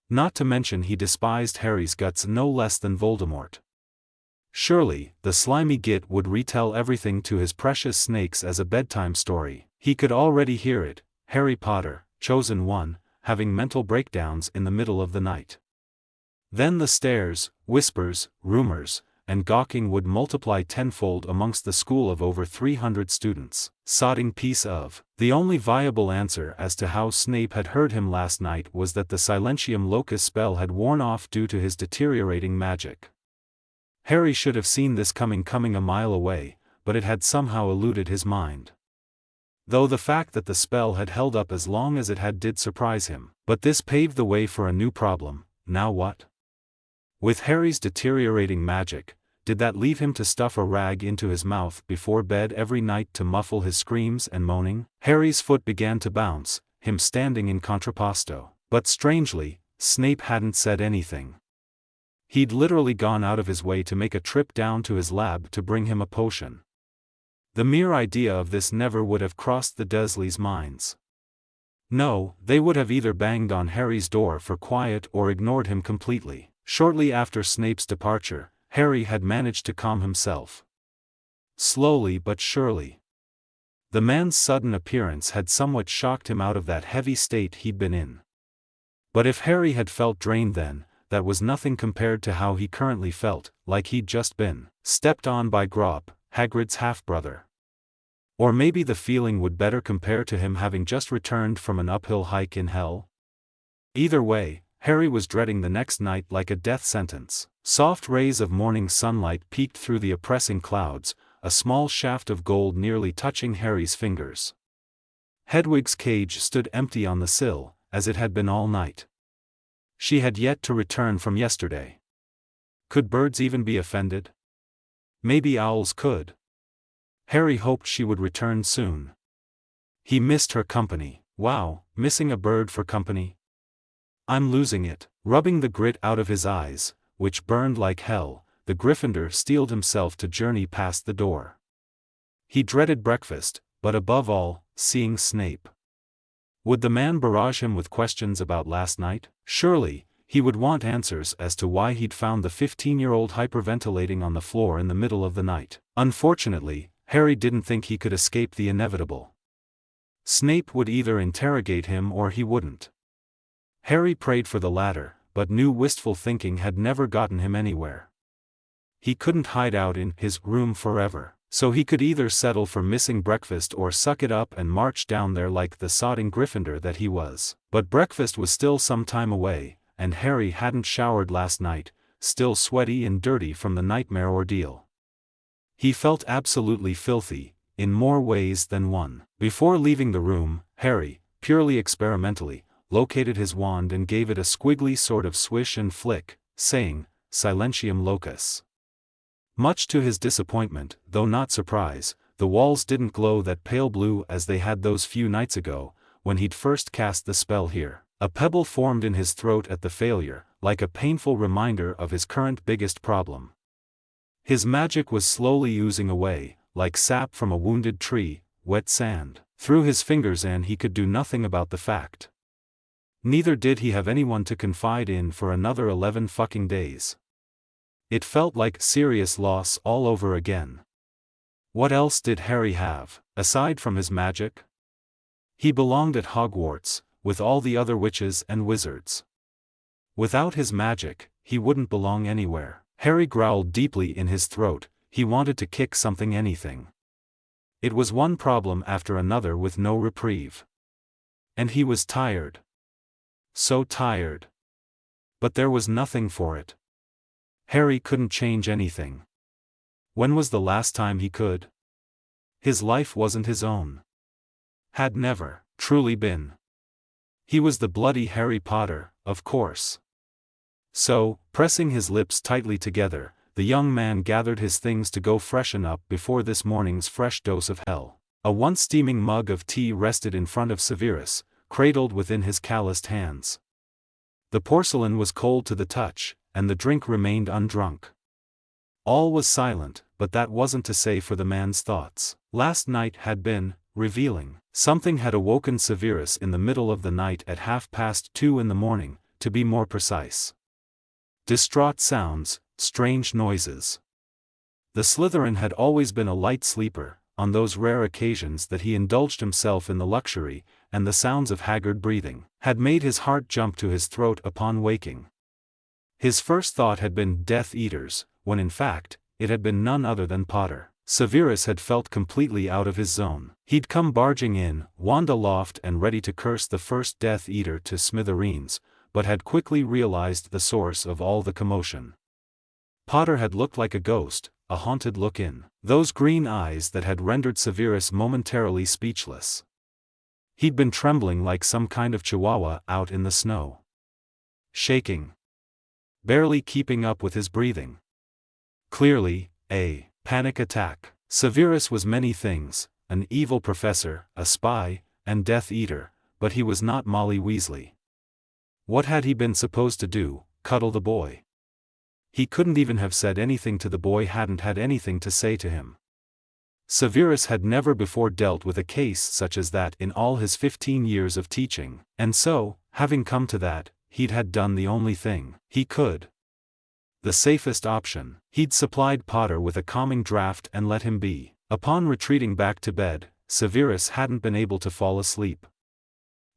Not to mention he despised Harry's guts no less than Voldemort. Surely, the slimy git would retell everything to his precious snakes as a bedtime story. He could already hear it, Harry Potter, chosen one, having mental breakdowns in the middle of the night. Then the stares, whispers, rumors, and gawking would multiply tenfold amongst the school of over 300 students. Sodding piece of. The only viable answer as to how Snape had heard him last night was that the Silentium Locus spell had worn off due to his deteriorating magic. Harry should have seen this coming a mile away, but it had somehow eluded his mind. Though the fact that the spell had held up as long as it had did surprise him. But this paved the way for a new problem. Now what? With Harry's deteriorating magic, did that leave him to stuff a rag into his mouth before bed every night to muffle his screams and moaning? Harry's foot began to bounce, him standing in contrapposto. But strangely, Snape hadn't said anything. He'd literally gone out of his way to make a trip down to his lab to bring him a potion. The mere idea of this never would have crossed the Dursleys' minds. No, they would have either banged on Harry's door for quiet or ignored him completely. Shortly after Snape's departure, Harry had managed to calm himself. Slowly but surely. The man's sudden appearance had somewhat shocked him out of that heavy state he'd been in. But if Harry had felt drained then, that was nothing compared to how he currently felt, like he'd just been stepped on by Grop, Hagrid's half-brother. Or maybe the feeling would better compare to him having just returned from an uphill hike in hell. Either way, Harry was dreading the next night like a death sentence. Soft rays of morning sunlight peeked through the oppressing clouds, a small shaft of gold nearly touching Harry's fingers. Hedwig's cage stood empty on the sill, as it had been all night. She had yet to return from yesterday. Could birds even be offended? Maybe owls could. Harry hoped she would return soon. He missed her company. Wow, missing a bird for company? I'm losing it. Rubbing the grit out of his eyes, which burned like hell, the Gryffindor steeled himself to journey past the door. He dreaded breakfast, but above all, seeing Snape. Would the man barrage him with questions about last night? Surely, he would want answers as to why he'd found the 15-year-old hyperventilating on the floor in the middle of the night. Unfortunately, Harry didn't think he could escape the inevitable. Snape would either interrogate him or he wouldn't. Harry prayed for the latter, but knew wistful thinking had never gotten him anywhere. He couldn't hide out in his room forever. So he could either settle for missing breakfast or suck it up and march down there like the sodding Gryffindor that he was. But breakfast was still some time away, and Harry hadn't showered last night, still sweaty and dirty from the nightmare ordeal. He felt absolutely filthy, in more ways than one. Before leaving the room, Harry, purely experimentally, located his wand and gave it a squiggly sort of swish and flick, saying, "Silentium locus." Much to his disappointment, though not surprise, the walls didn't glow that pale blue as they had those few nights ago, when he'd first cast the spell here. A pebble formed in his throat at the failure, like a painful reminder of his current biggest problem. His magic was slowly oozing away, like sap from a wounded tree, wet sand, through his fingers, and he could do nothing about the fact. Neither did he have anyone to confide in for another 11 fucking days. It felt like serious loss all over again. What else did Harry have, aside from his magic? He belonged at Hogwarts, with all the other witches and wizards. Without his magic, he wouldn't belong anywhere. Harry growled deeply in his throat. He wanted to kick something, anything. It was one problem after another with no reprieve. And he was tired. So tired. But there was nothing for it. Harry couldn't change anything. When was the last time he could? His life wasn't his own. Had never, truly been. He was the bloody Harry Potter, of course. So, pressing his lips tightly together, the young man gathered his things to go freshen up before this morning's fresh dose of hell. A once steaming mug of tea rested in front of Severus, cradled within his calloused hands. The porcelain was cold to the touch, and the drink remained undrunk. All was silent, but that wasn't to say for the man's thoughts. Last night had been revealing. Something had awoken Severus in the middle of the night at 2:30 in the morning, to be more precise. Distraught sounds, strange noises. The Slytherin had always been a light sleeper, on those rare occasions that he indulged himself in the luxury, and the sounds of haggard breathing had made his heart jump to his throat upon waking. His first thought had been Death Eaters, when in fact, it had been none other than Potter. Severus had felt completely out of his zone. He'd come barging in, wand aloft and ready to curse the first Death Eater to smithereens, but had quickly realized the source of all the commotion. Potter had looked like a ghost, a haunted look in those green eyes that had rendered Severus momentarily speechless. He'd been trembling like some kind of chihuahua out in the snow. Shaking. Barely keeping up with his breathing. Clearly, a panic attack. Severus was many things, an evil professor, a spy, and Death Eater, but he was not Molly Weasley. What had he been supposed to do, cuddle the boy? He couldn't even have said anything to the boy, hadn't had anything to say to him. Severus had never before dealt with a case such as that in all his 15 years of teaching, and so, having come to that, he'd had done the only thing he could. The safest option. He'd supplied Potter with a calming draught and let him be. Upon retreating back to bed, Severus hadn't been able to fall asleep.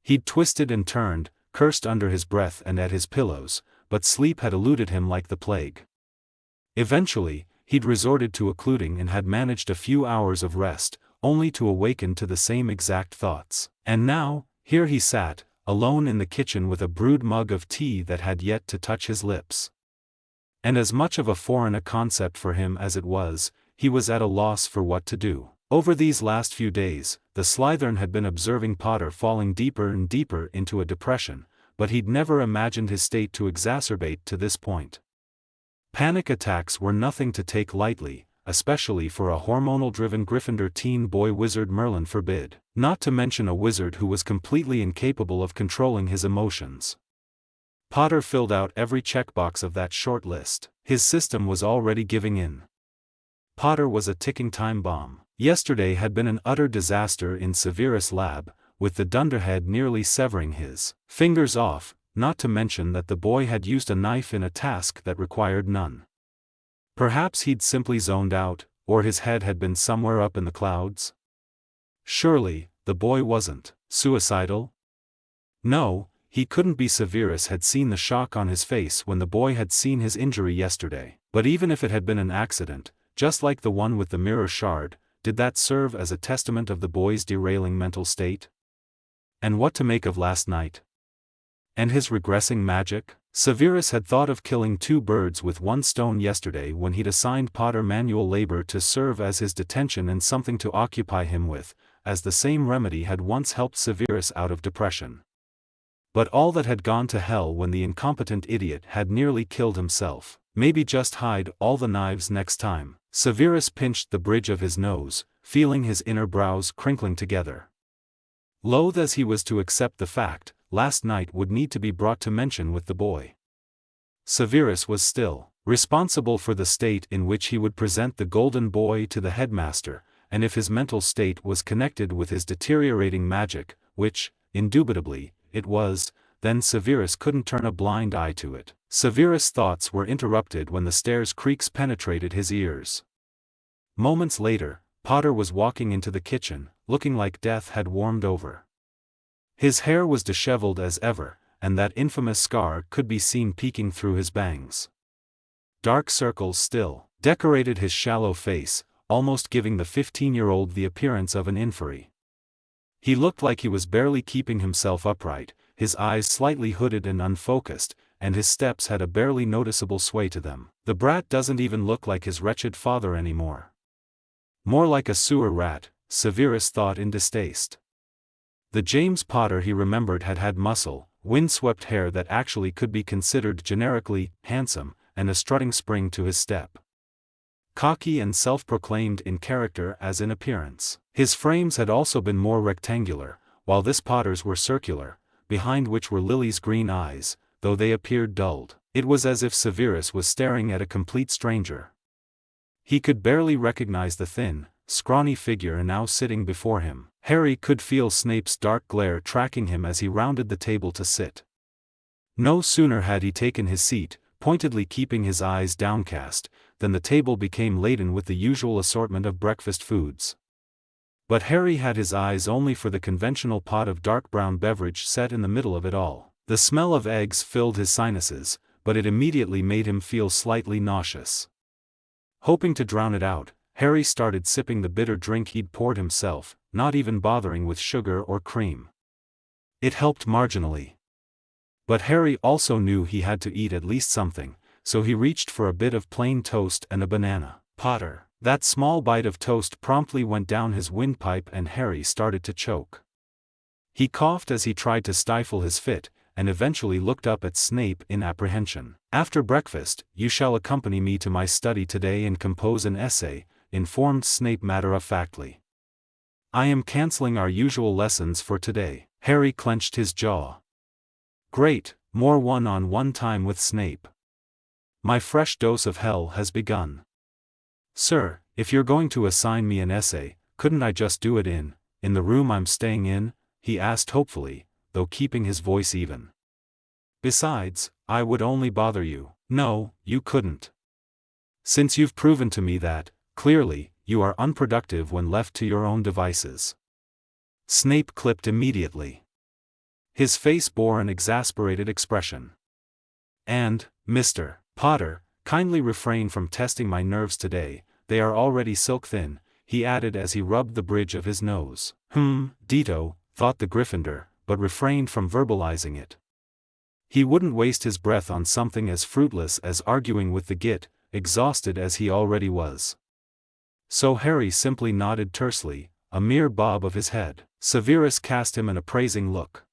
He'd twisted and turned, cursed under his breath and at his pillows, but sleep had eluded him like the plague. Eventually, he'd resorted to occluding and had managed a few hours of rest, only to awaken to the same exact thoughts. And now, here he sat, alone in the kitchen with a brewed mug of tea that had yet to touch his lips. And as much of a foreign concept for him as it was, he was at a loss for what to do. Over these last few days, the Slytherin had been observing Potter falling deeper and deeper into a depression, but he'd never imagined his state to exacerbate to this point. Panic attacks were nothing to take lightly, especially for a hormonal-driven Gryffindor teen boy wizard, Merlin forbid, not to mention a wizard who was completely incapable of controlling his emotions. Potter filled out every checkbox of that short list. His system was already giving in. Potter was a ticking time bomb. Yesterday had been an utter disaster in Severus' lab, with the dunderhead nearly severing his fingers off, not to mention that the boy had used a knife in a task that required none. Perhaps he'd simply zoned out, or his head had been somewhere up in the clouds? Surely, the boy wasn't suicidal? No, he couldn't be. Severus had seen the shock on his face when the boy had seen his injury yesterday. But even if it had been an accident, just like the one with the mirror shard. Did that serve as a testament of the boy's derailing mental state? And what to make of last night? And his regressing magic? Severus had thought of killing 2 birds with 1 stone yesterday when he'd assigned Potter manual labor to serve as his detention and something to occupy him with, as the same remedy had once helped Severus out of depression. But all that had gone to hell when the incompetent idiot had nearly killed himself. Maybe just hide all the knives next time. Severus pinched the bridge of his nose, feeling his inner brows crinkling together. Loath as he was to accept the fact, last night would need to be brought to mention with the boy. Severus was still responsible for the state in which he would present the golden boy to the headmaster, and if his mental state was connected with his deteriorating magic, which, indubitably, it was, then Severus couldn't turn a blind eye to it. Severus' thoughts were interrupted when the stairs' creaks penetrated his ears. Moments later, Potter was walking into the kitchen, looking like death had warmed over. His hair was disheveled as ever, and that infamous scar could be seen peeking through his bangs. Dark circles still decorated his shallow face, almost giving the 15-year-old the appearance of an inferi. He looked like he was barely keeping himself upright, his eyes slightly hooded and unfocused, and his steps had a barely noticeable sway to them. The brat doesn't even look like his wretched father anymore. More like a sewer rat, Severus thought in distaste. The James Potter he remembered had had muscle, windswept hair that actually could be considered generically handsome, and a strutting spring to his step. Cocky and self-proclaimed in character as in appearance. His frames had also been more rectangular, while this Potter's were circular, behind which were Lily's green eyes, though they appeared dulled. It was as if Severus was staring at a complete stranger. He could barely recognize the thin, scrawny figure now sitting before him. Harry could feel Snape's dark glare tracking him as he rounded the table to sit. No sooner had he taken his seat, pointedly keeping his eyes downcast, than the table became laden with the usual assortment of breakfast foods. But Harry had his eyes only for the conventional pot of dark brown beverage set in the middle of it all. The smell of eggs filled his sinuses, but it immediately made him feel slightly nauseous. Hoping to drown it out, Harry started sipping the bitter drink he'd poured himself, not even bothering with sugar or cream. It helped marginally. But Harry also knew he had to eat at least something, so he reached for a bit of plain toast and a banana. Potter. That small bite of toast promptly went down his windpipe and Harry started to choke. He coughed as he tried to stifle his fit, and eventually looked up at Snape in apprehension. "After breakfast, you shall accompany me to my study today and compose an essay," informed Snape matter-of-factly. "I am canceling our usual lessons for today." Harry clenched his jaw. Great, more one-on-one time with Snape. My fresh dose of hell has begun. "Sir, if you're going to assign me an essay, couldn't I just do it in the room I'm staying in?" he asked hopefully, though keeping his voice even. "Besides, I would only bother you." "No, you couldn't. Since you've proven to me that, clearly, you are unproductive when left to your own devices." Snape clipped immediately. His face bore an exasperated expression. "And, Mr. Potter, kindly refrain from testing my nerves today, they are already silk-thin," he added as he rubbed the bridge of his nose. Ditto, thought the Gryffindor, but refrained from verbalizing it. He wouldn't waste his breath on something as fruitless as arguing with the git, exhausted as he already was. So Harry simply nodded tersely, a mere bob of his head. Severus cast him an appraising look.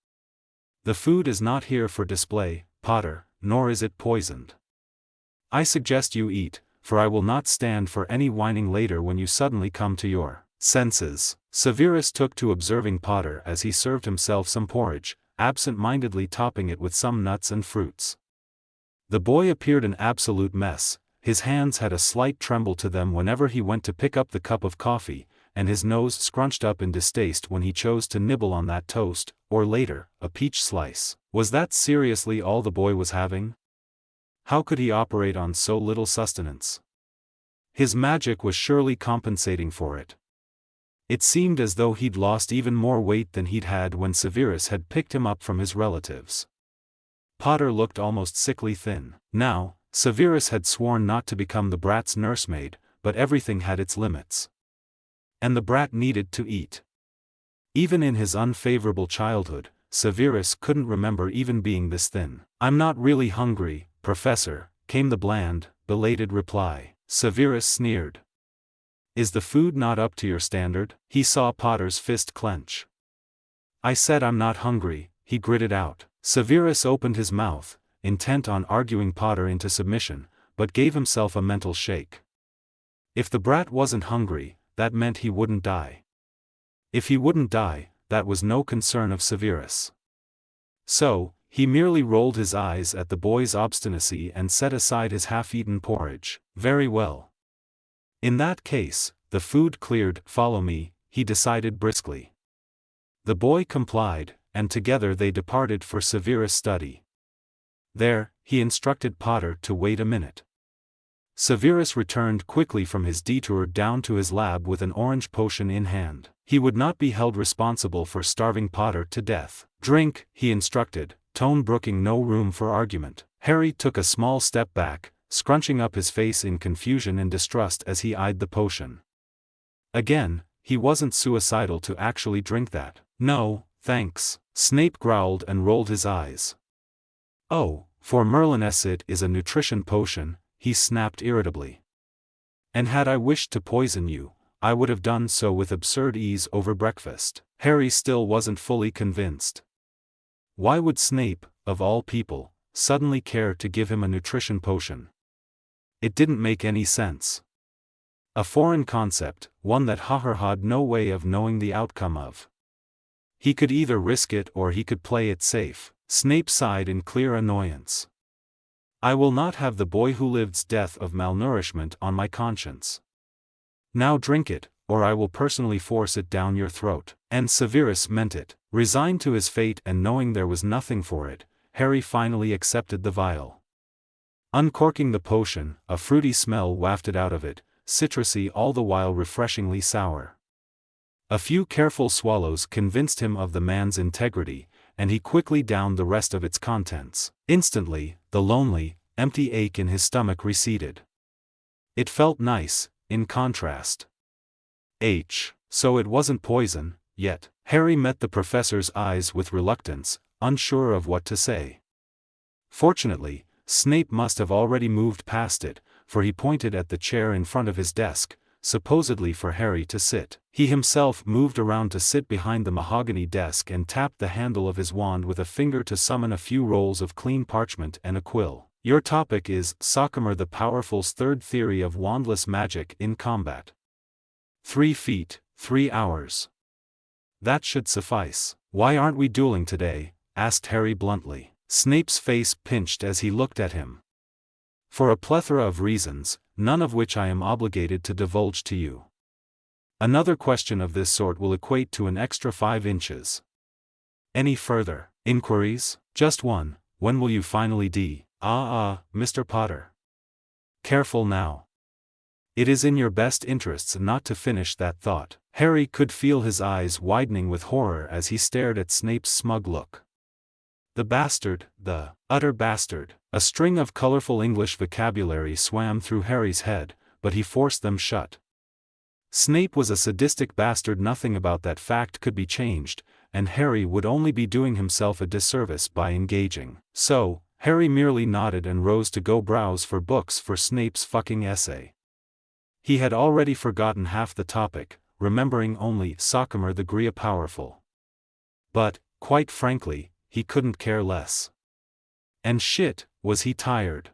"The food is not here for display, Potter, nor is it poisoned. I suggest you eat, for I will not stand for any whining later when you suddenly come to your senses." Severus took to observing Potter as he served himself some porridge, absent-mindedly topping it with some nuts and fruits. The boy appeared an absolute mess. His hands had a slight tremble to them whenever he went to pick up the cup of coffee, and his nose scrunched up in distaste when he chose to nibble on that toast, or later, a peach slice. Was that seriously all the boy was having? How could he operate on so little sustenance? His magic was surely compensating for it. It seemed as though he'd lost even more weight than he'd had when Severus had picked him up from his relatives. Potter looked almost sickly thin. Now, Severus had sworn not to become the brat's nursemaid, but everything had its limits. And the brat needed to eat. Even in his unfavorable childhood, Severus couldn't remember even being this thin. "I'm not really hungry, Professor," came the bland, belated reply. Severus sneered. "Is the food not up to your standard?" He saw Potter's fist clench. "I said I'm not hungry," he gritted out. Severus opened his mouth, intent on arguing Potter into submission, but gave himself a mental shake. If the brat wasn't hungry, that meant he wouldn't die. If he wouldn't die, that was no concern of Severus. So, he merely rolled his eyes at the boy's obstinacy and set aside his half-eaten porridge. "Very well. In that case, the food cleared. Follow me," he decided briskly. The boy complied, and together they departed for Severus' study. There, he instructed Potter to wait a minute. Severus returned quickly from his detour down to his lab with an orange potion in hand. He would not be held responsible for starving Potter to death. "Drink," he instructed, tone brooking no room for argument. Harry took a small step back, scrunching up his face in confusion and distrust as he eyed the potion. Again, he wasn't suicidal to actually drink that. "No, thanks," Snape growled and rolled his eyes. "Oh, for Merlin's it is a nutrition potion," he snapped irritably. "And had I wished to poison you, I would have done so with absurd ease over breakfast." Harry still wasn't fully convinced. Why would Snape, of all people, suddenly care to give him a nutrition potion? It didn't make any sense. A foreign concept, one that Haher had no way of knowing the outcome of. He could either risk it or he could play it safe. Snape sighed in clear annoyance. "I will not have the boy who lived's death of malnourishment on my conscience. Now drink it, or I will personally force it down your throat." And Severus meant it. Resigned to his fate and knowing there was nothing for it, Harry finally accepted the vial. Uncorking the potion, a fruity smell wafted out of it, citrusy all the while refreshingly sour. A few careful swallows convinced him of the man's integrity, and he quickly downed the rest of its contents. Instantly, the lonely, empty ache in his stomach receded. It felt nice, in contrast. So it wasn't poison, yet. Harry met the professor's eyes with reluctance, unsure of what to say. Fortunately, Snape must have already moved past it, for he pointed at the chair in front of his desk, supposedly for Harry to sit. He himself moved around to sit behind the mahogany desk and tapped the handle of his wand with a finger to summon a few rolls of clean parchment and a quill. "Your topic is Sockamer the Powerful's third theory of wandless magic in combat. 3 feet, 3 hours. That should suffice." "Why aren't we dueling today?" asked Harry bluntly. Snape's face pinched as he looked at him. "For a plethora of reasons, none of which I am obligated to divulge to you. Another question of this sort will equate to an extra 5 inches. Any further inquiries?" "Just one. When will you finally Mr. Potter. Careful now. It is in your best interests not to finish that thought." Harry could feel his eyes widening with horror as he stared at Snape's smug look. The bastard, the utter bastard. A string of colorful English vocabulary swam through Harry's head, but he forced them shut. Snape was a sadistic bastard. Nothing about that fact could be changed, and Harry would only be doing himself a disservice by engaging. So, Harry merely nodded and rose to go browse for books for Snape's fucking essay. He had already forgotten half the topic, remembering only Sockamer the Gria Powerful. But, quite frankly, he couldn't care less. And shit, was he tired.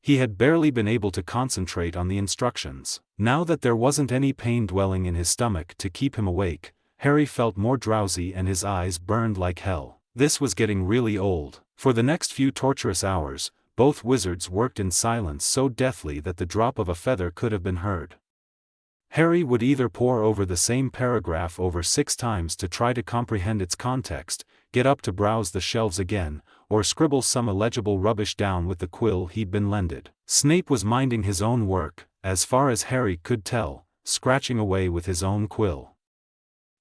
He had barely been able to concentrate on the instructions. Now that there wasn't any pain dwelling in his stomach to keep him awake, Harry felt more drowsy and his eyes burned like hell. This was getting really old. For the next few torturous hours, both wizards worked in silence so deathly that the drop of a feather could have been heard. Harry would either pore over the same paragraph over 6 times to try to comprehend its context, get up to browse the shelves again, or scribble some illegible rubbish down with the quill he'd been lended. Snape was minding his own work, as far as Harry could tell, scratching away with his own quill.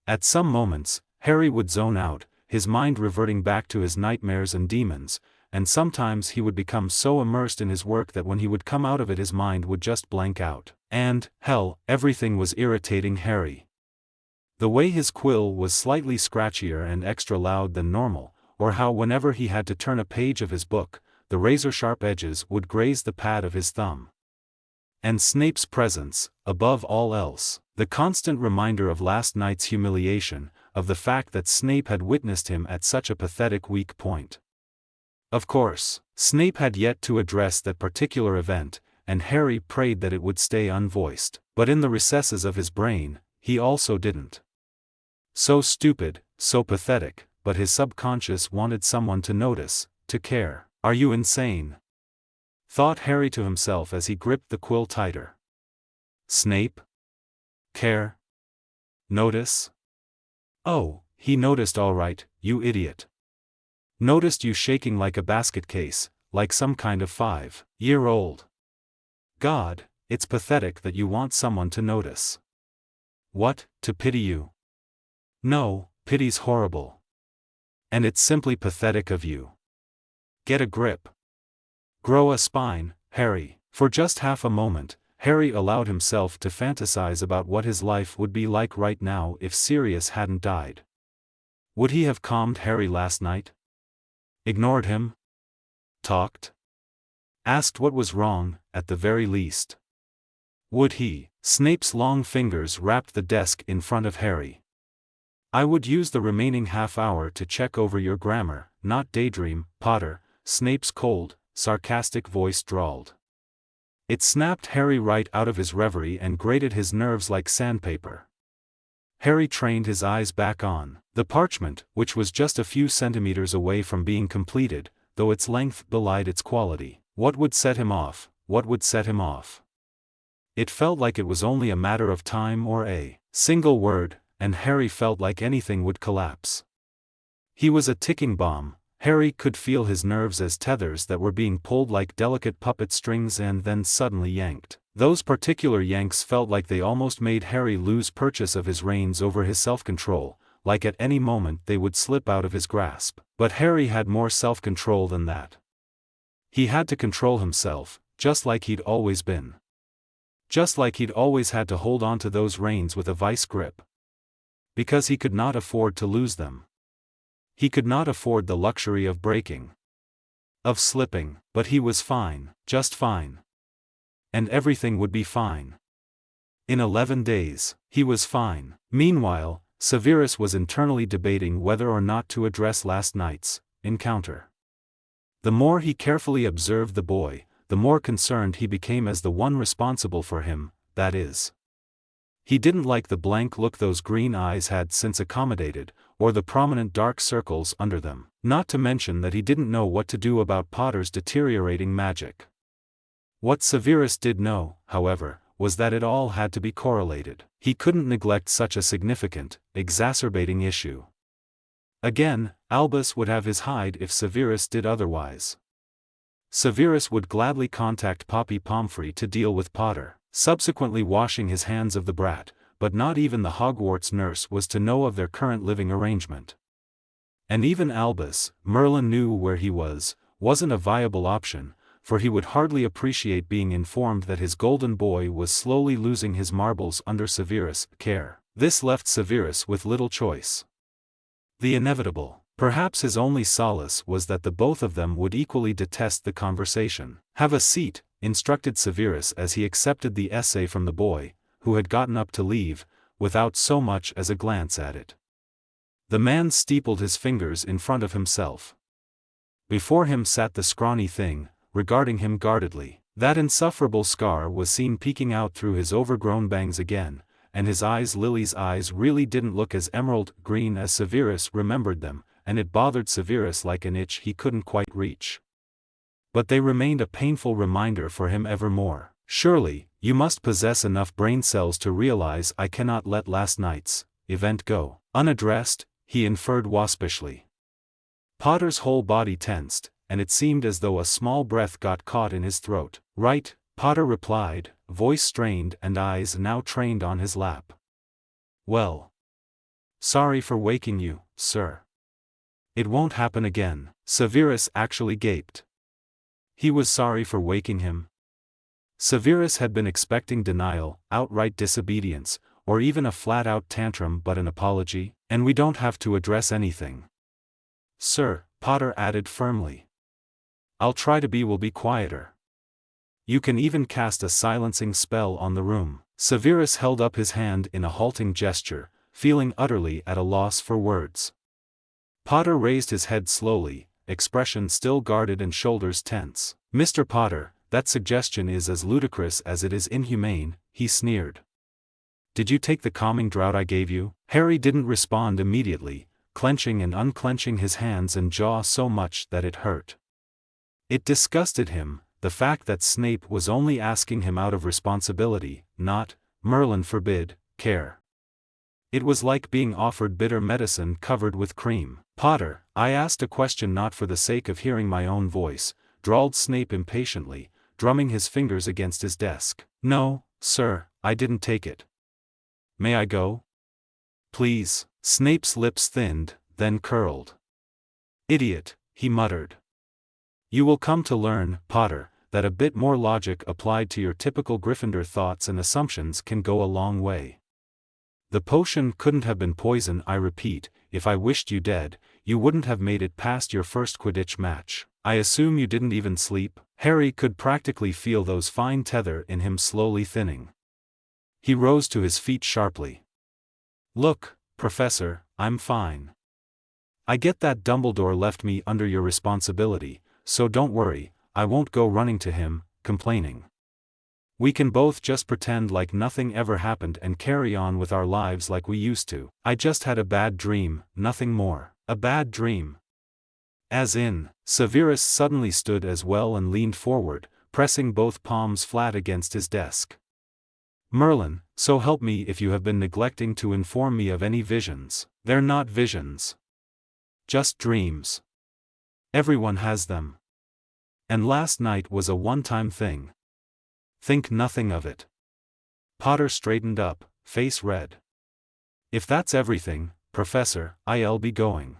At some moments, Harry would zone out, his mind reverting back to his nightmares and demons, and sometimes he would become so immersed in his work that when he would come out of it his mind would just blank out. And, hell, everything was irritating Harry. The way his quill was slightly scratchier and extra loud than normal, or how whenever he had to turn a page of his book, the razor-sharp edges would graze the pad of his thumb. And Snape's presence, above all else, the constant reminder of last night's humiliation, of the fact that Snape had witnessed him at such a pathetic weak point. Of course, Snape had yet to address that particular event, and Harry prayed that it would stay unvoiced, but in the recesses of his brain, he also didn't. So stupid, so pathetic, but his subconscious wanted someone to notice, to care. "Are you insane?" thought Harry to himself as he gripped the quill tighter. Snape? Care? Notice? Oh, he noticed all right, you idiot. Noticed you shaking like a basket case, like some kind of 5-year-old. God, it's pathetic that you want someone to notice. What, to pity you? No, pity's horrible. And it's simply pathetic of you. Get a grip. Grow a spine, Harry. For just half a moment, Harry allowed himself to fantasize about what his life would be like right now if Sirius hadn't died. Would he have calmed Harry last night? Ignored him? Talked? Asked what was wrong, at the very least? Would he? Snape's long fingers wrapped the desk in front of Harry. I would use the remaining half hour to check over your grammar, not daydream, Potter, Snape's cold, sarcastic voice drawled. It snapped Harry right out of his reverie and grated his nerves like sandpaper. Harry trained his eyes back on the parchment, which was just a few centimeters away from being completed, though its length belied its quality. What would set him off? What would set him off? It felt like it was only a matter of time or a single word, and Harry felt like anything would collapse. He was a ticking bomb. Harry could feel his nerves as tethers that were being pulled like delicate puppet strings and then suddenly yanked. Those particular yanks felt like they almost made Harry lose purchase of his reins over his self-control, like at any moment they would slip out of his grasp. But Harry had more self-control than that. He had to control himself, just like he'd always been. Just like he'd always had to hold on to those reins with a vice grip. Because he could not afford to lose them. He could not afford the luxury of breaking. Of slipping, but he was fine, just fine. And everything would be fine. In 11 days, he was fine. Meanwhile, Severus was internally debating whether or not to address last night's encounter. The more he carefully observed the boy, the more concerned he became as the one responsible for him, that is. He didn't like the blank look those green eyes had since accommodated, or the prominent dark circles under them, not to mention that he didn't know what to do about Potter's deteriorating magic. What Severus did know, however, was that it all had to be correlated. He couldn't neglect such a significant, exacerbating issue. Again, Albus would have his hide if Severus did otherwise. Severus would gladly contact Poppy Pomfrey to deal with Potter, subsequently washing his hands of the brat, but not even the Hogwarts nurse was to know of their current living arrangement. And even Albus, Merlin knew where he was, wasn't a viable option, for he would hardly appreciate being informed that his golden boy was slowly losing his marbles under Severus' care. This left Severus with little choice. The inevitable. Perhaps his only solace was that the both of them would equally detest the conversation. "Have a seat," instructed Severus as he accepted the essay from the boy, who had gotten up to leave, without so much as a glance at it. The man steepled his fingers in front of himself. Before him sat the scrawny thing, regarding him guardedly. That insufferable scar was seen peeking out through his overgrown bangs again, and his eyes, Lily's eyes, really didn't look as emerald green as Severus remembered them, and it bothered Severus like an itch he couldn't quite reach. But they remained a painful reminder for him evermore. "Surely, you must possess enough brain cells to realize I cannot let last night's event go unaddressed," he inferred waspishly. Potter's whole body tensed, and it seemed as though a small breath got caught in his throat. "Right," Potter replied, voice strained and eyes now trained on his lap. "Well. Sorry for waking you, sir. It won't happen again." Severus actually gaped. He was sorry for waking him. Severus had been expecting denial, outright disobedience, or even a flat-out tantrum, but an apology, and we don't have to address anything. "Sir," Potter added firmly. "I'll try to be quieter. You can even cast a silencing spell on the room." Severus held up his hand in a halting gesture, feeling utterly at a loss for words. Potter raised his head slowly, expression still guarded and shoulders tense. "Mr. Potter, that suggestion is as ludicrous as it is inhumane," he sneered. "Did you take the calming draught I gave you?" Harry didn't respond immediately, clenching and unclenching his hands and jaw so much that it hurt. It disgusted him, the fact that Snape was only asking him out of responsibility, not, Merlin forbid, care. It was like being offered bitter medicine covered with cream. "Potter, I asked a question not for the sake of hearing my own voice," drawled Snape impatiently, drumming his fingers against his desk. "No, sir, I didn't take it. May I go? Please." Snape's lips thinned, then curled. "Idiot," he muttered. "You will come to learn, Potter, that a bit more logic applied to your typical Gryffindor thoughts and assumptions can go a long way. The potion couldn't have been poison, I repeat. If I wished you dead, you wouldn't have made it past your first Quidditch match. I assume you didn't even sleep." Harry could practically feel those fine tether in him slowly thinning. He rose to his feet sharply. "Look, Professor, I'm fine. I get that Dumbledore left me under your responsibility, so don't worry, I won't go running to him, complaining. We can both just pretend like nothing ever happened and carry on with our lives like we used to. I just had a bad dream, nothing more." "A bad dream? As in?" Severus suddenly stood as well and leaned forward, pressing both palms flat against his desk. "Merlin, so help me if you have been neglecting to inform me of any visions." "They're not visions. Just dreams. Everyone has them. And last night was a one-time thing. Think nothing of it." Potter straightened up, face red. "If that's everything, Professor, I'll be going."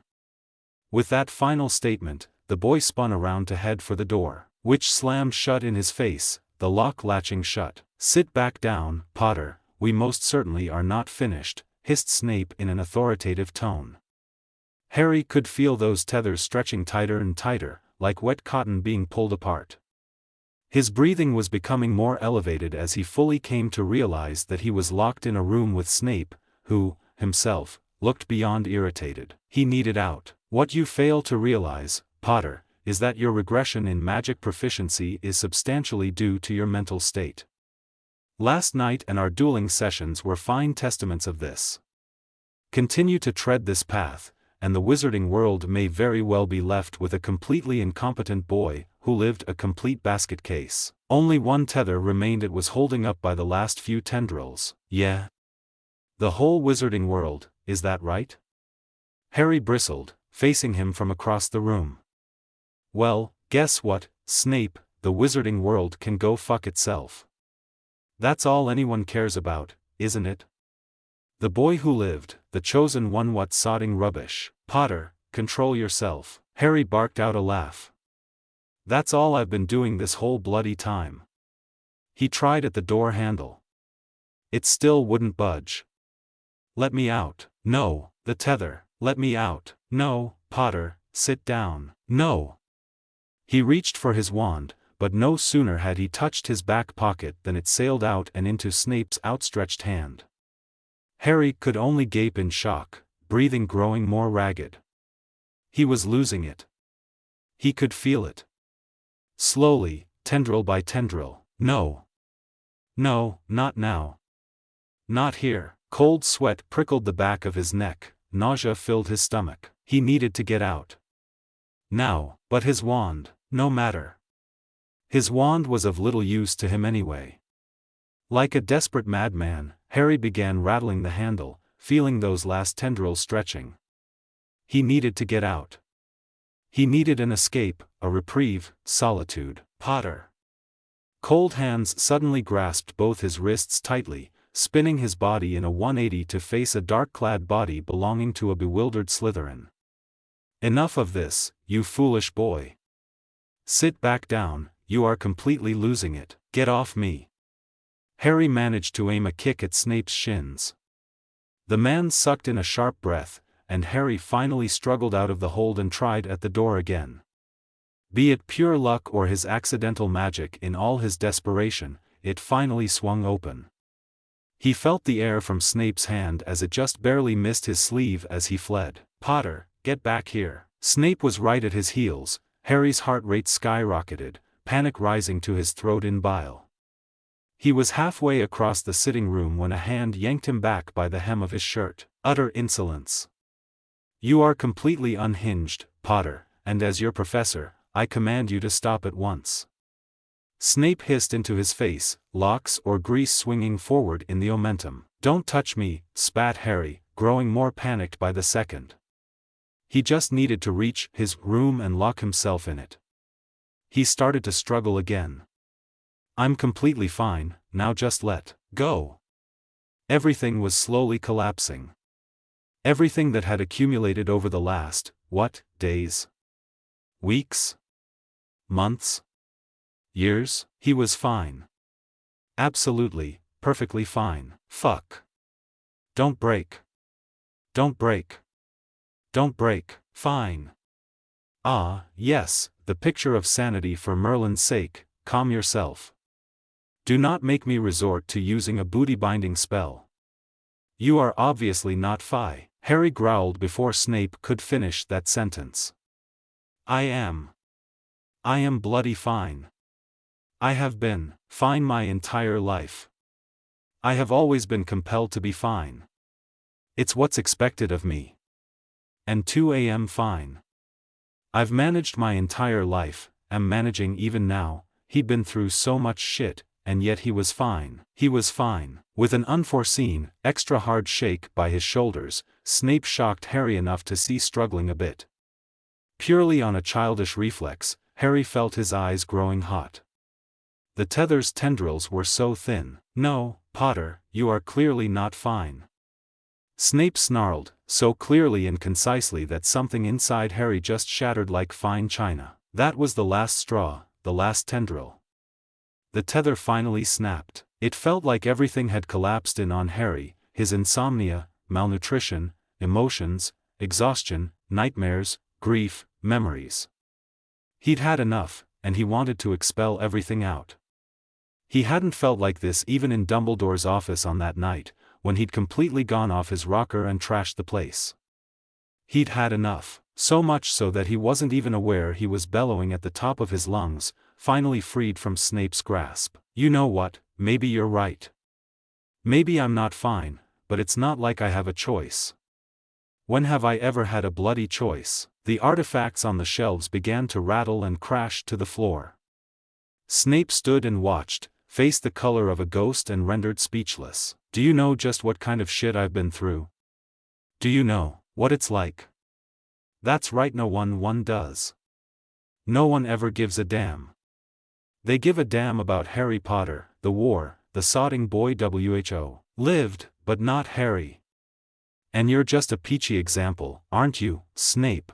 With that final statement, the boy spun around to head for the door, which slammed shut in his face, the lock latching shut. "Sit back down, Potter, we most certainly are not finished," hissed Snape in an authoritative tone. Harry could feel those tethers stretching tighter and tighter, like wet cotton being pulled apart. His breathing was becoming more elevated as he fully came to realize that he was locked in a room with Snape, who, himself, looked beyond irritated. He needed out. "What you fail to realize, Potter, is that your regression in magic proficiency is substantially due to your mental state. Last night and our dueling sessions were fine testaments of this. Continue to tread this path, and the wizarding world may very well be left with a completely incompetent boy who lived a complete basket case. Only one tether remained, it was holding up by the last few tendrils." "Yeah? The whole wizarding world, is that right?" Harry bristled, facing him from across the room. "Well, guess what, Snape, the wizarding world can go fuck itself. That's all anyone cares about, isn't it? The boy who lived, the chosen one. What sodding rubbish." "Potter, control yourself." Harry barked out a laugh. "That's all I've been doing this whole bloody time." He tried at the door handle. It still wouldn't budge. "Let me out." "No." "The tether." "Let me out." "No." "Potter, sit down." "No." He reached for his wand, but no sooner had he touched his back pocket than it sailed out and into Snape's outstretched hand. Harry could only gape in shock, breathing growing more ragged. He was losing it. He could feel it. Slowly, tendril by tendril. "No. No, not now. Not here." Cold sweat prickled the back of his neck, nausea filled his stomach. He needed to get out. Now, but his wand, no matter. His wand was of little use to him anyway. Like a desperate madman, Harry began rattling the handle, feeling those last tendrils stretching. He needed to get out. He needed an escape, a reprieve, solitude. "Potter." Cold hands suddenly grasped both his wrists tightly, spinning his body in a 180 to face a dark-clad body belonging to a bewildered Slytherin. Enough of this, you foolish boy. Sit back down, you are completely losing it. Get off me. Harry managed to aim a kick at Snape's shins. The man sucked in a sharp breath, and Harry finally struggled out of the hold and tried at the door again. Be it pure luck or his accidental magic, in all his desperation, it finally swung open. He felt the air from Snape's hand as it just barely missed his sleeve as he fled. Potter, get back here. Snape was right at his heels. Harry's heart rate skyrocketed, panic rising to his throat in bile. He was halfway across the sitting room when a hand yanked him back by the hem of his shirt. Utter insolence. You are completely unhinged, Potter, and as your professor, I command you to stop at once. Snape hissed into his face, locks or grease swinging forward in the omentum. Don't touch me, spat Harry, growing more panicked by the second. He just needed to reach his room and lock himself in it. He started to struggle again. I'm completely fine, now just let go. Everything was slowly collapsing. Everything that had accumulated over the last, days? Weeks? Months? Years? He was fine. Absolutely, perfectly fine. Fuck. Don't break. Don't break. Don't break. Fine. Ah, yes, the picture of sanity for Merlin's sake. Calm yourself. Do not make me resort to using a booty-binding spell. You are obviously not Phi, Harry growled before Snape could finish that sentence. I am bloody fine. I have been fine my entire life. I have always been compelled to be fine. It's what's expected of me. And 2 a.m. fine. I've managed my entire life, am managing even now. He'd been through so much shit, and yet he was fine. He was fine. With an unforeseen, extra hard shake by his shoulders, Snape shocked Harry enough to cease struggling a bit. Purely on a childish reflex, Harry felt his eyes growing hot. The tether's tendrils were so thin. No, Potter, you are clearly not fine. Snape snarled, so clearly and concisely that something inside Harry just shattered like fine china. That was the last straw, the last tendril. The tether finally snapped. It felt like everything had collapsed in on Harry, his insomnia, malnutrition, emotions, exhaustion, nightmares, grief, memories. He'd had enough, and he wanted to expel everything out. He hadn't felt like this even in Dumbledore's office on that night, when he'd completely gone off his rocker and trashed the place. He'd had enough, so much so that he wasn't even aware he was bellowing at the top of his lungs, finally freed from Snape's grasp. You know what, maybe you're right. Maybe I'm not fine, but it's not like I have a choice. When have I ever had a bloody choice? The artifacts on the shelves began to rattle and crash to the floor. Snape stood and watched, face the color of a ghost and rendered speechless. Do you know just what kind of shit I've been through? Do you know what it's like? That's right, no one does. No one ever gives a damn. They give a damn about Harry Potter, the war, the sodding boy who lived, but not Harry. And you're just a peachy example, aren't you, Snape?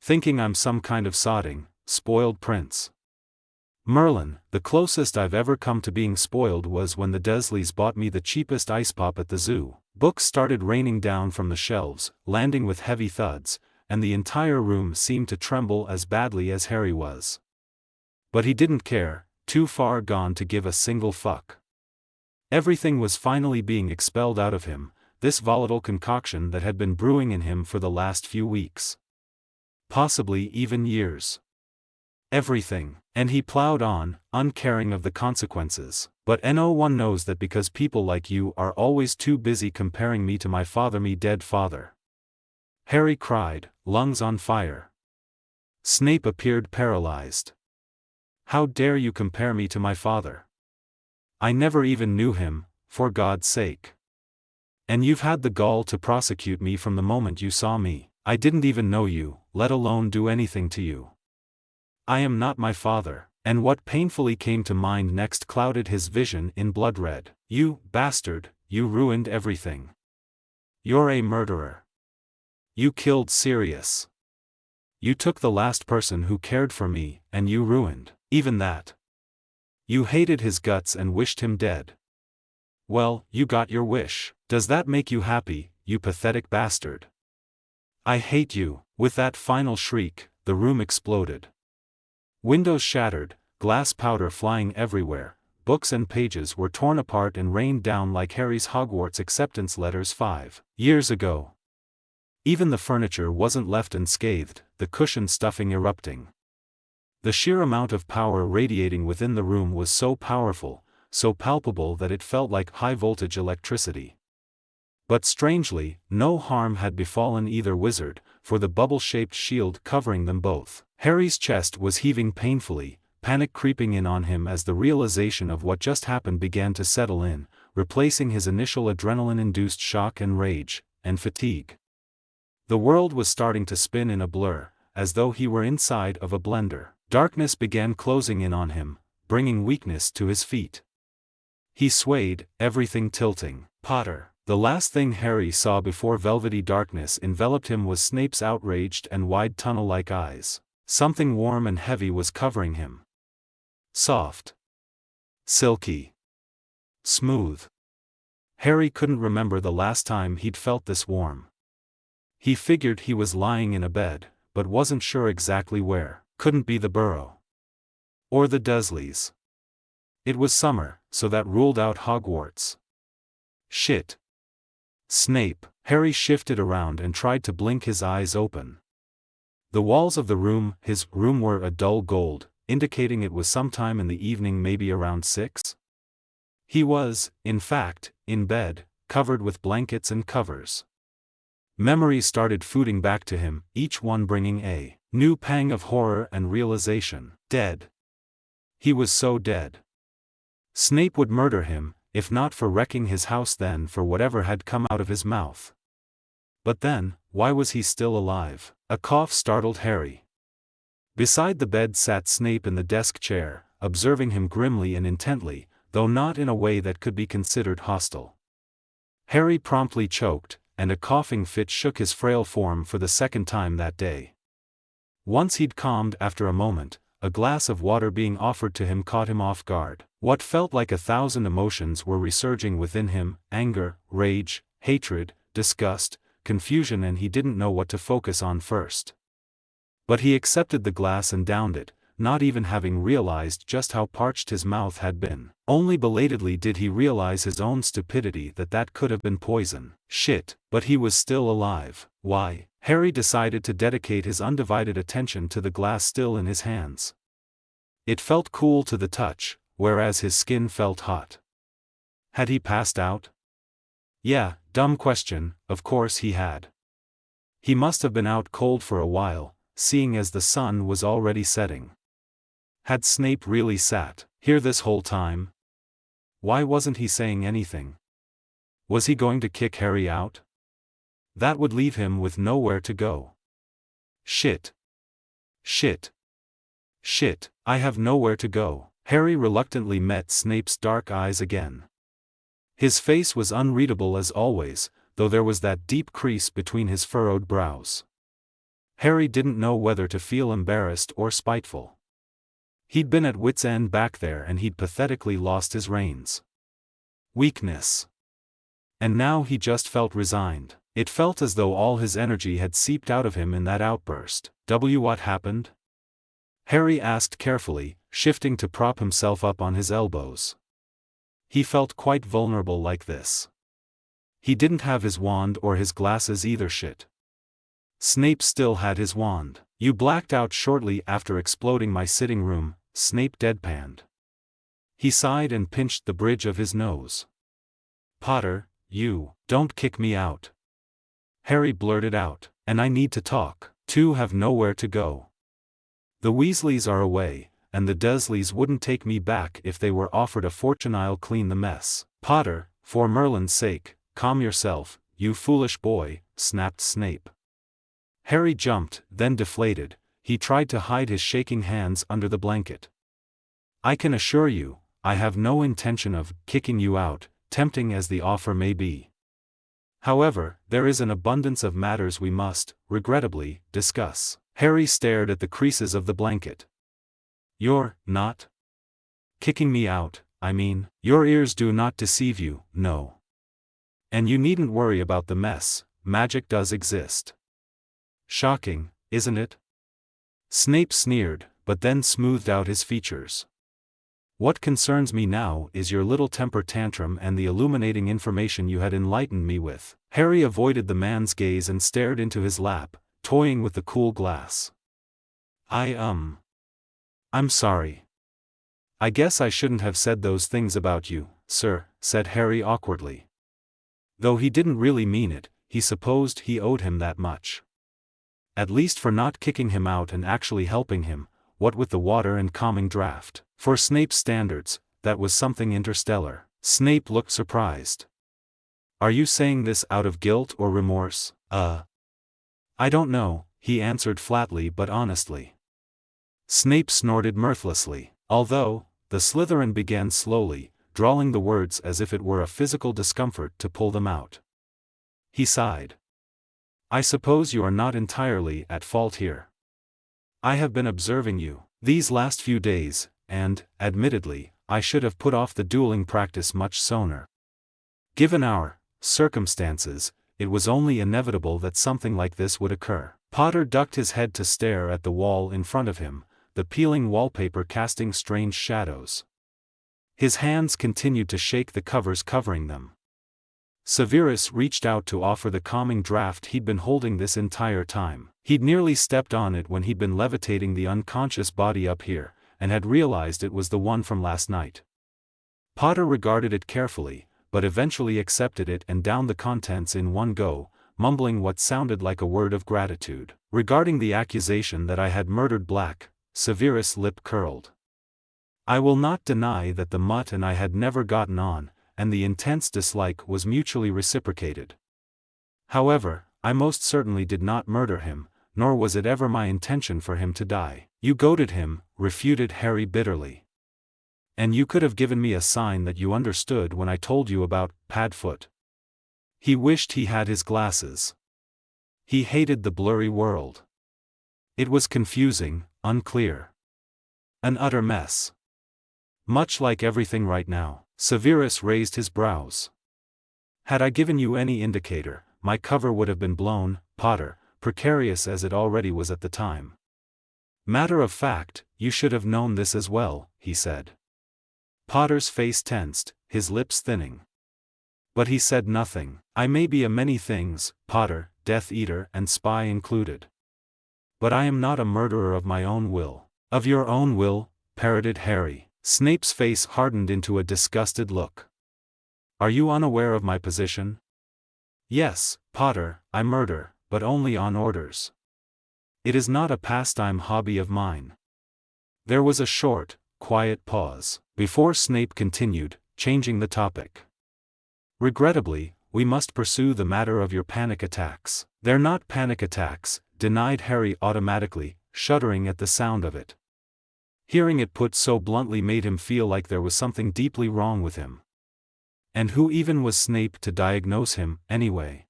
Thinking I'm some kind of sodding, spoiled prince. Merlin, the closest I've ever come to being spoiled was when the Dursleys bought me the cheapest ice pop at the zoo. Books started raining down from the shelves, landing with heavy thuds, and the entire room seemed to tremble as badly as Harry was. But he didn't care, too far gone to give a single fuck. Everything was finally being expelled out of him, this volatile concoction that had been brewing in him for the last few weeks. Possibly even years. Everything, and he plowed on, uncaring of the consequences. But no one knows that because people like you are always too busy comparing me to my father, me dead father. Harry cried, lungs on fire. Snape appeared paralyzed. How dare you compare me to my father? I never even knew him, for God's sake. And you've had the gall to prosecute me from the moment you saw me. I didn't even know you, let alone do anything to you. I am not my father, and what painfully came to mind next clouded his vision in blood red. You bastard, you ruined everything. You're a murderer. You killed Sirius. You took the last person who cared for me, and you ruined even that. You hated his guts and wished him dead. Well, you got your wish. Does that make you happy, you pathetic bastard? I hate you." With that final shriek, the room exploded. Windows shattered, glass powder flying everywhere, books and pages were torn apart and rained down like Harry's Hogwarts acceptance letters 5 years ago. Even the furniture wasn't left unscathed, the cushioned stuffing erupting. The sheer amount of power radiating within the room was so powerful, so palpable that it felt like high-voltage electricity. But strangely, no harm had befallen either wizard, for the bubble-shaped shield covering them both. Harry's chest was heaving painfully, panic creeping in on him as the realization of what just happened began to settle in, replacing his initial adrenaline-induced shock and rage, and fatigue. The world was starting to spin in a blur, as though he were inside of a blender. Darkness began closing in on him, bringing weakness to his feet. He swayed, everything tilting. Potter. The last thing Harry saw before velvety darkness enveloped him was Snape's outraged and wide tunnel-like eyes. Something warm and heavy was covering him. Soft. Silky. Smooth. Harry couldn't remember the last time he'd felt this warm. He figured he was lying in a bed, but wasn't sure exactly where. Couldn't be the Burrow. Or the Dursleys. It was summer, so that ruled out Hogwarts. Shit. Snape. Harry shifted around and tried to blink his eyes open. The walls of his room were a dull gold, indicating it was sometime in the evening, maybe around 6. He was, in fact, in bed, covered with blankets and covers. Memories started flooding back to him, each one bringing a new pang of horror and realization. Dead. He was so dead. Snape would murder him, if not for wrecking his house then for whatever had come out of his mouth. But then, why was he still alive? A cough startled Harry. Beside the bed sat Snape in the desk chair, observing him grimly and intently, though not in a way that could be considered hostile. Harry promptly choked, and a coughing fit shook his frail form for the second time that day. Once he'd calmed after a moment, a glass of water being offered to him caught him off guard. What felt like 1,000 emotions were resurging within him: anger, rage, hatred, disgust, confusion, and he didn't know what to focus on first. But he accepted the glass and downed it, not even having realized just how parched his mouth had been. Only belatedly did he realize his own stupidity, that could have been poison. Shit, but he was still alive. Why? Harry decided to dedicate his undivided attention to the glass still in his hands. It felt cool to the touch, whereas his skin felt hot. Had he passed out? Yeah, dumb question, of course he had. He must have been out cold for a while, seeing as the sun was already setting. Had Snape really sat here this whole time? Why wasn't he saying anything? Was he going to kick Harry out? That would leave him with nowhere to go. Shit. Shit. Shit, I have nowhere to go. Harry reluctantly met Snape's dark eyes again. His face was unreadable as always, though there was that deep crease between his furrowed brows. Harry didn't know whether to feel embarrassed or spiteful. He'd been at wit's end back there and he'd pathetically lost his reins. Weakness. And now he just felt resigned. It felt as though all his energy had seeped out of him in that outburst. What happened? Harry asked carefully, shifting to prop himself up on his elbows. He felt quite vulnerable like this. He didn't have his wand or his glasses either. Shit. Snape still had his wand. You blacked out shortly after exploding my sitting room, Snape deadpanned. He sighed and pinched the bridge of his nose. Potter, you don't kick me out. Harry blurted out, and I need to talk. Two have nowhere to go. The Weasleys are away, and the Dursleys wouldn't take me back if they were offered a fortune. I'll clean the mess. Potter, for Merlin's sake, calm yourself, you foolish boy, snapped Snape. Harry jumped, then deflated. He tried to hide his shaking hands under the blanket. I can assure you, I have no intention of kicking you out, tempting as the offer may be. However, there is an abundance of matters we must, regrettably, discuss. Harry stared at the creases of the blanket. "You're not kicking me out, I mean, your ears do not deceive you, no. And you needn't worry about the mess, magic does exist." "Shocking, isn't it?" Snape sneered, but then smoothed out his features. "What concerns me now is your little temper tantrum and the illuminating information you had enlightened me with." Harry avoided the man's gaze and stared into his lap, toying with the cool glass. I'm sorry. I guess I shouldn't have said those things about you, sir," said Harry awkwardly. Though he didn't really mean it, he supposed he owed him that much. At least for not kicking him out and actually helping him, what with the water and calming draft. For Snape's standards, that was something interstellar. Snape looked surprised. "Are you saying this out of guilt or remorse?" I don't know," he answered flatly but honestly. Snape snorted mirthlessly. "Although," the Slytherin began slowly, drawling the words as if it were a physical discomfort to pull them out. He sighed. "I suppose you are not entirely at fault here. I have been observing you these last few days, and, admittedly, I should have put off the dueling practice much sooner. Given our circumstances, it was only inevitable that something like this would occur." Potter ducked his head to stare at the wall in front of him, the peeling wallpaper casting strange shadows. His hands continued to shake the covers covering them. Severus reached out to offer the calming draft he'd been holding this entire time. He'd nearly stepped on it when he'd been levitating the unconscious body up here, and had realized it was the one from last night. Potter regarded it carefully, but eventually accepted it and downed the contents in one go, mumbling what sounded like a word of gratitude. "Regarding the accusation that I had murdered Black," Severus' lip curled. "I will not deny that the mutt and I had never gotten on, and the intense dislike was mutually reciprocated. However, I most certainly did not murder him, nor was it ever my intention for him to die." "You goaded him," refuted Harry bitterly. "And you could have given me a sign that you understood when I told you about Padfoot." He wished he had his glasses. He hated the blurry world. It was confusing, unclear. An utter mess. Much like everything right now. Severus raised his brows. "Had I given you any indicator, my cover would have been blown, Potter, precarious as it already was at the time." "Matter of fact, you should have known this as well," he said. Potter's face tensed, his lips thinning. But he said nothing. "I may be a many things, Potter, Death Eater and spy included. But I am not a murderer of my own will." "Of your own will?" parroted Harry. Snape's face hardened into a disgusted look. "Are you unaware of my position?" "Yes, Potter, I murder, but only on orders. It is not a pastime hobby of mine." There was a short, quiet pause, before Snape continued, changing the topic. "Regrettably, we must pursue the matter of your panic attacks." "They're not panic attacks," denied Harry automatically, shuddering at the sound of it. Hearing it put so bluntly made him feel like there was something deeply wrong with him. And who even was Snape to diagnose him, anyway?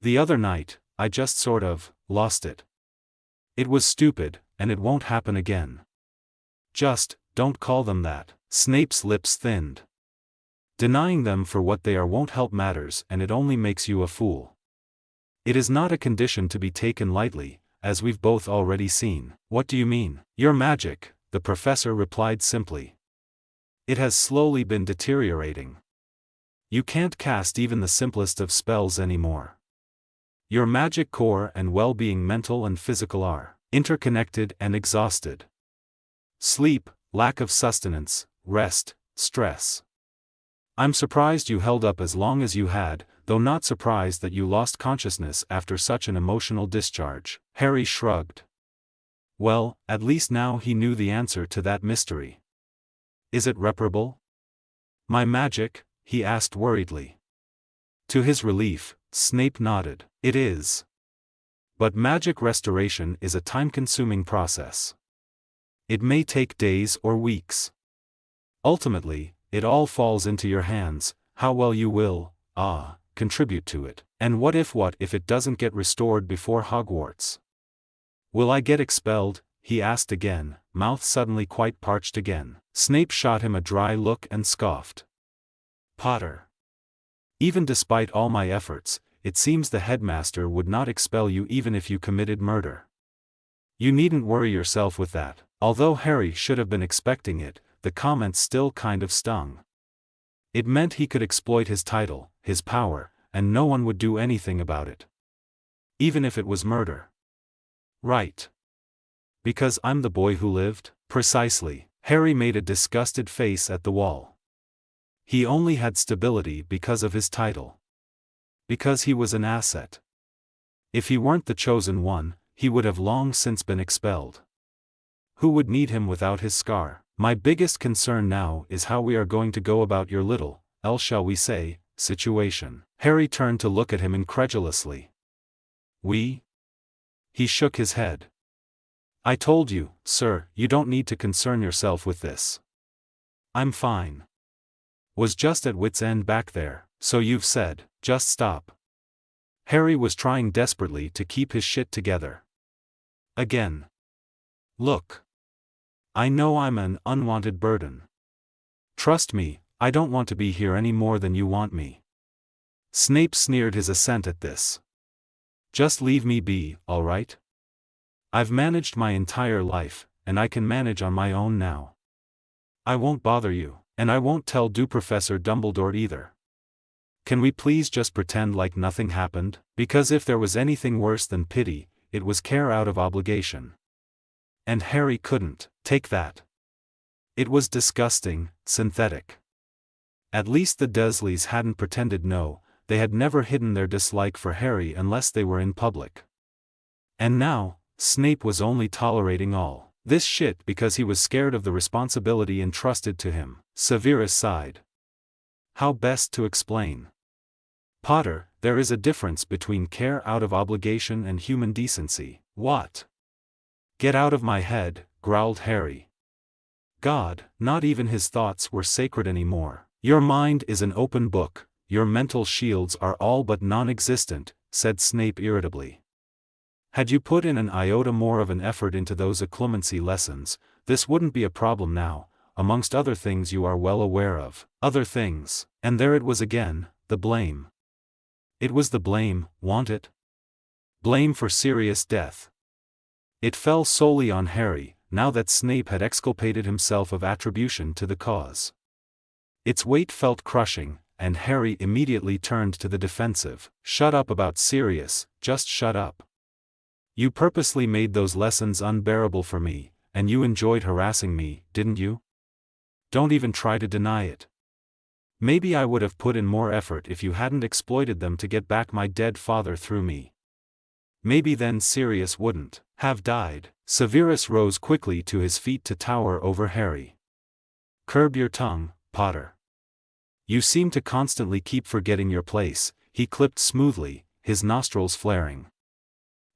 "The other night, I just sort of lost it. It was stupid, and it won't happen again." "Just, don't call them that." Snape's lips thinned. "Denying them for what they are won't help matters, and it only makes you a fool. It is not a condition to be taken lightly, as we've both already seen." "What do you mean?" "Your magic," the professor replied simply. "It has slowly been deteriorating. You can't cast even the simplest of spells anymore. Your magic core and well-being mental and physical are interconnected and exhausted. Sleep, lack of sustenance, rest, stress. I'm surprised you held up as long as you had, though not surprised that you lost consciousness after such an emotional discharge." Harry shrugged. Well, at least now he knew the answer to that mystery. "Is it reparable?" "My magic?" he asked worriedly. To his relief, Snape nodded. "It is. But magic restoration is a time-consuming process. It may take days or weeks. Ultimately, it all falls into your hands, how well you will, contribute to it. And what if it doesn't get restored before Hogwarts? Will I get expelled? He asked again, mouth suddenly quite parched again. Snape shot him a dry look and scoffed. Potter. Even despite all my efforts, it seems the headmaster would not expel you even if you committed murder. You needn't worry yourself with that. Although Harry should have been expecting it, the comment still kind of stung. It meant he could exploit his title, his power, and no one would do anything about it. Even if it was murder. Right. Because I'm the boy who lived? Precisely. Harry made a disgusted face at the wall. He only had stability because of his title. Because he was an asset. If he weren't the chosen one, he would have long since been expelled. Who would need him without his scar? My biggest concern now is how we are going to go about your little, shall we say, situation. Harry turned to look at him incredulously. We? He shook his head. I told you, sir, you don't need to concern yourself with this. I'm fine. Was just at wit's end back there, so you've said, just stop. Harry was trying desperately to keep his shit together. Again. Look. I know I'm an unwanted burden. Trust me, I don't want to be here any more than you want me. Snape sneered his assent at this. Just leave me be, all right? I've managed my entire life, and I can manage on my own now. I won't bother you, and I won't tell Professor Dumbledore either. Can we please just pretend like nothing happened? Because if there was anything worse than pity, it was care out of obligation. And Harry couldn't take that. It was disgusting, synthetic. At least the Dursleys hadn't pretended no, they had never hidden their dislike for Harry unless they were in public. And now, Snape was only tolerating all this shit because he was scared of the responsibility entrusted to him. Severus sighed. How best to explain? Potter, there is a difference between care out of obligation and human decency. What? Get out of my head, growled Harry. God, not even his thoughts were sacred anymore. Your mind is an open book, your mental shields are all but non-existent, said Snape irritably. Had you put in an iota more of an effort into those occlumency lessons, this wouldn't be a problem now, amongst other things you are well aware of. Other things. And there it was again, the blame. It was the blame, wasn't it? Blame for Sirius' death. It fell solely on Harry, now that Snape had exculpated himself of attribution to the cause. Its weight felt crushing, and Harry immediately turned to the defensive. Shut up about Sirius, just shut up. You purposely made those lessons unbearable for me, and you enjoyed harassing me, didn't you? Don't even try to deny it. Maybe I would have put in more effort if you hadn't exploited them to get back my dead father through me. Maybe then Sirius wouldn't have died. Severus rose quickly to his feet to tower over Harry. Curb your tongue, Potter. You seem to constantly keep forgetting your place, he clipped smoothly, his nostrils flaring.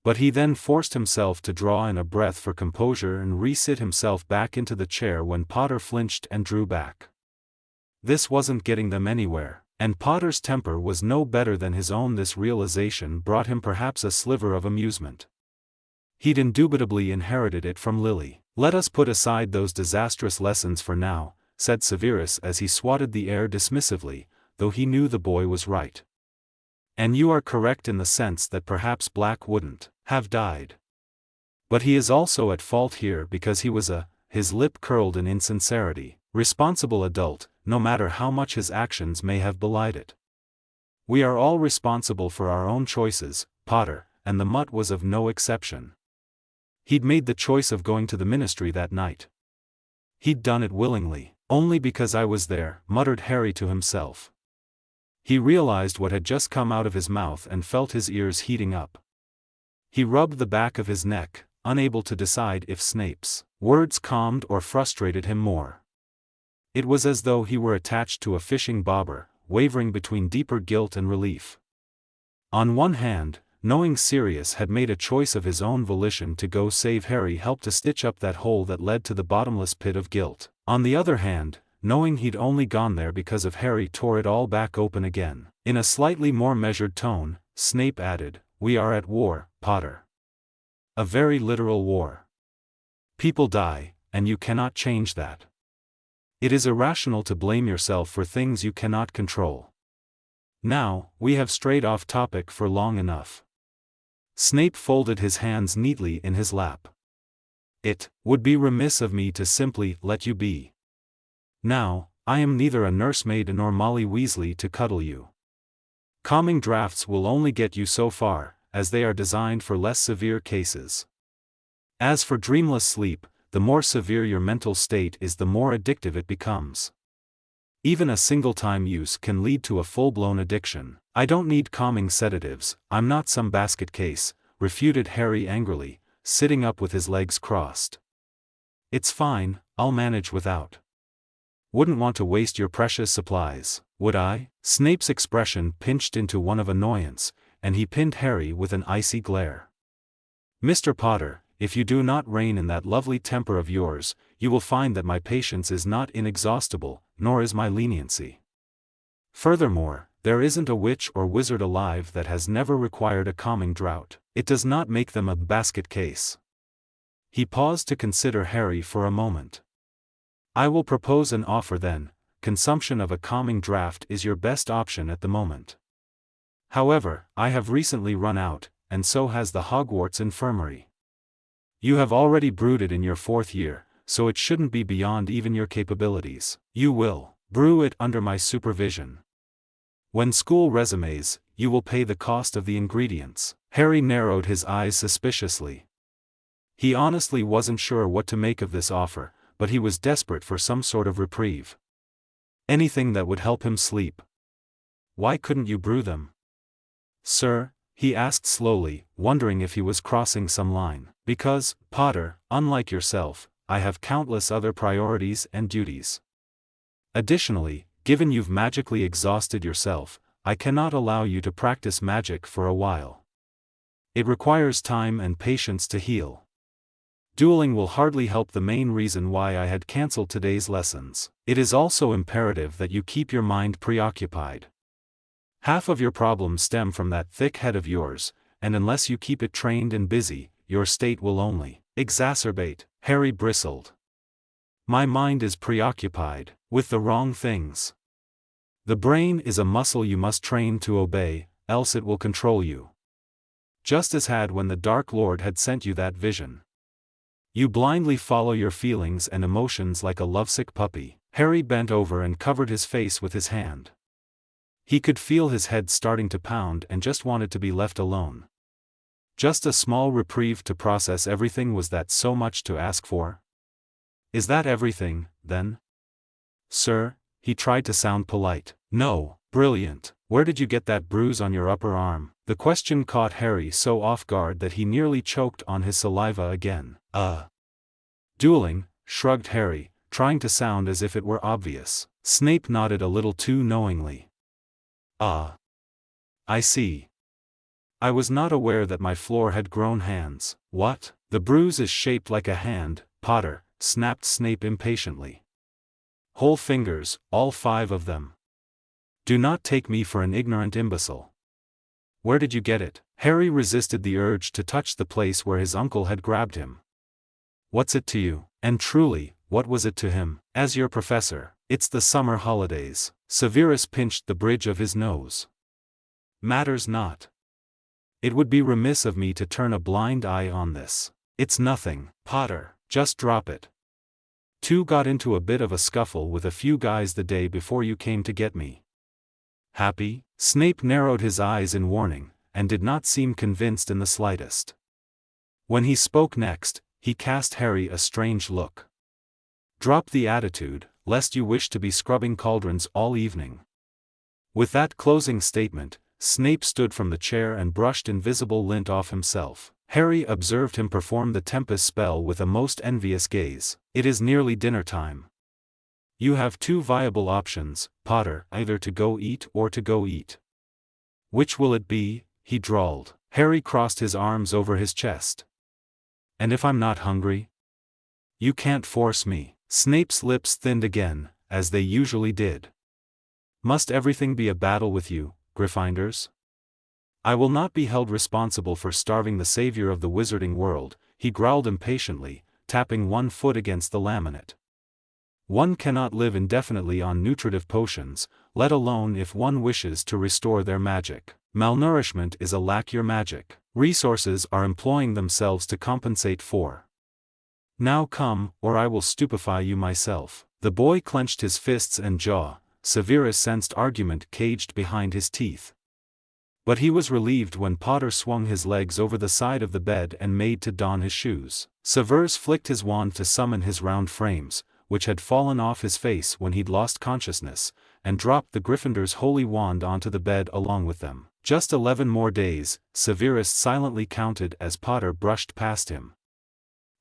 But he then forced himself to draw in a breath for composure and re-sit himself back into the chair when Potter flinched and drew back. This wasn't getting them anywhere, and Potter's temper was no better than his own. This realization brought him perhaps a sliver of amusement. He'd indubitably inherited it from Lily. Let us put aside those disastrous lessons for now, said Severus as he swatted the air dismissively, though he knew the boy was right. And you are correct in the sense that perhaps Black wouldn't have died. But he is also at fault here because he was his lip curled in insincerity, responsible adult, no matter how much his actions may have belied it. We are all responsible for our own choices, Potter, and the mutt was of no exception. He'd made the choice of going to the ministry that night. He'd done it willingly, only because I was there, muttered Harry to himself. He realized what had just come out of his mouth and felt his ears heating up. He rubbed the back of his neck, unable to decide if Snape's words calmed or frustrated him more. It was as though he were attached to a fishing bobber, wavering between deeper guilt and relief. On one hand, knowing Sirius had made a choice of his own volition to go save Harry helped to stitch up that hole that led to the bottomless pit of guilt. On the other hand, knowing he'd only gone there because of Harry tore it all back open again. In a slightly more measured tone, Snape added, "We are at war, Potter. A very literal war. People die, and you cannot change that. It is irrational to blame yourself for things you cannot control. Now, we have strayed off topic for long enough. Snape folded his hands neatly in his lap. It would be remiss of me to simply let you be. Now, I am neither a nursemaid nor Molly Weasley to cuddle you. Calming drafts will only get you so far, as they are designed for less severe cases. As for dreamless sleep, the more severe your mental state is, the more addictive it becomes. Even a single-time use can lead to a full-blown addiction. I don't need calming sedatives, I'm not some basket case, refuted Harry angrily, sitting up with his legs crossed. It's fine, I'll manage without. Wouldn't want to waste your precious supplies, would I? Snape's expression pinched into one of annoyance, and he pinned Harry with an icy glare. Mr. Potter, if you do not rein in that lovely temper of yours, you will find that my patience is not inexhaustible, nor is my leniency. Furthermore, there isn't a witch or wizard alive that has never required a calming draught. It does not make them a basket case. He paused to consider Harry for a moment. I will propose an offer then. Consumption of a calming draught is your best option at the moment. However, I have recently run out, and so has the Hogwarts infirmary. You have already brewed it in your 4th year, so it shouldn't be beyond even your capabilities. You will brew it under my supervision. When school resumes, you will pay the cost of the ingredients. Harry narrowed his eyes suspiciously. He honestly wasn't sure what to make of this offer, but he was desperate for some sort of reprieve. Anything that would help him sleep. Why couldn't you brew them? Sir, he asked slowly, wondering if he was crossing some line. Because, Potter, unlike yourself, I have countless other priorities and duties. Additionally, given you've magically exhausted yourself, I cannot allow you to practice magic for a while. It requires time and patience to heal. Dueling will hardly help, the main reason why I had cancelled today's lessons. It is also imperative that you keep your mind preoccupied. Half of your problems stem from that thick head of yours, and unless you keep it trained and busy, your state will only exacerbate. Harry bristled. My mind is preoccupied with the wrong things. The brain is a muscle you must train to obey, else it will control you. Just as had when the Dark Lord had sent you that vision. You blindly follow your feelings and emotions like a lovesick puppy. Harry bent over and covered his face with his hand. He could feel his head starting to pound and just wanted to be left alone. Just a small reprieve to process everything. Was that so much to ask for? Is that everything, then? Sir, he tried to sound polite. No. Brilliant. Where did you get that bruise on your upper arm? The question caught Harry so off guard that he nearly choked on his saliva again. Dueling, shrugged Harry, trying to sound as if it were obvious. Snape nodded a little too knowingly. I see. I was not aware that my floor had grown hands. What? The bruise is shaped like a hand, Potter, snapped Snape impatiently. Whole fingers, all 5 of them. Do not take me for an ignorant imbecile. Where did you get it? Harry resisted the urge to touch the place where his uncle had grabbed him. What's it to you? And truly, what was it to him? As your professor, it's the summer holidays. Severus pinched the bridge of his nose. Matters not. It would be remiss of me to turn a blind eye on this. It's nothing, Potter, just drop it. 2 got into a bit of a scuffle with a few guys the day before you came to get me. Happy? Snape narrowed his eyes in warning, and did not seem convinced in the slightest. When he spoke next, he cast Harry a strange look. Drop the attitude, lest you wish to be scrubbing cauldrons all evening. With that closing statement, Snape stood from the chair and brushed invisible lint off himself. Harry observed him perform the Tempest spell with a most envious gaze. It is nearly dinner time. You have 2 viable options, Potter, either to go eat or to go eat. Which will it be? He drawled. Harry crossed his arms over his chest. And if I'm not hungry? You can't force me. Snape's lips thinned again, as they usually did. Must everything be a battle with you, Gryffindors? I will not be held responsible for starving the savior of the wizarding world, he growled impatiently, tapping one foot against the laminate. One cannot live indefinitely on nutritive potions, let alone if one wishes to restore their magic. Malnourishment is a lack your magic. Resources are employing themselves to compensate for. Now come, or I will stupefy you myself. The boy clenched his fists and jaw. Severus sensed argument caged behind his teeth. But he was relieved when Potter swung his legs over the side of the bed and made to don his shoes. Severus flicked his wand to summon his round frames, which had fallen off his face when he'd lost consciousness, and dropped the Gryffindor's holy wand onto the bed along with them. Just 11 more days, Severus silently counted as Potter brushed past him.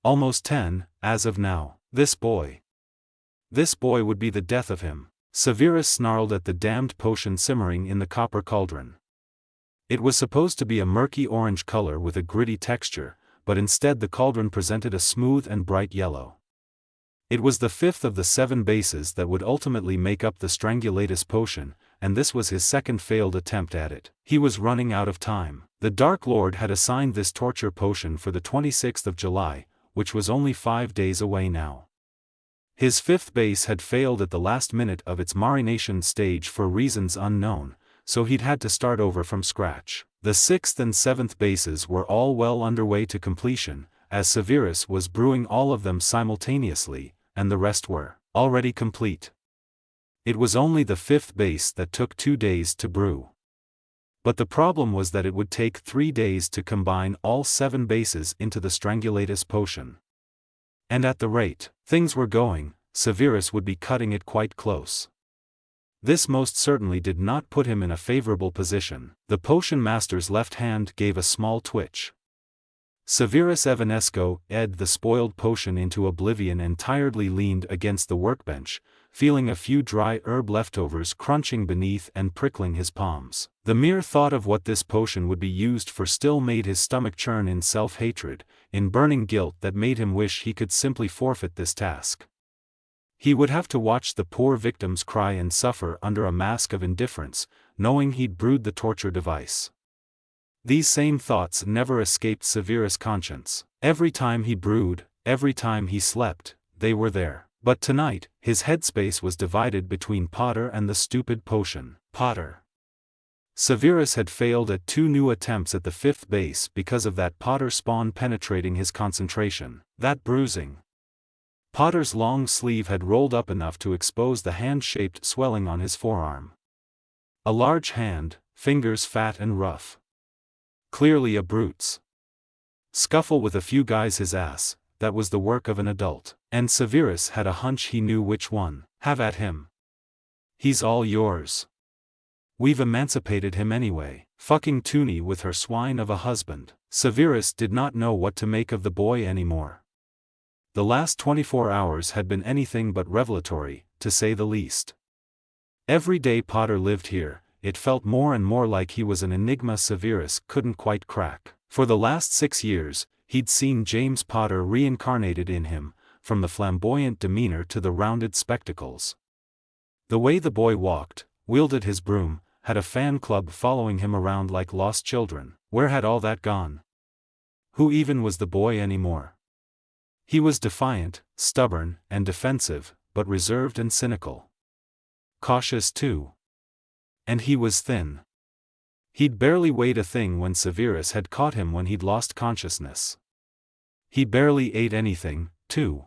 Almost 10, as of now. This boy would be the death of him. Severus snarled at the damned potion simmering in the copper cauldron. It was supposed to be a murky orange color with a gritty texture, but instead the cauldron presented a smooth and bright yellow. It was the 5th of the 7 bases that would ultimately make up the Strangulatus potion, and this was his second failed attempt at it. He was running out of time. The Dark Lord had assigned this torture potion for the 26th of July, which was only 5 days away now. His 5th base had failed at the last minute of its marination stage for reasons unknown, so he'd had to start over from scratch. The 6th and 7th bases were all well underway to completion, as Severus was brewing all of them simultaneously, and the rest were already complete. It was only the 5th base that took 2 days to brew. But the problem was that it would take 3 days to combine all 7 bases into the Strangulatus potion. And at the rate things were going, Severus would be cutting it quite close. This most certainly did not put him in a favorable position. The potion master's left hand gave a small twitch. Severus Evanesco ed the spoiled potion into oblivion and tiredly leaned against the workbench, feeling a few dry herb leftovers crunching beneath and prickling his palms. The mere thought of what this potion would be used for still made his stomach churn in self-hatred, in burning guilt that made him wish he could simply forfeit this task. He would have to watch the poor victims cry and suffer under a mask of indifference, knowing he'd brewed the torture device. These same thoughts never escaped Severus' conscience. Every time he brewed, every time he slept, they were there. But tonight, his headspace was divided between Potter and the stupid potion. Potter. Severus had failed at 2 new attempts at the 5th base because of that Potter spawn penetrating his concentration. That bruising. Potter's long sleeve had rolled up enough to expose the hand-shaped swelling on his forearm. A large hand, fingers fat and rough. Clearly a brute's. Scuffle with a few guys his ass, that was the work of an adult. And Severus had a hunch he knew which one. Have at him. He's all yours. We've emancipated him anyway. Fucking Toonie with her swine of a husband. Severus did not know what to make of the boy anymore. The last 24 hours had been anything but revelatory, to say the least. Every day Potter lived here, it felt more and more like he was an enigma Severus couldn't quite crack. For the last 6 years, he'd seen James Potter reincarnated in him, from the flamboyant demeanor to the rounded spectacles. The way the boy walked, wielded his broom, had a fan club following him around like lost children. Where had all that gone? Who even was the boy anymore? He was defiant, stubborn, and defensive, but reserved and cynical. Cautious too. And he was thin. He'd barely weighed a thing when Severus had caught him when he'd lost consciousness. He barely ate anything, too.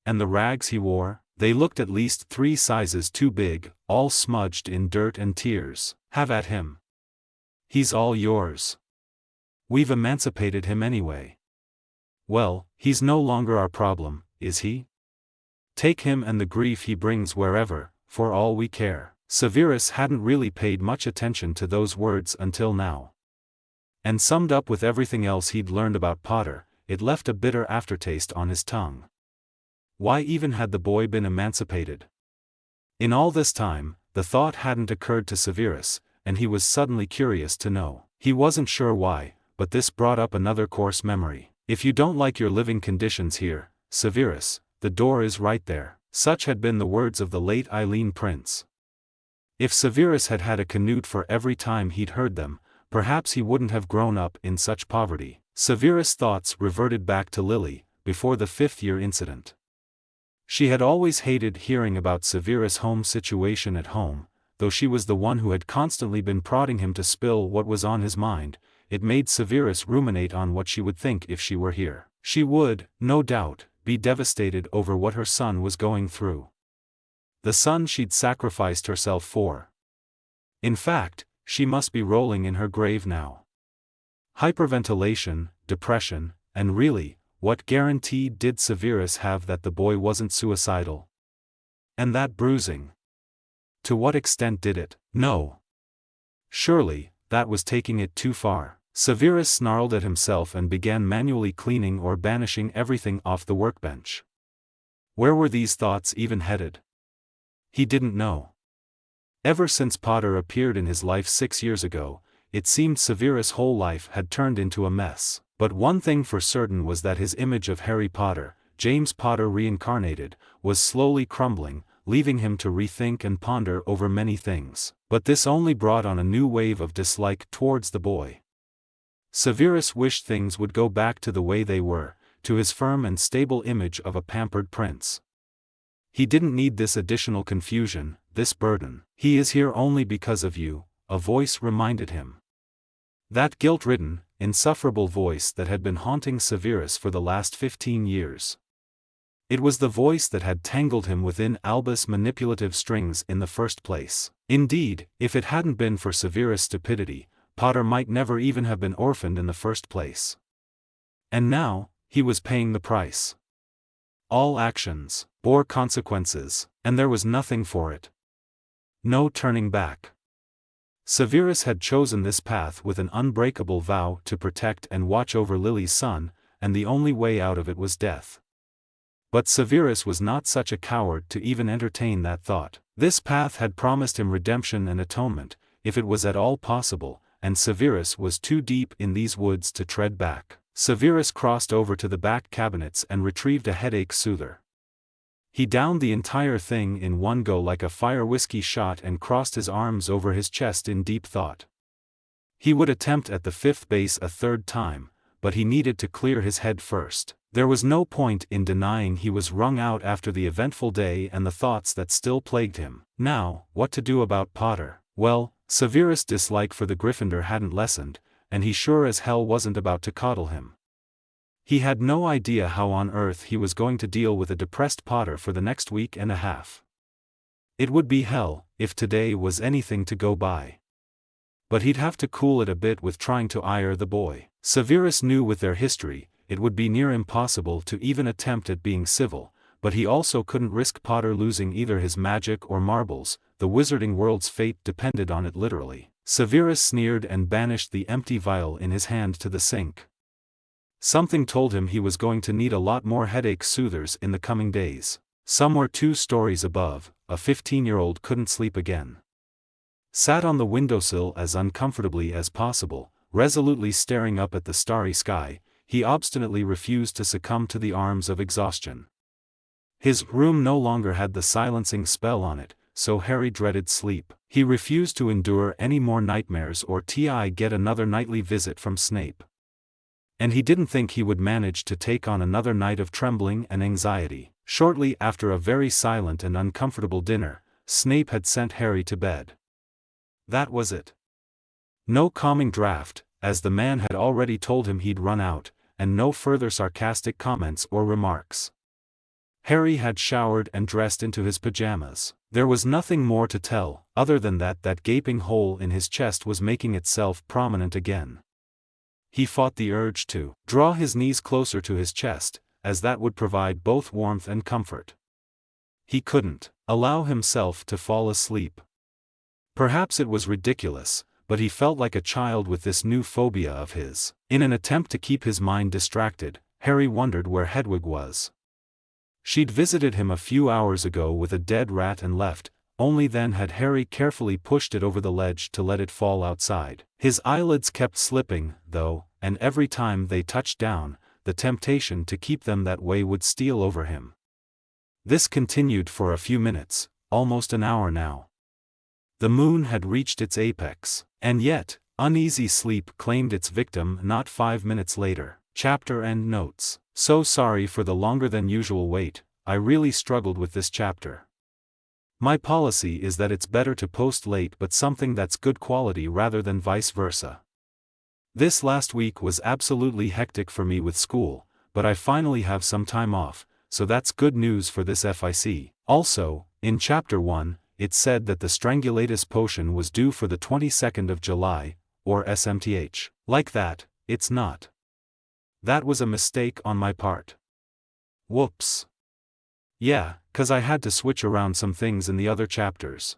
And the rags he wore, they looked at least 3 sizes too big, all smudged in dirt and tears. Have at him. He's all yours. We've emancipated him anyway. Well, he's no longer our problem, is he? Take him and the grief he brings wherever, for all we care. Severus hadn't really paid much attention to those words until now. And summed up with everything else he'd learned about Potter, it left a bitter aftertaste on his tongue. Why even had the boy been emancipated? In all this time, the thought hadn't occurred to Severus, and he was suddenly curious to know. He wasn't sure why, but this brought up another coarse memory. If you don't like your living conditions here, Severus, the door is right there. Such had been the words of the late Eileen Prince. If Severus had had a canute for every time he'd heard them, perhaps he wouldn't have grown up in such poverty. Severus' thoughts reverted back to Lily, before the fifth-year incident. She had always hated hearing about Severus' home situation at home, though she was the one who had constantly been prodding him to spill what was on his mind. It made Severus ruminate on what she would think if she were here. She would, no doubt, be devastated over what her son was going through. The son she'd sacrificed herself for. In fact, she must be rolling in her grave now. Hyperventilation, depression, and really, what guarantee did Severus have that the boy wasn't suicidal? And that bruising? To what extent did it? No. Surely, that was taking it too far. Severus snarled at himself and began manually cleaning or banishing everything off the workbench. Where were these thoughts even headed? He didn't know. Ever since Potter appeared in his life 6 years ago, it seemed Severus' whole life had turned into a mess. But one thing for certain was that his image of Harry Potter, James Potter reincarnated, was slowly crumbling, leaving him to rethink and ponder over many things. But this only brought on a new wave of dislike towards the boy. Severus wished things would go back to the way they were, to his firm and stable image of a pampered prince. He didn't need this additional confusion, this burden. "He is here only because of you," a voice reminded him. That guilt-ridden, insufferable voice that had been haunting Severus for the last 15 years. It was the voice that had tangled him within Albus' manipulative strings in the first place. Indeed, if it hadn't been for Severus' stupidity, Potter might never even have been orphaned in the first place. And now, he was paying the price. All actions bore consequences, and there was nothing for it. No turning back. Severus had chosen this path with an unbreakable vow to protect and watch over Lily's son, and the only way out of it was death. But Severus was not such a coward to even entertain that thought. This path had promised him redemption and atonement, if it was at all possible, and Severus was too deep in these woods to tread back. Severus crossed over to the back cabinets and retrieved a headache soother. He downed the entire thing in one go like a fire whiskey shot and crossed his arms over his chest in deep thought. He would attempt at the fifth base a third time, but he needed to clear his head first. There was no point in denying he was wrung out after the eventful day and the thoughts that still plagued him. Now, what to do about Potter? Well, Severus' dislike for the Gryffindor hadn't lessened, and he sure as hell wasn't about to coddle him. He had no idea how on earth he was going to deal with a depressed Potter for the next week and a half. It would be hell, if today was anything to go by. But he'd have to cool it a bit with trying to ire the boy. Severus knew with their history, it would be near impossible to even attempt at being civil, but he also couldn't risk Potter losing either his magic or marbles. The wizarding world's fate depended on it literally. Severus sneered and banished the empty vial in his hand to the sink. Something told him he was going to need a lot more headache soothers in the coming days. Somewhere 2 stories above, a 15-year-old couldn't sleep again. Sat on the windowsill as uncomfortably as possible, resolutely staring up at the starry sky, he obstinately refused to succumb to the arms of exhaustion. His room no longer had the silencing spell on it, so Harry dreaded sleep. He refused to endure any more nightmares or get another nightly visit from Snape. And he didn't think he would manage to take on another night of trembling and anxiety. Shortly after a very silent and uncomfortable dinner, Snape had sent Harry to bed. That was it. No calming draught, as the man had already told him he'd run out, and no further sarcastic comments or remarks. Harry had showered and dressed into his pajamas. There was nothing more to tell, other than that gaping hole in his chest was making itself prominent again. He fought the urge to draw his knees closer to his chest, as that would provide both warmth and comfort. He couldn't allow himself to fall asleep. Perhaps it was ridiculous, but he felt like a child with this new phobia of his. In an attempt to keep his mind distracted, Harry wondered where Hedwig was. She'd visited him a few hours ago with a dead rat and left. Only then had Harry carefully pushed it over the ledge to let it fall outside. His eyelids kept slipping, though, and every time they touched down, the temptation to keep them that way would steal over him. This continued for a few minutes, almost an hour now. The moon had reached its apex, and yet, Uneasy sleep claimed its victim not 5 minutes later. Chapter end notes. So sorry for the longer than usual wait, I really struggled with this chapter. My policy is that it's better to post late but something that's good quality rather than vice versa. This last week was absolutely hectic for me with school, but I finally have some time off, so that's good news for this FIC. Also, in Chapter 1, it said that the Strangulatus potion was due for the 22nd of July, or SMTH. Like that, it's not. That was a mistake on my part. Whoops. Yeah, 'cause I had to switch around some things in the other chapters.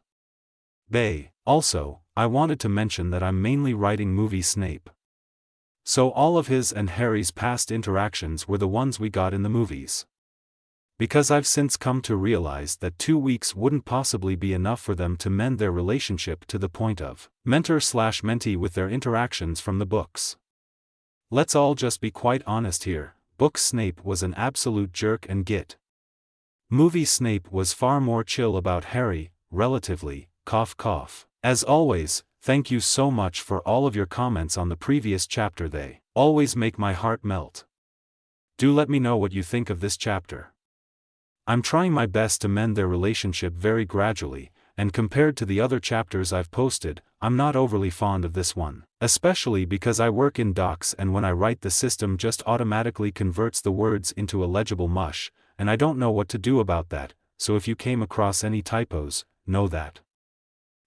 Also, I wanted to mention that I'm mainly writing movie Snape. So all of his and Harry's past interactions were the ones we got in the movies. Because I've since come to realize that 2 weeks wouldn't possibly be enough for them to mend their relationship to the point of mentor/mentee with their interactions from the books. Let's all just be quite honest here, book Snape was an absolute jerk and git. Movie Snape was far more chill about Harry, relatively, cough cough. As always, thank you so much for all of your comments on the previous chapter, they always make my heart melt. Do let me know what you think of this chapter. I'm trying my best to mend their relationship very gradually, and compared to the other chapters I've posted, I'm not overly fond of this one. Especially because I work in docs and when I write the system just automatically converts the words into a legible mush, and I don't know what to do about that, so if you came across any typos, know that.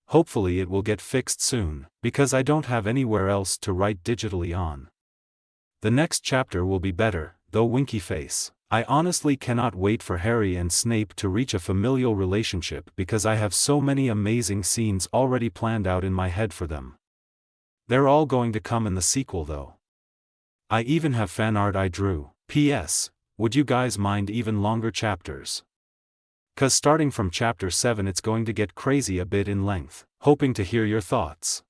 Hopefully it will get fixed soon, because I don't have anywhere else to write digitally on. The next chapter will be better, though winky face. I honestly cannot wait for Harry and Snape to reach a familial relationship because I have so many amazing scenes already planned out in my head for them. They're all going to come in the sequel though. I even have fan art I drew. P.S. Would you guys mind even longer chapters? 'Cause starting from chapter 7 it's going to get crazy a bit in length. Hoping to hear your thoughts.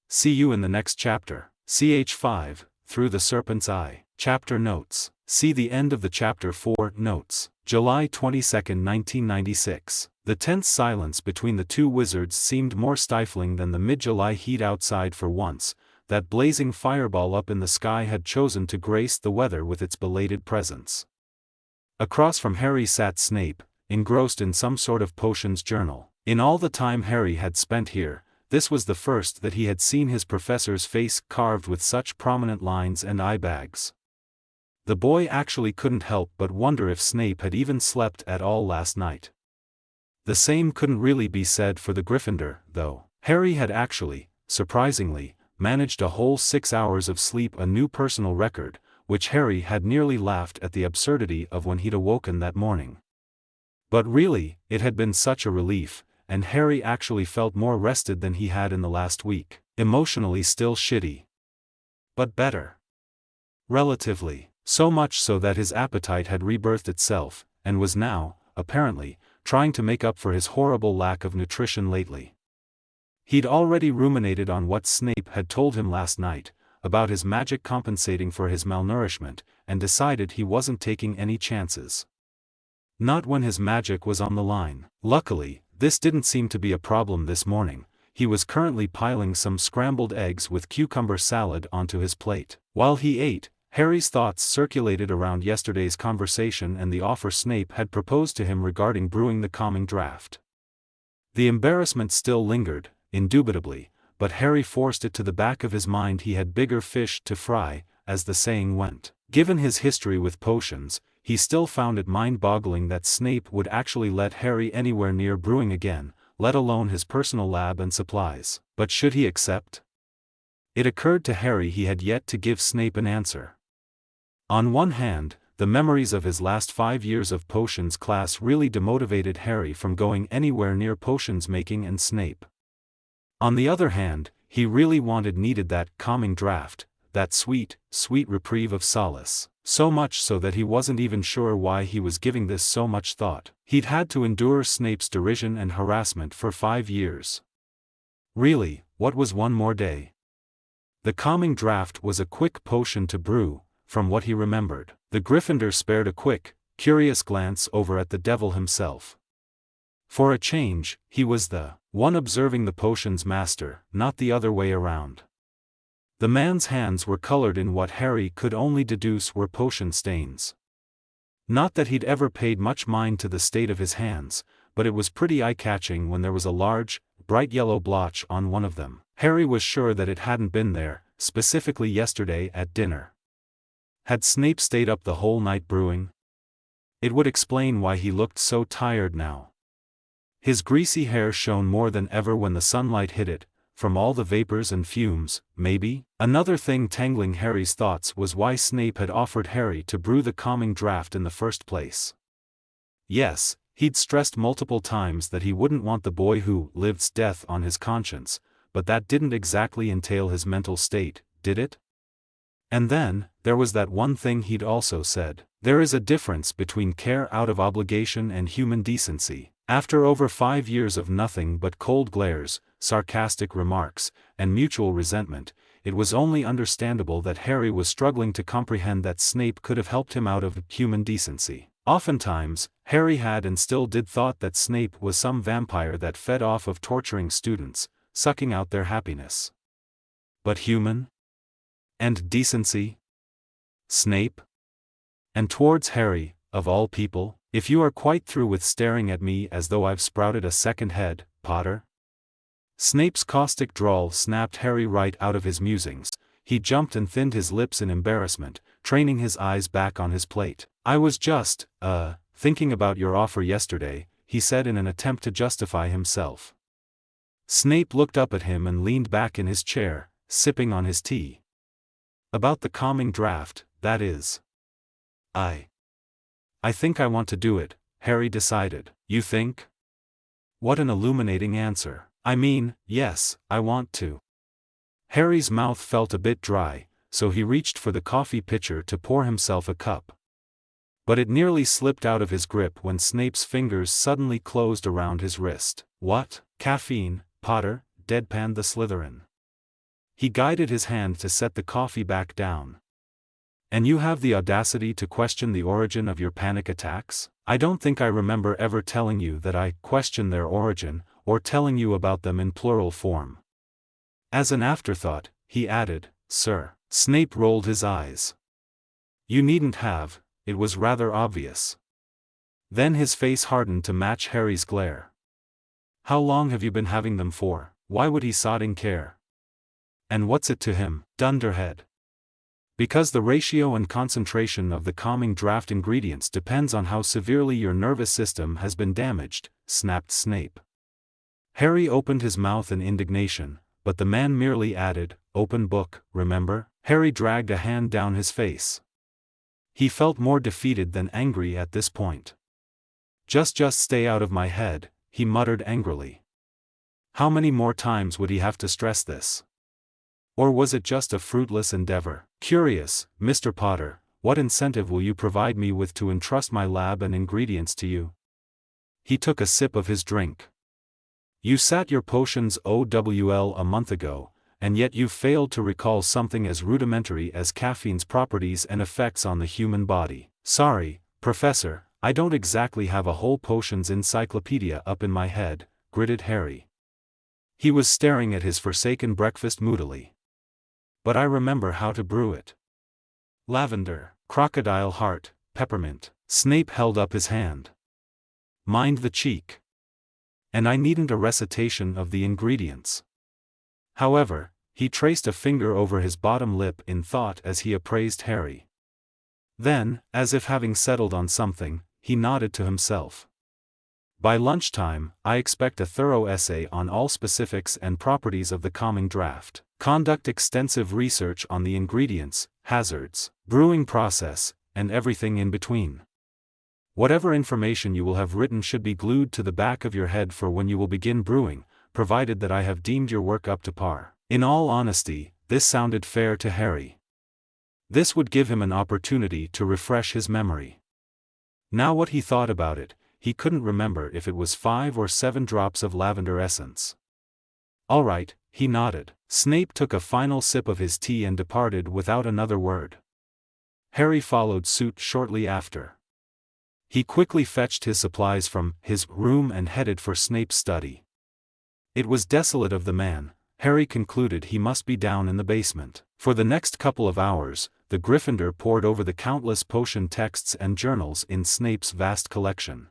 See you in the next chapter. Ch5, Through the Serpent's Eye. Chapter notes. See the end of the chapter 4 notes. July 22, 1996. The tense silence between the two wizards seemed more stifling than the mid-July heat outside for once. That blazing fireball up in the sky had chosen to grace the weather with its belated presence. Across from Harry sat Snape, engrossed in some sort of potions journal. In all the time Harry had spent here, this was the first that he had seen his professor's face carved with such prominent lines and eye bags. The boy actually couldn't help but wonder if Snape had even slept at all last night. The same couldn't really be said for the Gryffindor, though. Harry had actually, surprisingly, managed a whole 6 hours of sleep, a new personal record, which Harry had nearly laughed at the absurdity of when he'd awoken that morning. But really, it had been such a relief, and Harry actually felt more rested than he had in the last week. Emotionally still shitty, but better. Relatively. So much so that his appetite had rebirthed itself, and was now, apparently, trying to make up for his horrible lack of nutrition lately. He'd already ruminated on what Snape had told him last night, about his magic compensating for his malnourishment, and decided he wasn't taking any chances. Not when his magic was on the line. Luckily, this didn't seem to be a problem this morning. He was currently piling some scrambled eggs with cucumber salad onto his plate. While he ate, Harry's thoughts circulated around yesterday's conversation and the offer Snape had proposed to him regarding brewing the calming draft. The embarrassment still lingered, indubitably, but Harry forced it to the back of his mind. He had bigger fish to fry, as the saying went. Given his history with potions, he still found it mind-boggling that Snape would actually let Harry anywhere near brewing again, let alone his personal lab and supplies. But should he accept? It occurred to Harry he had yet to give Snape an answer. On one hand, the memories of his last 5 years of potions class really demotivated Harry from going anywhere near potions making and Snape. On the other hand, he really needed that calming draft, that sweet, sweet reprieve of solace. So much so that he wasn't even sure why he was giving this so much thought. He'd had to endure Snape's derision and harassment for 5 years. Really, what was one more day? The calming draft was a quick potion to brew, from what he remembered. The Gryffindor spared a quick, curious glance over at the devil himself. For a change, he was the one observing the potion's master, not the other way around. The man's hands were colored in what Harry could only deduce were potion stains. Not that he'd ever paid much mind to the state of his hands, but it was pretty eye-catching when there was a large, bright yellow blotch on one of them. Harry was sure that it hadn't been there, specifically yesterday at dinner. Had Snape stayed up the whole night brewing? It would explain why he looked so tired now. His greasy hair shone more than ever when the sunlight hit it, from all the vapors and fumes, maybe. Another thing tangling Harry's thoughts was why Snape had offered Harry to brew the calming draught in the first place. Yes, he'd stressed multiple times that he wouldn't want the boy who lived's death on his conscience, but that didn't exactly entail his mental state, did it? And then, there was that one thing he'd also said. There is a difference between care out of obligation and human decency. After over 5 years of nothing but cold glares, sarcastic remarks, and mutual resentment, it was only understandable that Harry was struggling to comprehend that Snape could have helped him out of human decency. Oftentimes, Harry had and still did thought that Snape was some vampire that fed off of torturing students, sucking out their happiness. But human? And decency? Snape? And towards Harry, of all people, if you are quite through with staring at me as though I've sprouted a second head, Potter? Snape's caustic drawl snapped Harry right out of his musings. He jumped and thinned his lips in embarrassment, training his eyes back on his plate. I was just, thinking about your offer yesterday, he said in an attempt to justify himself. Snape looked up at him and leaned back in his chair, sipping on his tea. About the calming draught, that is. I think I want to do it, Harry decided. You think? What an illuminating answer. I mean, yes, I want to. Harry's mouth felt a bit dry, so he reached for the coffee pitcher to pour himself a cup. But it nearly slipped out of his grip when Snape's fingers suddenly closed around his wrist. What? Caffeine, Potter? Deadpanned the Slytherin. He guided his hand to set the coffee back down. And you have the audacity to question the origin of your panic attacks? I don't think I remember ever telling you that I question their origin, or telling you about them in plural form. As an afterthought, he added, Sir. Snape rolled his eyes. You needn't have, it was rather obvious. Then his face hardened to match Harry's glare. How long have you been having them for? Why would he sodding care? And what's it to him, dunderhead? Because the ratio and concentration of the calming draught ingredients depends on how severely your nervous system has been damaged, snapped Snape. Harry opened his mouth in indignation, but the man merely added, open book, remember? Harry dragged a hand down his face. He felt more defeated than angry at this point. Just stay out of my head, he muttered angrily. How many more times would he have to stress this? Or was it just a fruitless endeavor? Curious, Mr. Potter, what incentive will you provide me with to entrust my lab and ingredients to you? He took a sip of his drink. You sat your potions OWL a month ago, and yet you've failed to recall something as rudimentary as caffeine's properties and effects on the human body. Sorry, Professor, I don't exactly have a whole potions encyclopedia up in my head, gritted Harry. He was staring at his forsaken breakfast moodily. But I remember how to brew it. Lavender, crocodile heart, peppermint. Snape held up his hand. Mind the cheek. And I needn't a recitation of the ingredients. However, he traced a finger over his bottom lip in thought as he appraised Harry. Then, as if having settled on something, he nodded to himself. By lunchtime, I expect a thorough essay on all specifics and properties of the calming draught. Conduct extensive research on the ingredients, hazards, brewing process, and everything in between. Whatever information you will have written should be glued to the back of your head for when you will begin brewing, provided that I have deemed your work up to par. In all honesty, this sounded fair to Harry. This would give him an opportunity to refresh his memory. Now what he thought about it, he couldn't remember if it was 5 or 7 drops of lavender essence. All right, he nodded. Snape took a final sip of his tea and departed without another word. Harry followed suit shortly after. He quickly fetched his supplies from his room and headed for Snape's study. It was desolate of the man, Harry concluded he must be down in the basement. For the next couple of hours, the Gryffindor pored over the countless potion texts and journals in Snape's vast collection.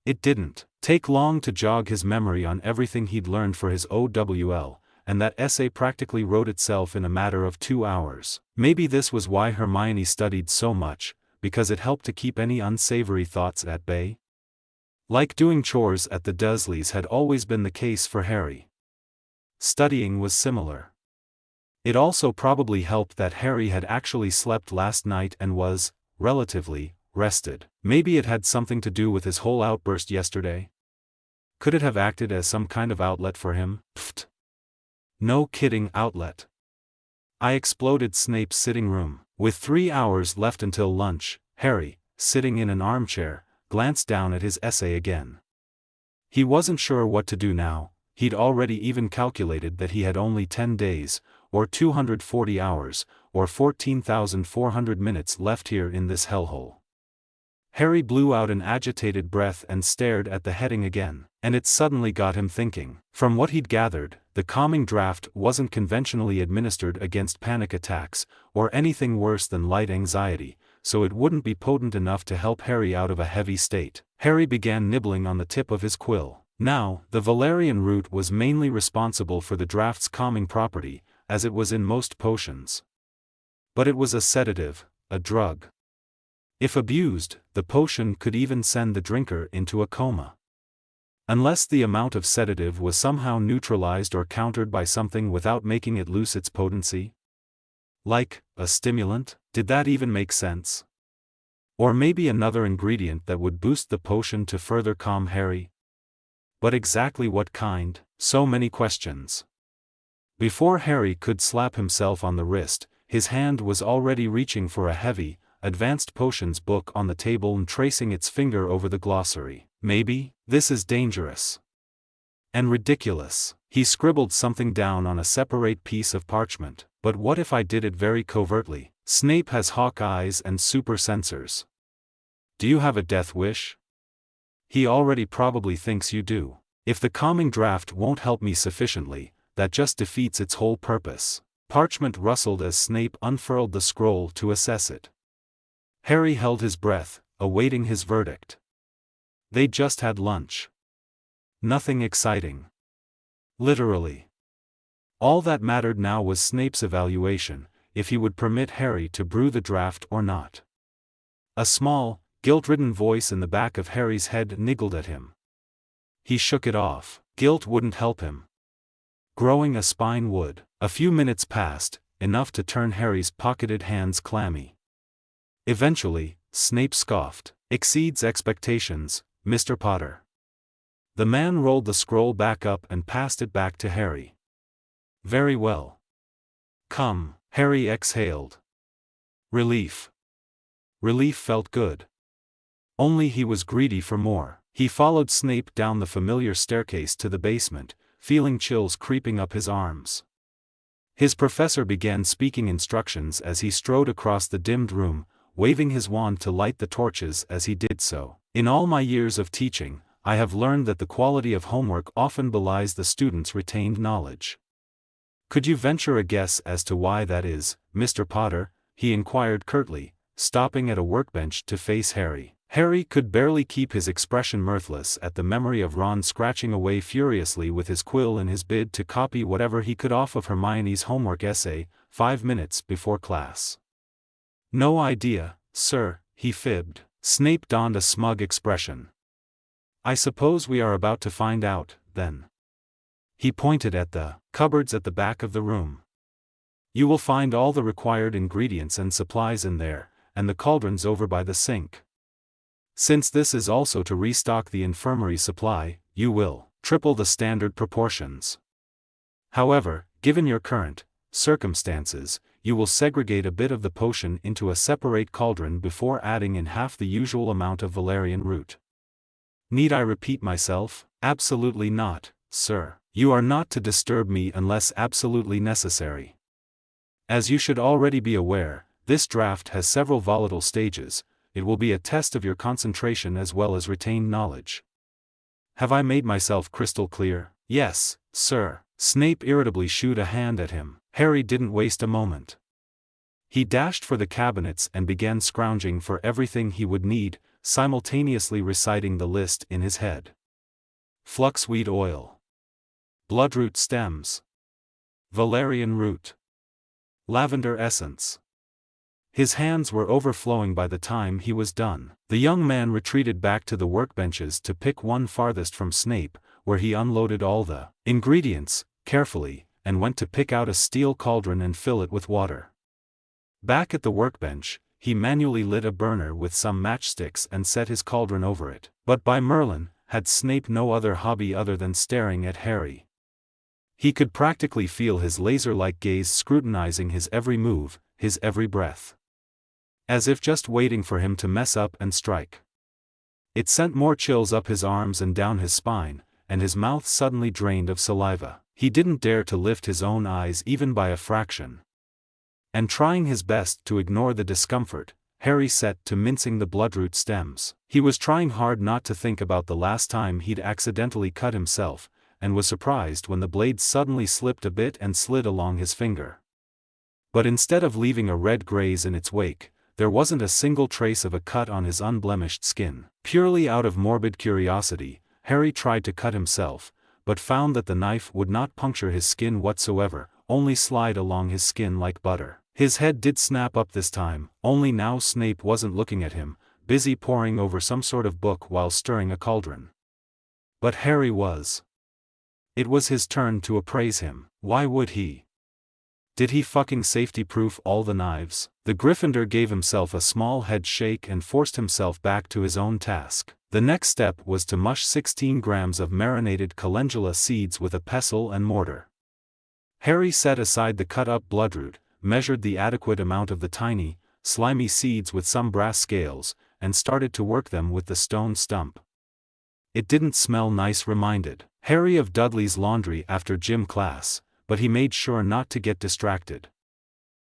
It didn't take long to jog his memory on everything he'd learned for his OWL, and that essay practically wrote itself in a matter of 2 hours. Maybe this was why Hermione studied so much, because it helped to keep any unsavory thoughts at bay. Like doing chores at the Dursleys had always been the case for Harry. Studying was similar. It also probably helped that Harry had actually slept last night and was, relatively, rested. Maybe it had something to do with his whole outburst yesterday. Could it have acted as some kind of outlet for him? Pfft. No kidding, outlet. I exploded Snape's sitting room. With 3 hours left until lunch, Harry, sitting in an armchair, glanced down at his essay again. He wasn't sure what to do now. He'd already even calculated that he had only 10 days, or 240 hours, or 14,400 minutes left here in this hellhole. Harry blew out an agitated breath and stared at the heading again, and it suddenly got him thinking. From what he'd gathered, the calming draft wasn't conventionally administered against panic attacks, or anything worse than light anxiety, so it wouldn't be potent enough to help Harry out of a heavy state. Harry began nibbling on the tip of his quill. Now, the valerian root was mainly responsible for the draft's calming property, as it was in most potions. But it was a sedative, a drug. If abused, the potion could even send the drinker into a coma. Unless the amount of sedative was somehow neutralized or countered by something without making it lose its potency. Like, a stimulant? Did that even make sense? Or maybe another ingredient that would boost the potion to further calm Harry? But exactly what kind? So many questions. Before Harry could slap himself on the wrist, his hand was already reaching for a heavy, advanced potions book on the table and tracing its finger over the glossary. Maybe, this is dangerous. And ridiculous. He scribbled something down on a separate piece of parchment. But what if I did it very covertly? Snape has hawk eyes and super sensors. Do you have a death wish? He already probably thinks you do. If the calming draft won't help me sufficiently, that just defeats its whole purpose. Parchment rustled as Snape unfurled the scroll to assess it. Harry held his breath, awaiting his verdict. They'd just had lunch. Nothing exciting. Literally. All that mattered now was Snape's evaluation, if he would permit Harry to brew the draft or not. A small, guilt-ridden voice in the back of Harry's head niggled at him. He shook it off. Guilt wouldn't help him. Growing a spine would. A few minutes passed, enough to turn Harry's pocketed hands clammy. Eventually, Snape scoffed. Exceeds expectations, Mr. Potter. The man rolled the scroll back up and passed it back to Harry. Very well. Come, Harry exhaled. Relief. Relief felt good. Only he was greedy for more. He followed Snape down the familiar staircase to the basement, feeling chills creeping up his arms. His professor began speaking instructions as he strode across the dimmed room, waving his wand to light the torches as he did so. In all my years of teaching, I have learned that the quality of homework often belies the student's retained knowledge. Could you venture a guess as to why that is, Mr. Potter? He inquired curtly, stopping at a workbench to face Harry. Harry could barely keep his expression mirthless at the memory of Ron scratching away furiously with his quill in his bid to copy whatever he could off of Hermione's homework essay, 5 minutes before class. No idea, sir, he fibbed. Snape donned a smug expression. I suppose we are about to find out, then. He pointed at the cupboards at the back of the room. You will find all the required ingredients and supplies in there, and the cauldrons over by the sink. Since this is also to restock the infirmary supply, you will triple the standard proportions. However, given your current circumstances, you will segregate a bit of the potion into a separate cauldron before adding in half the usual amount of valerian root. Need I repeat myself? Absolutely not, sir. You are not to disturb me unless absolutely necessary. As you should already be aware, this draft has several volatile stages. It will be a test of your concentration as well as retained knowledge. Have I made myself crystal clear? Yes, sir. Snape irritably shooed a hand at him. Harry didn't waste a moment. He dashed for the cabinets and began scrounging for everything he would need, simultaneously reciting the list in his head. Fluxweed oil. Bloodroot stems. Valerian root. Lavender essence. His hands were overflowing by the time he was done. The young man retreated back to the workbenches to pick one farthest from Snape, where he unloaded all the ingredients, carefully, and went to pick out a steel cauldron and fill it with water. Back at the workbench, he manually lit a burner with some matchsticks and set his cauldron over it. But by Merlin, had Snape no other hobby other than staring at Harry. He could practically feel his laser-like gaze scrutinizing his every move, his every breath. As if just waiting for him to mess up and strike. It sent more chills up his arms and down his spine, and his mouth suddenly drained of saliva. He didn't dare to lift his own eyes even by a fraction. And trying his best to ignore the discomfort, Harry set to mincing the bloodroot stems. He was trying hard not to think about the last time he'd accidentally cut himself, and was surprised when the blade suddenly slipped a bit and slid along his finger. But instead of leaving a red graze in its wake, there wasn't a single trace of a cut on his unblemished skin. Purely out of morbid curiosity, Harry tried to cut himself, but found that the knife would not puncture his skin whatsoever, only slide along his skin like butter. His head did snap up this time, only now Snape wasn't looking at him, busy poring over some sort of book while stirring a cauldron. But Harry was. It was his turn to appraise him. Why would he? Did he fucking safety-proof all the knives? The Gryffindor gave himself a small head shake and forced himself back to his own task. The next step was to mush 16 grams of marinated calendula seeds with a pestle and mortar. Harry set aside the cut-up bloodroot, measured the adequate amount of the tiny, slimy seeds with some brass scales, and started to work them with the stone stump. It didn't smell nice, reminded Harry of Dudley's laundry after gym class, but he made sure not to get distracted.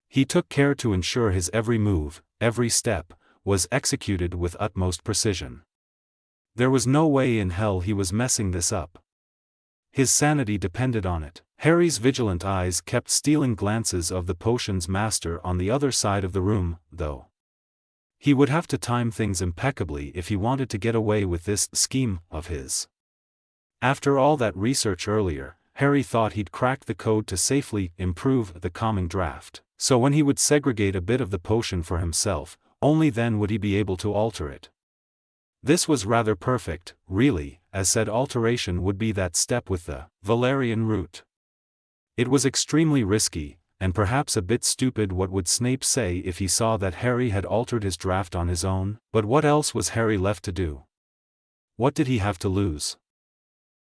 He took care to ensure his every move, every step, was executed with utmost precision. There was no way in hell he was messing this up. His sanity depended on it. Harry's vigilant eyes kept stealing glances of the potion's master on the other side of the room, though. He would have to time things impeccably if he wanted to get away with this scheme of his. After all that research earlier, Harry thought he'd cracked the code to safely improve the calming draft. So when he would segregate a bit of the potion for himself, only then would he be able to alter it. This was rather perfect, really, as said alteration would be that step with the valerian root. It was extremely risky, and perhaps a bit stupid. What would Snape say if he saw that Harry had altered his draft on his own? But what else was Harry left to do? What did he have to lose?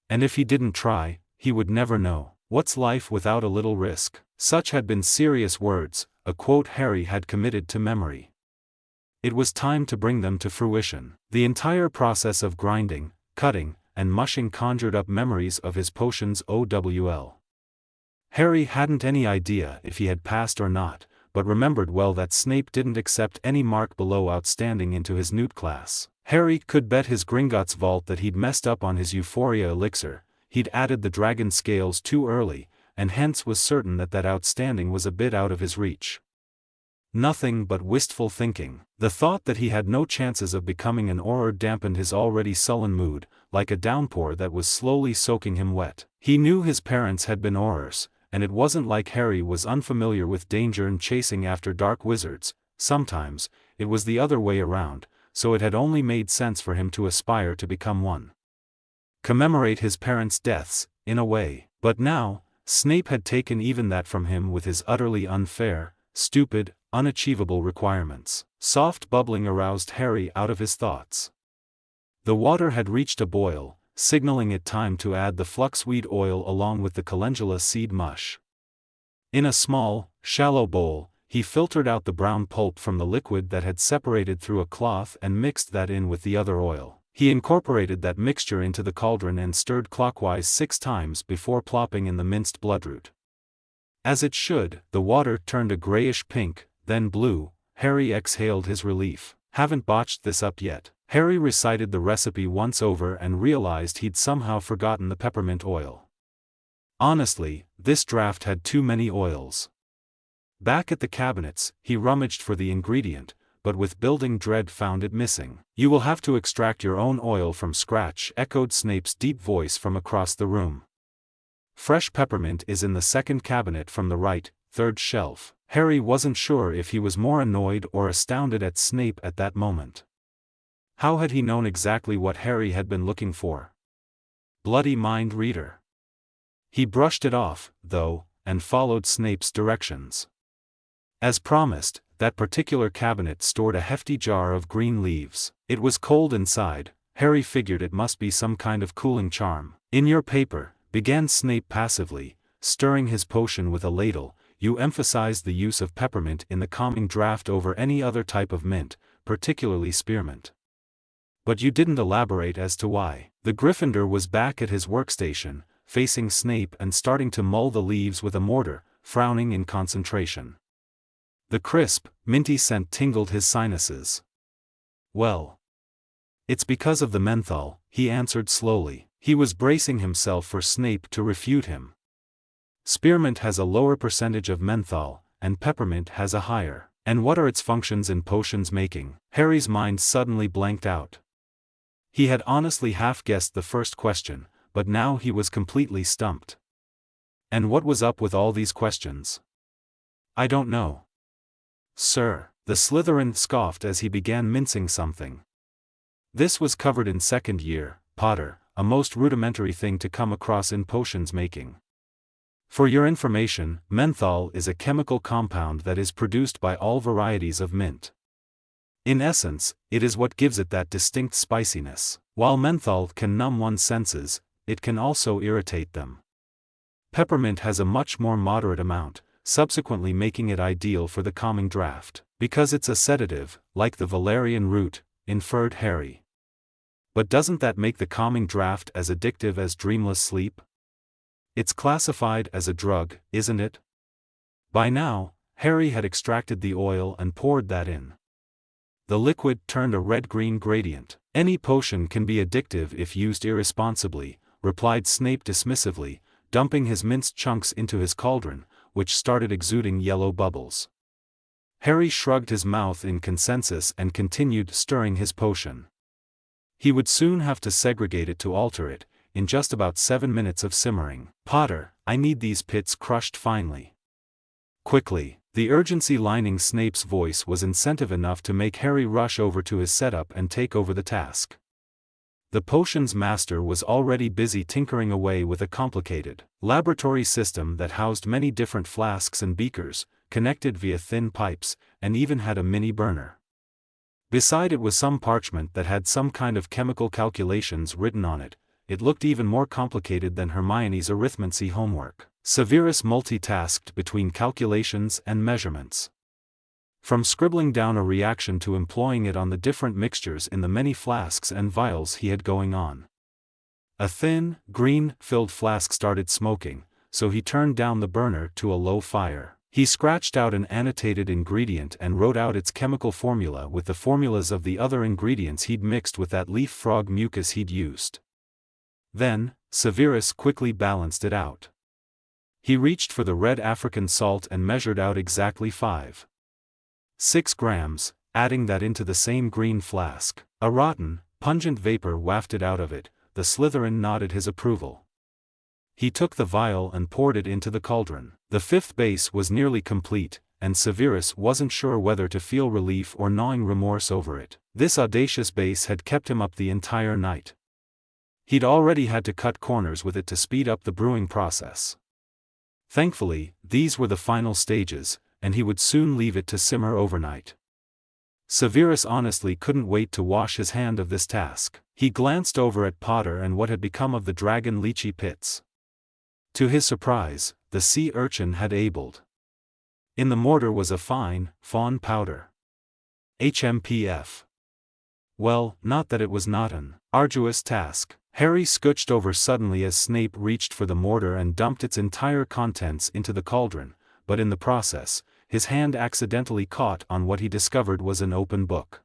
And if he didn't try, he would never know. What's life without a little risk? Such had been serious words, a quote Harry had committed to memory. It was time to bring them to fruition. The entire process of grinding, cutting, and mushing conjured up memories of his potion's OWL. Harry hadn't any idea if he had passed or not, but remembered well that Snape didn't accept any mark below outstanding into his Newt class. Harry could bet his Gringotts vault that he'd messed up on his Euphoria elixir, he'd added the dragon scales too early, and hence was certain that that outstanding was a bit out of his reach. Nothing but wistful thinking. The thought that he had no chances of becoming an Auror dampened his already sullen mood, like a downpour that was slowly soaking him wet. He knew his parents had been Aurors, and it wasn't like Harry was unfamiliar with danger and chasing after dark wizards. Sometimes, it was the other way around, so it had only made sense for him to aspire to become one. Commemorate his parents' deaths, in a way. But now, Snape had taken even that from him with his utterly unfair, stupid, unachievable requirements. Soft bubbling aroused Harry out of his thoughts. The water had reached a boil, signaling it time to add the fluxweed oil along with the calendula seed mush. In a small, shallow bowl, he filtered out the brown pulp from the liquid that had separated through a cloth and mixed that in with the other oil. He incorporated that mixture into the cauldron and stirred clockwise 6 times before plopping in the minced bloodroot. As it should, the water turned a grayish pink, then blue. Harry exhaled his relief. Haven't botched this up yet. Harry recited the recipe once over and realized he'd somehow forgotten the peppermint oil. Honestly, this draft had too many oils. Back at the cabinets, he rummaged for the ingredient, but with building dread found it missing. "You will have to extract your own oil from scratch," echoed Snape's deep voice from across the room. "Fresh peppermint is in the second cabinet from the right, third shelf." Harry wasn't sure if he was more annoyed or astounded at Snape at that moment. How had he known exactly what Harry had been looking for? Bloody mind reader. He brushed it off, though, and followed Snape's directions. As promised, that particular cabinet stored a hefty jar of green leaves. It was cold inside. Harry figured it must be some kind of cooling charm. "In your paper," began Snape passively, stirring his potion with a ladle, "you emphasized the use of peppermint in the calming draft over any other type of mint, particularly spearmint. But you didn't elaborate as to why." The Gryffindor was back at his workstation, facing Snape and starting to mull the leaves with a mortar, frowning in concentration. The crisp, minty scent tingled his sinuses. "Well, it's because of the menthol," he answered slowly. He was bracing himself for Snape to refute him. "Spearmint has a lower percentage of menthol, and peppermint has a higher. And what are its functions in potions making?" Harry's mind suddenly blanked out. He had honestly half-guessed the first question, but now he was completely stumped. And what was up with all these questions? "I don't know, sir," the Slytherin scoffed as he began mincing something. "This was covered in second year, Potter, a most rudimentary thing to come across in potions making. For your information, menthol is a chemical compound that is produced by all varieties of mint. In essence, it is what gives it that distinct spiciness. While menthol can numb one's senses, it can also irritate them. Peppermint has a much more moderate amount, subsequently making it ideal for the calming draft. Because it's a sedative, like the valerian root," inferred Harry. "But doesn't that make the calming draft as addictive as dreamless sleep? It's classified as a drug, isn't it?" By now, Harry had extracted the oil and poured that in. The liquid turned a red-green gradient. "Any potion can be addictive if used irresponsibly," replied Snape dismissively, dumping his minced chunks into his cauldron, which started exuding yellow bubbles. Harry shrugged his mouth in consensus and continued stirring his potion. He would soon have to segregate it to alter it, in just about 7 minutes of simmering. "Potter, I need these pits crushed finely. Quickly." The urgency lining Snape's voice was incentive enough to make Harry rush over to his setup and take over the task. The potions master was already busy tinkering away with a complicated laboratory system that housed many different flasks and beakers, connected via thin pipes, and even had a mini burner. Beside it was some parchment that had some kind of chemical calculations written on it. It looked even more complicated than Hermione's arithmancy homework. Severus multitasked between calculations and measurements. From scribbling down a reaction to employing it on the different mixtures in the many flasks and vials he had going on. A thin, green-filled flask started smoking, so he turned down the burner to a low fire. He scratched out an annotated ingredient and wrote out its chemical formula with the formulas of the other ingredients he'd mixed with that leaf frog mucus he'd used. Then, Severus quickly balanced it out. He reached for the red African salt and measured out exactly 5.6 grams, adding that into the same green flask. A rotten, pungent vapor wafted out of it. The Slytherin nodded his approval. He took the vial and poured it into the cauldron. The fifth base was nearly complete, and Severus wasn't sure whether to feel relief or gnawing remorse over it. This audacious base had kept him up the entire night. He'd already had to cut corners with it to speed up the brewing process. Thankfully, these were the final stages, and he would soon leave it to simmer overnight. Severus honestly couldn't wait to wash his hand of this task. He glanced over at Potter and what had become of the dragon lychee pits. To his surprise, the sea urchin had abled. In the mortar was a fine, fawn powder. HMPF. Well, not that it was not an arduous task. Harry scooched over suddenly as Snape reached for the mortar and dumped its entire contents into the cauldron, but in the process, his hand accidentally caught on what he discovered was an open book.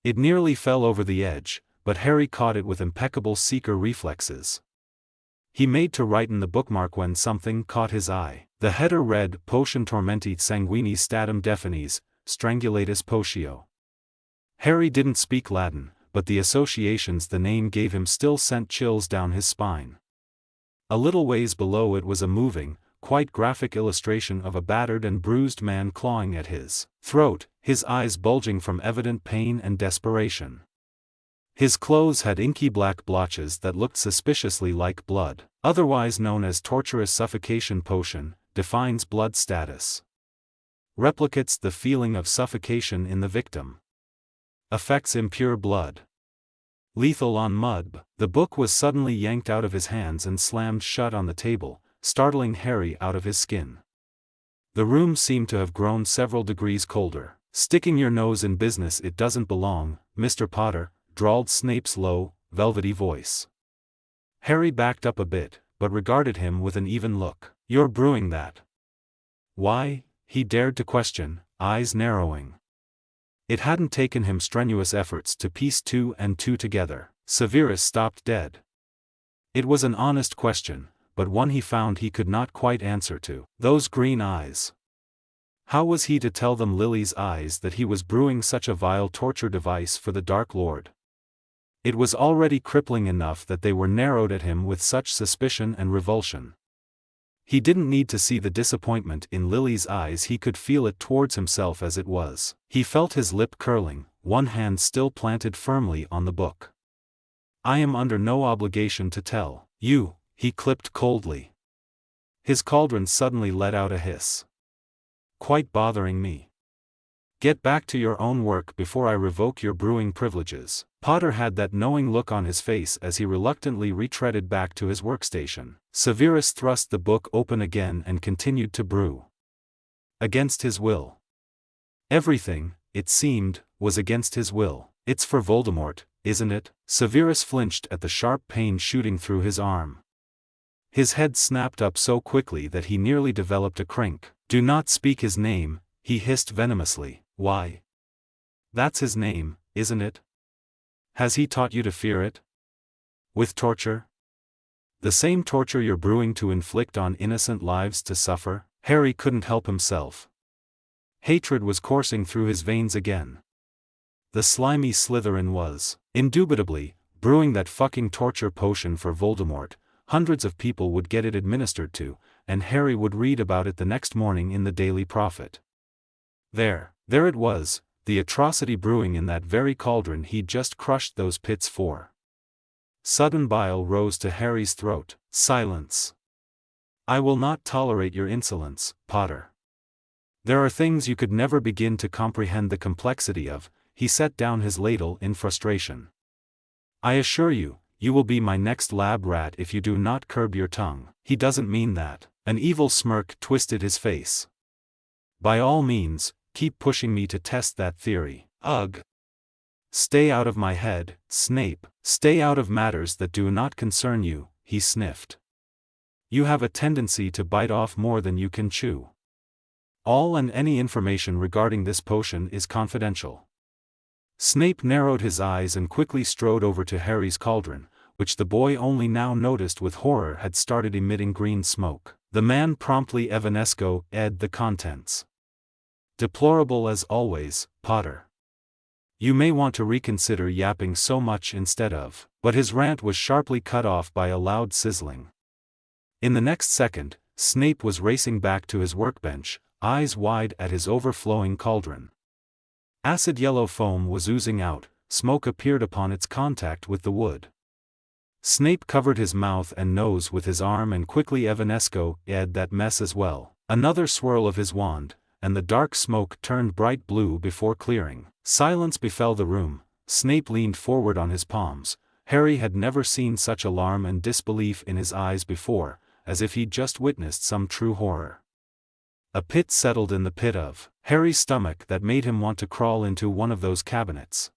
It nearly fell over the edge, but Harry caught it with impeccable seeker reflexes. He made to righten the bookmark when something caught his eye. The header read Potion Tormenti Sanguini Statum Definis, Strangulatus Potio. Harry didn't speak Latin, but the associations the name gave him still sent chills down his spine. A little ways below it was a moving, quite graphic illustration of a battered and bruised man clawing at his throat, his eyes bulging from evident pain and desperation. His clothes had inky black blotches that looked suspiciously like blood. Otherwise known as torturous suffocation potion, defines blood status. Replicates the feeling of suffocation in the victim. Affects impure blood. Lethal on mud. The book was suddenly yanked out of his hands and slammed shut on the table, startling Harry out of his skin. The room seemed to have grown several degrees colder. Sticking your nose in business it doesn't belong, Mr. Potter, drawled Snape's low, velvety voice. Harry backed up a bit, but regarded him with an even look. You're brewing that? Why? He dared to question, eyes narrowing. It hadn't taken him strenuous efforts to piece two and two together. Severus stopped dead. It was an honest question, but one he found he could not quite answer to. Those green eyes. How was he to tell them Lily's eyes that he was brewing such a vile torture device for the Dark Lord? It was already crippling enough that they were narrowed at him with such suspicion and revulsion. He didn't need to see the disappointment in Lily's eyes, he could feel it towards himself as it was. He felt his lip curling, one hand still planted firmly on the book. I am under no obligation to tell you, he clipped coldly. His cauldron suddenly let out a hiss. Quite bothering me. Get back to your own work before I revoke your brewing privileges. Potter had that knowing look on his face as he reluctantly retreaded back to his workstation. Severus thrust the book open again and continued to brew. Against his will. Everything, it seemed, was against his will. It's for Voldemort, isn't it? Severus flinched at the sharp pain shooting through his arm. His head snapped up so quickly that he nearly developed a crink. Do not speak his name, he hissed venomously. Why? That's his name, isn't it? Has he taught you to fear it? With torture? The same torture you're brewing to inflict on innocent lives to suffer? Harry couldn't help himself. Hatred was coursing through his veins again. The slimy Slytherin was, indubitably, brewing that fucking torture potion for Voldemort. Hundreds of people would get it administered to, and Harry would read about it the next morning in the Daily Prophet. There it was, the atrocity brewing in that very cauldron he'd just crushed those pits for. Sudden bile rose to Harry's throat. Silence. I will not tolerate your insolence, Potter. There are things you could never begin to comprehend the complexity of. He set down his ladle in frustration. I assure you, you will be my next lab rat if you do not curb your tongue. He doesn't mean that. An evil smirk twisted his face. By all means, keep pushing me to test that theory. Ugh. Stay out of my head, Snape. Stay out of matters that do not concern you, he sniffed. You have a tendency to bite off more than you can chew. All and any information regarding this potion is confidential. Snape narrowed his eyes and quickly strode over to Harry's cauldron, which the boy only now noticed with horror had started emitting green smoke. The man promptly evanesco-ed the contents. Deplorable as always, Potter. You may want to reconsider yapping so much instead of. But his rant was sharply cut off by a loud sizzling. In the next second, Snape was racing back to his workbench, eyes wide at his overflowing cauldron. Acid yellow foam was oozing out, smoke appeared upon its contact with the wood. Snape covered his mouth and nose with his arm and quickly evanesco-ed that mess as well. Another swirl of his wand, and the dark smoke turned bright blue before clearing. Silence befell the room. Snape leaned forward on his palms. Harry had never seen such alarm and disbelief in his eyes before, as if he'd just witnessed some true horror. A pit settled in the pit of Harry's stomach that made him want to crawl into one of those cabinets.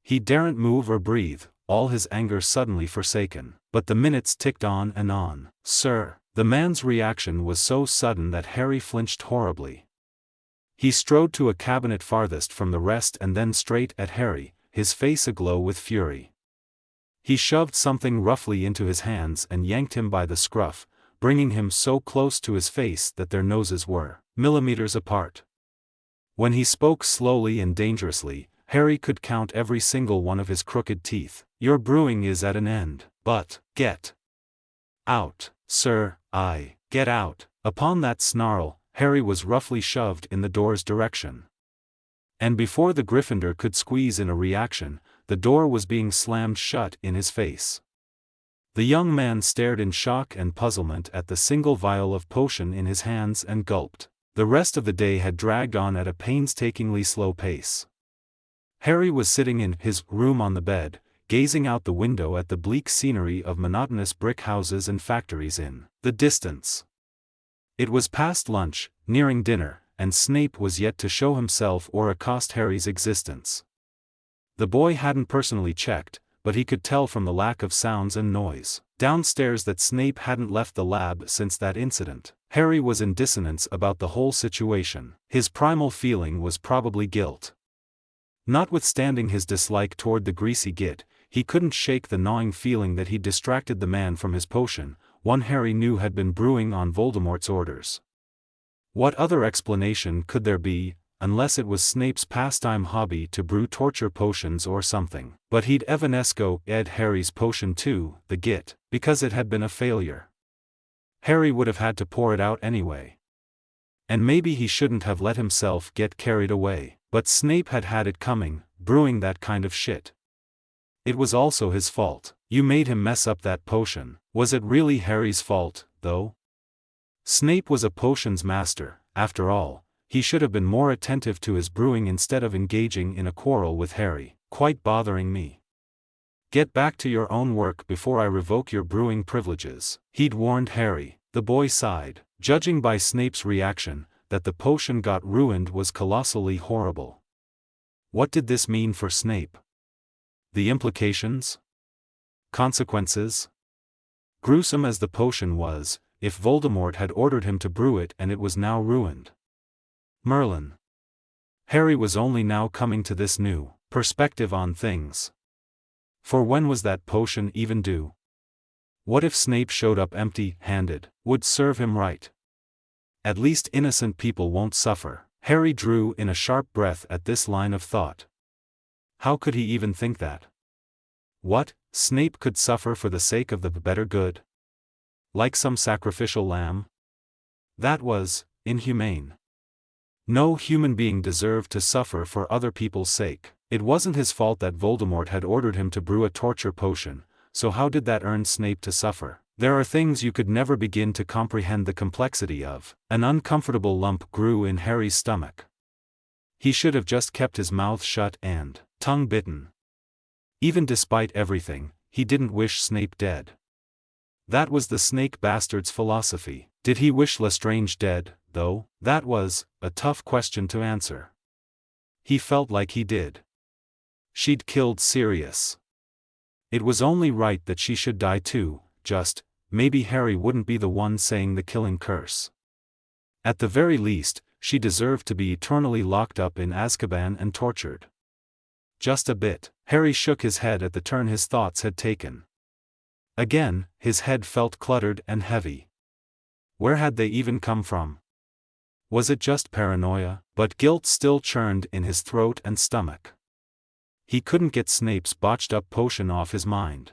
He daren't move or breathe, all his anger suddenly forsaken. But the minutes ticked on and on. Sir, the man's reaction was so sudden that Harry flinched horribly. He strode to a cabinet farthest from the rest and then straight at Harry, his face aglow with fury. He shoved something roughly into his hands and yanked him by the scruff, bringing him so close to his face that their noses were millimeters apart. When he spoke slowly and dangerously, Harry could count every single one of his crooked teeth. "Your brewing is at an end, but get out, sir, get out." Upon that snarl, Harry was roughly shoved in the door's direction. And before the Gryffindor could squeeze in a reaction, the door was being slammed shut in his face. The young man stared in shock and puzzlement at the single vial of potion in his hands and gulped. The rest of the day had dragged on at a painstakingly slow pace. Harry was sitting in his room on the bed, gazing out the window at the bleak scenery of monotonous brick houses and factories in the distance. It was past lunch, nearing dinner, and Snape was yet to show himself or accost Harry's existence. The boy hadn't personally checked, but he could tell from the lack of sounds and noise downstairs that Snape hadn't left the lab since that incident. Harry was in dissonance about the whole situation. His primal feeling was probably guilt. Notwithstanding his dislike toward the greasy git, he couldn't shake the gnawing feeling that he'd distracted the man from his potion, one Harry knew had been brewing on Voldemort's orders. What other explanation could there be, unless it was Snape's pastime hobby to brew torture potions or something? But he'd evanesco-ed Harry's potion too, the git, because it had been a failure. Harry would have had to pour it out anyway. And maybe he shouldn't have let himself get carried away, but Snape had had it coming, brewing that kind of shit. It was also his fault. You made him mess up that potion. Was it really Harry's fault, though? Snape was a potions master, after all. He should have been more attentive to his brewing instead of engaging in a quarrel with Harry. "Quite bothering me. Get back to your own work before I revoke your brewing privileges," he'd warned Harry. The boy sighed. Judging by Snape's reaction, that the potion got ruined was colossally horrible. What did this mean for Snape? The implications? Consequences? Gruesome as the potion was, if Voldemort had ordered him to brew it and it was now ruined. Merlin. Harry was only now coming to this new perspective on things. For when was that potion even due? What if Snape showed up empty-handed? Would serve him right. At least innocent people won't suffer. Harry drew in a sharp breath at this line of thought. How could he even think that? What, Snape could suffer for the sake of the better good? Like some sacrificial lamb? That was inhumane. No human being deserved to suffer for other people's sake. It wasn't his fault that Voldemort had ordered him to brew a torture potion, so how did that earn Snape to suffer? There are things you could never begin to comprehend the complexity of. An uncomfortable lump grew in Harry's stomach. He should have just kept his mouth shut and tongue bitten. Even despite everything, he didn't wish Snape dead. That was the snake bastard's philosophy. Did he wish Lestrange dead, though? That was a tough question to answer. He felt like he did. She'd killed Sirius. It was only right that she should die too, just, maybe Harry wouldn't be the one saying the killing curse. At the very least, she deserved to be eternally locked up in Azkaban and tortured. Just a bit. Harry shook his head at the turn his thoughts had taken. Again, his head felt cluttered and heavy. Where had they even come from? Was it just paranoia? But guilt still churned in his throat and stomach. He couldn't get Snape's botched-up potion off his mind.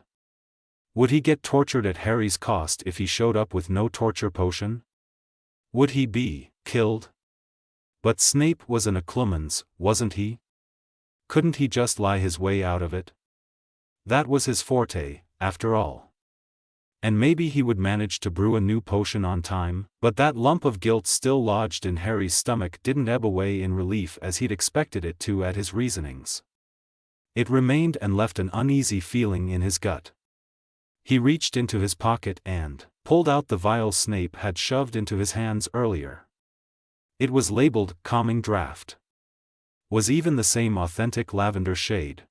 Would he get tortured at Harry's cost if he showed up with no torture potion? Would he be killed? But Snape was an occlumens, wasn't he? Couldn't he just lie his way out of it? That was his forte, after all. And maybe he would manage to brew a new potion on time, but that lump of guilt still lodged in Harry's stomach didn't ebb away in relief as he'd expected it to at his reasonings. It remained and left an uneasy feeling in his gut. He reached into his pocket and pulled out the vial Snape had shoved into his hands earlier. It was labeled Calming Draught. Was even the same authentic lavender shade.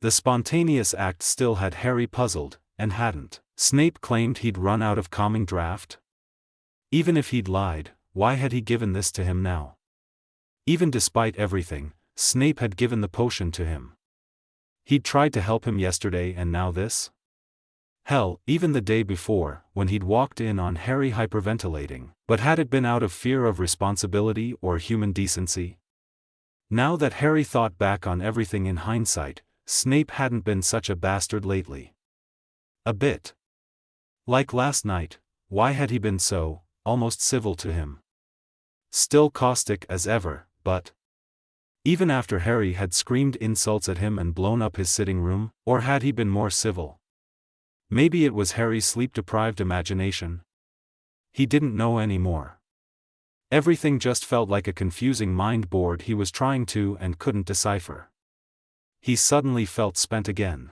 The spontaneous act still had Harry puzzled, and hadn't Snape claimed he'd run out of Calming Draught? Even if he'd lied, why had he given this to him now? Even despite everything, Snape had given the potion to him. He'd tried to help him yesterday and now this? Hell, even the day before, when he'd walked in on Harry hyperventilating. But had it been out of fear of responsibility or human decency? Now that Harry thought back on everything in hindsight, Snape hadn't been such a bastard lately. A bit. Like last night, why had he been so, almost civil to him? Still caustic as ever, but even after Harry had screamed insults at him and blown up his sitting room, or had he been more civil? Maybe it was Harry's sleep-deprived imagination. He didn't know anymore. Everything just felt like a confusing mind board he was trying to and couldn't decipher. He suddenly felt spent again.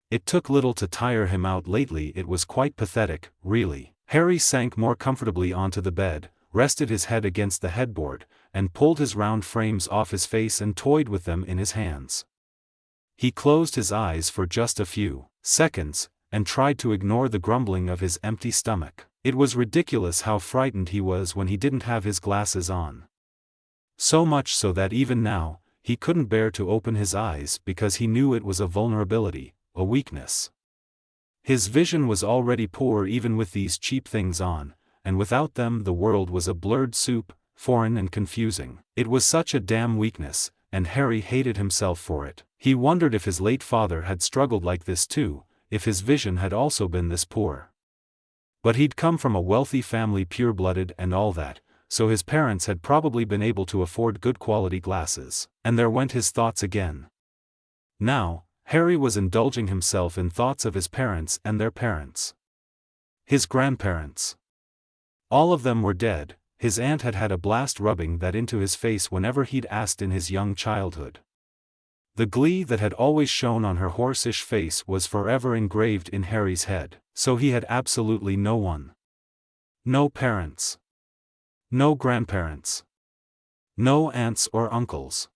It took little to tire him out lately. It was quite pathetic, really. Harry sank more comfortably onto the bed, rested his head against the headboard, and pulled his round frames off his face and toyed with them in his hands. He closed his eyes for just a few seconds, and tried to ignore the grumbling of his empty stomach. It was ridiculous how frightened he was when he didn't have his glasses on. So much so that even now, he couldn't bear to open his eyes because he knew it was a vulnerability, a weakness. His vision was already poor even with these cheap things on, and without them the world was a blurred soup, foreign and confusing. It was such a damn weakness, and Harry hated himself for it. He wondered if his late father had struggled like this too, if his vision had also been this poor. But he'd come from a wealthy family, pure-blooded and all that, so his parents had probably been able to afford good quality glasses. And there went his thoughts again. Now, Harry was indulging himself in thoughts of his parents and their parents. His grandparents. All of them were dead. His aunt had had a blast rubbing that into his face whenever he'd asked in his young childhood. The glee that had always shone on her horse-ish face was forever engraved in Harry's head, so he had absolutely no one. No parents. No grandparents. No aunts or uncles.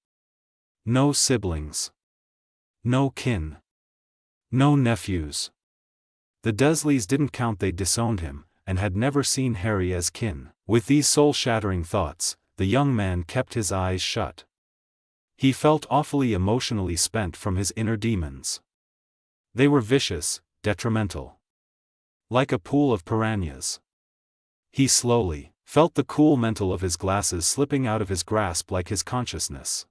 No siblings. No kin. No nephews. The Dursleys didn't count. They disowned him, and had never seen Harry as kin. With these soul-shattering thoughts, the young man kept his eyes shut. He felt awfully emotionally spent from his inner demons. They were vicious, detrimental. Like a pool of piranhas. He slowly felt the cool mantle of his glasses slipping out of his grasp like his consciousness.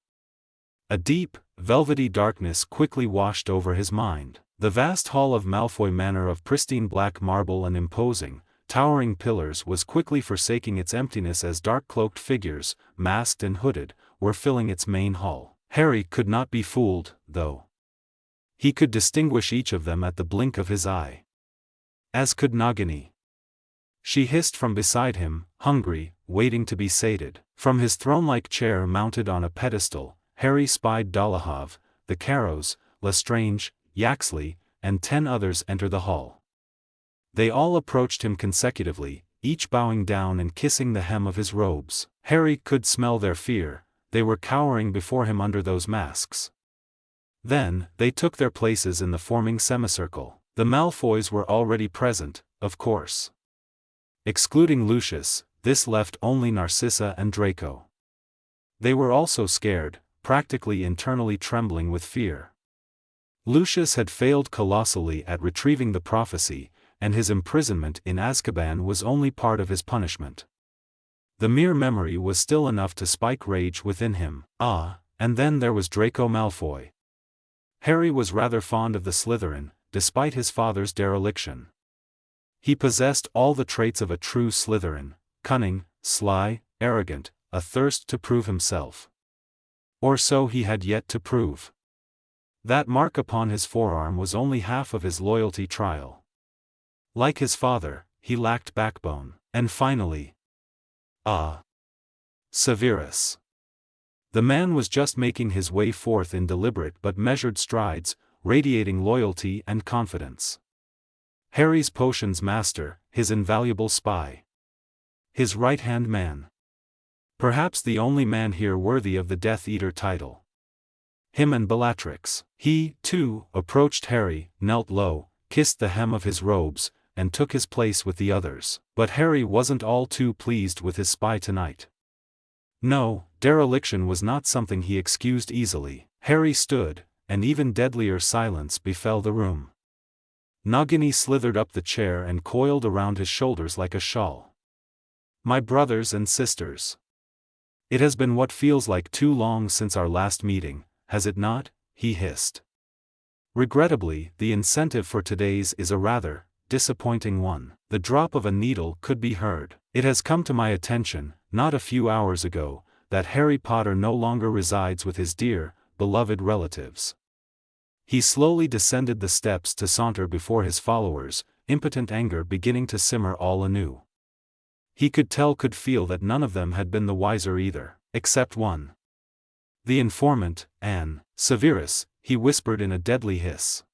A deep, velvety darkness quickly washed over his mind. The vast hall of Malfoy Manor of pristine black marble and imposing, towering pillars was quickly forsaking its emptiness as dark-cloaked figures, masked and hooded, were filling its main hall. Harry could not be fooled, though. He could distinguish each of them at the blink of his eye. As could Nagini. She hissed from beside him, hungry, waiting to be sated. From his throne-like chair mounted on a pedestal, Harry spied Dolohov, the Carrows, Lestrange, Yaxley, and 10 others enter the hall. They all approached him consecutively, each bowing down and kissing the hem of his robes. Harry could smell their fear. They were cowering before him under those masks. Then, they took their places in the forming semicircle. The Malfoys were already present, of course. Excluding Lucius, this left only Narcissa and Draco. They were also scared, practically internally trembling with fear. Lucius had failed colossally at retrieving the prophecy, and his imprisonment in Azkaban was only part of his punishment. The mere memory was still enough to spike rage within him. And then there was Draco Malfoy. Harry was rather fond of the Slytherin, despite his father's dereliction. He possessed all the traits of a true Slytherin: cunning, sly, arrogant, a thirst to prove himself. Or so he had yet to prove. That mark upon his forearm was only half of his loyalty trial. Like his father, he lacked backbone. And finally, Severus. The man was just making his way forth in deliberate but measured strides, radiating loyalty and confidence. Harry's potions master, his invaluable spy. His right-hand man. Perhaps the only man here worthy of the Death Eater title. Him and Bellatrix. He, too, approached Harry, knelt low, kissed the hem of his robes, and took his place with the others. But Harry wasn't all too pleased with his spy tonight. No, dereliction was not something he excused easily. Harry stood, and even deadlier silence befell the room. Nagini slithered up the chair and coiled around his shoulders like a shawl. My brothers and sisters. It has been what feels like too long since our last meeting, has it not? He hissed. Regrettably, the incentive for today's is a rather disappointing one. The drop of a needle could be heard. It has come to my attention, not a few hours ago, that Harry Potter no longer resides with his dear, beloved relatives. He slowly descended the steps to saunter before his followers, impotent anger beginning to simmer all anew. He could feel that none of them had been the wiser either, except one. The informant, Severus, he whispered in a deadly hiss.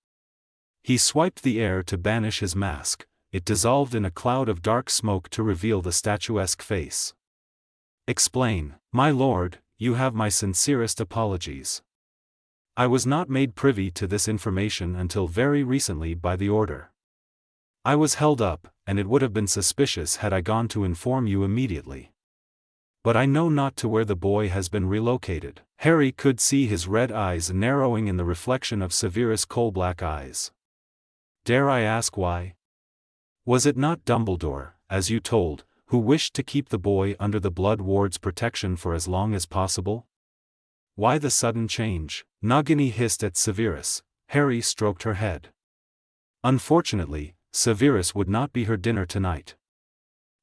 He swiped the air to banish his mask, it dissolved in a cloud of dark smoke to reveal the statuesque face. Explain, my lord, you have my sincerest apologies. I was not made privy to this information until very recently by the order. I was held up, and it would have been suspicious had I gone to inform you immediately. But I know not to where the boy has been relocated. Harry could see his red eyes narrowing in the reflection of Severus' coal-black eyes. Dare I ask why? Was it not Dumbledore, as you told, who wished to keep the boy under the Blood Ward's protection for as long as possible? Why the sudden change? Nagini hissed at Severus. Harry stroked her head. Unfortunately, Severus would not be her dinner tonight.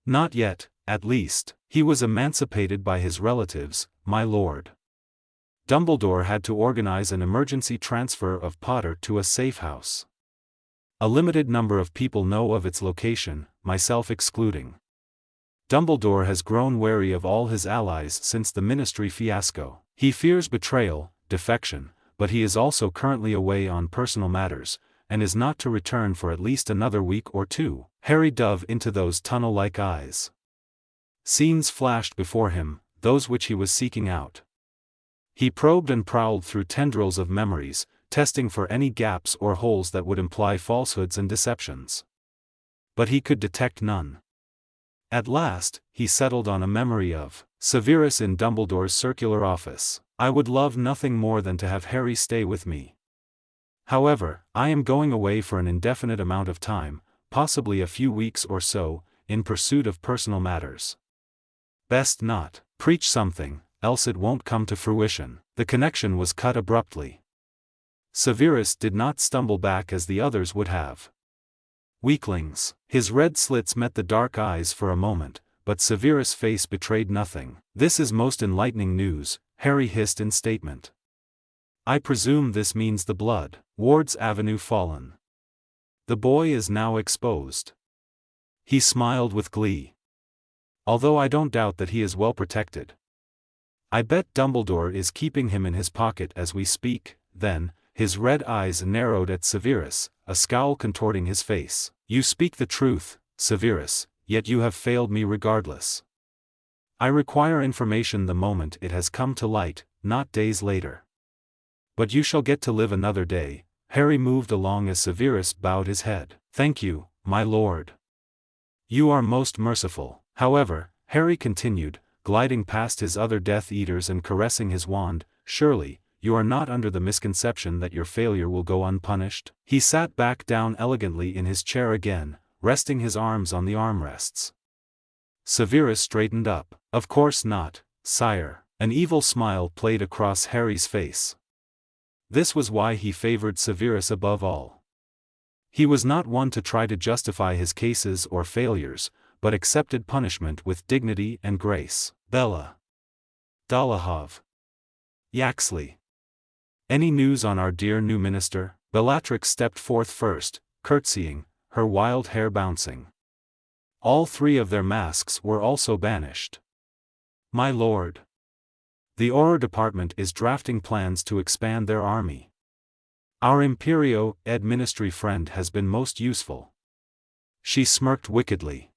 Not yet, at least. He was emancipated by his relatives, my lord. Dumbledore had to organize an emergency transfer of Potter to a safe house. A limited number of people know of its location, myself excluding. Dumbledore has grown wary of all his allies since the Ministry fiasco. He fears betrayal, defection, but he is also currently away on personal matters, and is not to return for at least another week or two. Harry dove into those tunnel-like eyes. Scenes flashed before him, those which he was seeking out. He probed and prowled through tendrils of memories, testing for any gaps or holes that would imply falsehoods and deceptions. But he could detect none. At last, he settled on a memory of Severus in Dumbledore's circular office. I would love nothing more than to have Harry stay with me. However, I am going away for an indefinite amount of time, possibly a few weeks or so, in pursuit of personal matters. Best not preach something, else it won't come to fruition. The connection was cut abruptly. Severus did not stumble back as the others would have. Weaklings. His red slits met the dark eyes for a moment, but Severus' face betrayed nothing. This is most enlightening news, Harry hissed in statement. I presume this means the Blood Ward's avenue fallen. The boy is now exposed. He smiled with glee. Although I don't doubt that he is well protected. I bet Dumbledore is keeping him in his pocket as we speak. Then, his red eyes narrowed at Severus, a scowl contorting his face. You speak the truth, Severus, yet you have failed me regardless. I require information the moment it has come to light, not days later. But you shall get to live another day. Harry moved along as Severus bowed his head. Thank you, my lord. You are most merciful. However, Harry continued, gliding past his other Death Eaters and caressing his wand, surely, you are not under the misconception that your failure will go unpunished? He sat back down elegantly in his chair again, resting his arms on the armrests. Severus straightened up. Of course not, sire. An evil smile played across Harry's face. This was why he favored Severus above all. He was not one to try to justify his cases or failures, but accepted punishment with dignity and grace. Bella. Dolohov. Yaxley. Any news on our dear new minister? Bellatrix stepped forth first, curtsying, her wild hair bouncing. All three of their masks were also banished. My lord. The Auror department is drafting plans to expand their army. Our Imperio Ed Ministry friend has been most useful. She smirked wickedly.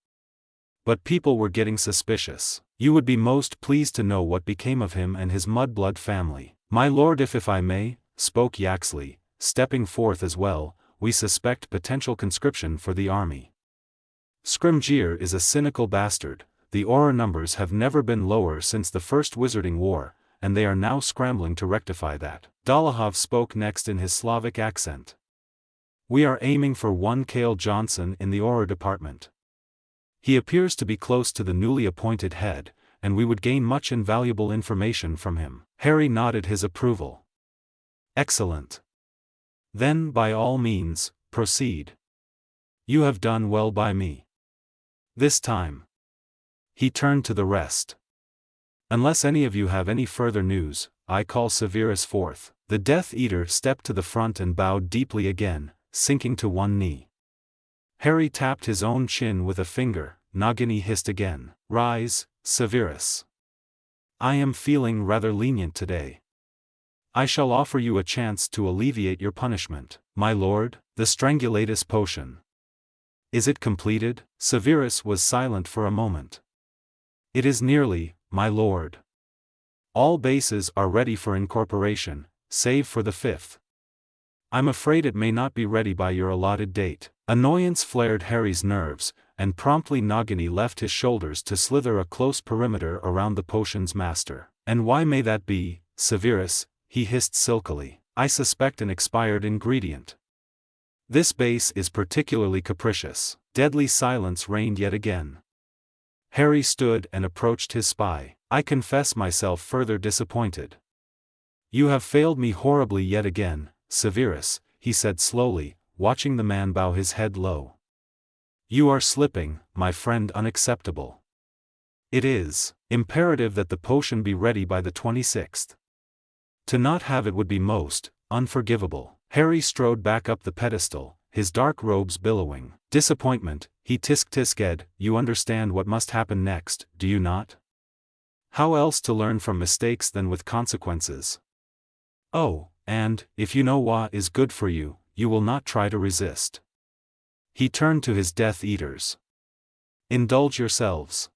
But people were getting suspicious. You would be most pleased to know what became of him and his mudblood family. My lord, if I may, spoke Yaxley, stepping forth as well, we suspect potential conscription for the army. Scrimgeour is a cynical bastard. The Auror numbers have never been lower since the First Wizarding War, and they are now scrambling to rectify that. Dolohov spoke next in his Slavic accent. We are aiming for one Cale Johnson in the Auror department. He appears to be close to the newly appointed head, and we would gain much invaluable information from him. Harry nodded his approval. Excellent. Then by all means, proceed. You have done well by me. This time. He turned to the rest. Unless any of you have any further news, I call Severus forth. The Death Eater stepped to the front and bowed deeply again, sinking to one knee. Harry tapped his own chin with a finger. Nagini hissed again. Rise, Severus. I am feeling rather lenient today. I shall offer you a chance to alleviate your punishment. My lord, the strangulatus potion. Is it completed? Severus was silent for a moment. It is nearly, my lord. All bases are ready for incorporation, save for the fifth. I'm afraid it may not be ready by your allotted date. Annoyance flared Harry's nerves, and promptly Nagini left his shoulders to slither a close perimeter around the potion's master. And why may that be, Severus? He hissed silkily. I suspect an expired ingredient. This base is particularly capricious. Deadly silence reigned yet again. Harry stood and approached his spy. I confess myself further disappointed. You have failed me horribly yet again, Severus, he said slowly, watching the man bow his head low. You are slipping, my friend. Unacceptable. It is imperative that the potion be ready by the 26th. To not have it would be most unforgivable. Harry strode back up the pedestal, his dark robes billowing. Disappointment, he tisk-tisked. You understand what must happen next, do you not? How else to learn from mistakes than with consequences? Oh, and, if you know what is good for you, you will not try to resist. He turned to his Death Eaters. Indulge yourselves.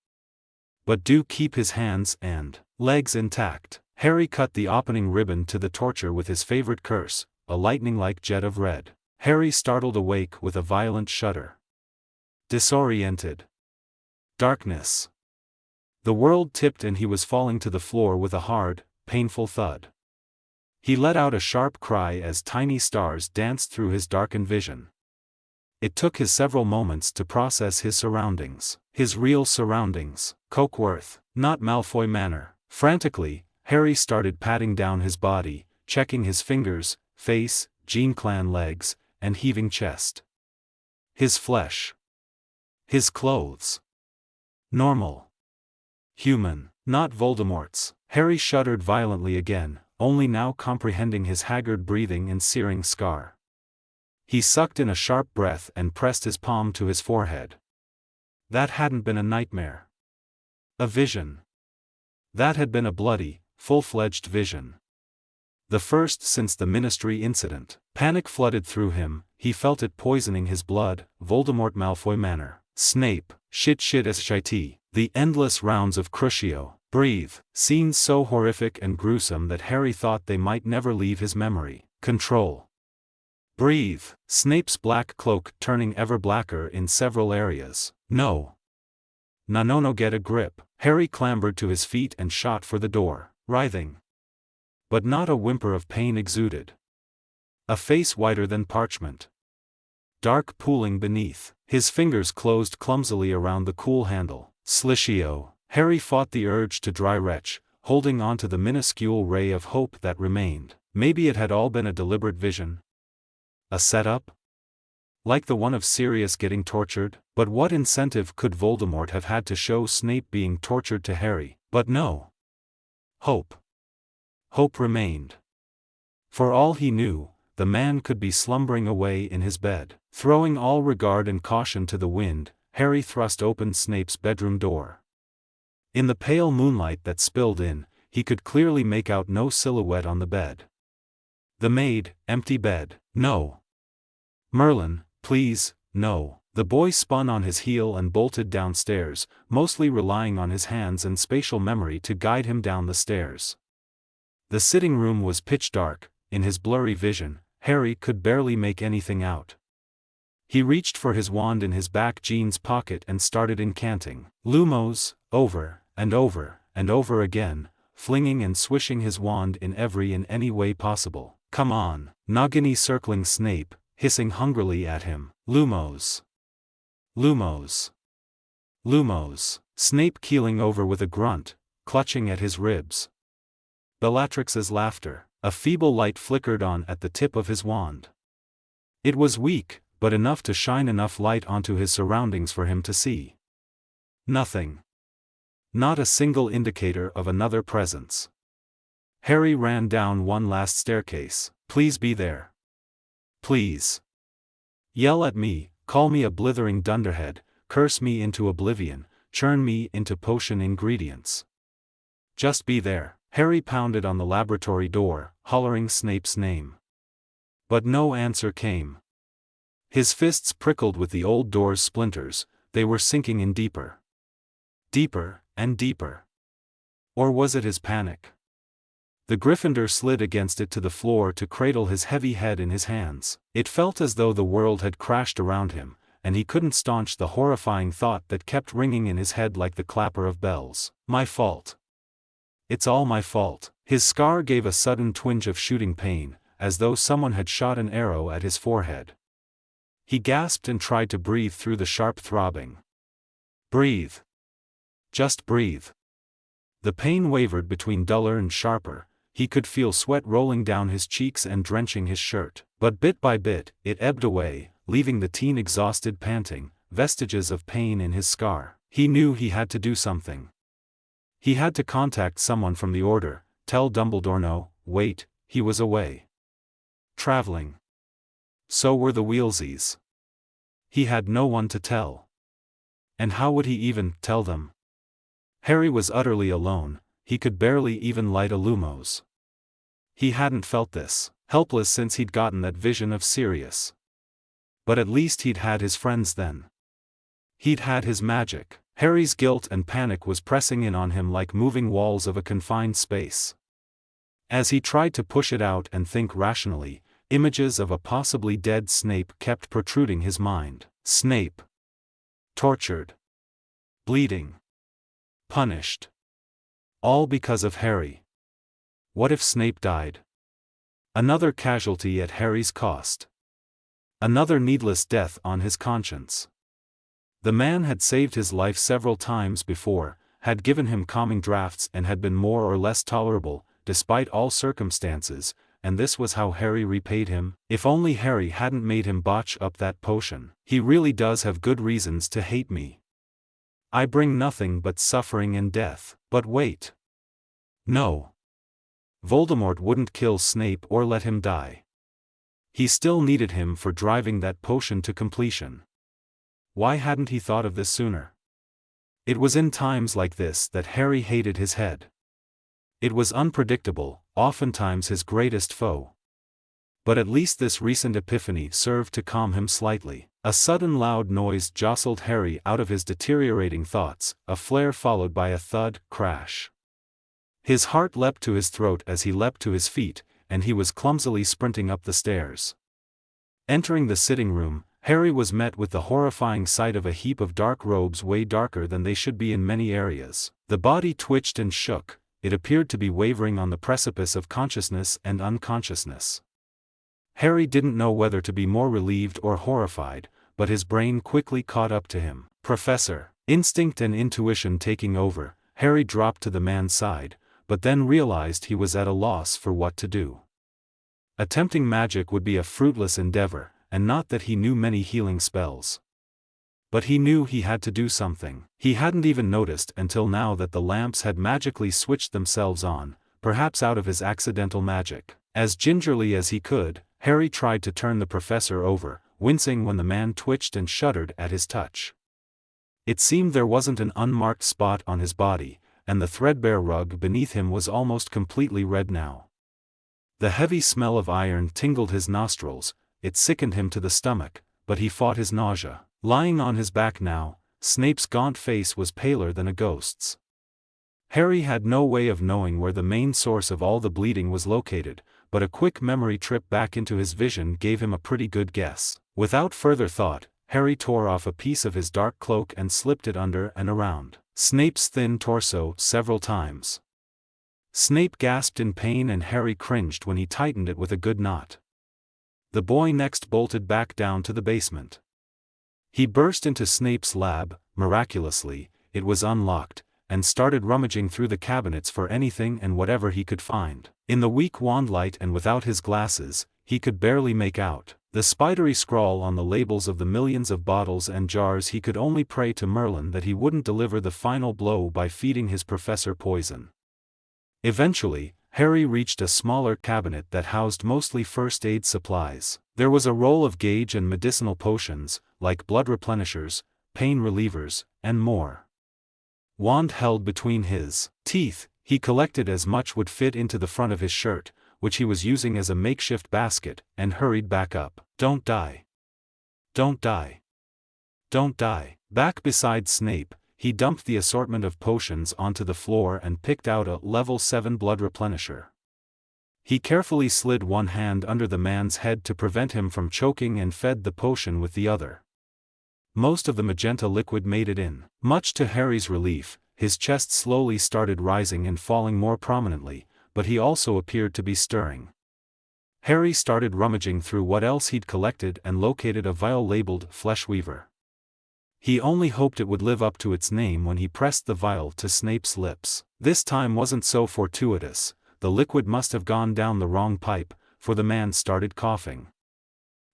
But do keep his hands and legs intact. Harry cut the opening ribbon to the torture with his favorite curse, a lightning-like jet of red. Harry startled awake with a violent shudder. Disoriented. Darkness. The world tipped and he was falling to the floor with a hard, painful thud. He let out a sharp cry as tiny stars danced through his darkened vision. It took his several moments to process his surroundings. His real surroundings. Cokeworth, not Malfoy Manor. Frantically, Harry started patting down his body, checking his fingers, face, Jean-Clan legs, and heaving chest. His flesh. His clothes. Normal. Human, not Voldemort's. Harry shuddered violently again, only now comprehending his haggard breathing and searing scar. He sucked in a sharp breath and pressed his palm to his forehead. That hadn't been a nightmare. A vision. That had been a bloody, full-fledged vision. The first since the Ministry incident. Panic flooded through him, he felt it poisoning his blood. Voldemort, Malfoy Manor. Snape, shit shit. The endless rounds of Crucio. Breathe. Scenes so horrific and gruesome that Harry thought they might never leave his memory. Control. Breathe. Snape's black cloak turning ever blacker in several areas. No. No, get a grip. Harry clambered to his feet and shot for the door, writhing. But not a whimper of pain exuded. A face whiter than parchment. Dark pooling beneath. His fingers closed clumsily around the cool handle. Slishio. Harry fought the urge to dry retch, holding on to the minuscule ray of hope that remained. Maybe it had all been a deliberate vision. A setup? Like the one of Sirius getting tortured? But what incentive could Voldemort have had to show Snape being tortured to Harry? But no. Hope. Hope remained. For all he knew, the man could be slumbering away in his bed. Throwing all regard and caution to the wind, Harry thrust open Snape's bedroom door. In the pale moonlight that spilled in, he could clearly make out no silhouette on the bed. The maid, empty bed. No. Merlin, please, no. The boy spun on his heel and bolted downstairs, mostly relying on his hands and spatial memory to guide him down the stairs. The sitting room was pitch dark. In his blurry vision, Harry could barely make anything out. He reached for his wand in his back jeans pocket and started incanting. Lumos, over, and over, and over again, flinging and swishing his wand in any way possible. "Come on!" Nagini circling Snape, hissing hungrily at him. "Lumos! Lumos! Lumos!" Snape keeling over with a grunt, clutching at his ribs. Bellatrix's laughter. A feeble light flickered on at the tip of his wand. It was weak, but enough to shine enough light onto his surroundings for him to see. Nothing. Not a single indicator of another presence. Harry ran down one last staircase. "Please be there. Please. Yell at me, call me a blithering dunderhead, curse me into oblivion, churn me into potion ingredients. Just be there." Harry pounded on the laboratory door, hollering Snape's name. But no answer came. His fists prickled with the old door's splinters, they were sinking in deeper. Deeper, and deeper. Or was it his panic? The Gryffindor slid against it to the floor to cradle his heavy head in his hands. It felt as though the world had crashed around him, and he couldn't staunch the horrifying thought that kept ringing in his head like the clapper of bells. "My fault. It's all my fault." His scar gave a sudden twinge of shooting pain, as though someone had shot an arrow at his forehead. He gasped and tried to breathe through the sharp throbbing. Breathe. Just breathe. The pain wavered between duller and sharper, he could feel sweat rolling down his cheeks and drenching his shirt. But bit by bit, it ebbed away, leaving the teen exhausted, panting, vestiges of pain in his scar. He knew he had to do something. He had to contact someone from the Order, tell Dumbledore no, wait, he was away. Traveling. So were the Weasleys. He had no one to tell. And how would he even tell them? Harry was utterly alone, he could barely even light a lumos. He hadn't felt this helpless since he'd gotten that vision of Sirius. But at least he'd had his friends then. He'd had his magic. Harry's guilt and panic was pressing in on him like moving walls of a confined space. As he tried to push it out and think rationally, images of a possibly dead Snape kept protruding his mind. Snape. Tortured. Bleeding. Punished. All because of Harry. What if Snape died? Another casualty at Harry's cost. Another needless death on his conscience. The man had saved his life several times before, had given him calming drafts and had been more or less tolerable, despite all circumstances, and this was how Harry repaid him. If only Harry hadn't made him botch up that potion. He really does have good reasons to hate me. I bring nothing but suffering and death. But wait. No. Voldemort wouldn't kill Snape or let him die. He still needed him for driving that potion to completion. Why hadn't he thought of this sooner? It was in times like this that Harry hated his head. It was unpredictable, oftentimes his greatest foe. But at least this recent epiphany served to calm him slightly. A sudden loud noise jostled Harry out of his deteriorating thoughts, a flare followed by a thud, crash. His heart leapt to his throat as he leapt to his feet, and he was clumsily sprinting up the stairs. Entering the sitting room, Harry was met with the horrifying sight of a heap of dark robes way darker than they should be in many areas. The body twitched and shook, it appeared to be wavering on the precipice of consciousness and unconsciousness. Harry didn't know whether to be more relieved or horrified, but his brain quickly caught up to him. "Professor." Instinct and intuition taking over, Harry dropped to the man's side, but then realized he was at a loss for what to do. Attempting magic would be a fruitless endeavor, and not that he knew many healing spells. But he knew he had to do something. He hadn't even noticed until now that the lamps had magically switched themselves on, perhaps out of his accidental magic. As gingerly as he could, Harry tried to turn the professor over, wincing when the man twitched and shuddered at his touch. It seemed there wasn't an unmarked spot on his body, and the threadbare rug beneath him was almost completely red now. The heavy smell of iron tingled his nostrils, it sickened him to the stomach, but he fought his nausea. Lying on his back now, Snape's gaunt face was paler than a ghost's. Harry had no way of knowing where the main source of all the bleeding was located, but a quick memory trip back into his vision gave him a pretty good guess. Without further thought, Harry tore off a piece of his dark cloak and slipped it under and around Snape's thin torso several times. Snape gasped in pain and Harry cringed when he tightened it with a good knot. The boy next bolted back down to the basement. He burst into Snape's lab, miraculously, it was unlocked, and started rummaging through the cabinets for anything and whatever he could find. In the weak wand light and without his glasses, he could barely make out the spidery scrawl on the labels of the millions of bottles and jars. He could only pray to Merlin that he wouldn't deliver the final blow by feeding his professor poison. Eventually, Harry reached a smaller cabinet that housed mostly first aid supplies. There was a roll of gauge and medicinal potions, like blood replenishers, pain relievers, and more. Wand held between his teeth, he collected as much would fit into the front of his shirt, which he was using as a makeshift basket, and hurried back up. Don't die. Don't die. Don't die. Back beside Snape, he dumped the assortment of potions onto the floor and picked out a level 7 blood replenisher. He carefully slid one hand under the man's head to prevent him from choking and fed the potion with the other. Most of the magenta liquid made it in. Much to Harry's relief, his chest slowly started rising and falling more prominently, but he also appeared to be stirring. Harry started rummaging through what else he'd collected and located a vial labeled Fleshweaver. He only hoped it would live up to its name when he pressed the vial to Snape's lips. This time wasn't so fortuitous, the liquid must have gone down the wrong pipe, for the man started coughing.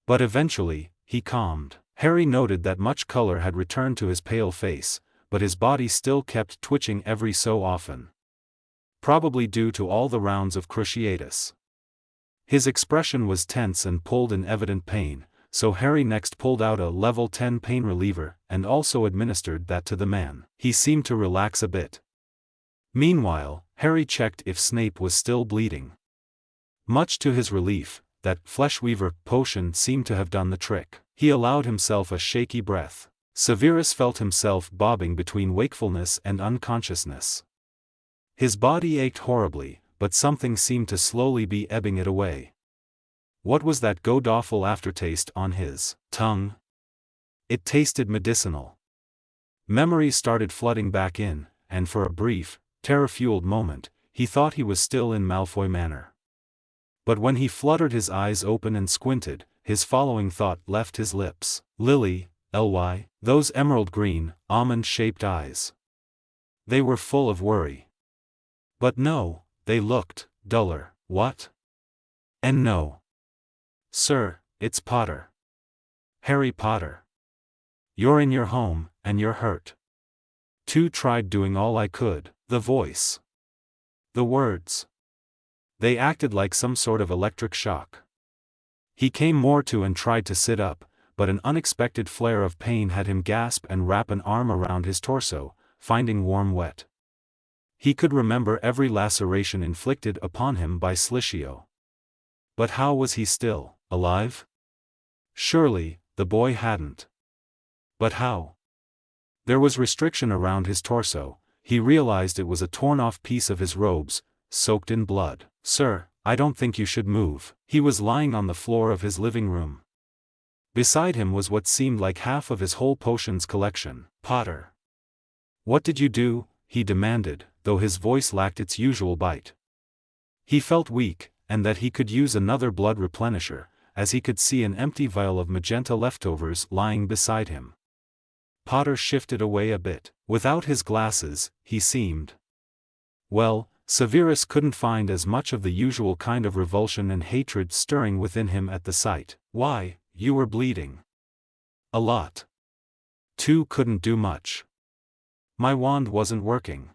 But eventually, he calmed. Harry noted that much color had returned to his pale face, but his body still kept twitching every so often. Probably due to all the rounds of cruciatus. His expression was tense and pulled in evident pain, so Harry next pulled out a level 10 pain reliever and also administered that to the man. He seemed to relax a bit. Meanwhile, Harry checked if Snape was still bleeding. Much to his relief, that Fleshweaver potion seemed to have done the trick. He allowed himself a shaky breath. Severus felt himself bobbing between wakefulness and unconsciousness. His body ached horribly, but something seemed to slowly be ebbing it away. What was that god-awful aftertaste on his tongue? It tasted medicinal. Memories started flooding back in, and for a brief, terror-fueled moment, he thought he was still in Malfoy Manor. But when he fluttered his eyes open and squinted, his following thought left his lips. Lily, Ly, those emerald green, almond-shaped eyes. They were full of worry. But no, they looked duller. What? And no. Sir, it's Potter. Harry Potter. You're in your home, and you're hurt. Too tried doing all I could. The voice. The words. They acted like some sort of electric shock. He came more to and tried to sit up, but an unexpected flare of pain had him gasp and wrap an arm around his torso, finding warm wet. He could remember every laceration inflicted upon him by Slicio. But how was he still alive? Surely, the boy hadn't. But how? There was restriction around his torso. He realized it was a torn-off piece of his robes, soaked in blood. Sir, I don't think you should move. He was lying on the floor of his living room. Beside him was what seemed like half of his whole potions collection. Potter. What did you do? He demanded, though his voice lacked its usual bite. He felt weak, and that he could use another blood replenisher, as he could see an empty vial of magenta leftovers lying beside him. Potter shifted away a bit. Without his glasses, he seemed. Well, Severus couldn't find as much of the usual kind of revulsion and hatred stirring within him at the sight. Why, you were bleeding. A lot. Two couldn't do much. My wand wasn't working.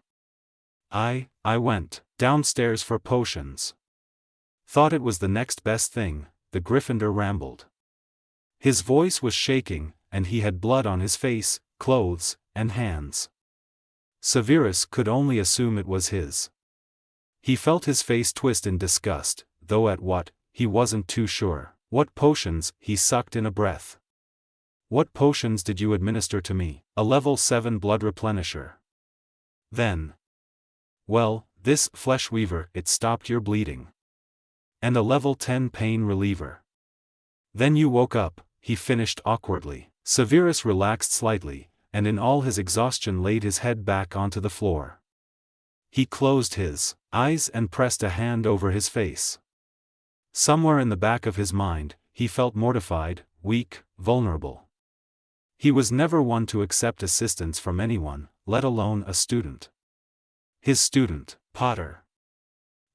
I went downstairs for potions. Thought it was the next best thing, the Gryffindor rambled. His voice was shaking, and he had blood on his face, clothes, and hands. Severus could only assume it was his. He felt his face twist in disgust, though at what, he wasn't too sure. What potions? He sucked in a breath. What potions did you administer to me? A level 7 blood replenisher. Then. Well, this Fleshweaver, it stopped your bleeding. And a level 10 pain reliever. Then you woke up, he finished awkwardly. Severus relaxed slightly, and in all his exhaustion laid his head back onto the floor. He closed his eyes and pressed a hand over his face. Somewhere in the back of his mind, he felt mortified, weak, vulnerable. He was never one to accept assistance from anyone, let alone a student. His student, Potter.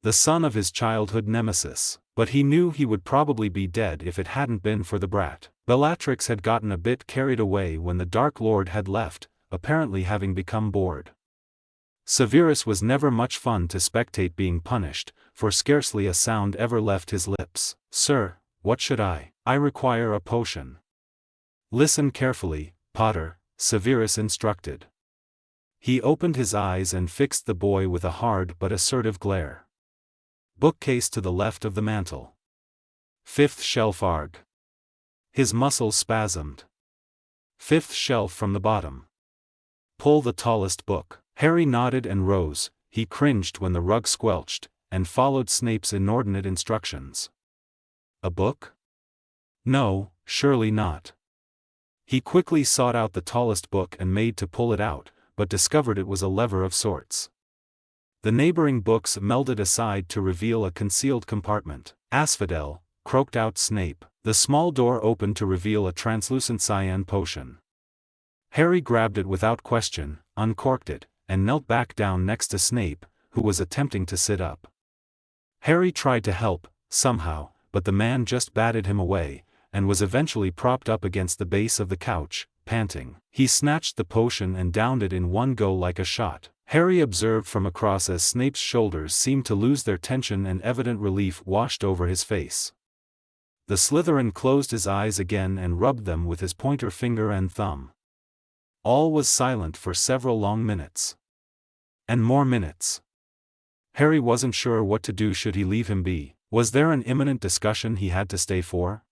The son of his childhood nemesis. But he knew he would probably be dead if it hadn't been for the brat. Bellatrix had gotten a bit carried away when the Dark Lord had left, apparently having become bored. Severus was never much fun to spectate being punished, for scarcely a sound ever left his lips. "Sir, what should I require a potion." "Listen carefully, Potter," Severus instructed. He opened his eyes and fixed the boy with a hard but assertive glare. "Bookcase to the left of the mantel. Fifth shelf arg." His muscles spasmed. "Fifth shelf from the bottom. Pull the tallest book." Harry nodded and rose. He cringed when the rug squelched, and followed Snape's inordinate instructions. A book? No, surely not. He quickly sought out the tallest book and made to pull it out, but discovered it was a lever of sorts. The neighboring books melded aside to reveal a concealed compartment. "Asphodel," croaked out Snape. The small door opened to reveal a translucent cyan potion. Harry grabbed it without question, uncorked it, and knelt back down next to Snape, who was attempting to sit up. Harry tried to help, somehow, but the man just batted him away, and was eventually propped up against the base of the couch, panting. He snatched the potion and downed it in one go like a shot. Harry observed from across as Snape's shoulders seemed to lose their tension and evident relief washed over his face. The Slytherin closed his eyes again and rubbed them with his pointer finger and thumb. All was silent for several long minutes. And more minutes. Harry wasn't sure what to do. Should he leave him be? Was there an imminent discussion he had to stay for?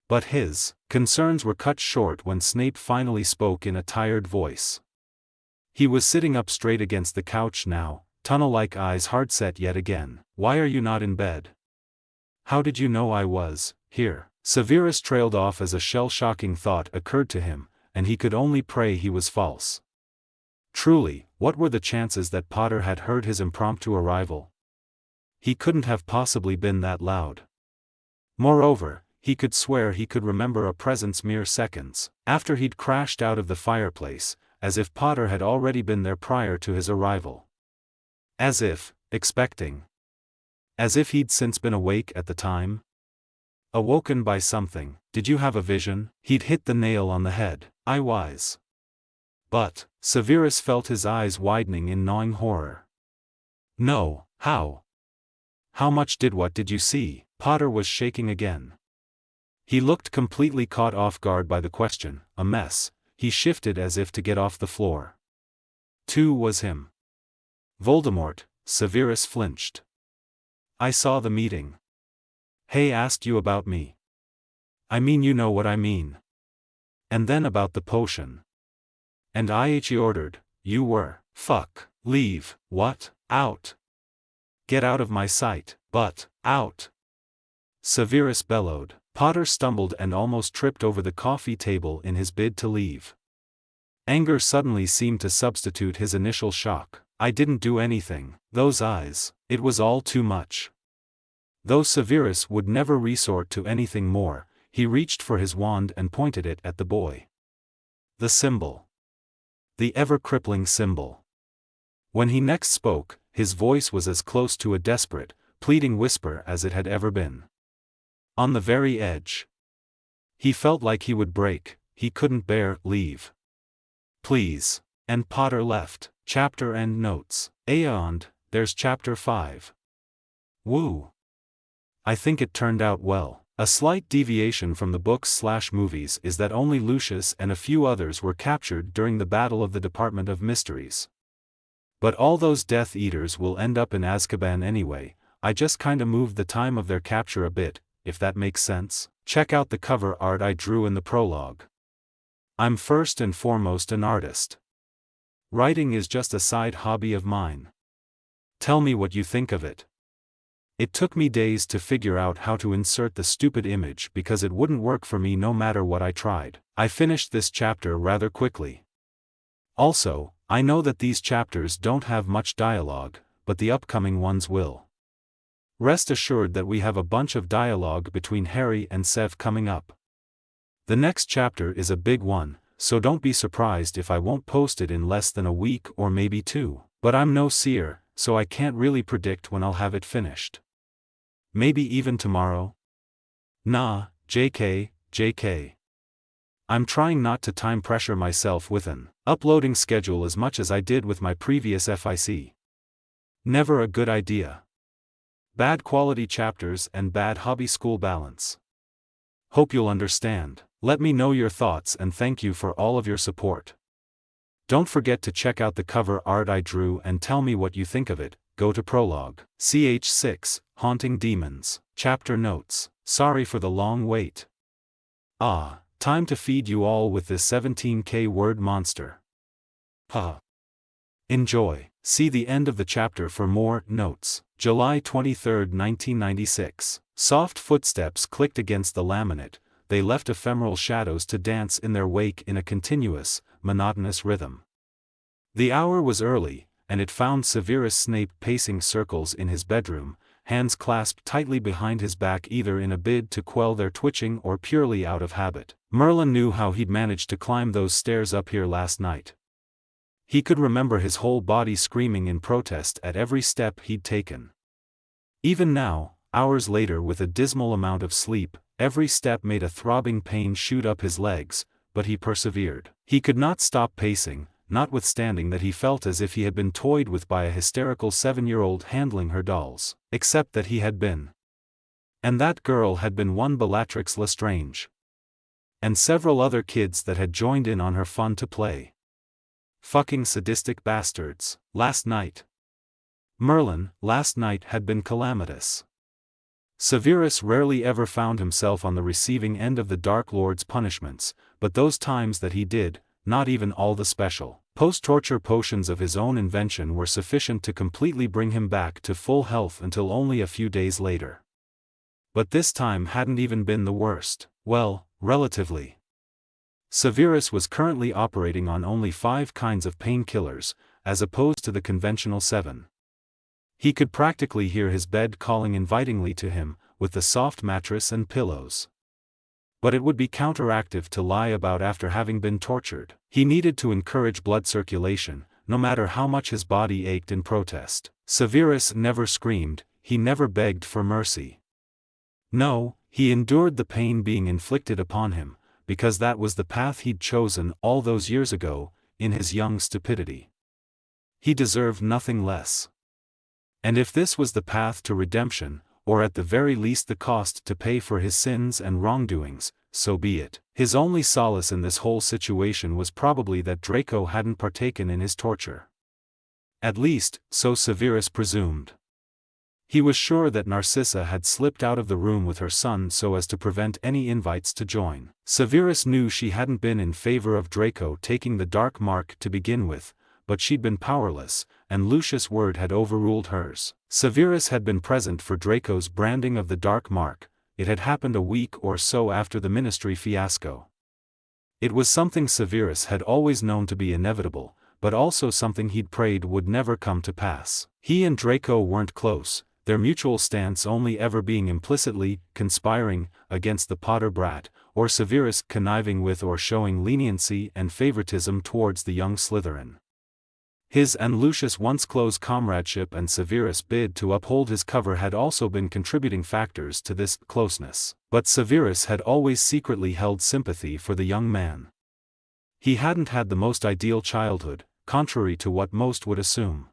But his concerns were cut short when Snape finally spoke in a tired voice. He was sitting up straight against the couch now, tunnel-like eyes hard-set yet again. "Why are you not in bed? How did you know I was here?" Severus trailed off as a shell-shocking thought occurred to him, and he could only pray he was false. Truly, what were the chances that Potter had heard his impromptu arrival? He couldn't have possibly been that loud. Moreover, he could swear he could remember a presence mere seconds after he'd crashed out of the fireplace, as if Potter had already been there prior to his arrival. As if, expecting. As if he'd since been awake at the time. Awoken by something. "Did you have a vision?" He'd hit the nail on the head. "I was." But, Severus felt his eyes widening in gnawing horror. "No, how? How much what did you see?" Potter was shaking again. He looked completely caught off guard by the question. A mess. He shifted as if to get off the floor. "Two was him." "Voldemort," Severus flinched. "I saw the meeting. Hay asked you about me. I mean, you know what I mean. And then about the potion. And he ordered, you were, fuck, leave, what, out. Get out of my sight, but, out." Severus bellowed. Potter stumbled and almost tripped over the coffee table in his bid to leave. Anger suddenly seemed to substitute his initial shock. "I didn't do anything." Those eyes, it was all too much. Though Severus would never resort to anything more, he reached for his wand and pointed it at the boy. The symbol. The ever-crippling symbol. When he next spoke, his voice was as close to a desperate, pleading whisper as it had ever been. On the very edge. He felt like he would break. He couldn't bear leave. "Please." And Potter left. Chapter end notes. And there's chapter 5. Woo. I think it turned out well. A slight deviation from the books/movies is that only Lucius and a few others were captured during the Battle of the Department of Mysteries. But all those Death Eaters will end up in Azkaban anyway. I just kinda moved the time of their capture a bit, if that makes sense. Check out the cover art I drew in the prologue. I'm first and foremost an artist. Writing is just a side hobby of mine. Tell me what you think of it. It took me days to figure out how to insert the stupid image because it wouldn't work for me no matter what I tried. I finished this chapter rather quickly. Also, I know that these chapters don't have much dialogue, but the upcoming ones will. Rest assured that we have a bunch of dialogue between Harry and Sev coming up. The next chapter is a big one, so don't be surprised if I won't post it in less than a week or maybe 2, but I'm no seer, so I can't really predict when I'll have it finished. Maybe even tomorrow? Nah, JK. I'm trying not to time pressure myself with an uploading schedule as much as I did with my previous FIC. Never a good idea. Bad quality chapters and bad hobby school balance. Hope you'll understand. Let me know your thoughts and thank you for all of your support. Don't forget to check out the cover art I drew and tell me what you think of it. Go to Prologue. CH6, Haunting Demons. Chapter Notes. Sorry for the long wait. Time to feed you all with this 17k word monster. Enjoy. See the end of the chapter for more notes. July 23, 1996. Soft footsteps clicked against the laminate. They left ephemeral shadows to dance in their wake in a continuous, monotonous rhythm. The hour was early, and it found Severus Snape pacing circles in his bedroom, hands clasped tightly behind his back either in a bid to quell their twitching or purely out of habit. Merlin knew how he'd managed to climb those stairs up here last night. He could remember his whole body screaming in protest at every step he'd taken. Even now, hours later with a dismal amount of sleep, every step made a throbbing pain shoot up his legs, but he persevered. He could not stop pacing, notwithstanding that he felt as if he had been toyed with by a hysterical 7-year-old handling her dolls, except that he had been. And that girl had been one Bellatrix Lestrange. And several other kids that had joined in on her fun to play. Fucking sadistic bastards. Last night, had been calamitous. Severus rarely ever found himself on the receiving end of the Dark Lord's punishments, but those times that he did, not even all the special, post-torture potions of his own invention were sufficient to completely bring him back to full health until only a few days later. But this time hadn't even been the worst, well, relatively. Severus was currently operating on only 5 kinds of painkillers, as opposed to the conventional 7. He could practically hear his bed calling invitingly to him, with the soft mattress and pillows. But it would be counteractive to lie about after having been tortured. He needed to encourage blood circulation, no matter how much his body ached in protest. Severus never screamed, he never begged for mercy. No, he endured the pain being inflicted upon him, because that was the path he'd chosen all those years ago, in his young stupidity. He deserved nothing less. And if this was the path to redemption, or at the very least the cost to pay for his sins and wrongdoings, so be it. His only solace in this whole situation was probably that Draco hadn't partaken in his torture. At least, so Severus presumed. He was sure that Narcissa had slipped out of the room with her son so as to prevent any invites to join. Severus knew she hadn't been in favor of Draco taking the dark mark to begin with, but she'd been powerless, and Lucius' word had overruled hers. Severus had been present for Draco's branding of the dark mark. It had happened a week or so after the ministry fiasco. It was something Severus had always known to be inevitable, but also something he'd prayed would never come to pass. He and Draco weren't close, their mutual stance only ever being implicitly conspiring against the Potter brat, or Severus conniving with or showing leniency and favoritism towards the young Slytherin. His and Lucius' once close comradeship and Severus' bid to uphold his cover had also been contributing factors to this closeness. But Severus had always secretly held sympathy for the young man. He hadn't had the most ideal childhood, contrary to what most would assume.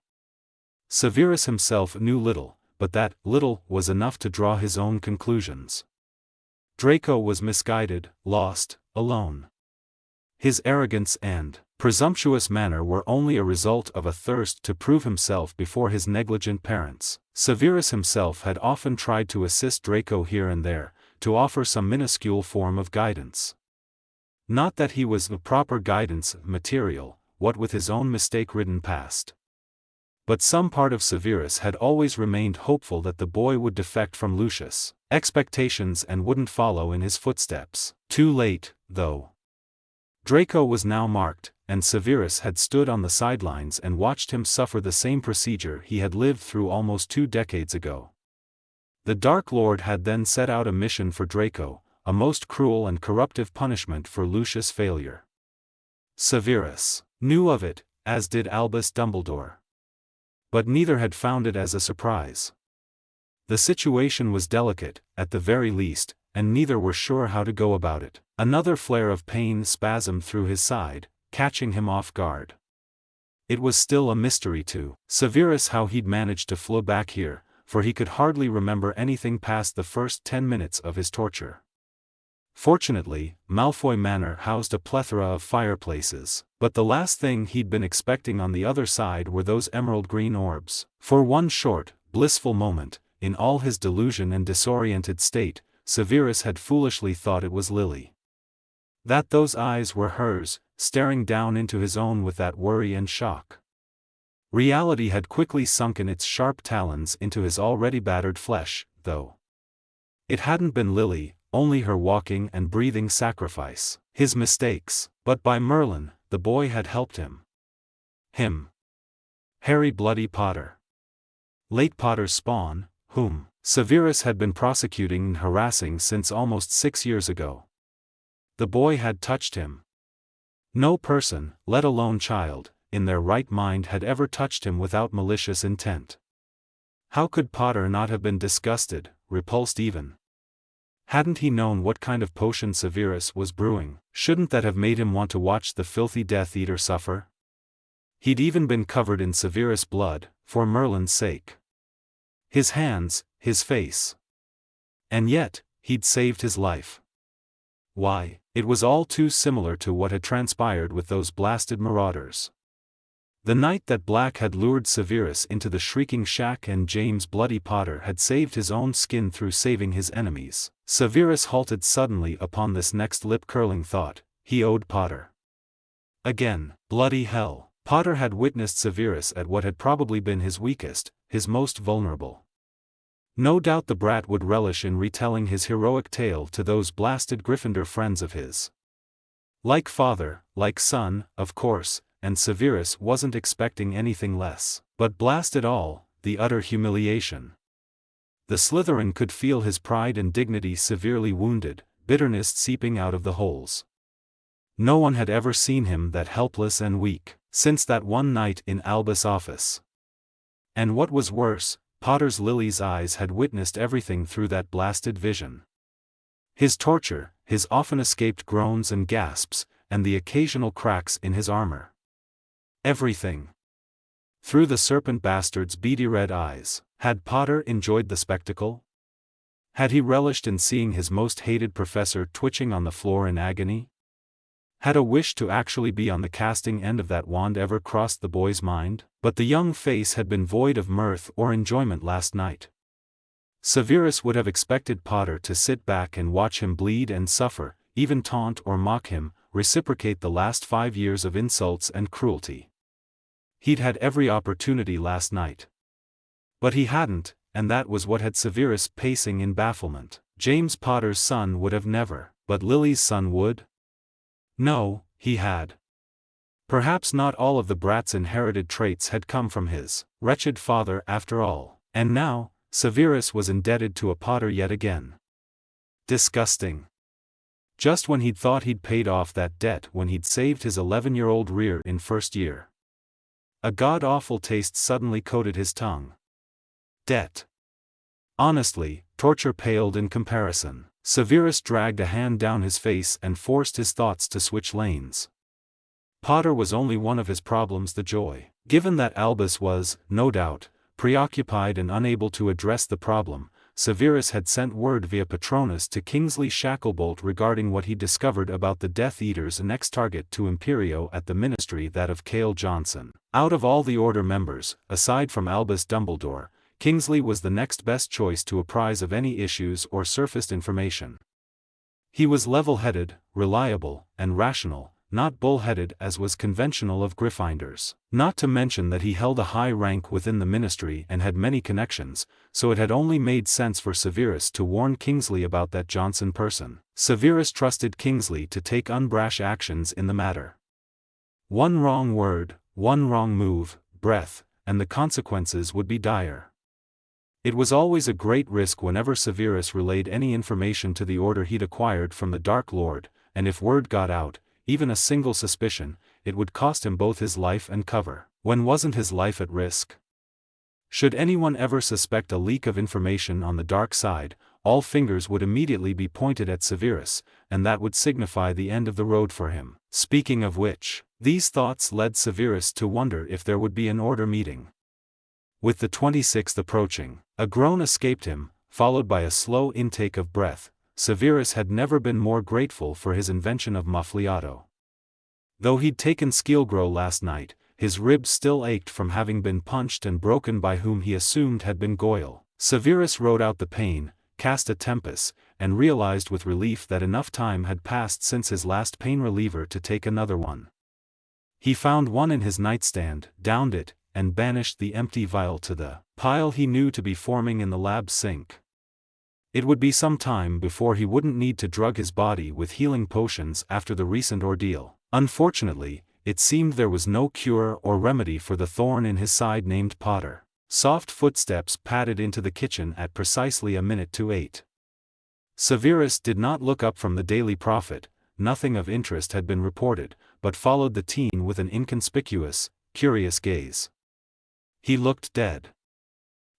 Severus himself knew little, but that little was enough to draw his own conclusions. Draco was misguided, lost, alone. His arrogance and presumptuous manner were only a result of a thirst to prove himself before his negligent parents. Severus himself had often tried to assist Draco here and there, to offer some minuscule form of guidance. Not that he was the proper guidance material, what with his own mistake-ridden past. But some part of Severus had always remained hopeful that the boy would defect from Lucius' expectations and wouldn't follow in his footsteps. Too late, though. Draco was now marked, and Severus had stood on the sidelines and watched him suffer the same procedure he had lived through almost 2 decades ago. The Dark Lord had then set out a mission for Draco, a most cruel and corruptive punishment for Lucius' failure. Severus knew of it, as did Albus Dumbledore. But neither had found it as a surprise. The situation was delicate, at the very least, and neither were sure how to go about it. Another flare of pain spasmed through his side, catching him off guard. It was still a mystery to Severus how he'd managed to flow back here, for he could hardly remember anything past the first 10 minutes of his torture. Fortunately, Malfoy Manor housed a plethora of fireplaces, but the last thing he'd been expecting on the other side were those emerald green orbs. For one short, blissful moment, in all his delusion and disoriented state, Severus had foolishly thought it was Lily. That those eyes were hers, staring down into his own with that worry and shock. Reality had quickly sunken its sharp talons into his already battered flesh, though. It hadn't been Lily, only her walking and breathing sacrifice. His mistakes, but by Merlin, the boy had helped him. Him. Harry Bloody Potter. Late Potter's spawn, whom Severus had been prosecuting and harassing since almost 6 years ago. The boy had touched him. No person, let alone child, in their right mind had ever touched him without malicious intent. How could Potter not have been disgusted, repulsed even? Hadn't he known what kind of potion Severus was brewing? Shouldn't that have made him want to watch the filthy Death Eater suffer? He'd even been covered in Severus' blood, for Merlin's sake. His hands, his face. And yet, he'd saved his life. Why, it was all too similar to what had transpired with those blasted marauders. The night that Black had lured Severus into the Shrieking Shack and James Bloody Potter had saved his own skin through saving his enemies. Severus halted suddenly upon this next lip-curling thought: he owed Potter. Again, bloody hell. Potter had witnessed Severus at what had probably been his weakest, his most vulnerable. No doubt the brat would relish in retelling his heroic tale to those blasted Gryffindor friends of his. Like father, like son, of course, and Severus wasn't expecting anything less. But blast it all, the utter humiliation. The Slytherin could feel his pride and dignity severely wounded, bitterness seeping out of the holes. No one had ever seen him that helpless and weak, since that one night in Albus' office. And what was worse, Potter's Lily's eyes had witnessed everything through that blasted vision. His torture, his often escaped groans and gasps, and the occasional cracks in his armor. Everything. Through the serpent bastard's beady red eyes, had Potter enjoyed the spectacle? Had he relished in seeing his most hated professor twitching on the floor in agony? Had a wish to actually be on the casting end of that wand ever crossed the boy's mind? But the young face had been void of mirth or enjoyment last night. Severus would have expected Potter to sit back and watch him bleed and suffer, even taunt or mock him, reciprocate the last 5 years of insults and cruelty. He'd had every opportunity last night. But he hadn't, and that was what had Severus pacing in bafflement. James Potter's son would have never, but Lily's son would? No, he had. Perhaps not all of the brat's inherited traits had come from his wretched father after all, and now, Severus was indebted to a Potter yet again. Disgusting. Just when he'd thought he'd paid off that debt when he'd saved his 11-year-old rear in first year. A god-awful taste suddenly coated his tongue. Debt. Honestly, torture paled in comparison. Severus dragged a hand down his face and forced his thoughts to switch lanes. Potter was only one of his problems, the joy. Given that Albus was, no doubt, preoccupied and unable to address the problem, Severus had sent word via Patronus to Kingsley Shacklebolt regarding what he discovered about the Death Eater's next target to Imperio at the ministry, that of Cale Johnson. Out of all the Order members, aside from Albus Dumbledore, Kingsley was the next best choice to apprise of any issues or surfaced information. He was level-headed, reliable, and rational, not bull-headed as was conventional of Gryffindors. Not to mention that he held a high rank within the ministry and had many connections, so it had only made sense for Severus to warn Kingsley about that Johnson person. Severus trusted Kingsley to take unbrash actions in the matter. One wrong word, one wrong move, breath, and the consequences would be dire. It was always a great risk whenever Severus relayed any information to the order he'd acquired from the Dark Lord, and if word got out, even a single suspicion, it would cost him both his life and cover. When wasn't his life at risk? Should anyone ever suspect a leak of information on the dark side, all fingers would immediately be pointed at Severus, and that would signify the end of the road for him. Speaking of which, these thoughts led Severus to wonder if there would be an order meeting. With the 26th approaching, a groan escaped him, followed by a slow intake of breath. Severus had never been more grateful for his invention of muffliato. Though he'd taken Skeelgrow last night, his ribs still ached from having been punched and broken by whom he assumed had been Goyle. Severus rode out the pain, cast a tempest, and realized with relief that enough time had passed since his last pain reliever to take another one. He found one in his nightstand, downed it, and banished the empty vial to the pile he knew to be forming in the lab sink. It would be some time before he wouldn't need to drug his body with healing potions after the recent ordeal. Unfortunately, it seemed there was no cure or remedy for the thorn in his side named Potter. Soft footsteps padded into the kitchen at precisely 8:01. Severus did not look up from the Daily Prophet. Nothing of interest had been reported, but followed the teen with an inconspicuous, curious gaze. He looked dead.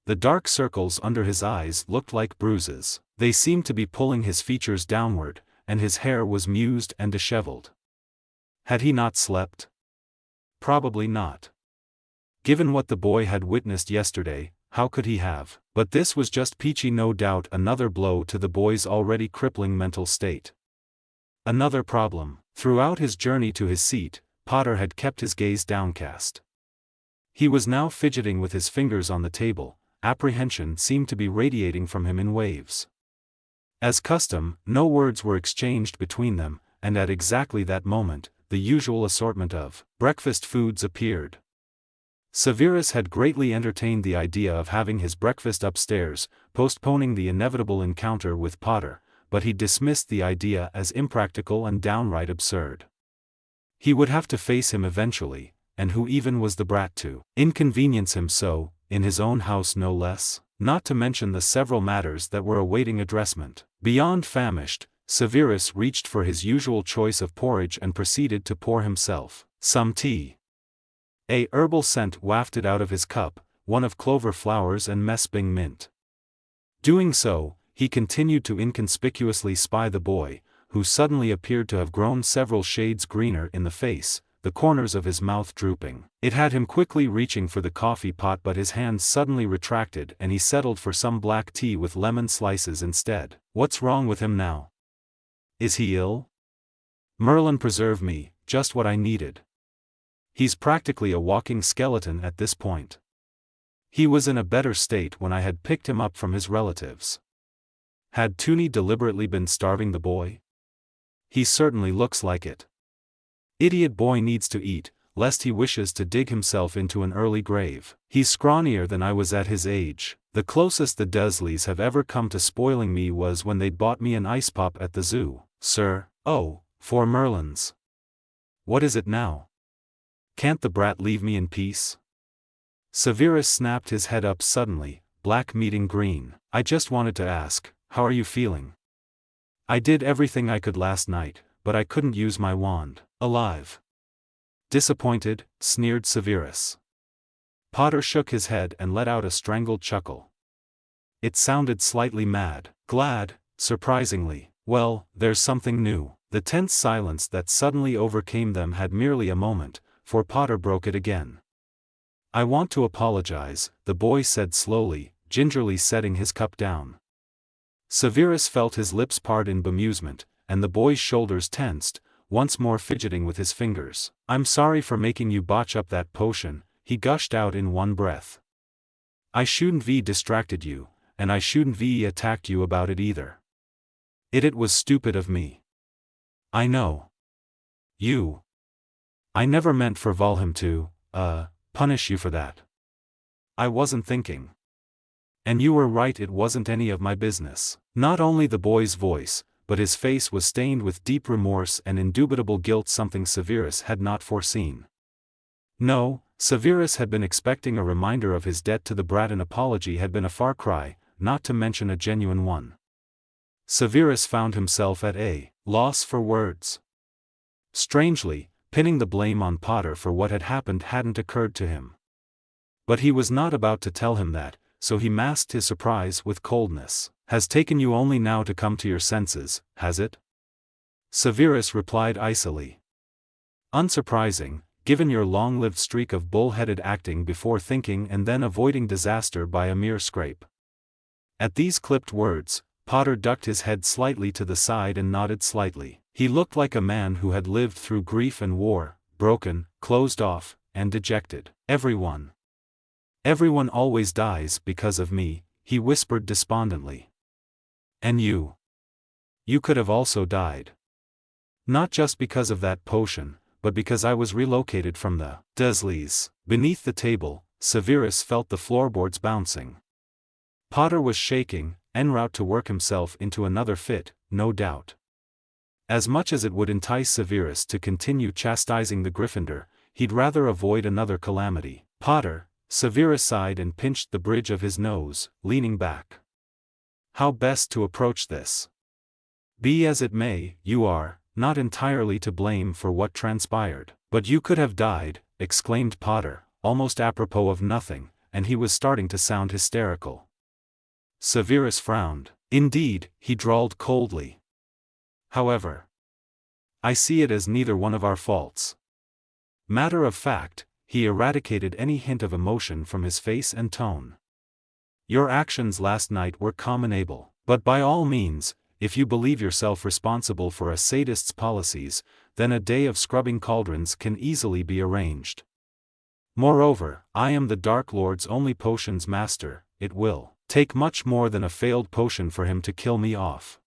The dark circles under his eyes looked like bruises. They seemed to be pulling his features downward, and his hair was mused and disheveled. Had he not slept? Probably not. Given what the boy had witnessed yesterday, how could he have? But this was just peachy, no doubt another blow to the boy's already crippling mental state. Another problem. Throughout his journey to his seat, Potter had kept his gaze downcast. He was now fidgeting with his fingers on the table. Apprehension seemed to be radiating from him in waves. As custom, no words were exchanged between them, and at exactly that moment, the usual assortment of breakfast foods appeared. Severus had greatly entertained the idea of having his breakfast upstairs, postponing the inevitable encounter with Potter, but he dismissed the idea as impractical and downright absurd. He would have to face him eventually, and who even was the brat to inconvenience him so, in his own house no less? Not to mention the several matters that were awaiting addressment. Beyond famished, Severus reached for his usual choice of porridge and proceeded to pour himself some tea. A herbal scent wafted out of his cup, one of clover flowers and mesping mint. Doing so, he continued to inconspicuously spy the boy, who suddenly appeared to have grown several shades greener in the face, the corners of his mouth drooping. It had him quickly reaching for the coffee pot, but his hands suddenly retracted and he settled for some black tea with lemon slices instead. What's wrong with him now? Is he ill? Merlin preserve me, just what I needed. He's practically a walking skeleton at this point. He was in a better state when I had picked him up from his relatives. Had Toonie deliberately been starving the boy? He certainly looks like it. Idiot boy needs to eat, lest he wishes to dig himself into an early grave. He's scrawnier than I was at his age. The closest the Dursleys have ever come to spoiling me was when they'd bought me an ice pop at the zoo, sir. Oh, 4 Merlins. What is it now? Can't the brat leave me in peace? Severus snapped his head up suddenly, black meeting green. I just wanted to ask, how are you feeling? I did everything I could last night, but I couldn't use my wand. Alive. Disappointed, sneered Severus. Potter shook his head and let out a strangled chuckle. It sounded slightly mad. Glad, surprisingly. Well, there's something new. The tense silence that suddenly overcame them had merely a moment, for Potter broke it again. I want to apologize, the boy said slowly, gingerly setting his cup down. Severus felt his lips part in bemusement, and the boy's shoulders tensed, once more fidgeting with his fingers. I'm sorry for making you botch up that potion, he gushed out in one breath. I shouldn't have distracted you, and I shouldn't have attacked you about it either. It was stupid of me. I know. I never meant for Valham to, punish you for that. I wasn't thinking. And you were right, it wasn't any of my business. Not only the boy's voice, but his face was stained with deep remorse and indubitable guilt, something Severus had not foreseen. No, Severus had been expecting a reminder of his debt to the brat. An apology had been a far cry, not to mention a genuine one. Severus found himself at a loss for words. Strangely, pinning the blame on Potter for what had happened hadn't occurred to him. But he was not about to tell him that, so he masked his surprise with coldness. "Has taken you only now to come to your senses, has it?" Severus replied icily. "Unsurprising, given your long-lived streak of bull-headed acting before thinking and then avoiding disaster by a mere scrape." At these clipped words, Potter ducked his head slightly to the side and nodded slightly. He looked like a man who had lived through grief and war, broken, closed off, and dejected. Everyone always dies because of me," he whispered despondently. "And you could have also died. Not just because of that potion, but because I was relocated from the Dursleys." Beneath the table, Severus felt the floorboards bouncing. Potter was shaking, en route to work himself into another fit, no doubt. As much as it would entice Severus to continue chastising the Gryffindor, he'd rather avoid another calamity. "Potter," Severus sighed and pinched the bridge of his nose, leaning back. "How best to approach this? Be as it may, you are not entirely to blame for what transpired." "But you could have died," exclaimed Potter, almost apropos of nothing, and he was starting to sound hysterical. Severus frowned. "Indeed," he drawled coldly. "However, I see it as neither one of our faults." Matter of fact, he eradicated any hint of emotion from his face and tone. "Your actions last night were commendable. But by all means, if you believe yourself responsible for a sadist's policies, then a day of scrubbing cauldrons can easily be arranged. Moreover, I am the Dark Lord's only potions master. It will take much more than a failed potion for him to kill me off.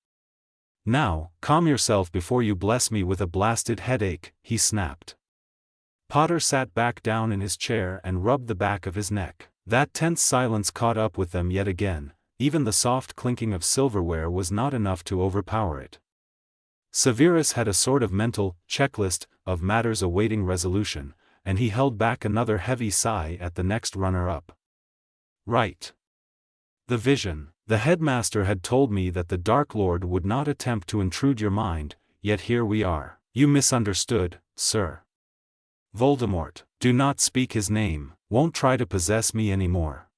Now, calm yourself before you bless me with a blasted headache," he snapped. Potter sat back down in his chair and rubbed the back of his neck. That tense silence caught up with them yet again. Even the soft clinking of silverware was not enough to overpower it. Severus had a sort of mental checklist of matters awaiting resolution, and he held back another heavy sigh at the next runner-up. "Right. The vision. The headmaster had told me that the Dark Lord would not attempt to intrude your mind, yet here we are." "You misunderstood, sir. Voldemort, do not speak his name, won't try to possess me anymore.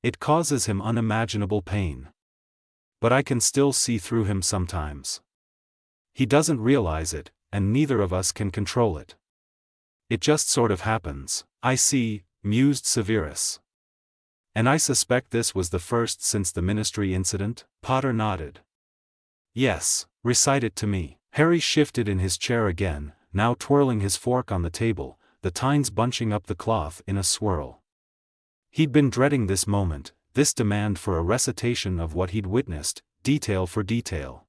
It causes him unimaginable pain. But I can still see through him sometimes. He doesn't realize it, and neither of us can control it. It just sort of happens." "I see," mused Severus. "And I suspect this was the first since the Ministry incident?" Potter nodded. "Yes, recite it to me." Harry shifted in his chair again, now twirling his fork on the table, the tines bunching up the cloth in a swirl. He'd been dreading this moment, this demand for a recitation of what he'd witnessed, detail for detail.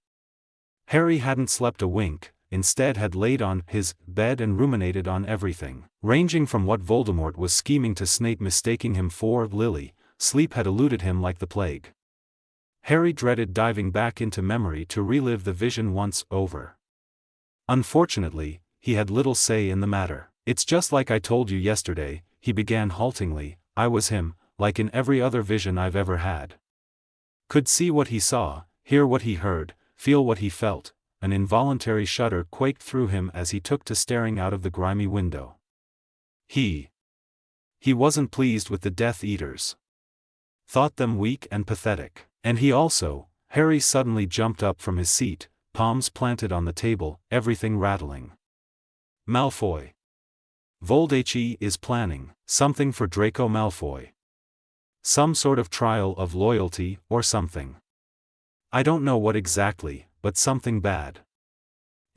Harry hadn't slept a wink, instead had laid on his bed and ruminated on everything. Ranging from what Voldemort was scheming to Snape mistaking him for Lily, sleep had eluded him like the plague. Harry dreaded diving back into memory to relive the vision once over. Unfortunately, he had little say in the matter. "It's just like I told you yesterday," he began haltingly. "I was him, like in every other vision I've ever had. Could see what he saw, hear what he heard, feel what he felt." An involuntary shudder quaked through him as he took to staring out of the grimy window. He wasn't pleased with the Death Eaters. Thought them weak and pathetic. And he also, Harry suddenly jumped up from his seat, palms planted on the table, everything rattling. "Malfoy. Voldemort is planning something for Draco Malfoy. Some sort of trial of loyalty, or something. I don't know what exactly, but something bad.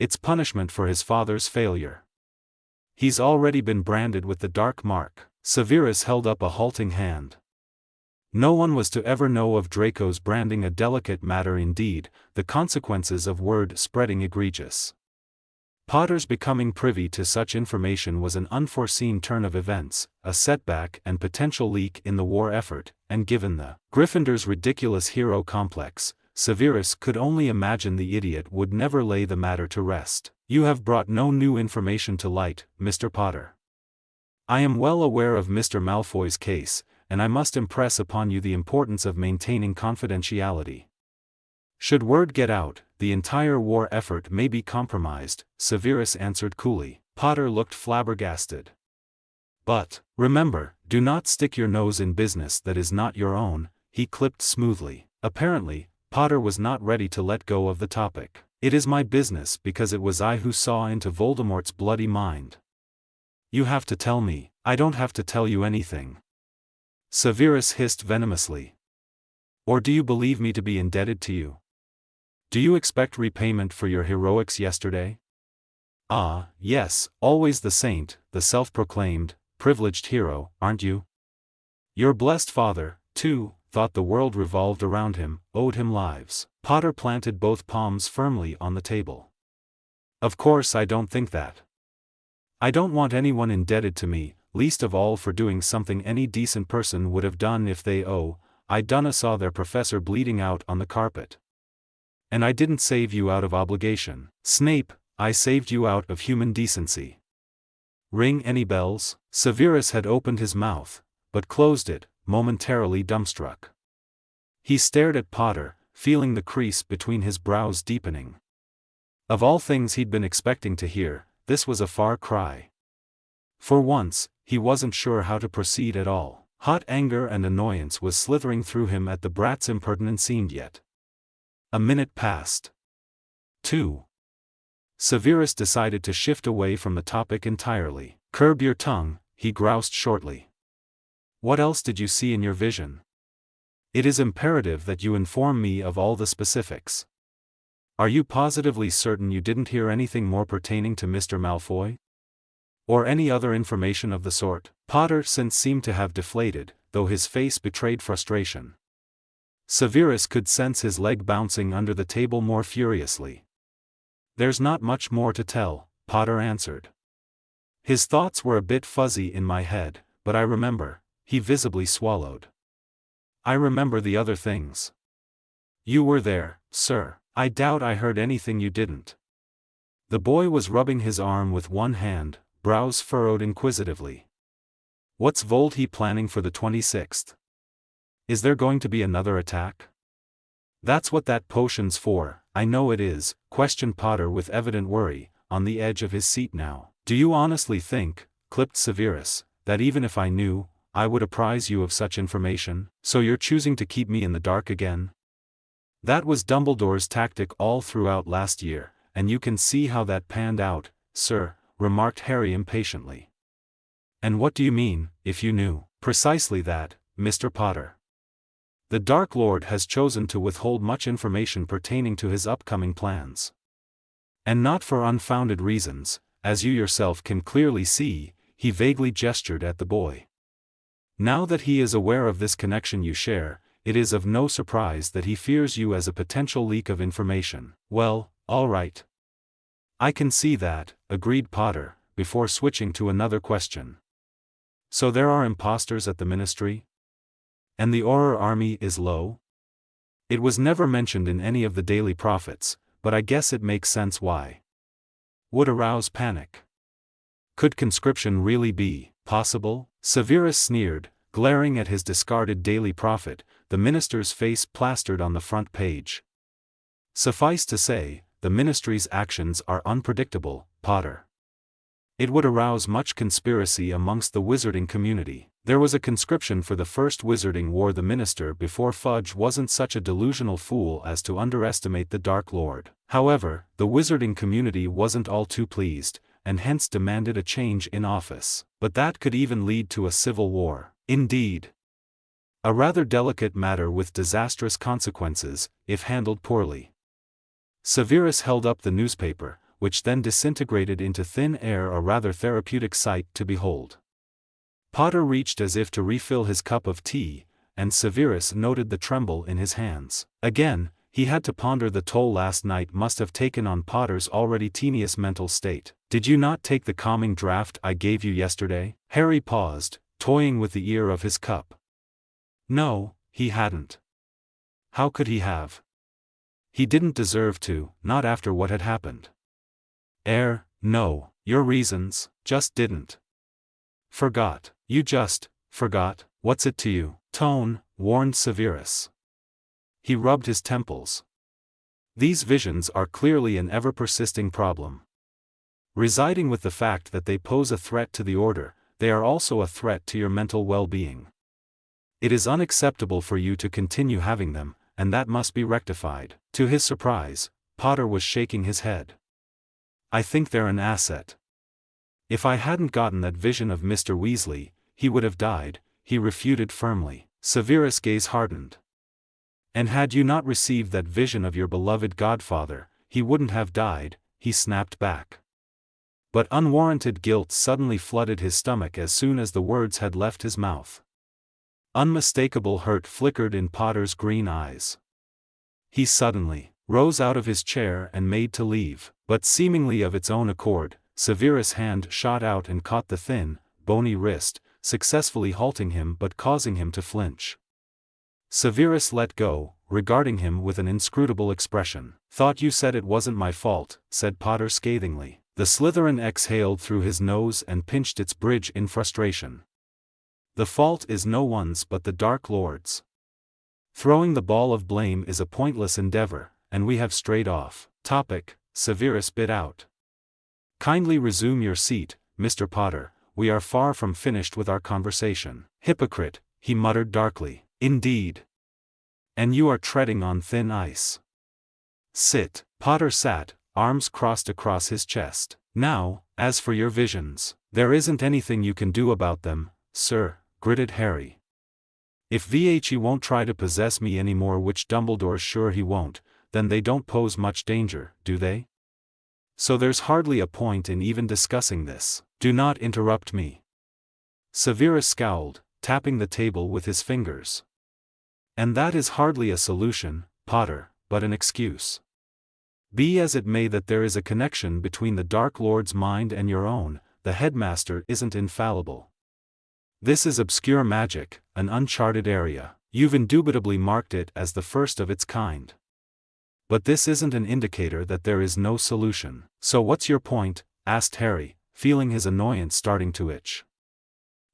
It's punishment for his father's failure. He's already been branded with the dark mark." Severus held up a halting hand. No one was to ever know of Draco's branding, a delicate matter indeed, the consequences of word spreading egregious. Potter's becoming privy to such information was an unforeseen turn of events, a setback and potential leak in the war effort, and given the Gryffindor's ridiculous hero complex, Severus could only imagine the idiot would never lay the matter to rest. "You have brought no new information to light, Mr. Potter. I am well aware of Mr. Malfoy's case, and I must impress upon you the importance of maintaining confidentiality. Should word get out, the entire war effort may be compromised," Severus answered coolly. Potter looked flabbergasted. "But, remember, do not stick your nose in business that is not your own," he clipped smoothly. Apparently, Potter was not ready to let go of the topic. "It is my business because it was I who saw into Voldemort's bloody mind. You have to tell me, I don't have to tell you anything," Severus hissed venomously. "Or do you believe me to be indebted to you? Do you expect repayment for your heroics yesterday? Ah, yes, always the saint, the self-proclaimed, privileged hero, aren't you? Your blessed father, too, thought the world revolved around him, owed him lives." Potter planted both palms firmly on the table. "Of course I don't think that. I don't want anyone indebted to me, least of all for doing something any decent person would have done if they I done saw their professor bleeding out on the carpet. And I didn't save you out of obligation, Snape, I saved you out of human decency. Ring any bells?" Severus had opened his mouth, but closed it, momentarily dumbstruck. He stared at Potter, feeling the crease between his brows deepening. Of all things he'd been expecting to hear, this was a far cry. For once, he wasn't sure how to proceed at all. Hot anger and annoyance was slithering through him at the brat's impertinence yet. A minute passed. 2. Severus decided to shift away from the topic entirely. "Curb your tongue," he groused shortly. "What else did you see in your vision? It is imperative that you inform me of all the specifics. Are you positively certain you didn't hear anything more pertaining to Mr. Malfoy? Or any other information of the sort?" Potter since seemed to have deflated, though his face betrayed frustration. Severus could sense his leg bouncing under the table more furiously. "There's not much more to tell," Potter answered. "His thoughts were a bit fuzzy in my head, but I remember." He visibly swallowed. "I remember the other things. You were there, sir. I doubt I heard anything you didn't." The boy was rubbing his arm with one hand, brows furrowed inquisitively. "What's Vold planning for the 26th? Is there going to be another attack?" "That's what that potion's for, I know it is," questioned Potter with evident worry, on the edge of his seat now. "Do you honestly think," clipped Severus, "that even if I knew, I would apprise you of such information? So you're choosing to keep me in the dark again? That was Dumbledore's tactic all throughout last year, and you can see how that panned out, sir," remarked Harry impatiently. "And what do you mean, if you knew?" "Precisely that, Mr. Potter. The Dark Lord has chosen to withhold much information pertaining to his upcoming plans. And not for unfounded reasons, as you yourself can clearly see," he vaguely gestured at the boy. "Now that he is aware of this connection you share, it is of no surprise that he fears you as a potential leak of information." "Well, all right. I can see that," agreed Potter, before switching to another question. "So there are imposters at the ministry? And the Auror army is low? It was never mentioned in any of the daily prophets, but I guess it makes sense why. Would arouse panic. Could conscription really be possible?" Severus sneered, glaring at his discarded daily prophet, the minister's face plastered on the front page. "Suffice to say, the ministry's actions are unpredictable, Potter. It would arouse much conspiracy amongst the wizarding community. There was a conscription for the First Wizarding War. The minister before Fudge wasn't such a delusional fool as to underestimate the Dark Lord. However, the wizarding community wasn't all too pleased, and hence demanded a change in office. But that could even lead to a civil war. Indeed. A rather delicate matter with disastrous consequences, if handled poorly." Severus held up the newspaper, which then disintegrated into thin air, a rather therapeutic sight to behold. Potter reached as if to refill his cup of tea, and Severus noted the tremble in his hands. Again, he had to ponder the toll last night must have taken on Potter's already tenuous mental state. "Did you not take the calming draught I gave you yesterday?" Harry paused, toying with the ear of his cup. "No, he hadn't. How could he have? He didn't deserve to, not after what had happened. No, your reasons, just didn't. Forgot. You just, forgot, what's it to you? Tone, warned Severus. He rubbed his temples. These visions are clearly an ever-persisting problem. Residing with the fact that they pose a threat to the order, they are also a threat to your mental well-being. It is unacceptable for you to continue having them, and that must be rectified. To his surprise, Potter was shaking his head. I think they're an asset. If I hadn't gotten that vision of Mr. Weasley, he would have died, he refuted firmly. Severus' gaze hardened. And had you not received that vision of your beloved godfather, he wouldn't have died, he snapped back. But unwarranted guilt suddenly flooded his stomach as soon as the words had left his mouth. Unmistakable hurt flickered in Potter's green eyes. He suddenly rose out of his chair and made to leave, but seemingly of its own accord, Severus' hand shot out and caught the thin, bony wrist, successfully halting him but causing him to flinch. Severus let go, regarding him with an inscrutable expression. Thought you said it wasn't my fault, said Potter scathingly. The Slytherin exhaled through his nose and pinched its bridge in frustration. The fault is no one's but the Dark Lord's. Throwing the ball of blame is a pointless endeavor, and we have strayed off topic, Severus bit out. Kindly resume your seat, Mr. Potter, we are far from finished with our conversation. Hypocrite, he muttered darkly. Indeed. And you are treading on thin ice. Sit. Potter sat, arms crossed across his chest. Now, as for your visions, there isn't anything you can do about them, sir, gritted Harry. If VHE won't try to possess me anymore, which Dumbledore's sure he won't, then they don't pose much danger, do they? So there's hardly a point in even discussing this. Do not interrupt me. Severus scowled, tapping the table with his fingers. And that is hardly a solution, Potter, but an excuse. Be as it may that there is a connection between the Dark Lord's mind and your own, the headmaster isn't infallible. This is obscure magic, an uncharted area. You've indubitably marked it as the first of its kind. But this isn't an indicator that there is no solution. So what's your point? Asked Harry, feeling his annoyance starting to itch.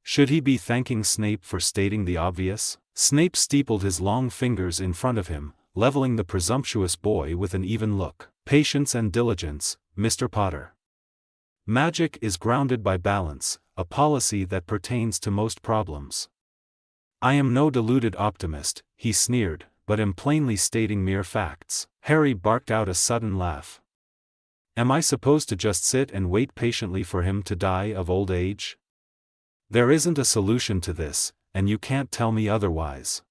Should he be thanking Snape for stating the obvious? Snape steepled his long fingers in front of him, leveling the presumptuous boy with an even look. Patience and diligence, Mr. Potter. Magic is grounded by balance, a policy that pertains to most problems. I am no deluded optimist, he sneered, but am plainly stating mere facts. Harry barked out a sudden laugh. Am I supposed to just sit and wait patiently for him to die of old age? There isn't a solution to this, and you can't tell me otherwise.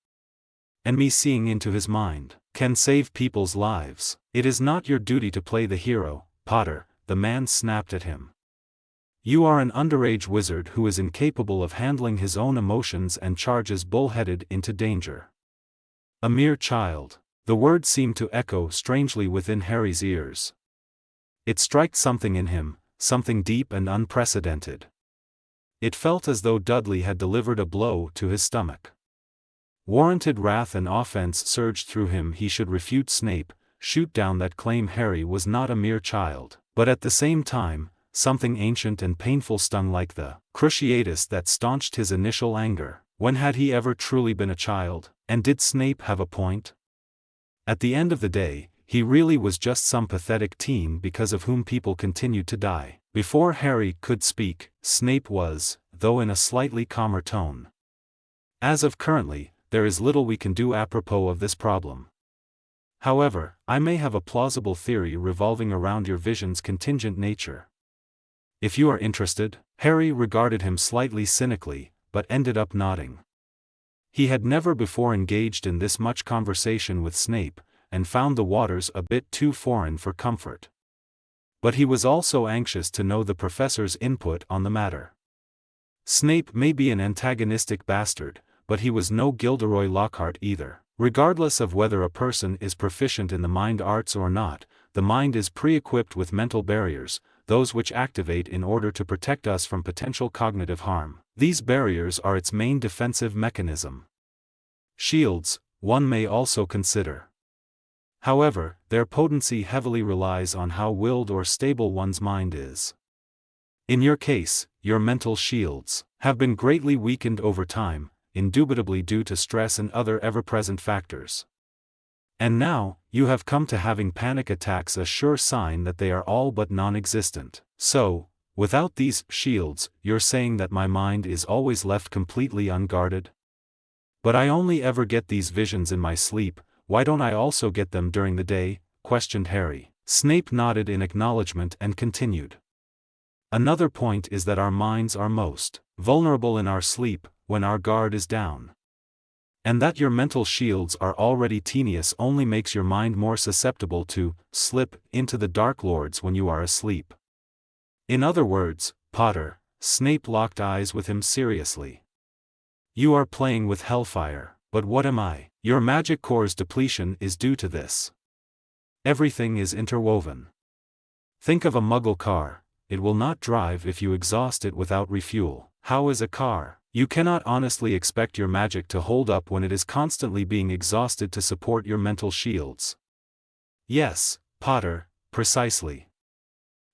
And me seeing into his mind can save people's lives. It is not your duty to play the hero, Potter, the man snapped at him. You are an underage wizard who is incapable of handling his own emotions and charges bullheaded into danger. A mere child. The word seemed to echo strangely within Harry's ears. It struck something in him, something deep and unprecedented. It felt as though Dudley had delivered a blow to his stomach. Warranted wrath and offense surged through him. He should refute Snape, shoot down that claim Harry was not a mere child, but at the same time, something ancient and painful stung like the cruciatus that staunched his initial anger. When had he ever truly been a child, and did Snape have a point? At the end of the day, he really was just some pathetic teen because of whom people continued to die. Before Harry could speak, Snape was, though in a slightly calmer tone. As of currently, there is little we can do apropos of this problem. However, I may have a plausible theory revolving around your vision's contingent nature. If you are interested, Harry regarded him slightly cynically, but ended up nodding. He had never before engaged in this much conversation with Snape, and found the waters a bit too foreign for comfort. But he was also anxious to know the professor's input on the matter. Snape may be an antagonistic bastard, but he was no Gilderoy Lockhart either. Regardless of whether a person is proficient in the mind arts or not, the mind is pre-equipped with mental barriers, those which activate in order to protect us from potential cognitive harm. These barriers are its main defensive mechanism. Shields, one may also consider. However, their potency heavily relies on how willed or stable one's mind is. In your case, your mental shields have been greatly weakened over time, indubitably due to stress and other ever-present factors. And now, you have come to having panic attacks, a sure sign that they are all but non-existent. So, without these shields, you're saying that my mind is always left completely unguarded? But I only ever get these visions in my sleep, why don't I also get them during the day? Questioned Harry. Snape nodded in acknowledgement and continued. Another point is that our minds are most vulnerable in our sleep, when our guard is down. And that your mental shields are already tenuous only makes your mind more susceptible to slip into the Dark Lords when you are asleep. In other words, Potter, Snape locked eyes with him seriously. You are playing with hellfire, but what am I? Your magic core's depletion is due to this. Everything is interwoven. Think of a Muggle car. It will not drive if you exhaust it without refuel. How is a car? You cannot honestly expect your magic to hold up when it is constantly being exhausted to support your mental shields. Yes, Potter, precisely.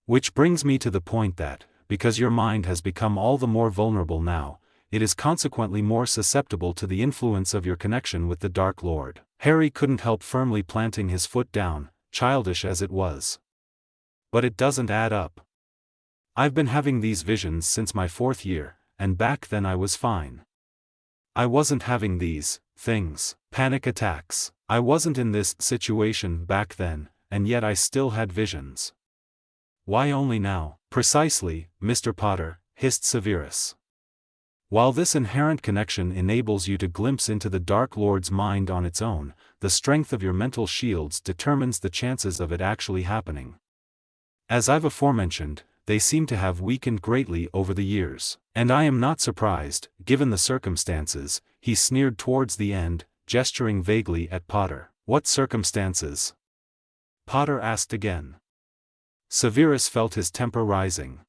Which brings me to the point that, because your mind has become all the more vulnerable now, it is consequently more susceptible to the influence of your connection with the Dark Lord. Harry couldn't help firmly planting his foot down, childish as it was. But it doesn't add up. I've been having these visions since my 4th year, and back then I was fine. I wasn't having these panic attacks. I wasn't in this situation back then, and yet I still had visions. Why only now? Precisely, Mr. Potter, hissed Severus. While this inherent connection enables you to glimpse into the Dark Lord's mind on its own, the strength of your mental shields determines the chances of it actually happening. As I've aforementioned, they seem to have weakened greatly over the years, and I am not surprised, given the circumstances. He sneered towards the end, gesturing vaguely at Potter. What circumstances? Potter asked again. Severus felt his temper rising.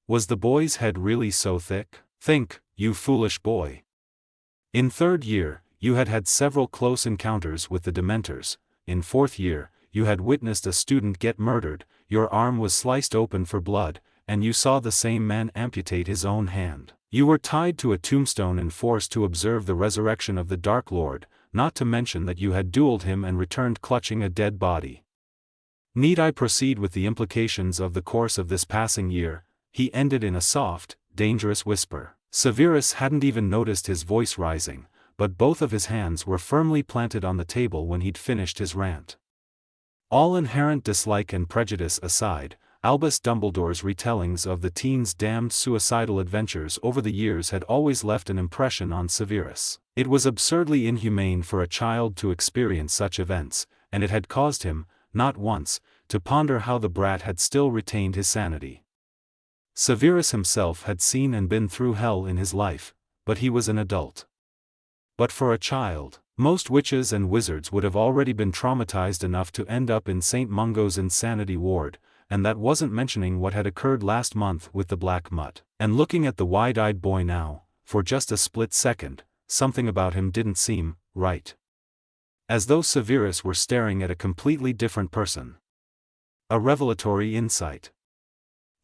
Was the boy's head really so thick? Think, you foolish boy. In 3rd year, you had had several close encounters with the Dementors. In 4th year, you had witnessed a student get murdered, your arm was sliced open for blood, and you saw the same man amputate his own hand. You were tied to a tombstone and forced to observe the resurrection of the Dark Lord, not to mention that you had dueled him and returned clutching a dead body. Need I proceed with the implications of the course of this passing year? He ended in a soft, dangerous whisper. Severus hadn't even noticed his voice rising, but both of his hands were firmly planted on the table when he'd finished his rant. All inherent dislike and prejudice aside, Albus Dumbledore's retellings of the teen's damned suicidal adventures over the years had always left an impression on Severus. It was absurdly inhumane for a child to experience such events, and it had caused him, not once, to ponder how the brat had still retained his sanity. Severus himself had seen and been through hell in his life, but he was an adult. But for a child, most witches and wizards would have already been traumatized enough to end up in St. Mungo's insanity ward, and that wasn't mentioning what had occurred last month with the Black Mutt. And looking at the wide-eyed boy now, for just a split second, something about him didn't seem right. As though Severus were staring at a completely different person. A revelatory insight.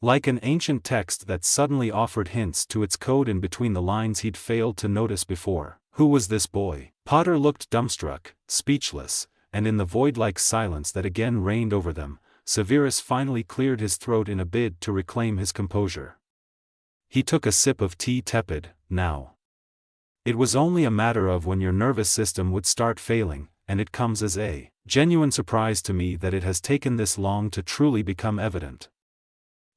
Like an ancient text that suddenly offered hints to its code in between the lines he'd failed to notice before. Who was this boy? Potter looked dumbstruck, speechless, and in the void-like silence that again reigned over them, Severus finally cleared his throat in a bid to reclaim his composure. He took a sip of tea tepid, now. It was only a matter of when your nervous system would start failing, and it comes as a genuine surprise to me that it has taken this long to truly become evident.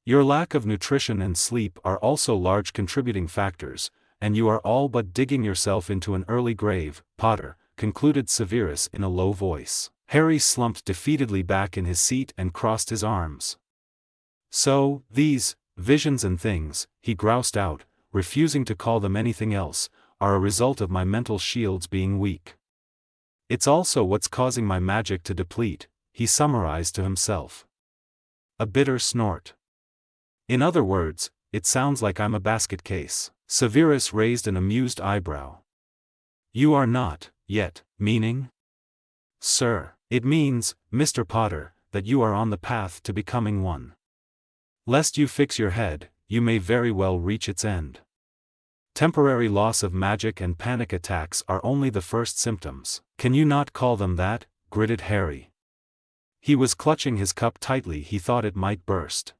Your lack of nutrition and sleep are also large contributing factors, and you are all but digging yourself into an early grave, Potter, concluded Severus in a low voice. Harry slumped defeatedly back in his seat and crossed his arms. So, these visions and things, he groused out, refusing to call them anything else, are a result of my mental shields being weak. It's also what's causing my magic to deplete, he summarized to himself. A bitter snort. In other words, it sounds like I'm a basket case. Severus raised an amused eyebrow. You are not, yet, meaning? Sir, It means, Mr. Potter, that you are on the path to becoming one. Lest you fix your head, you may very well reach its end. Temporary loss of magic and panic attacks are only the first symptoms. Can you not call them that? Gritted Harry. He was clutching his cup tightly, he thought it might burst.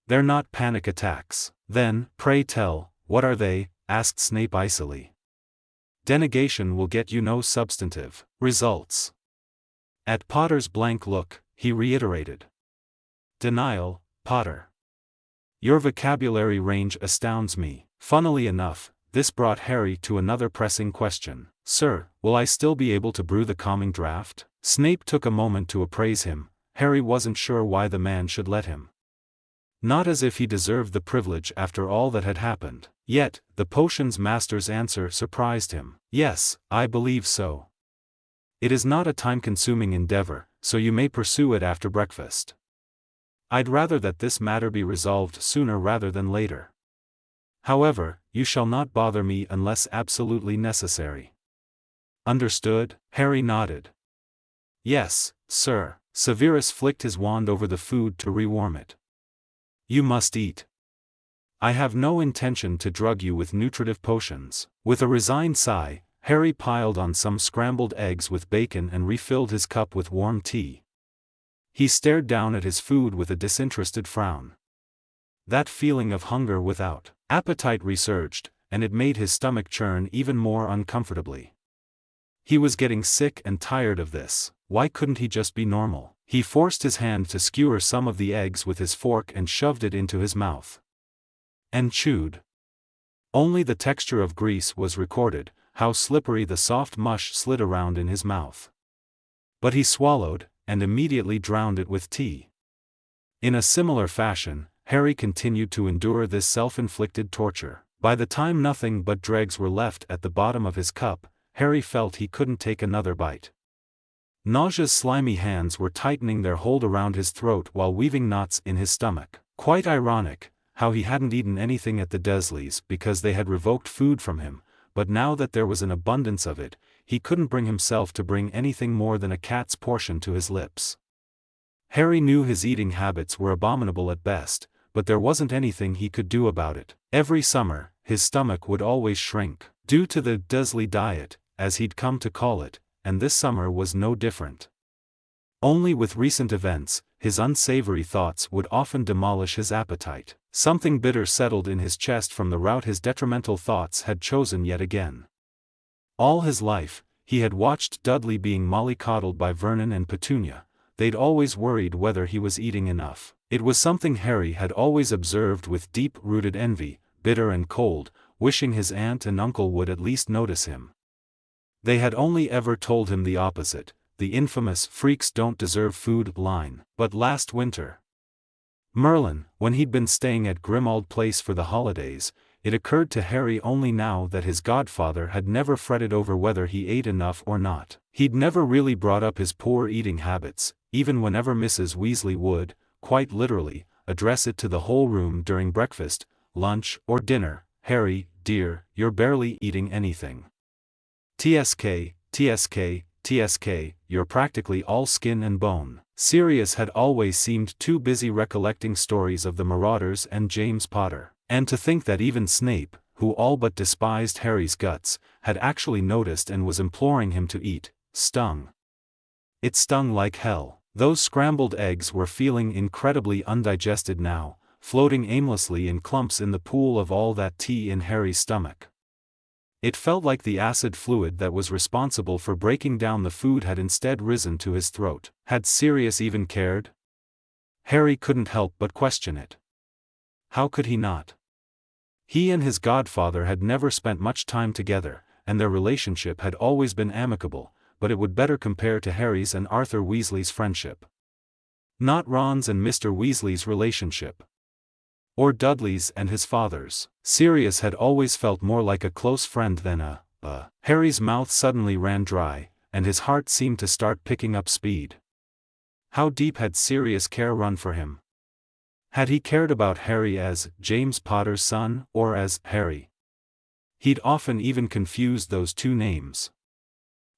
They're not panic attacks. Then, pray tell, what are they? Asked Snape icily. Denegation will get you no substantive results. At Potter's blank look, he reiterated. Denial, Potter. Your vocabulary range astounds me. Funnily enough, this brought Harry to another pressing question. Sir, will I still be able to brew the calming draught? Snape took a moment to appraise him. Harry wasn't sure why the man should let him. Not as if he deserved the privilege after all that had happened. Yet, the potions master's answer surprised him. Yes, I believe so. It is not a time-consuming endeavor, so you may pursue it after breakfast. I'd rather that this matter be resolved sooner rather than later. However, you shall not bother me unless absolutely necessary. Understood? Harry nodded. Yes, sir. Severus flicked his wand over the food to rewarm it. You must eat. I have no intention to drug you with nutritive potions. With a resigned sigh, Harry piled on some scrambled eggs with bacon and refilled his cup with warm tea. He stared down at his food with a disinterested frown. That feeling of hunger without appetite resurged, and it made his stomach churn even more uncomfortably. He was getting sick and tired of this. Why couldn't he just be normal? He forced his hand to skewer some of the eggs with his fork and shoved it into his mouth. And chewed. Only the texture of grease was recorded, how slippery the soft mush slid around in his mouth. But he swallowed, and immediately drowned it with tea. In a similar fashion, Harry continued to endure this self-inflicted torture. By the time nothing but dregs were left at the bottom of his cup, Harry felt he couldn't take another bite. Nausea's slimy hands were tightening their hold around his throat while weaving knots in his stomach. Quite ironic, how he hadn't eaten anything at the Dursleys because they had revoked food from him, but now that there was an abundance of it, he couldn't bring himself to bring anything more than a cat's portion to his lips. Harry knew his eating habits were abominable at best, but there wasn't anything he could do about it. Every summer, his stomach would always shrink, due to the Dursley diet, as he'd come to call it, and this summer was no different. Only with recent events, his unsavory thoughts would often demolish his appetite. Something bitter settled in his chest from the route his detrimental thoughts had chosen yet again. All his life, he had watched Dudley being mollycoddled by Vernon and Petunia. They'd always worried whether he was eating enough. It was something Harry had always observed with deep-rooted envy, bitter and cold, wishing his aunt and uncle would at least notice him. They had only ever told him the opposite, the infamous "freaks don't deserve food" line. But last winter, Merlin, when he'd been staying at Grimmauld Place for the holidays, it occurred to Harry only now that his godfather had never fretted over whether he ate enough or not. He'd never really brought up his poor eating habits, even whenever Mrs. Weasley would, quite literally, address it to the whole room during breakfast, lunch, or dinner. Harry, dear, you're barely eating anything. TSK, TSK, TSK, you're practically all skin and bone. Sirius had always seemed too busy recollecting stories of the Marauders and James Potter. And to think that even Snape, who all but despised Harry's guts, had actually noticed and was imploring him to eat, stung. It stung like hell. Those scrambled eggs were feeling incredibly undigested now, floating aimlessly in clumps in the pool of all that tea in Harry's stomach. It felt like the acid fluid that was responsible for breaking down the food had instead risen to his throat. Had Sirius even cared? Harry couldn't help but question it. How could he not? He and his godfather had never spent much time together, and their relationship had always been amicable, but it would better compare to Harry's and Arthur Weasley's friendship. Not Ron's and Mr. Weasley's relationship. Or Dudley's and his father's. Sirius had always felt more like a close friend than a. Harry's mouth suddenly ran dry, and his heart seemed to start picking up speed. How deep had Sirius' care run for him? Had he cared about Harry as James Potter's son, or as Harry? He'd often even confused those two names.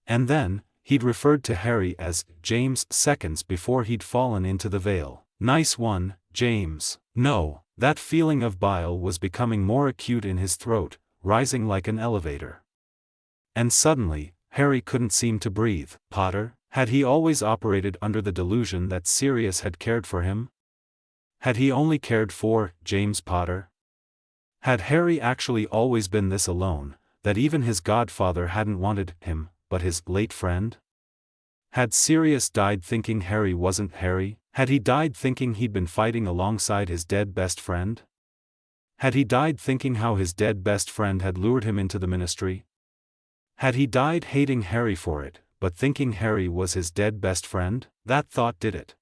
And then, he'd referred to Harry as James seconds before he'd fallen into the veil. "Nice one, James." No, that feeling of bile was becoming more acute in his throat, rising like an elevator. And suddenly, Harry couldn't seem to breathe. Potter? Had he always operated under the delusion that Sirius had cared for him? Had he only cared for James Potter? Had Harry actually always been this alone, that even his godfather hadn't wanted him, but his late friend? Had Sirius died thinking Harry wasn't Harry? Had he died thinking he'd been fighting alongside his dead best friend? Had he died thinking how his dead best friend had lured him into the ministry? Had he died hating Harry for it, but thinking Harry was his dead best friend? That thought did it.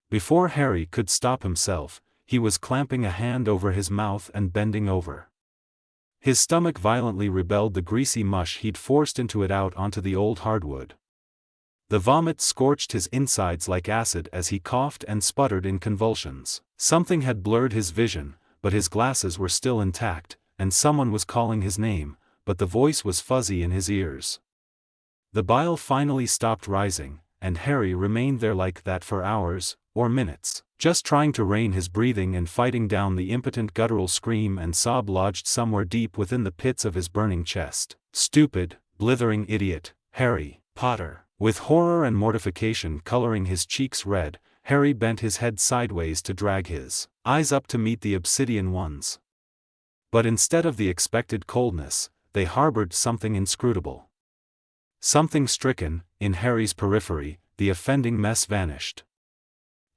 Before Harry could stop himself, he was clamping a hand over his mouth and bending over. His stomach violently rebelled the greasy mush he'd forced into it out onto the old hardwood. The vomit scorched his insides like acid as he coughed and sputtered in convulsions. Something had blurred his vision, but his glasses were still intact, and someone was calling his name, but the voice was fuzzy in his ears. The bile finally stopped rising, and Harry remained there like that for hours, or minutes, just trying to rein his breathing and fighting down the impotent guttural scream and sob lodged somewhere deep within the pits of his burning chest. Stupid, blithering idiot, Harry Potter. With horror and mortification coloring his cheeks red, Harry bent his head sideways to drag his eyes up to meet the obsidian ones. But instead of the expected coldness, they harbored something inscrutable. Something stricken. In Harry's periphery, the offending mess vanished.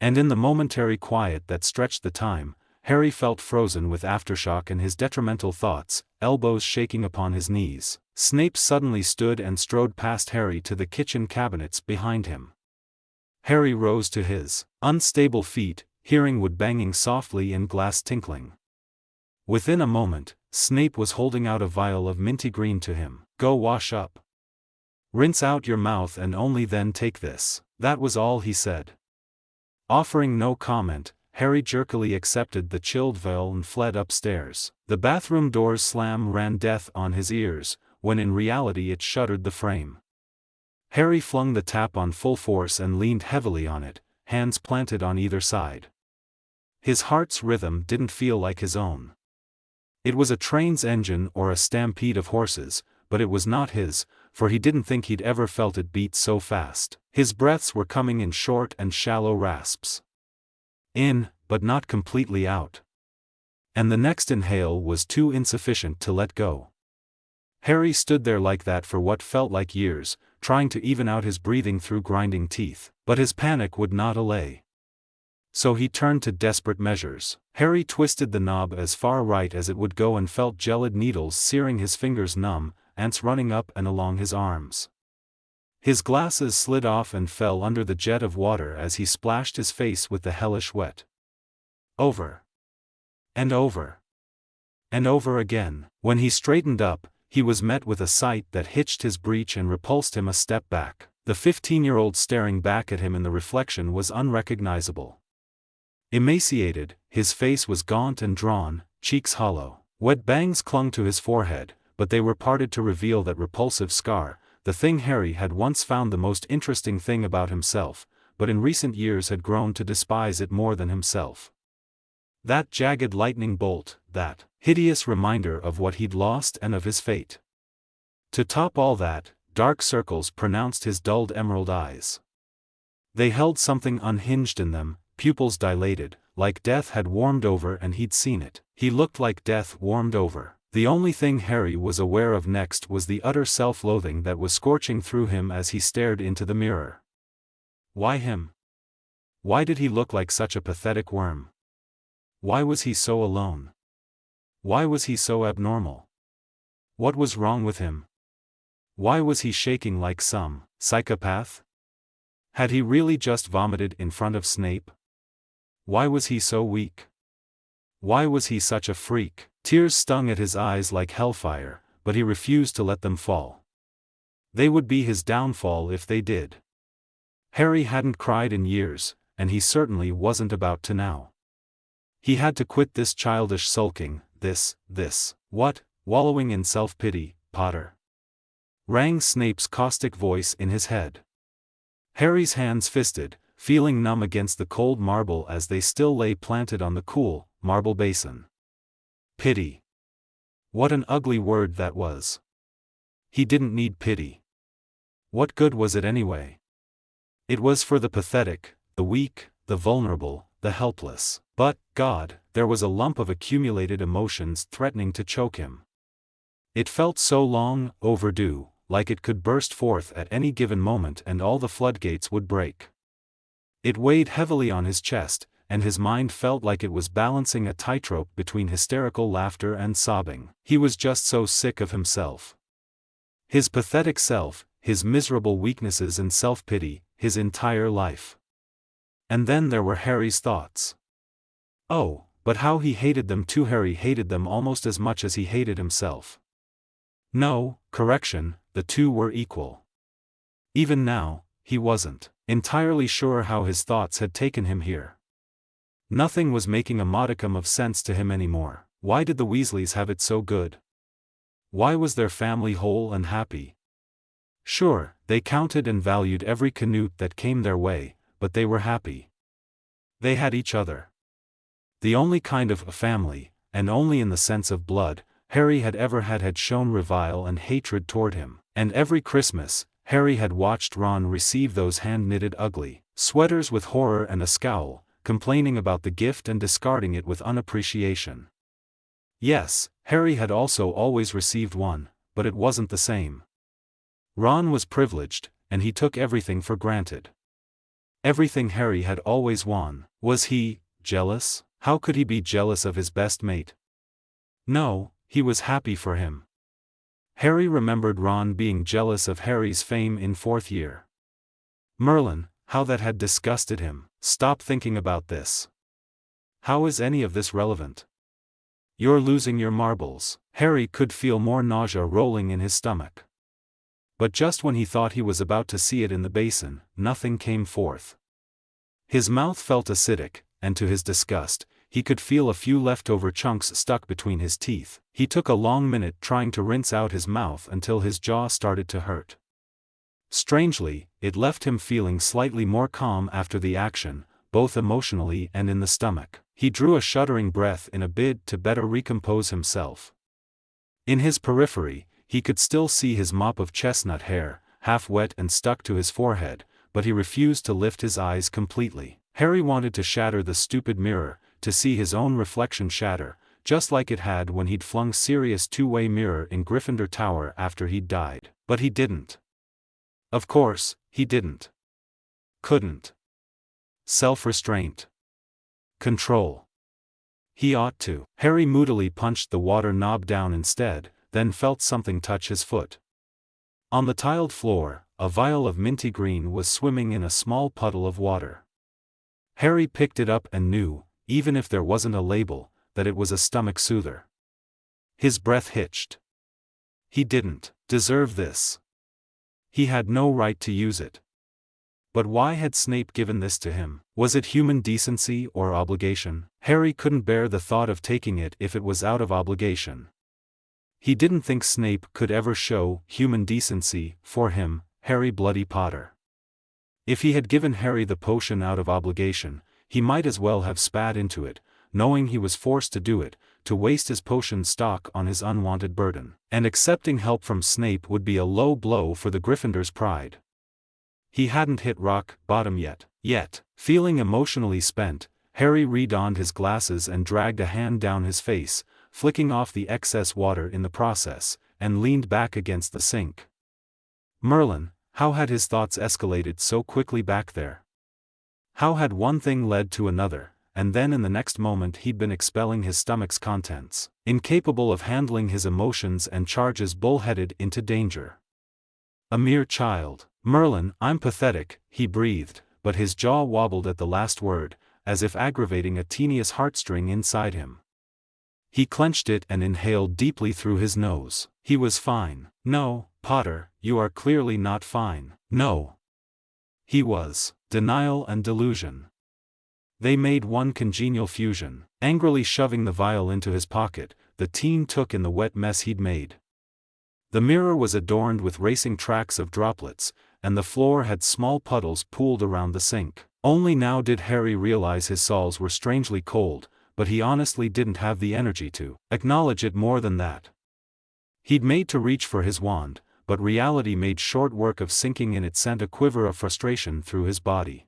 And in the momentary quiet that stretched the time, Harry felt frozen with aftershock and his detrimental thoughts, elbows shaking upon his knees. Snape suddenly stood and strode past Harry to the kitchen cabinets behind him. Harry rose to his unstable feet, hearing wood banging softly and glass tinkling. Within a moment, Snape was holding out a vial of minty green to him. "Go wash up. Rinse out your mouth and only then take this." That was all he said. Offering no comment, Harry jerkily accepted the chilled vial and fled upstairs. The bathroom door's slam ran death on his ears, when in reality it shuttered the frame. Harry flung the tap on full force and leaned heavily on it, hands planted on either side. His heart's rhythm didn't feel like his own. It was a train's engine or a stampede of horses, but it was not his, for he didn't think he'd ever felt it beat so fast. His breaths were coming in short and shallow rasps. In, but not completely out. And the next inhale was too insufficient to let go. Harry stood there like that for what felt like years, trying to even out his breathing through grinding teeth, but his panic would not allay. So he turned to desperate measures. Harry twisted the knob as far right as it would go and felt gelid needles searing his fingers numb, ants running up and along his arms. His glasses slid off and fell under the jet of water as he splashed his face with the hellish wet. Over. And over. And over again. When he straightened up, he was met with a sight that hitched his breech and repulsed him a step back. The 15-year-old staring back at him in the reflection was unrecognizable. Emaciated, his face was gaunt and drawn, cheeks hollow. Wet bangs clung to his forehead, but they were parted to reveal that repulsive scar, the thing Harry had once found the most interesting thing about himself, but in recent years had grown to despise it more than himself. That jagged lightning bolt, that hideous reminder of what he'd lost and of his fate. To top all that, dark circles pronounced his dulled emerald eyes. They held something unhinged in them, pupils dilated, like death had warmed over and he'd seen it. He looked like death warmed over. The only thing Harry was aware of next was the utter self-loathing that was scorching through him as he stared into the mirror. Why him? Why did he look like such a pathetic worm? Why was he so alone? Why was he so abnormal? What was wrong with him? Why was he shaking like some psychopath? Had he really just vomited in front of Snape? Why was he so weak? Why was he such a freak? Tears stung at his eyes like hellfire, but he refused to let them fall. They would be his downfall if they did. Harry hadn't cried in years, and he certainly wasn't about to now. He had to quit this childish sulking, this, wallowing in self-pity, Potter. rang Snape's caustic voice in his head. Harry's hands fisted, feeling numb against the cold marble as they still lay planted on the cool, marble basin. Pity. What an ugly word that was. He didn't need pity. What good was it anyway? It was for the pathetic, the weak, the vulnerable, the helpless. But, God, there was a lump of accumulated emotions threatening to choke him. It felt so long overdue, like it could burst forth at any given moment and all the floodgates would break. It weighed heavily on his chest, and his mind felt like it was balancing a tightrope between hysterical laughter and sobbing. He was just so sick of himself. His pathetic self, his miserable weaknesses and self-pity, his entire life. And then there were Harry's thoughts. Oh, but how he hated them too. Harry hated them almost as much as he hated himself. No, correction, the two were equal. Even now, he wasn't entirely sure how his thoughts had taken him here. Nothing was making a modicum of sense to him anymore. Why did the Weasleys have it so good? Why was their family whole and happy? Sure, they counted and valued every canute that came their way, but they were happy. They had each other. The only kind of a family, and only in the sense of blood, Harry had ever had shown revile and hatred toward him. And every Christmas, Harry had watched Ron receive those hand-knitted ugly sweaters with horror and a scowl, complaining about the gift and discarding it with unappreciation. Yes, Harry had also always received one, but it wasn't the same. Ron was privileged, and he took everything for granted. Everything Harry had always won. Was he jealous? How could he be jealous of his best mate? No, he was happy for him. Harry remembered Ron being jealous of Harry's fame in fourth year. Merlin, how that had disgusted him. Stop thinking about this. How is any of this relevant? You're losing your marbles. Harry could feel more nausea rolling in his stomach. But just when he thought he was about to see it in the basin, nothing came forth. His mouth felt acidic, and to his disgust, he could feel a few leftover chunks stuck between his teeth. He took a long minute trying to rinse out his mouth until his jaw started to hurt. Strangely, it left him feeling slightly more calm after the action, both emotionally and in the stomach. He drew a shuddering breath in a bid to better recompose himself. In his periphery, he could still see his mop of chestnut hair, half wet and stuck to his forehead, but he refused to lift his eyes completely. Harry wanted to shatter the stupid mirror, to see his own reflection shatter, just like it had when he'd flung Sirius' two-way mirror in Gryffindor Tower after he'd died. But he didn't. Of course, he didn't. Couldn't. Self-restraint. Control. He ought to. Harry moodily punched the water knob down instead, then felt something touch his foot. On the tiled floor, a vial of minty green was swimming in a small puddle of water. Harry picked it up and knew, even if there wasn't a label, that it was a stomach soother. His breath hitched. He didn't deserve this. He had no right to use it. But why had Snape given this to him? Was it human decency or obligation? Harry couldn't bear the thought of taking it if it was out of obligation. He didn't think Snape could ever show human decency for him, Harry Bloody Potter. If he had given Harry the potion out of obligation, he might as well have spat into it, knowing he was forced to do it, to waste his potion stock on his unwanted burden. And accepting help from Snape would be a low blow for the Gryffindor's pride. He hadn't hit rock bottom yet. Feeling emotionally spent, Harry redonned his glasses and dragged a hand down his face, flicking off the excess water in the process, and leaned back against the sink. Merlin, how had his thoughts escalated so quickly back there? How had one thing led to another, and then in the next moment he'd been expelling his stomach's contents, incapable of handling his emotions and charges bullheaded into danger. A mere child. Merlin, I'm pathetic, he breathed, but his jaw wobbled at the last word, as if aggravating a teeniest heartstring inside him. He clenched it and inhaled deeply through his nose. He was fine. No, Potter, you are clearly not fine. No. He was. Denial and delusion. They made one congenial fusion. Angrily shoving the vial into his pocket, the teen took in the wet mess he'd made. The mirror was adorned with racing tracks of droplets, and the floor had small puddles pooled around the sink. Only now did Harry realize his soles were strangely cold, but he honestly didn't have the energy to acknowledge it more than that. He'd made to reach for his wand, but reality made short work of sinking, and it sent a quiver of frustration through his body.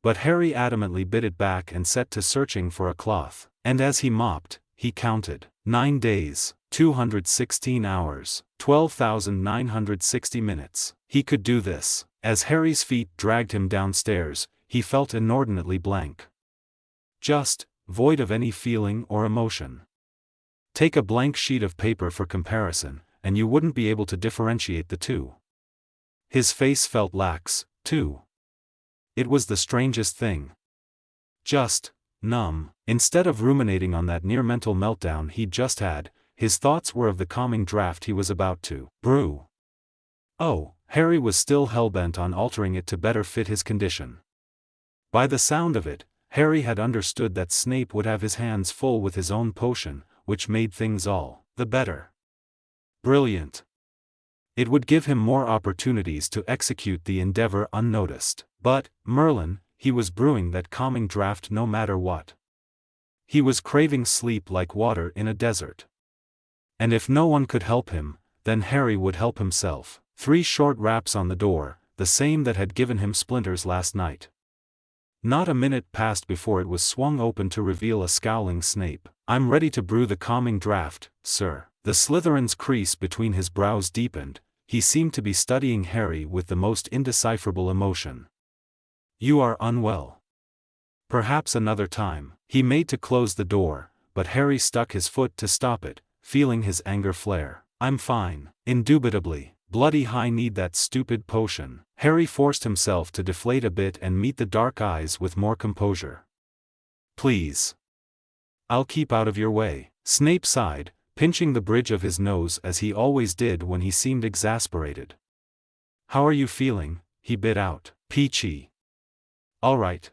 But Harry adamantly bit it back and set to searching for a cloth, and as he mopped, he counted 9 days, 216 hours, 12,960 minutes. He could do this. As Harry's feet dragged him downstairs, he felt inordinately blank. Just void of any feeling or emotion. Take a blank sheet of paper for comparison, and you wouldn't be able to differentiate the two. His face felt lax, too. It was the strangest thing. Just numb. Instead of ruminating on that near mental meltdown he'd just had, his thoughts were of the calming draft he was about to brew. Oh, Harry was still hellbent on altering it to better fit his condition. By the sound of it, Harry had understood that Snape would have his hands full with his own potion, which made things all the better. Brilliant. It would give him more opportunities to execute the endeavor unnoticed. But, Merlin, he was brewing that calming draft no matter what. He was craving sleep like water in a desert. And if no one could help him, then Harry would help himself. 3 short raps on the door, the same that had given him splinters last night. Not a minute passed before it was swung open to reveal a scowling Snape. "I'm ready to brew the calming draft, sir." The Slytherin's crease between his brows deepened. He seemed to be studying Harry with the most indecipherable emotion. "You are unwell. Perhaps another time." He made to close the door, but Harry stuck his foot to stop it, feeling his anger flare. "I'm fine. Indubitably. Bloody high need that stupid potion." Harry forced himself to deflate a bit and meet the dark eyes with more composure. "Please. I'll keep out of your way." Snape sighed, pinching the bridge of his nose as he always did when he seemed exasperated. "How are you feeling?" he bit out. "Peachy. All right.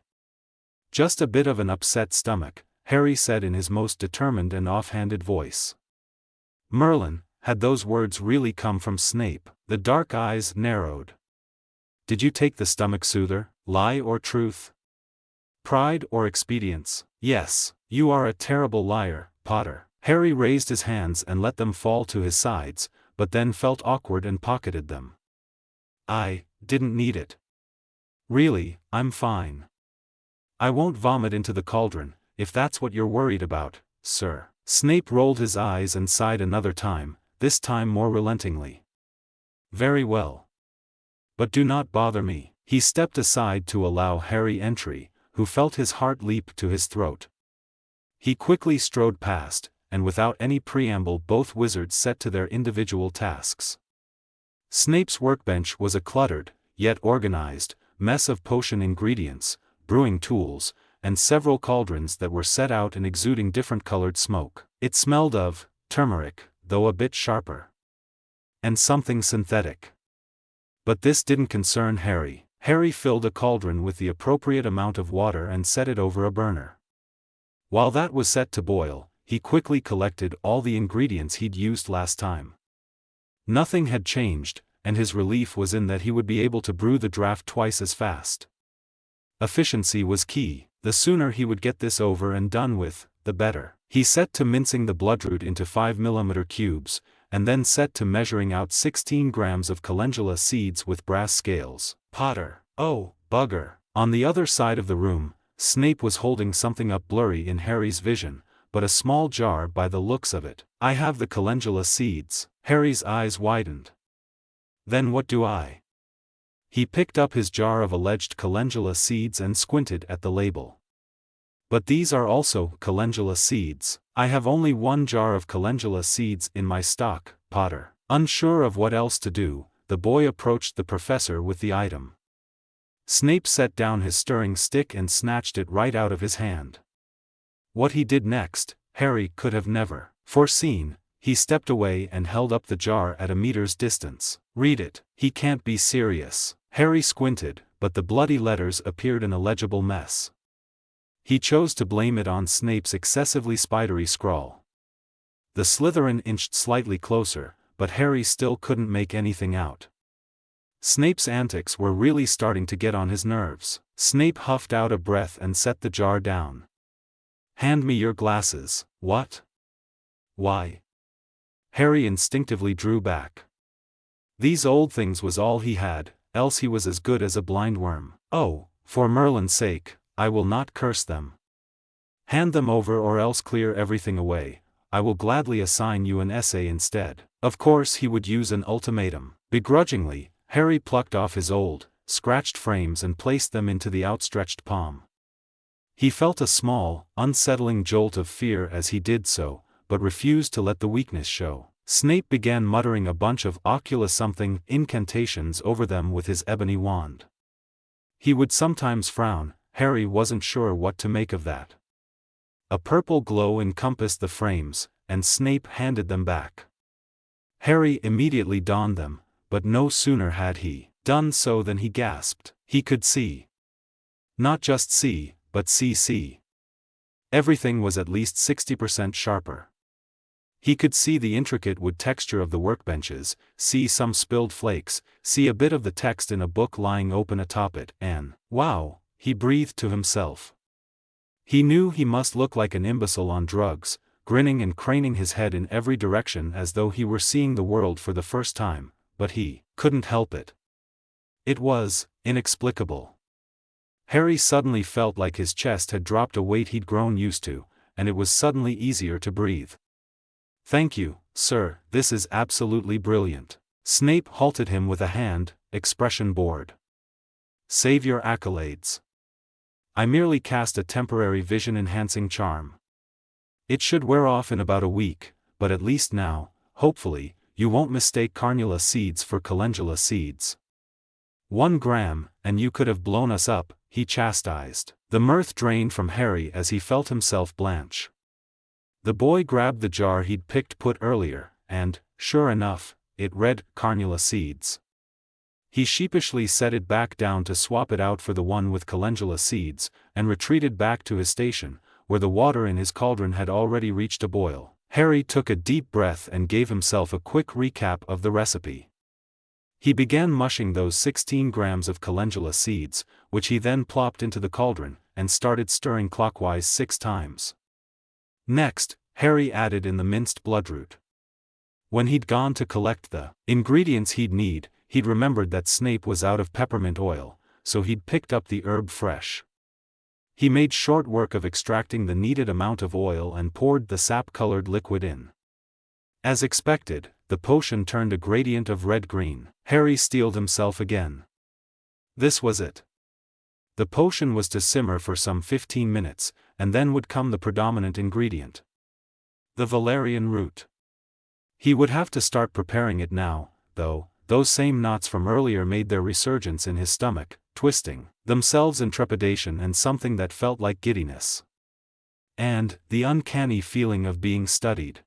Just a bit of an upset stomach," Harry said in his most determined and offhanded voice. Merlin, had those words really come from Snape? The dark eyes narrowed. "Did you take the stomach soother, lie or truth? Pride or expedience?" "Yes, you are a terrible liar, Potter." Harry raised his hands and let them fall to his sides, but then felt awkward and pocketed them. "I didn't need it. Really, I'm fine. I won't vomit into the cauldron, if that's what you're worried about, sir." Snape rolled his eyes and sighed another time, this time more relentingly. "Very well. But do not bother me." He stepped aside to allow Harry entry, who felt his heart leap to his throat. He quickly strode past, and without any preamble both wizards set to their individual tasks. Snape's workbench was a cluttered, yet organized, mess of potion ingredients, brewing tools, and several cauldrons that were set out and exuding different colored smoke. It smelled of turmeric, though a bit sharper. And something synthetic. But this didn't concern Harry. Harry filled a cauldron with the appropriate amount of water and set it over a burner. While that was set to boil, he quickly collected all the ingredients he'd used last time. Nothing had changed, and his relief was in that he would be able to brew the draft twice as fast. Efficiency was key. The sooner he would get this over and done with, the better. He set to mincing the bloodroot into 5mm cubes, and then set to measuring out 16 grams of calendula seeds with brass scales. "Potter, oh, bugger." On the other side of the room, Snape was holding something up blurry in Harry's vision, but a small jar by the looks of it. "I have the calendula seeds." Harry's eyes widened. "Then what do I?" He picked up his jar of alleged calendula seeds and squinted at the label. "But these are also calendula seeds." "I have only 1 jar of calendula seeds in my stock, Potter." Unsure of what else to do, the boy approached the professor with the item. Snape set down his stirring stick and snatched it right out of his hand. What he did next, Harry could have never foreseen. He stepped away and held up the jar at a meter's distance. "Read it." "He can't be serious." Harry squinted, but the bloody letters appeared an illegible mess. He chose to blame it on Snape's excessively spidery scrawl. The Slytherin inched slightly closer, but Harry still couldn't make anything out. Snape's antics were really starting to get on his nerves. Snape huffed out a breath and set the jar down. "Hand me your glasses." "What? Why?" Harry instinctively drew back. These old things was all he had, else he was as good as a blind worm. "Oh, for Merlin's sake, I will not curse them. Hand them over or else clear everything away. I will gladly assign you an essay instead." Of course he would use an ultimatum. Begrudgingly, Harry plucked off his old, scratched frames and placed them into the outstretched palm. He felt a small, unsettling jolt of fear as he did so, but refused to let the weakness show. Snape began muttering a bunch of occulus-something incantations over them with his ebony wand. He would sometimes frown. Harry wasn't sure what to make of that. A purple glow encompassed the frames, and Snape handed them back. Harry immediately donned them, but no sooner had he done so than he gasped. He could see. Not just see, but see. Everything was at least 60% sharper. He could see the intricate wood texture of the workbenches, see some spilled flakes, see a bit of the text in a book lying open atop it, and, "Wow," he breathed to himself. He knew he must look like an imbecile on drugs, grinning and craning his head in every direction as though he were seeing the world for the first time, but he couldn't help it. It was inexplicable. Harry suddenly felt like his chest had dropped a weight he'd grown used to, and it was suddenly easier to breathe. "Thank you, sir, this is absolutely brilliant." Snape halted him with a hand, expression bored. "Save your accolades. I merely cast a temporary vision-enhancing charm. It should wear off in about a week, but at least now, hopefully, you won't mistake carnula seeds for calendula seeds. 1 gram, and you could have blown us up," he chastised. The mirth drained from Harry as he felt himself blanch. The boy grabbed the jar he'd put earlier, and, sure enough, it read, "Carnula seeds." He sheepishly set it back down to swap it out for the one with calendula seeds, and retreated back to his station, where the water in his cauldron had already reached a boil. Harry took a deep breath and gave himself a quick recap of the recipe. He began mushing those 16 grams of calendula seeds, which he then plopped into the cauldron, and started stirring clockwise 6 times. Next, Harry added in the minced bloodroot. When he'd gone to collect the ingredients he'd need, he'd remembered that Snape was out of peppermint oil, so he'd picked up the herb fresh. He made short work of extracting the needed amount of oil and poured the sap-colored liquid in. As expected, the potion turned a gradient of red-green. Harry steeled himself again. This was it. The potion was to simmer for some 15 minutes, and then would come the predominant ingredient. The valerian root. He would have to start preparing it now, though. Those same knots from earlier made their resurgence in his stomach, twisting themselves in trepidation and something that felt like giddiness. And the uncanny feeling of being studied.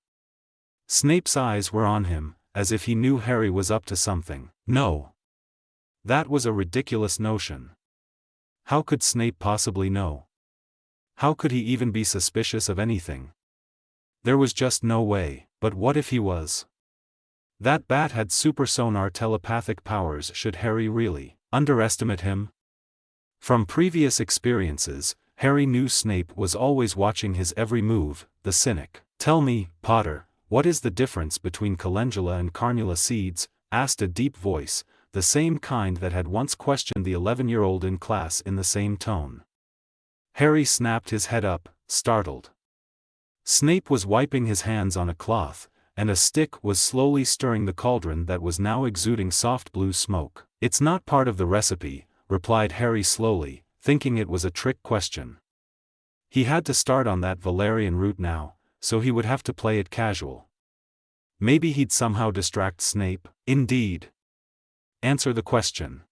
Snape's eyes were on him, as if he knew Harry was up to something. No. That was a ridiculous notion. How could Snape possibly know? How could he even be suspicious of anything? There was just no way. But what if he was? That bat had super-sonar telepathic powers. Should Harry really underestimate him? From previous experiences, Harry knew Snape was always watching his every move, the cynic. "Tell me, Potter, what is the difference between calendula and carnula seeds?" asked a deep voice, the same kind that had once questioned the 11-year-old in class in the same tone. Harry snapped his head up, startled. Snape was wiping his hands on a cloth, and a stick was slowly stirring the cauldron that was now exuding soft blue smoke. "It's not part of the recipe," replied Harry slowly, thinking it was a trick question. He had to start on that valerian root now, so he would have to play it casual. Maybe he'd somehow distract Snape. Indeed. Answer the question.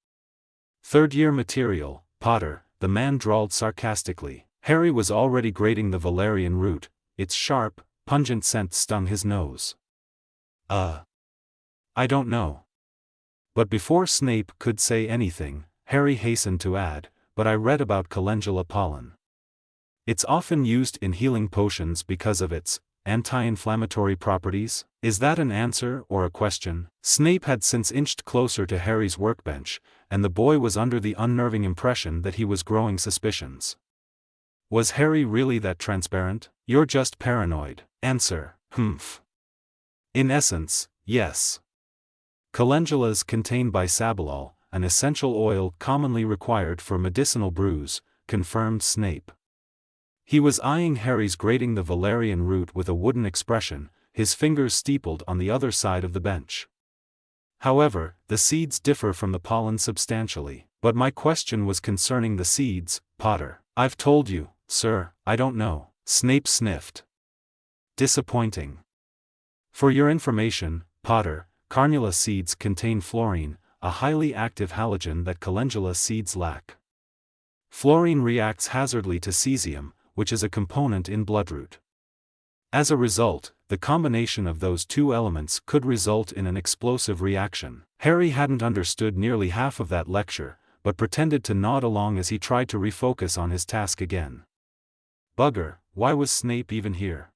"Third-year material, Potter," the man drawled sarcastically. Harry was already grating the valerian root. Its sharp, pungent scent stung his nose. I don't know." But before Snape could say anything, Harry hastened to add, "But I read about calendula pollen. It's often used in healing potions because of its anti-inflammatory properties? Is that an answer or a question? Snape had since inched closer to Harry's workbench, and the boy was under the unnerving impression that he was growing suspicions. Was Harry really that transparent? You're just paranoid. Answer: humph. In essence, yes. Calendulas contain bisabolol, an essential oil commonly required for medicinal brews, confirmed Snape. He was eyeing Harry's grating the valerian root with a wooden expression, his fingers steepled on the other side of the bench. However, the seeds differ from the pollen substantially. But my question was concerning the seeds, Potter. I've told you, sir, I don't know. Snape sniffed. Disappointing. For your information, Potter, carnula seeds contain fluorine, a highly active halogen that calendula seeds lack. Fluorine reacts hazardly to cesium, which is a component in bloodroot. As a result, the combination of those two elements could result in an explosive reaction. Harry hadn't understood nearly half of that lecture, but pretended to nod along as he tried to refocus on his task again. Bugger, why was Snape even here?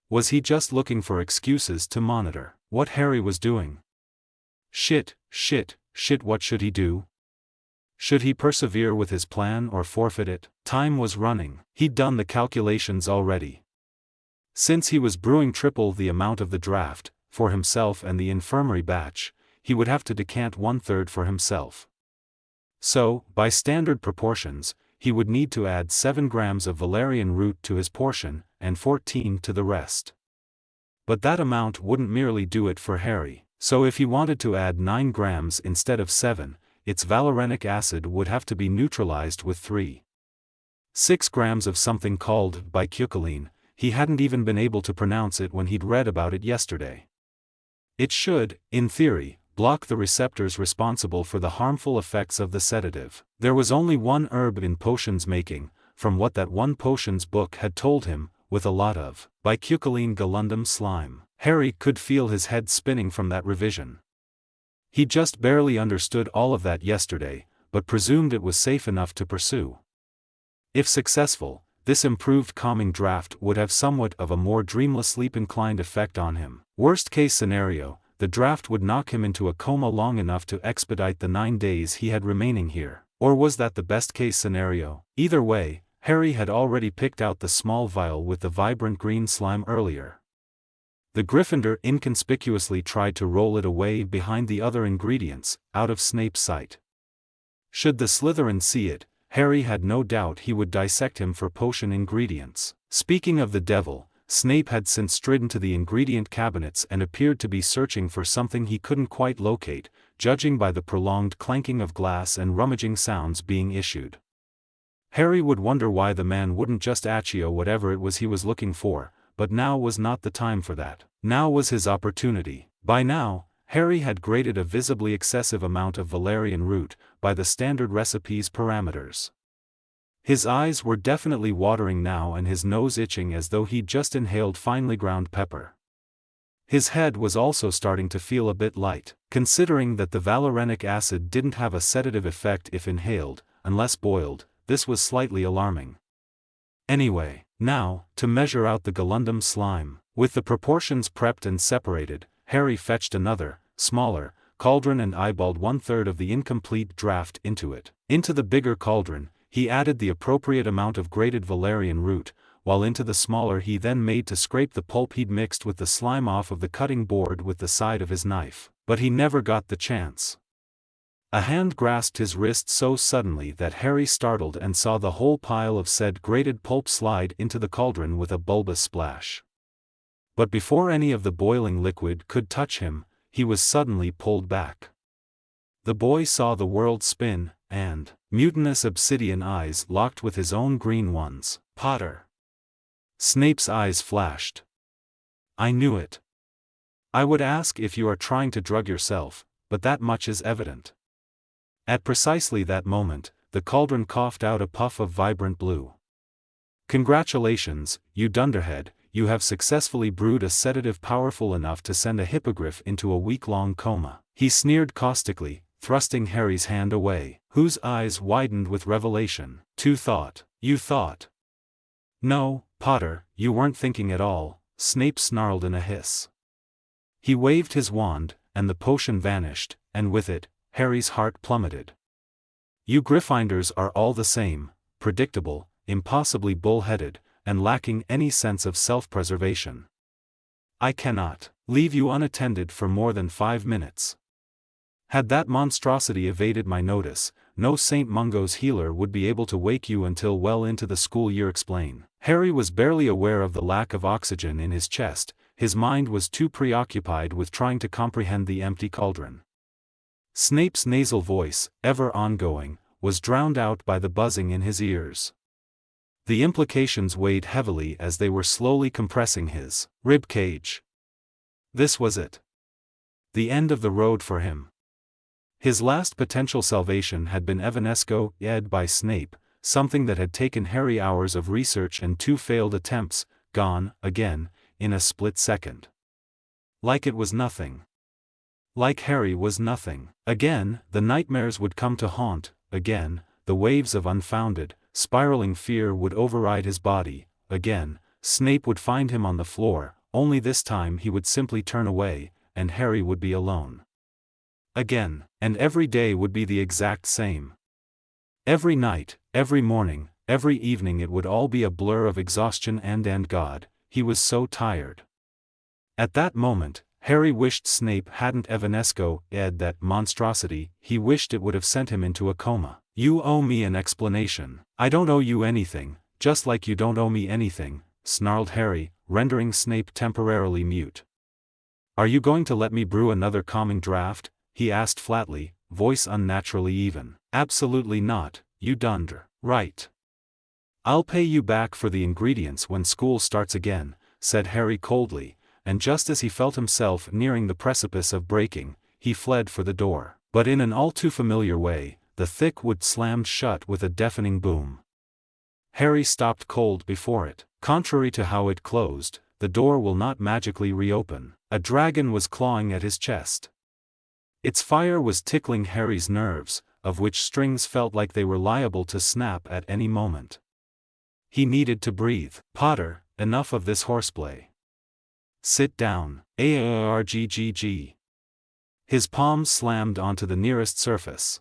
Was he just looking for excuses to monitor what Harry was doing? Shit, what should he do? Should he persevere with his plan or forfeit it? Time was running. He'd done the calculations already. Since he was brewing triple the amount of the draft, for himself and the infirmary batch, he would have to decant 1/3 for himself. So, by standard proportions, he would need to add 7 grams of valerian root to his portion, and 14 to the rest. But that amount wouldn't merely do it for Harry, so if he wanted to add 9 grams instead of 7, its valerianic acid would have to be neutralized with 3.6 grams of something called bicuculine. He hadn't even been able to pronounce it when he'd read about it yesterday. It should, in theory, block the receptors responsible for the harmful effects of the sedative. There was only one herb in potions making, from what that one potions book had told him, with a lot of bicuculine galundum slime. Harry could feel his head spinning from that revision. He just barely understood all of that yesterday, but presumed it was safe enough to pursue. If successful, this improved calming draft would have somewhat of a more dreamless sleep-inclined effect on him. Worst-case scenario, the draft would knock him into a coma long enough to expedite the 9 days he had remaining here. Or was that the best-case scenario? Either way, Harry had already picked out the small vial with the vibrant green slime earlier. The Gryffindor inconspicuously tried to roll it away behind the other ingredients, out of Snape's sight. Should the Slytherin see it, Harry had no doubt he would dissect him for potion ingredients. Speaking of the devil, Snape had since stridden to the ingredient cabinets and appeared to be searching for something he couldn't quite locate, judging by the prolonged clanking of glass and rummaging sounds being issued. Harry would wonder why the man wouldn't just accio whatever it was he was looking for, but now was not the time for that. Now was his opportunity. By now, Harry had grated a visibly excessive amount of valerian root, by the standard recipe's parameters. His eyes were definitely watering now and his nose itching as though he'd just inhaled finely ground pepper. His head was also starting to feel a bit light, considering that the valerianic acid didn't have a sedative effect if inhaled, unless boiled. This was slightly alarming. Anyway, now, to measure out the galundum slime. With the proportions prepped and separated, Harry fetched another, smaller, cauldron and eyeballed 1/3 of the incomplete draft into it. Into the bigger cauldron, he added the appropriate amount of grated valerian root, while into the smaller he then made to scrape the pulp he'd mixed with the slime off of the cutting board with the side of his knife. But he never got the chance. A hand grasped his wrist so suddenly that Harry startled and saw the whole pile of said grated pulp slide into the cauldron with a bulbous splash. But before any of the boiling liquid could touch him, he was suddenly pulled back. The boy saw the world spin, and mutinous obsidian eyes locked with his own green ones. Potter. Snape's eyes flashed. I knew it. I would ask if you are trying to drug yourself, but that much is evident. At precisely that moment, the cauldron coughed out a puff of vibrant blue. Congratulations, you dunderhead, you have successfully brewed a sedative powerful enough to send a hippogriff into a week-long coma. He sneered caustically, thrusting Harry's hand away, whose eyes widened with revelation. You thought. No, Potter, you weren't thinking at all, Snape snarled in a hiss. He waved his wand, and the potion vanished, and with it, Harry's heart plummeted. You Gryffindors are all the same, predictable, impossibly bull-headed, and lacking any sense of self-preservation. I cannot leave you unattended for more than 5 minutes. Had that monstrosity evaded my notice, no St. Mungo's healer would be able to wake you until well into the school year. Explain. Harry was barely aware of the lack of oxygen in his chest, his mind was too preoccupied with trying to comprehend the empty cauldron. Snape's nasal voice, ever ongoing, was drowned out by the buzzing in his ears. The implications weighed heavily as they were slowly compressing his rib cage. This was it. The end of the road for him. His last potential salvation had been evanesco-ed by Snape, something that had taken Harry hours of research and 2 failed attempts, gone, again, in a split second. Like it was nothing. Like Harry was nothing. Again, the nightmares would come to haunt, again, the waves of unfounded, spiraling fear would override his body, again, Snape would find him on the floor, only this time he would simply turn away, and Harry would be alone. Again, and every day would be the exact same. Every night, every morning, every evening it would all be a blur of exhaustion and God, he was so tired. At that moment, Harry wished Snape hadn't evanesco-ed that monstrosity, he wished it would have sent him into a coma. You owe me an explanation. I don't owe you anything, just like you don't owe me anything, snarled Harry, rendering Snape temporarily mute. Are you going to let me brew another calming draft? He asked flatly, voice unnaturally even. Absolutely not, you dunder. Right. I'll pay you back for the ingredients when school starts again, said Harry coldly, and just as he felt himself nearing the precipice of breaking, he fled for the door. But in an all too familiar way, the thick wood slammed shut with a deafening boom. Harry stopped cold before it. Contrary to how it closed, the door will not magically reopen. A dragon was clawing at his chest. Its fire was tickling Harry's nerves, of which strings felt like they were liable to snap at any moment. He needed to breathe. Potter, enough of this horseplay. Sit down. Arggg. His palms slammed onto the nearest surface.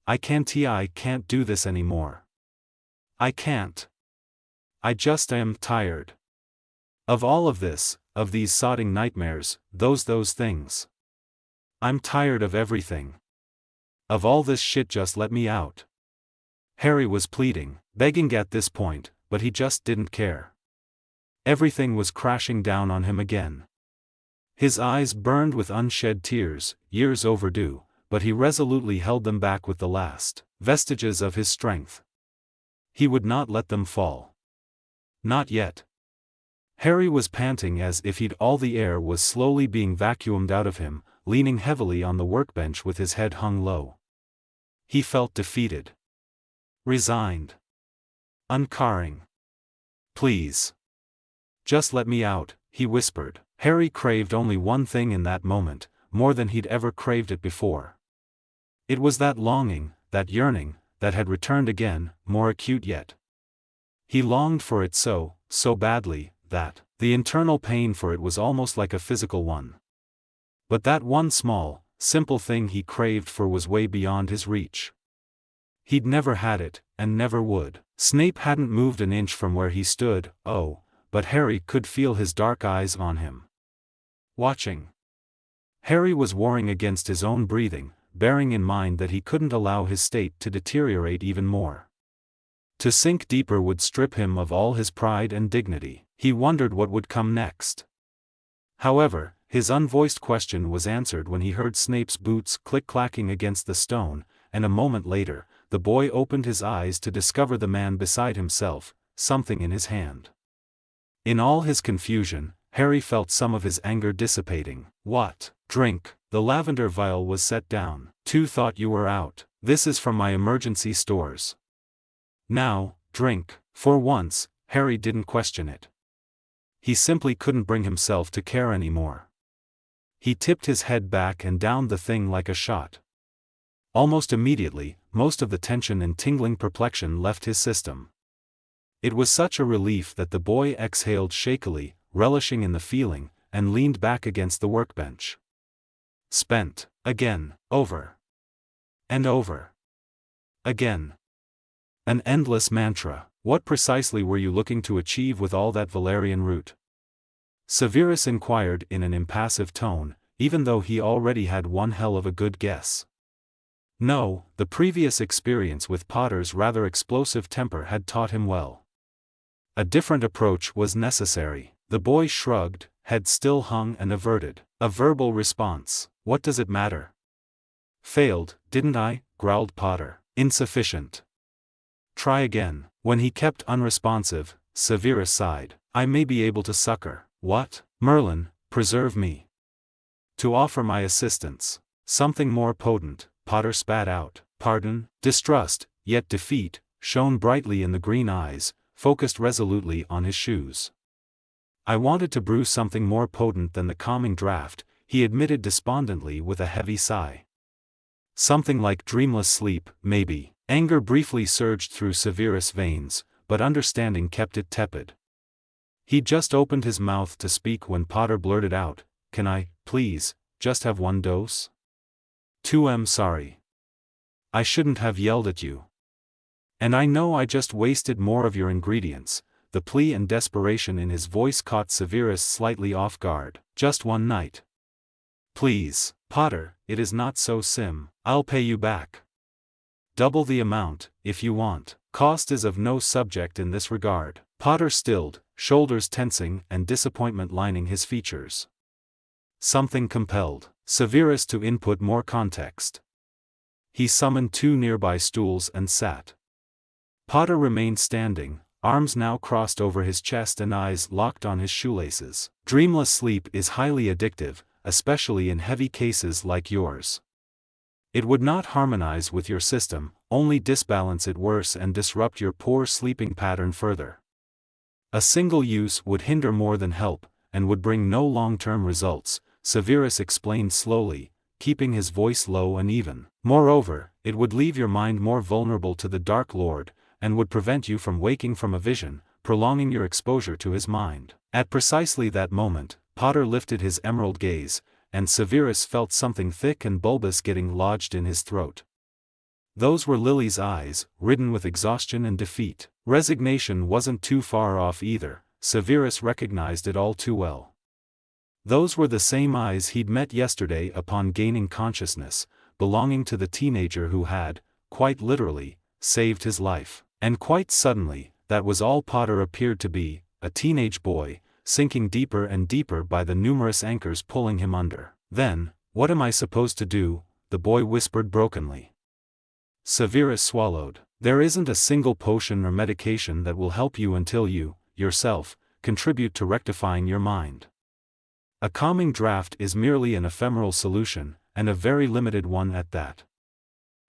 I can't do this anymore. I can't. I just am tired. Of all of this, of these sodding nightmares, those things. I'm tired of everything. Of all this shit, just let me out. Harry was pleading, begging at this point, but he just didn't care. Everything was crashing down on him again. His eyes burned with unshed tears, years overdue, but he resolutely held them back with the last vestiges of his strength. He would not let them fall. Not yet. Harry was panting as if all the air was slowly being vacuumed out of him, leaning heavily on the workbench with his head hung low. He felt defeated. Resigned. Uncaring. Please. Just let me out, he whispered. Harry craved only one thing in that moment, more than he'd ever craved it before. It was that longing, that yearning, that had returned again, more acute yet. He longed for it so badly, that the internal pain for it was almost like a physical one. But that one small, simple thing he craved for was way beyond his reach. He'd never had it, and never would. Snape hadn't moved an inch from where he stood, but Harry could feel his dark eyes on him. Watching. Harry was warring against his own breathing, bearing in mind that he couldn't allow his state to deteriorate even more. To sink deeper would strip him of all his pride and dignity. He wondered what would come next. However, his unvoiced question was answered when he heard Snape's boots click-clacking against the stone, and a moment later, the boy opened his eyes to discover the man beside himself, something in his hand. In all his confusion, Harry felt some of his anger dissipating. What? Drink. The lavender vial was set down. "2 thought you were out. This is from my emergency stores. Now, drink." For once, Harry didn't question it. He simply couldn't bring himself to care anymore. He tipped his head back and downed the thing like a shot. Almost immediately, most of the tension and tingling perplexion left his system. It was such a relief that the boy exhaled shakily, relishing in the feeling, and leaned back against the workbench. Spent. Again. Over. And over. Again. An endless mantra. What precisely were you looking to achieve with all that valerian root? Severus inquired in an impassive tone, even though he already had one hell of a good guess. No, the previous experience with Potter's rather explosive temper had taught him well. A different approach was necessary. The boy shrugged, head still hung and averted. A verbal response. What does it matter? Failed, didn't I? Growled Potter. Insufficient. Try again. When he kept unresponsive, Severus sighed. I may be able to succor. What? Merlin, preserve me. To offer my assistance. Something more potent, Potter spat out. Pardon? Distrust, yet defeat, shone brightly in the green eyes, focused resolutely on his shoes. I wanted to brew something more potent than the calming draught, he admitted despondently with a heavy sigh. Something like dreamless sleep, maybe. Anger briefly surged through Severus' veins, but understanding kept it tepid. He'd just opened his mouth to speak when Potter blurted out, Can I, please, just have one dose? 2M sorry. I shouldn't have yelled at you. And I know I just wasted more of your ingredients. The plea and desperation in his voice caught Severus slightly off guard. Just one night. Please, Potter, it is not so sim. I'll pay you back. Double the amount, if you want. Cost is of no subject in this regard. Potter stilled, shoulders tensing and disappointment lining his features. Something compelled Severus to input more context. He summoned 2 nearby stools and sat. Potter remained standing, arms now crossed over his chest and eyes locked on his shoelaces. Dreamless sleep is highly addictive, especially in heavy cases like yours. It would not harmonize with your system, only disbalance it worse and disrupt your poor sleeping pattern further. A single use would hinder more than help, and would bring no long-term results, Severus explained slowly, keeping his voice low and even. Moreover, it would leave your mind more vulnerable to the Dark Lord, and would prevent you from waking from a vision, prolonging your exposure to his mind. At precisely that moment, Potter lifted his emerald gaze, and Severus felt something thick and bulbous getting lodged in his throat. Those were Lily's eyes, ridden with exhaustion and defeat. Resignation wasn't too far off either, Severus recognized it all too well. Those were the same eyes he'd met yesterday upon gaining consciousness, belonging to the teenager who had, quite literally, saved his life. And quite suddenly, that was all Potter appeared to be, a teenage boy, sinking deeper and deeper by the numerous anchors pulling him under. Then, what am I supposed to do? The boy whispered brokenly. Severus swallowed. There isn't a single potion or medication that will help you until you, yourself, contribute to rectifying your mind. A calming draught is merely an ephemeral solution, and a very limited one at that.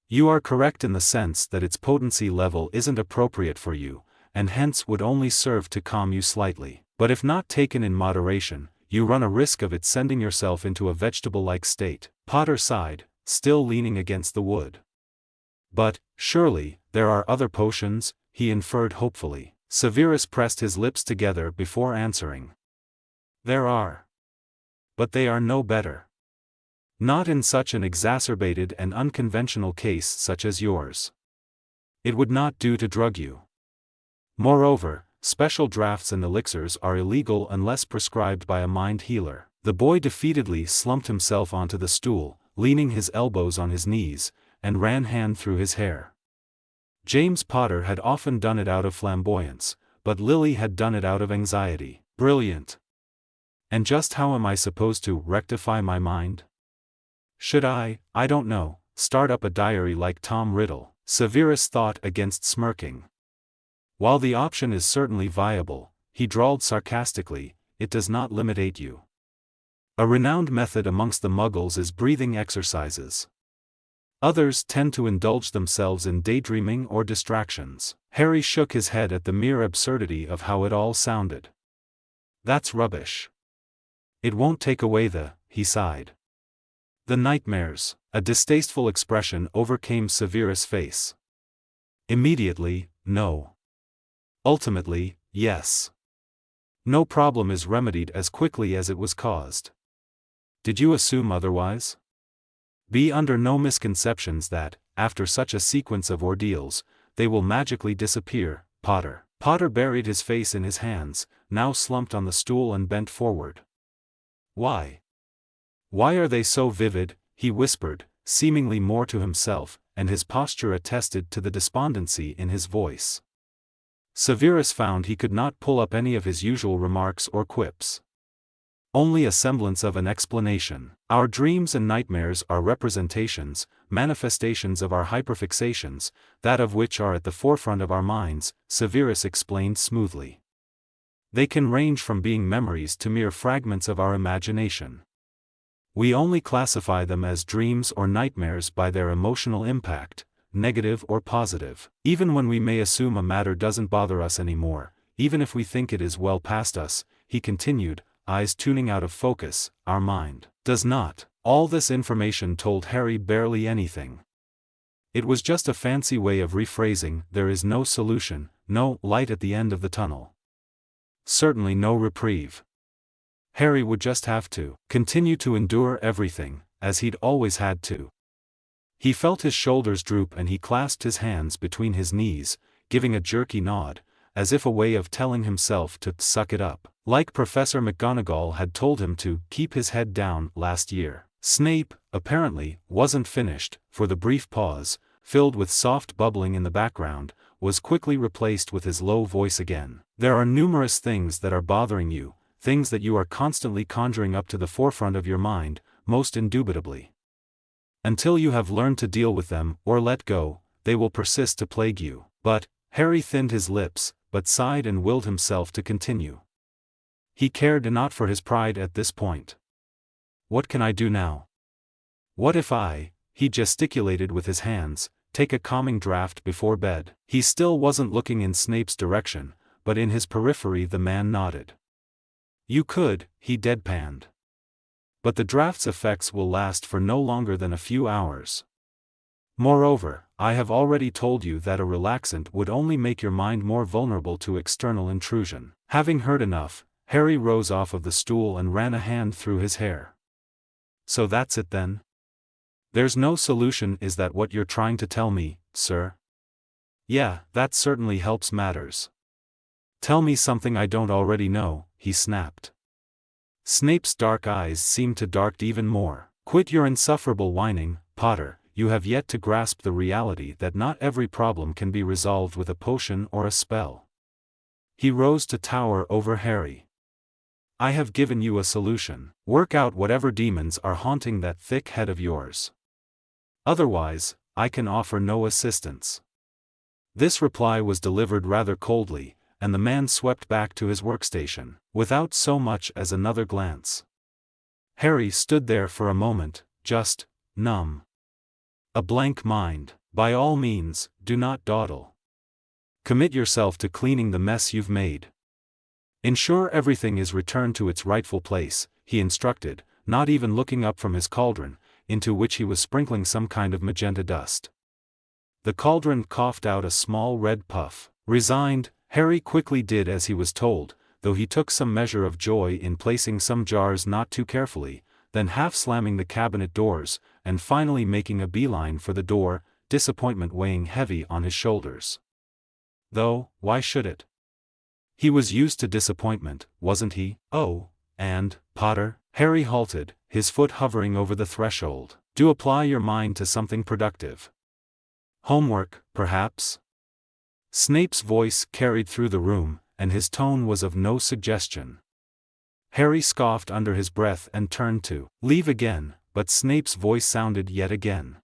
You are correct in the sense that its potency level isn't appropriate for you, and hence would only serve to calm you slightly. But if not taken in moderation, you run a risk of it sending yourself into a vegetable-like state. Potter sighed, still leaning against the wood. But, surely, there are other potions, he inferred hopefully. Severus pressed his lips together before answering. There are. But they are no better. Not in such an exacerbated and unconventional case such as yours. It would not do to drug you. Moreover, special drafts and elixirs are illegal unless prescribed by a mind healer. The boy defeatedly slumped himself onto the stool, leaning his elbows on his knees, and ran hand through his hair. James Potter had often done it out of flamboyance, but Lily had done it out of anxiety. Brilliant. And just how am I supposed to rectify my mind? Should I don't know, start up a diary like Tom Riddle? Severus thought against smirking. While the option is certainly viable, he drawled sarcastically, it does not limitate you. A renowned method amongst the Muggles is breathing exercises. Others tend to indulge themselves in daydreaming or distractions. Harry shook his head at the mere absurdity of how it all sounded. That's rubbish. It won't take away he sighed. The nightmares. A distasteful expression overcame Severus' face. Immediately, no. Ultimately, yes. No problem is remedied as quickly as it was caused. Did you assume otherwise? Be under no misconceptions that, after such a sequence of ordeals, they will magically disappear, Potter. Potter buried his face in his hands, now slumped on the stool and bent forward. Why? Why are they so vivid? He whispered, seemingly more to himself, and his posture attested to the despondency in his voice. Severus found he could not pull up any of his usual remarks or quips. Only a semblance of an explanation. Our dreams and nightmares are representations, manifestations of our hyperfixations, that of which are at the forefront of our minds, Severus explained smoothly. They can range from being memories to mere fragments of our imagination. We only classify them as dreams or nightmares by their emotional impact, negative or positive. Even when we may assume a matter doesn't bother us anymore, even if we think it is well past us, he continued, eyes tuning out of focus, our mind does not. All this information told Harry barely anything. It was just a fancy way of rephrasing, there is no solution, no light at the end of the tunnel. Certainly no reprieve. Harry would just have to continue to endure everything, as he'd always had to. He felt his shoulders droop and he clasped his hands between his knees, giving a jerky nod, as if a way of telling himself to suck it up, like Professor McGonagall had told him to keep his head down last year. Snape, apparently, wasn't finished, for the brief pause, filled with soft bubbling in the background, was quickly replaced with his low voice again. There are numerous things that are bothering you, things that you are constantly conjuring up to the forefront of your mind, most indubitably. Until you have learned to deal with them, or let go, they will persist to plague you. But, Harry thinned his lips, but sighed and willed himself to continue. He cared not for his pride at this point. What can I do now? What if he gesticulated with his hands, take a calming draught before bed? He still wasn't looking in Snape's direction, but in his periphery the man nodded. You could, he deadpanned. But the draft's effects will last for no longer than a few hours. Moreover, I have already told you that a relaxant would only make your mind more vulnerable to external intrusion. Having heard enough, Harry rose off of the stool and ran a hand through his hair. So that's it then? There's no solution, is that what you're trying to tell me, sir? Yeah, that certainly helps matters. Tell me something I don't already know, he snapped. Snape's dark eyes seemed to darken even more. Quit your insufferable whining, Potter, you have yet to grasp the reality that not every problem can be resolved with a potion or a spell. He rose to tower over Harry. I have given you a solution. Work out whatever demons are haunting that thick head of yours. Otherwise, I can offer no assistance. This reply was delivered rather coldly, and the man swept back to his workstation, without so much as another glance. Harry stood there for a moment, just numb. A blank mind. By all means, do not dawdle. Commit yourself to cleaning the mess you've made. Ensure everything is returned to its rightful place, he instructed, not even looking up from his cauldron, into which he was sprinkling some kind of magenta dust. The cauldron coughed out a small red puff. Resigned, Harry quickly did as he was told, though he took some measure of joy in placing some jars not too carefully, then half-slamming the cabinet doors, and finally making a beeline for the door, disappointment weighing heavy on his shoulders. Though, why should it? He was used to disappointment, wasn't he? Oh, and, Potter, Harry halted, his foot hovering over the threshold. Do apply your mind to something productive. Homework, perhaps? Snape's voice carried through the room, and his tone was of no suggestion. Harry scoffed under his breath and turned to leave again, but Snape's voice sounded yet again.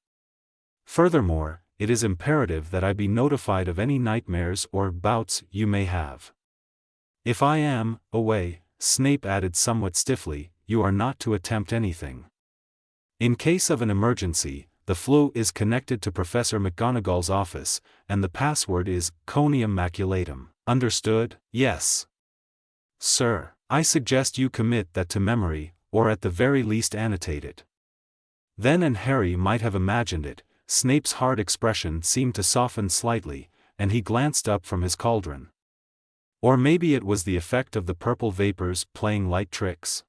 Furthermore, it is imperative that I be notified of any nightmares or bouts you may have. If I am away, Snape added somewhat stiffly, you are not to attempt anything. In case of an emergency, the flue is connected to Professor McGonagall's office, and the password is conium maculatum. Understood? Yes. Sir, I suggest you commit that to memory, or at the very least annotate it. Then, and Harry might have imagined it, Snape's hard expression seemed to soften slightly, and he glanced up from his cauldron. Or maybe it was the effect of the purple vapors playing light tricks.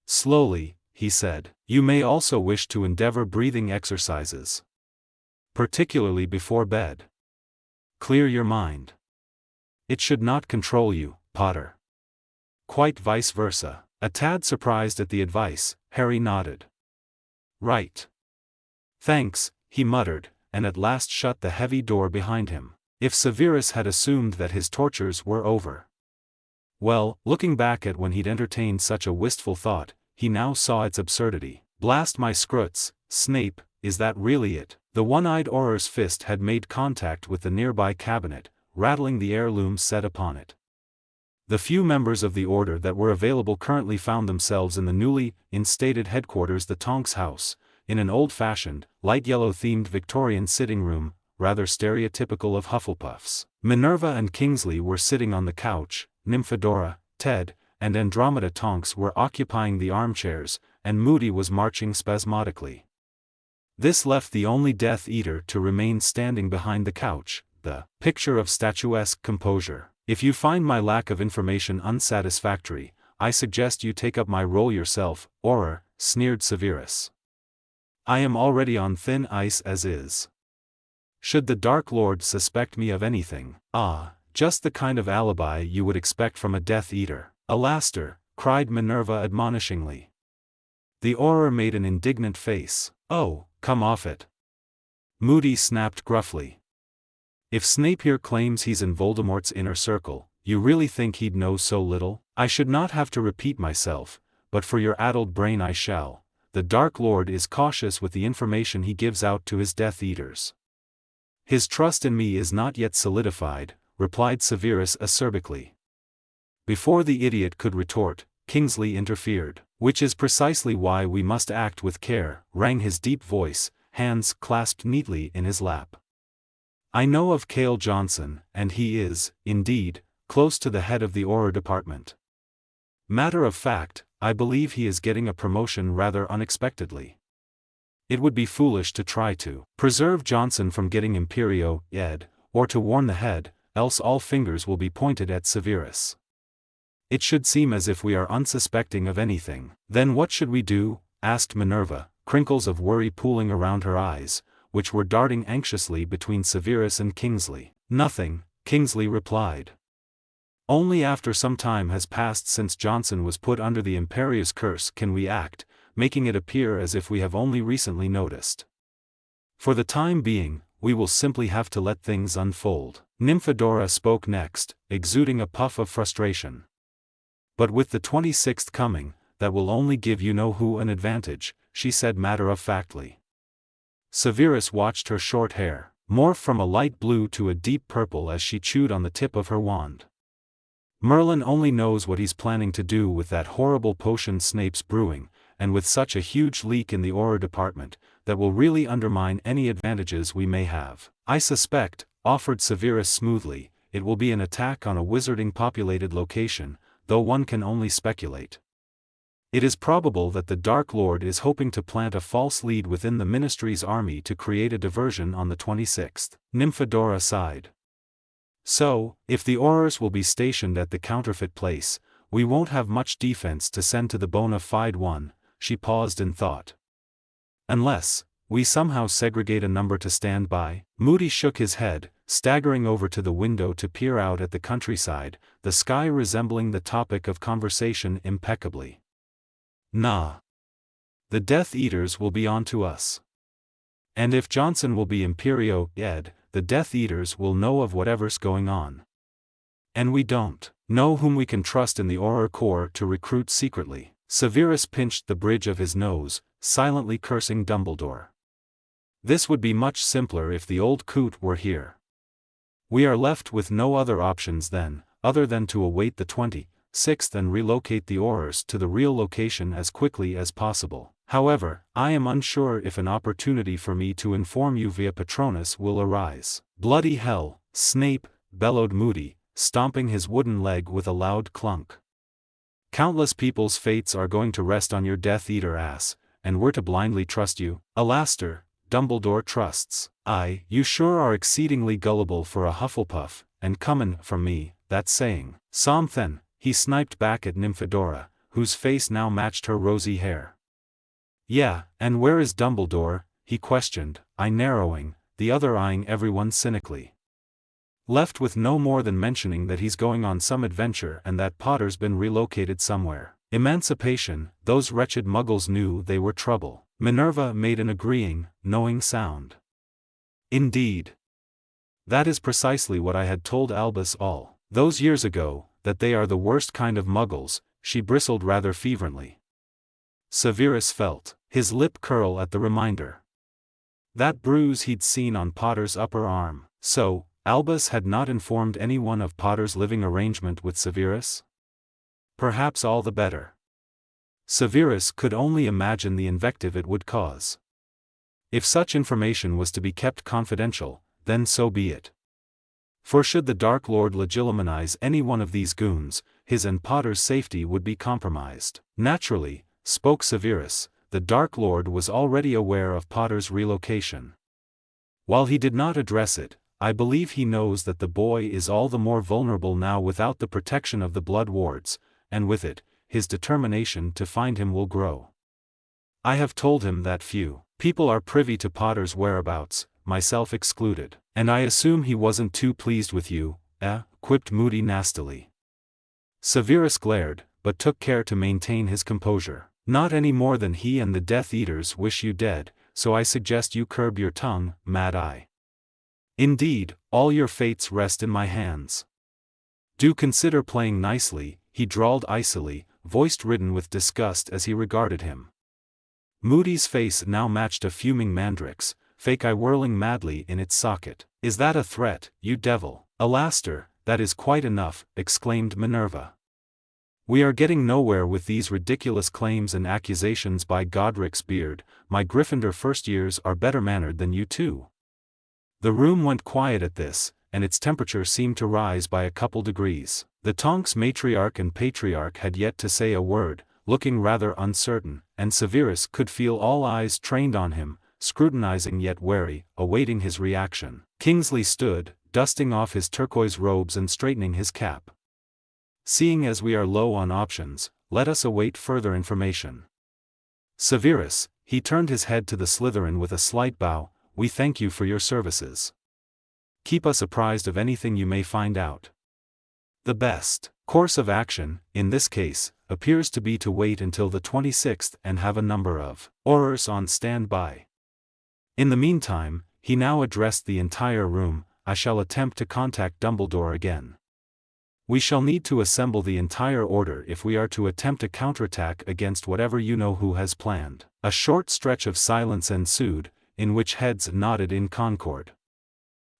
Slowly, he said, you may also wish to endeavor breathing exercises. Particularly before bed. Clear your mind. It should not control you, Potter. Quite vice versa. A tad surprised at the advice, Harry nodded. Right. Thanks, he muttered, and at last shut the heavy door behind him. If Severus had assumed that his tortures were over. Well, looking back at when he'd entertained such a wistful thought, he now saw its absurdity. Blast my scruts, Snape, is that really it? The one-eyed Auror's fist had made contact with the nearby cabinet, rattling the heirloom set upon it. The few members of the order that were available currently found themselves in the newly instated headquarters, the Tonks house, in an old-fashioned, light yellow-themed Victorian sitting room, rather stereotypical of Hufflepuffs. Minerva and Kingsley were sitting on the couch, Nymphadora, Ted, and Andromeda Tonks were occupying the armchairs, and Moody was marching spasmodically. This left the only Death Eater to remain standing behind the couch, the picture of statuesque composure. If you find my lack of information unsatisfactory, I suggest you take up my role yourself, Auror, sneered Severus. I am already on thin ice as is. Should the Dark Lord suspect me of anything? Just the kind of alibi you would expect from a Death Eater. Alaster, cried Minerva admonishingly. The Auror made an indignant face. Oh, come off it. Moody snapped gruffly. If Snape here claims he's in Voldemort's inner circle, you really think he'd know so little? I should not have to repeat myself, but for your addled brain I shall. The Dark Lord is cautious with the information he gives out to his Death Eaters. His trust in me is not yet solidified, replied Severus acerbically. Before the idiot could retort, Kingsley interfered. Which is precisely why we must act with care, rang his deep voice, hands clasped neatly in his lap. I know of Cale Johnson, and he is, indeed, close to the head of the Auror department. Matter of fact, I believe he is getting a promotion rather unexpectedly. It would be foolish to try to preserve Johnson from getting Imperio, Ed, or to warn the head, else all fingers will be pointed at Severus. It should seem as if we are unsuspecting of anything. Then what should we do? Asked Minerva, crinkles of worry pooling around her eyes, which were darting anxiously between Severus and Kingsley. Nothing, Kingsley replied. Only after some time has passed since Johnson was put under the Imperious curse can we act, making it appear as if we have only recently noticed. For the time being, we will simply have to let things unfold. Nymphadora spoke next, exuding a puff of frustration. But with the 26th coming, that will only give you-know-who an advantage, she said matter-of-factly. Severus watched her short hair morph from a light blue to a deep purple as she chewed on the tip of her wand. Merlin only knows what he's planning to do with that horrible potion Snape's brewing, and with such a huge leak in the Auror department, that will really undermine any advantages we may have. I suspect, offered Severus smoothly, it will be an attack on a wizarding-populated location, though one can only speculate. It is probable that the Dark Lord is hoping to plant a false lead within the Ministry's army to create a diversion on the 26th. Nymphadora sighed. So, if the Aurors will be stationed at the counterfeit place, we won't have much defense to send to the bona fide one, she paused in thought. Unless we somehow segregate a number to stand by. Moody shook his head, staggering over to the window to peer out at the countryside, the sky resembling the topic of conversation impeccably. Nah. The Death Eaters will be on to us. And if Johnson will be Imperio, Ed, the Death Eaters will know of whatever's going on. And we don't know whom we can trust in the Auror Corps to recruit secretly. Severus pinched the bridge of his nose, silently cursing Dumbledore. This would be much simpler if the old coot were here. We are left with no other options then, other than to await the 26th and relocate the Aurors to the real location as quickly as possible. However, I am unsure if an opportunity for me to inform you via Patronus will arise. Bloody hell, Snape, bellowed Moody, stomping his wooden leg with a loud clunk. Countless people's fates are going to rest on your Death Eater ass, and we're to blindly trust you? Alaster, Dumbledore trusts. You sure are exceedingly gullible for a Hufflepuff, and comin' from me, that's saying. Something, he sniped back at Nymphadora, whose face now matched her rosy hair. Yeah, and where is Dumbledore? He questioned, eye narrowing, the other eyeing everyone cynically. Left with no more than mentioning that he's going on some adventure and that Potter's been relocated somewhere. Emancipation, those wretched muggles knew they were trouble. Minerva made an agreeing, knowing sound. Indeed. That is precisely what I had told Albus all those years ago, that they are the worst kind of muggles, she bristled rather fervently. Severus felt his lip curl at the reminder. That bruise he'd seen on Potter's upper arm. So, Albus had not informed anyone of Potter's living arrangement with Severus? Perhaps all the better. Severus could only imagine the invective it would cause. If such information was to be kept confidential, then so be it. For should the Dark Lord legilimatize any one of these goons, his and Potter's safety would be compromised. Naturally, spoke Severus, the Dark Lord was already aware of Potter's relocation. While he did not address it, I believe he knows that the boy is all the more vulnerable now without the protection of the blood wards, and with it, his determination to find him will grow. I have told him that few people are privy to Potter's whereabouts, myself excluded, and I assume he wasn't too pleased with you, quipped Moody nastily. Severus glared, but took care to maintain his composure. Not any more than he and the Death Eaters wish you dead, so I suggest you curb your tongue, Mad Eye. Indeed, all your fates rest in my hands. Do consider playing nicely, he drawled icily, voiced ridden with disgust as he regarded him. Moody's face now matched a fuming Mandrake's, fake eye whirling madly in its socket. Is that a threat, you devil? Alaster, that is quite enough, exclaimed Minerva. We are getting nowhere with these ridiculous claims and accusations. By Godric's beard, my Gryffindor first years are better mannered than you two. The room went quiet at this, and its temperature seemed to rise by a couple degrees. The Tonks matriarch and patriarch had yet to say a word, looking rather uncertain, and Severus could feel all eyes trained on him, scrutinizing yet wary, awaiting his reaction. Kingsley stood, dusting off his turquoise robes and straightening his cap. Seeing as we are low on options, let us await further information. Severus, he turned his head to the Slytherin with a slight bow, we thank you for your services. Keep us apprised of anything you may find out. The best course of action, in this case, appears to be to wait until the 26th and have a number of Aurors on standby. In the meantime, he now addressed the entire room, I shall attempt to contact Dumbledore again. We shall need to assemble the entire order if we are to attempt a counterattack against whatever you know who has planned. A short stretch of silence ensued, in which heads nodded in concord.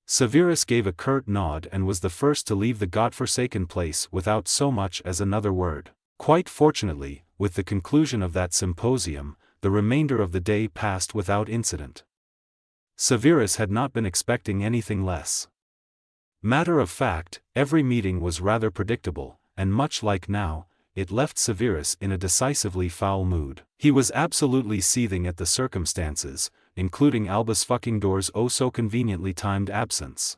Severus gave a curt nod and was the first to leave the godforsaken place without so much as another word. Quite fortunately, with the conclusion of that symposium, the remainder of the day passed without incident. Severus had not been expecting anything less. Matter of fact, every meeting was rather predictable, and much like now, it left Severus in a decisively foul mood. He was absolutely seething at the circumstances, including Albus Fuckingdore's oh-so-conveniently timed absence.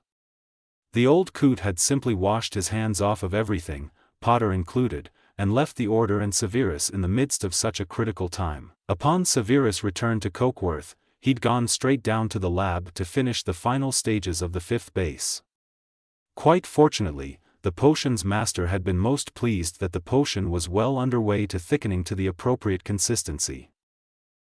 The old coot had simply washed his hands off of everything, Potter included, and left the Order and Severus in the midst of such a critical time. Upon Severus' return to Cokeworth, he'd gone straight down to the lab to finish the final stages of the 5th base. Quite fortunately, the potion's master had been most pleased that the potion was well underway to thickening to the appropriate consistency.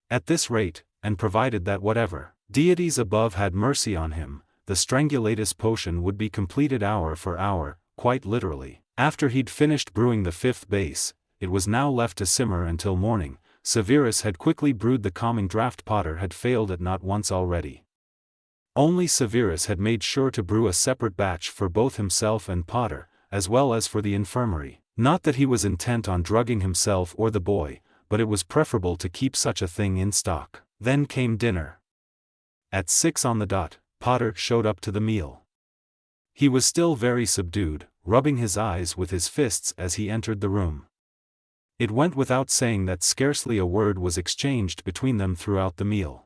At this rate, and provided that whatever deities above had mercy on him, the strangulatus potion would be completed hour for hour, quite literally. After he'd finished brewing the 5th base, it was now left to simmer until morning. Severus had quickly brewed the calming draught. Potter had failed at not once already. Only Severus had made sure to brew a separate batch for both himself and Potter, as well as for the infirmary. Not that he was intent on drugging himself or the boy, but it was preferable to keep such a thing in stock. Then came dinner. At 6 on the dot, Potter showed up to the meal. He was still very subdued, rubbing his eyes with his fists as he entered the room. It went without saying that scarcely a word was exchanged between them throughout the meal.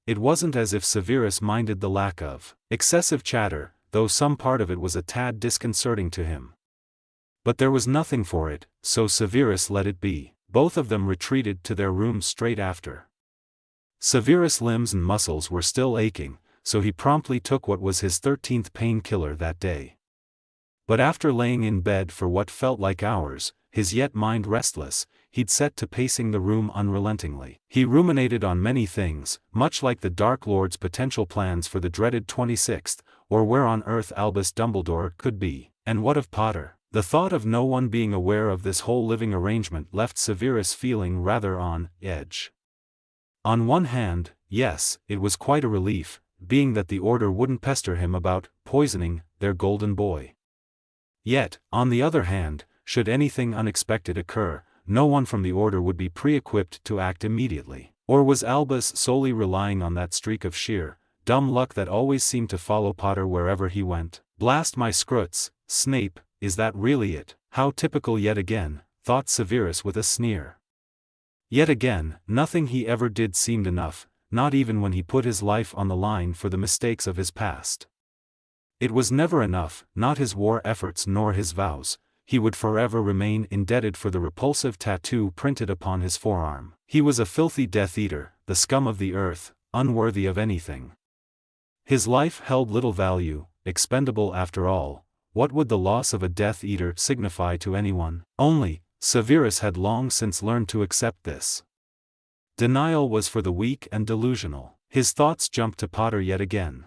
It wasn't as if Severus minded the lack of excessive chatter, though some part of it was a tad disconcerting to him. But there was nothing for it, so Severus let it be. Both of them retreated to their rooms straight after. Severus' limbs and muscles were still aching, so he promptly took what was his 13th painkiller that day. But after laying in bed for what felt like hours, his yet mind restless, he'd set to pacing the room unrelentingly. He ruminated on many things, much like the Dark Lord's potential plans for the dreaded 26th, or where on earth Albus Dumbledore could be. And what of Potter? The thought of no one being aware of this whole living arrangement left Severus feeling rather on edge. On one hand, yes, it was quite a relief, being that the Order wouldn't pester him about poisoning their golden boy. Yet, on the other hand, should anything unexpected occur, no one from the Order would be pre-equipped to act immediately. Or was Albus solely relying on that streak of sheer, dumb luck that always seemed to follow Potter wherever he went? Blast my scruts, Snape, is that really it? How typical yet again, thought Severus with a sneer. Yet again, nothing he ever did seemed enough, not even when he put his life on the line for the mistakes of his past. It was never enough, not his war efforts nor his vows. He would forever remain indebted for the repulsive tattoo printed upon his forearm. He was a filthy Death Eater, the scum of the earth, unworthy of anything. His life held little value, expendable after all. What would the loss of a Death Eater signify to anyone? Only, Severus had long since learned to accept this. Denial was for the weak and delusional. His thoughts jumped to Potter yet again.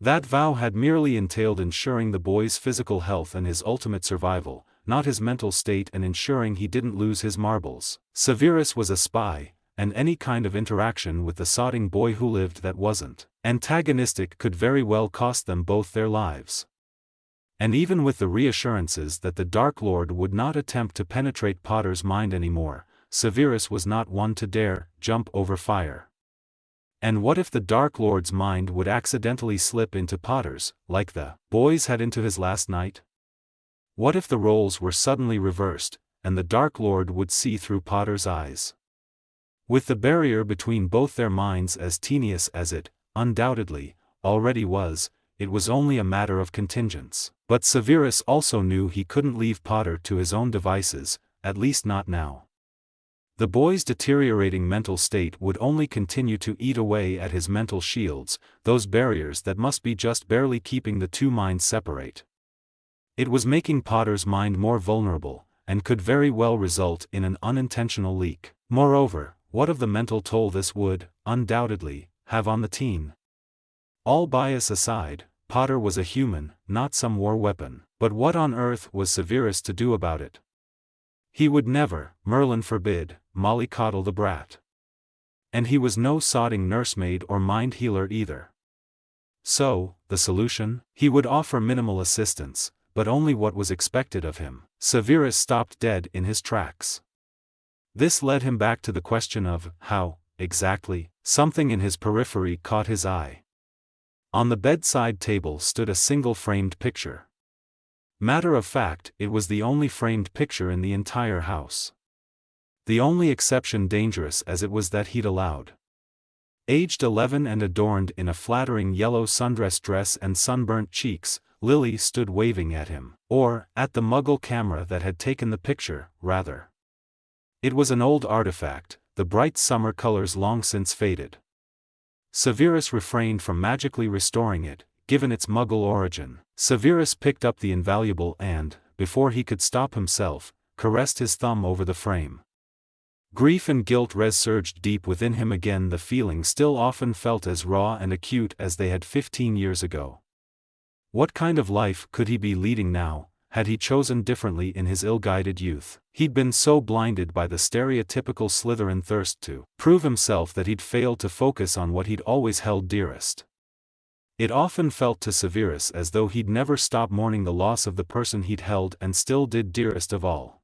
That vow had merely entailed ensuring the boy's physical health and his ultimate survival, not his mental state and ensuring he didn't lose his marbles. Severus was a spy, and any kind of interaction with the sodding boy who lived that wasn't antagonistic could very well cost them both their lives. And even with the reassurances that the Dark Lord would not attempt to penetrate Potter's mind anymore, Severus was not one to dare jump over fire. And what if the Dark Lord's mind would accidentally slip into Potter's, like the boys had into his last night? What if the roles were suddenly reversed, and the Dark Lord would see through Potter's eyes? With the barrier between both their minds as tenuous as it, undoubtedly, already was, it was only a matter of contingence. But Severus also knew he couldn't leave Potter to his own devices, at least not now. The boy's deteriorating mental state would only continue to eat away at his mental shields, those barriers that must be just barely keeping the two minds separate. It was making Potter's mind more vulnerable, and could very well result in an unintentional leak. Moreover, what of the mental toll this would, undoubtedly, have on the teen? All bias aside, Potter was a human, not some war weapon. But what on earth was Severus to do about it? He would never, Merlin forbid, mollycoddle the brat. And he was no sodding nursemaid or mind healer either. So, the solution? He would offer minimal assistance, but only what was expected of him. Severus stopped dead in his tracks. This led him back to the question of how, exactly. Something in his periphery caught his eye. On the bedside table stood a single framed picture. Matter of fact, it was the only framed picture in the entire house. The only exception, dangerous as it was, that he'd allowed. Aged 11 and adorned in a flattering yellow sundress dress and sunburnt cheeks, Lily stood waving at him. Or, at the Muggle camera that had taken the picture, rather. It was an old artifact, the bright summer colors long since faded. Severus refrained from magically restoring it, given its Muggle origin. Severus picked up the invaluable and, before he could stop himself, caressed his thumb over the frame. Grief and guilt resurged deep within him again, the feeling still often felt as raw and acute as they had 15 years ago. What kind of life could he be leading now, had he chosen differently in his ill-guided youth? He'd been so blinded by the stereotypical Slytherin thirst to prove himself that he'd failed to focus on what he'd always held dearest. It often felt to Severus as though he'd never stop mourning the loss of the person he'd held and still did dearest of all.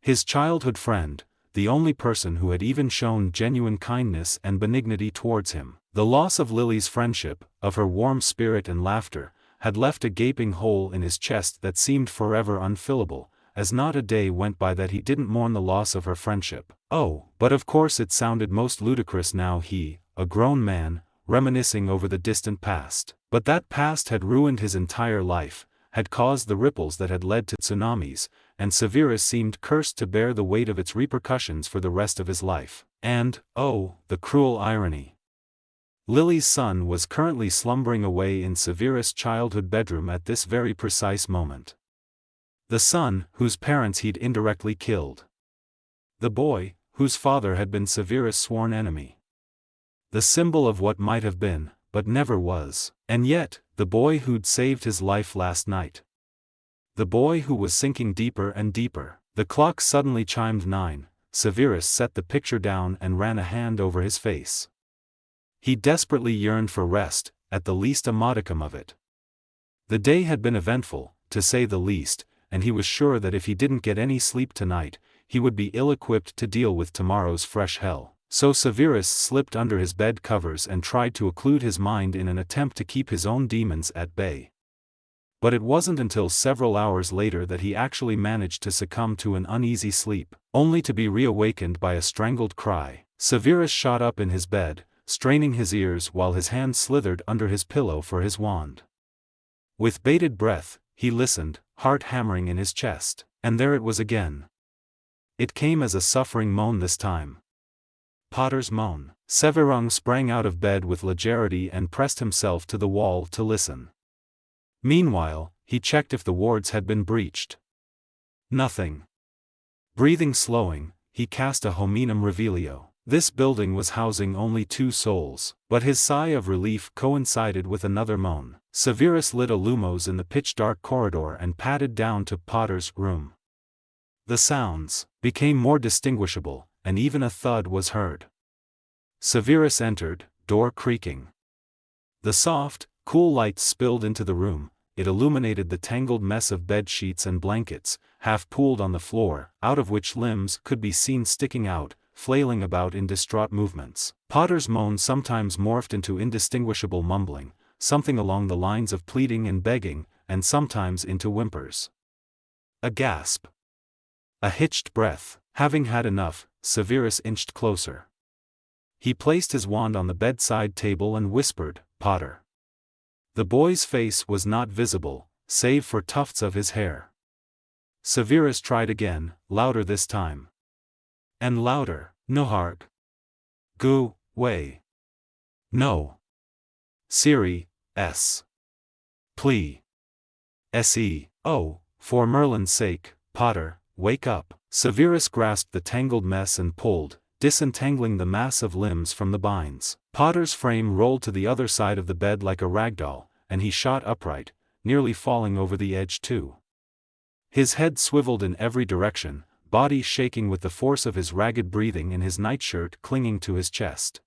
His childhood friend, the only person who had even shown genuine kindness and benignity towards him. The loss of Lily's friendship, of her warm spirit and laughter, had left a gaping hole in his chest that seemed forever unfillable, as not a day went by that he didn't mourn the loss of her friendship. Oh, but of course it sounded most ludicrous now he, a grown man, reminiscing over the distant past. But that past had ruined his entire life, had caused the ripples that had led to tsunamis, and Severus seemed cursed to bear the weight of its repercussions for the rest of his life. And, oh, the cruel irony. Lily's son was currently slumbering away in Severus' childhood bedroom at this very precise moment. The son, whose parents he'd indirectly killed. The boy, whose father had been Severus' sworn enemy. The symbol of what might have been, but never was. And yet, the boy who'd saved his life last night. The boy who was sinking deeper and deeper. The clock suddenly chimed 9. Severus set the picture down and ran a hand over his face. He desperately yearned for rest, at the least a modicum of it. The day had been eventful, to say the least, and he was sure that if he didn't get any sleep tonight, he would be ill-equipped to deal with tomorrow's fresh hell. So Severus slipped under his bed covers and tried to occlude his mind in an attempt to keep his own demons at bay. But it wasn't until several hours later that he actually managed to succumb to an uneasy sleep, only to be reawakened by a strangled cry. Severus shot up in his bed, straining his ears while his hand slithered under his pillow for his wand. With bated breath, he listened, heart hammering in his chest, and there it was again. It came as a suffering moan this time. Potter's moan. Severus sprang out of bed with legerity and pressed himself to the wall to listen. Meanwhile, he checked if the wards had been breached. Nothing. Breathing slowing, he cast a hominum revelio. This building was housing only 2 souls, but his sigh of relief coincided with another moan. Severus lit a lumos in the pitch-dark corridor and padded down to Potter's room. The sounds became more distinguishable, and even a thud was heard. Severus entered, door creaking. The soft, cool light spilled into the room. It illuminated the tangled mess of bed sheets and blankets, half pooled on the floor, out of which limbs could be seen sticking out, flailing about in distraught movements. Potter's moan sometimes morphed into indistinguishable mumbling, something along the lines of pleading and begging, and sometimes into whimpers. A gasp. A hitched breath. Having had enough, Severus inched closer. He placed his wand on the bedside table and whispered, "Potter." The boy's face was not visible, save for tufts of his hair. Severus tried again, louder this time. And louder. "No hark. Go way. No. Siri, s. Plea. Se. Oh, for Merlin's sake, Potter, wake up." Severus grasped the tangled mess and pulled, disentangling the mass of limbs from the binds. Potter's frame rolled to the other side of the bed like a ragdoll, and he shot upright, nearly falling over the edge too. His head swiveled in every direction, body shaking with the force of his ragged breathing and his nightshirt clinging to his chest.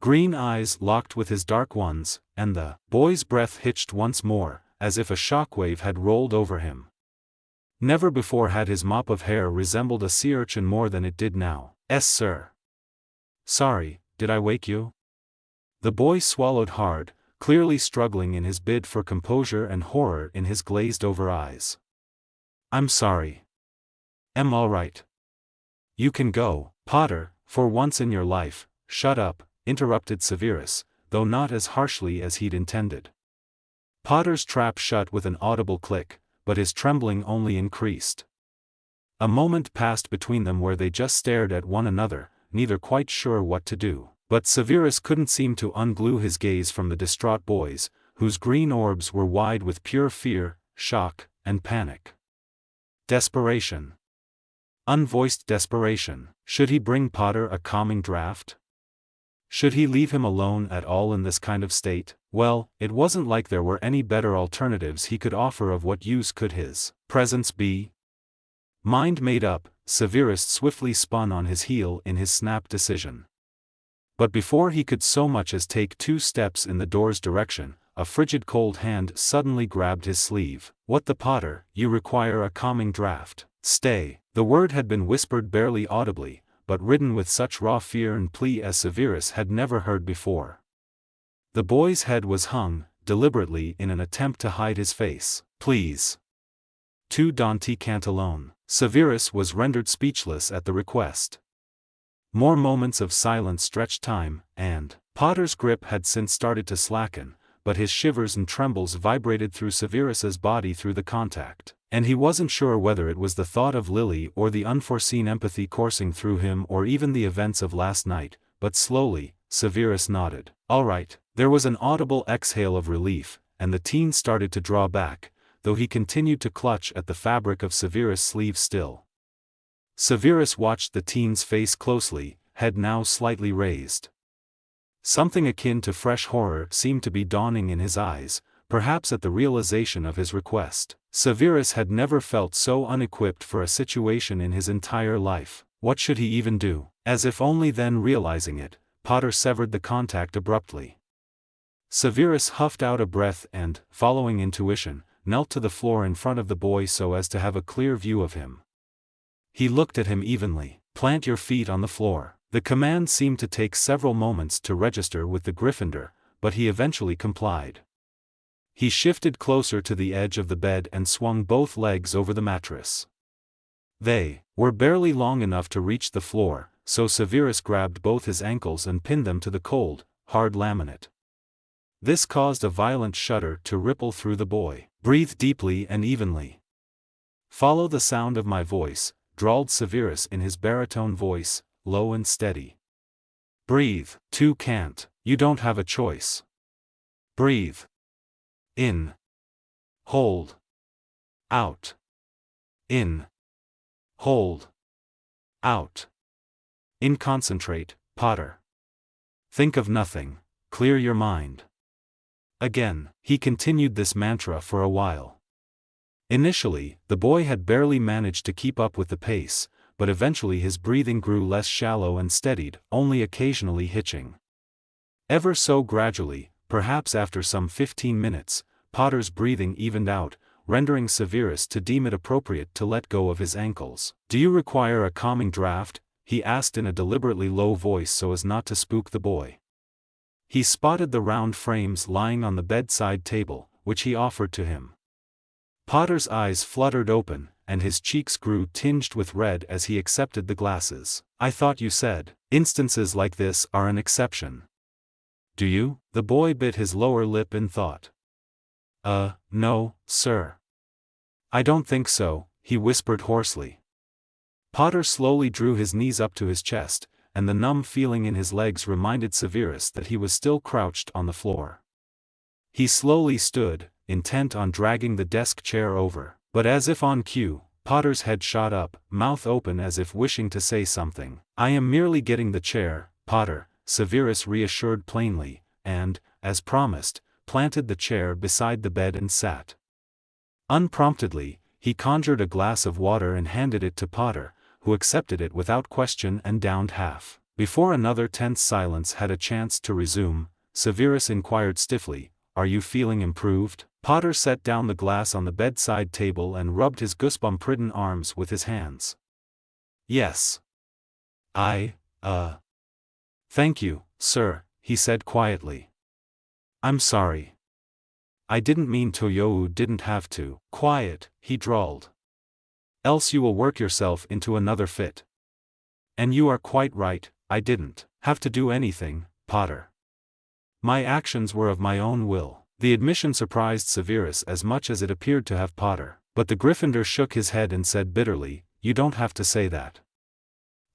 Green eyes locked with his dark ones, and the boy's breath hitched once more, as if a shockwave had rolled over him. Never before had his mop of hair resembled a sea urchin more than it did now. "Yes, sir." "Sorry, did I wake you?" The boy swallowed hard, clearly struggling in his bid for composure and horror in his glazed-over eyes. "I'm sorry. I'm all right. You can go." "Potter, for once in your life, shut up," interrupted Severus, though not as harshly as he'd intended. Potter's trap shut with an audible click, but his trembling only increased. A moment passed between them where they just stared at one another, neither quite sure what to do. But Severus couldn't seem to unglue his gaze from the distraught boys, whose green orbs were wide with pure fear, shock, and panic. Desperation. Unvoiced desperation. Should he bring Potter a calming draught? Should he leave him alone at all in this kind of state? Well, it wasn't like there were any better alternatives he could offer. Of what use could his presence be? Mind made up, Severus swiftly spun on his heel in his snap decision. But before he could so much as take 2 steps in the door's direction, a frigid cold hand suddenly grabbed his sleeve. "What the Potter, you require a calming draught. Stay." The word had been whispered barely audibly, but ridden with such raw fear and plea as Severus had never heard before. The boy's head was hung, deliberately in an attempt to hide his face. "Please. Tu Dante Cantalone." Severus was rendered speechless at the request. More moments of silence stretched time, and Potter's grip had since started to slacken, but his shivers and trembles vibrated through Severus's body through the contact, and he wasn't sure whether it was the thought of Lily or the unforeseen empathy coursing through him or even the events of last night, but slowly, Severus nodded. All right. There was an audible exhale of relief, and the teen started to draw back, though he continued to clutch at the fabric of Severus' sleeve still. Severus watched the teen's face closely, head now slightly raised. Something akin to fresh horror seemed to be dawning in his eyes, perhaps at the realization of his request. Severus had never felt so unequipped for a situation in his entire life. What should he even do? As if only then realizing it, Potter severed the contact abruptly. Severus huffed out a breath and, following intuition, knelt to the floor in front of the boy so as to have a clear view of him. He looked at him evenly. Plant your feet on the floor. The command seemed to take several moments to register with the Gryffindor, but he eventually complied. He shifted closer to the edge of the bed and swung both legs over the mattress. They were barely long enough to reach the floor, so Severus grabbed both his ankles and pinned them to the cold, hard laminate. This caused a violent shudder to ripple through the boy. Breathe deeply and evenly. Follow the sound of my voice, drawled Severus in his baritone voice, low and steady. Breathe. Two can't. You don't have a choice. Breathe. In. Hold. Out. In. Hold. Out. In. Concentrate, Potter. Think of nothing. Clear your mind. Again, he continued this mantra for a while. Initially, the boy had barely managed to keep up with the pace, but eventually his breathing grew less shallow and steadied, only occasionally hitching. Ever so gradually, perhaps after some 15 minutes, Potter's breathing evened out, rendering Severus to deem it appropriate to let go of his ankles. Do you require a calming draft? He asked in a deliberately low voice so as not to spook the boy. He spotted the round frames lying on the bedside table, which he offered to him. Potter's eyes fluttered open, and his cheeks grew tinged with red as he accepted the glasses. I thought you said, instances like this are an exception. Do you? The boy bit his lower lip in thought. No, sir. I don't think so, he whispered hoarsely. Potter slowly drew his knees up to his chest, and the numb feeling in his legs reminded Severus that he was still crouched on the floor. He slowly stood, intent on dragging the desk chair over, but as if on cue, Potter's head shot up, mouth open as if wishing to say something. I am merely getting the chair, Potter, Severus reassured plainly, and, as promised, planted the chair beside the bed and sat. Unpromptedly, he conjured a glass of water and handed it to Potter, who accepted it without question and downed half. Before another tense silence had a chance to resume, Severus inquired stiffly, Are you feeling improved? Potter set down the glass on the bedside table and rubbed his goosebump-ridden arms with his hands. Yes. Thank you, sir, he said quietly. I'm sorry. I didn't mean to. You didn't have to. Quiet, he drawled. Else you will work yourself into another fit. And you are quite right, I didn't have to do anything, Potter. My actions were of my own will. The admission surprised Severus as much as it appeared to have Potter, but the Gryffindor shook his head and said bitterly, You don't have to say that.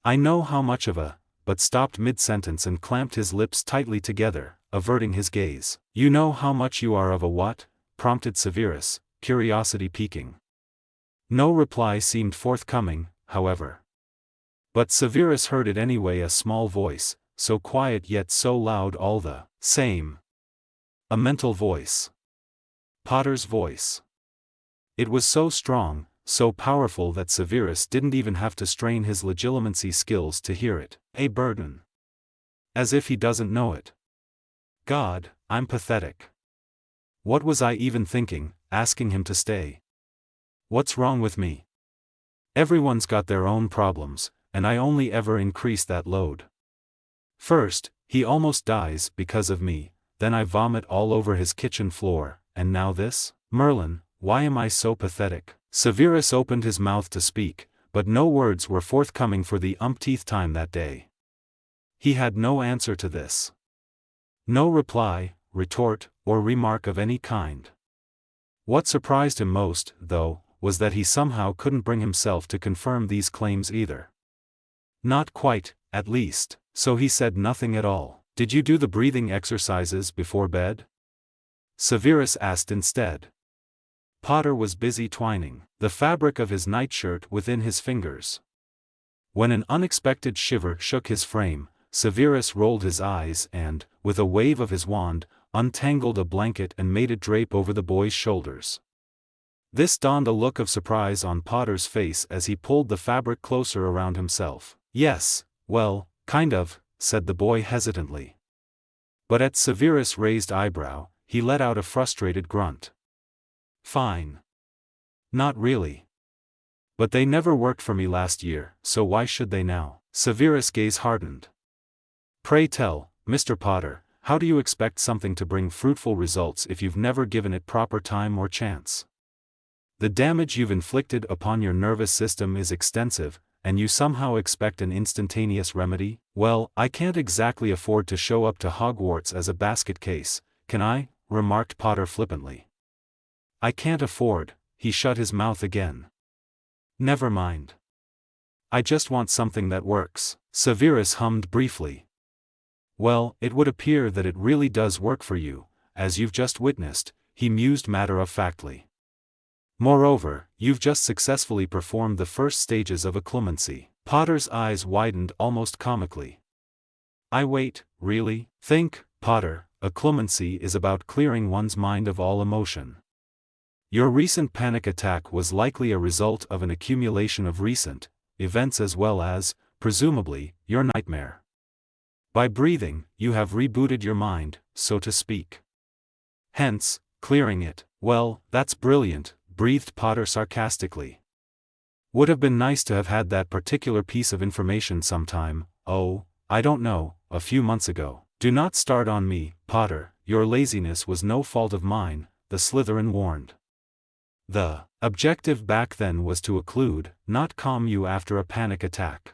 I know how much of a, but stopped mid-sentence and clamped his lips tightly together, averting his gaze. You know how much you are of a what? Prompted Severus, curiosity piquing. No reply seemed forthcoming, however. But Severus heard it anyway, a small voice, so quiet yet so loud all the same. A mental voice. Potter's voice. It was so strong, so powerful that Severus didn't even have to strain his legilimency skills to hear it. A burden. As if he doesn't know it. God, I'm pathetic. What was I even thinking, asking him to stay? What's wrong with me? Everyone's got their own problems, and I only ever increase that load. First, he almost dies because of me, then I vomit all over his kitchen floor, and now this? Merlin, why am I so pathetic? Severus opened his mouth to speak, but no words were forthcoming for the umpteenth time that day. He had no answer to this. No reply, retort, or remark of any kind. What surprised him most, though, was that he somehow couldn't bring himself to confirm these claims either. Not quite, at least, so he said nothing at all. "Did you do the breathing exercises before bed?" Severus asked instead. Potter was busy twining the fabric of his nightshirt within his fingers. When an unexpected shiver shook his frame, Severus rolled his eyes and, with a wave of his wand, untangled a blanket and made it drape over the boy's shoulders. This dawned a look of surprise on Potter's face as he pulled the fabric closer around himself. "Yes, well, kind of," said the boy hesitantly. But at Severus' raised eyebrow, he let out a frustrated grunt. "Fine. Not really. But they never worked for me last year, so why should they now?" Severus' gaze hardened. "Pray tell, Mr. Potter, how do you expect something to bring fruitful results if you've never given it proper time or chance? The damage you've inflicted upon your nervous system is extensive, and you somehow expect an instantaneous remedy? Well, I can't exactly afford to show up to Hogwarts as a basket case, can I?" remarked Potter flippantly. "I can't afford," he shut his mouth again. "Never mind. I just want something that works." Severus hummed briefly. "Well, it would appear that it really does work for you, as you've just witnessed," he mused matter-of-factly. "Moreover, you've just successfully performed the first stages of occlumency." Potter's eyes widened almost comically. Wait, really? Think, Potter, occlumency is about clearing one's mind of all emotion. Your recent panic attack was likely a result of an accumulation of recent events as well as, presumably, your nightmare. By breathing, you have rebooted your mind, so to speak. Hence, clearing it. "Well, that's brilliant," breathed Potter sarcastically. "Would have been nice to have had that particular piece of information sometime, I don't know, a few months ago." "Do not start on me, Potter, your laziness was no fault of mine," the Slytherin warned. "The objective back then was to occlude, not calm you after a panic attack.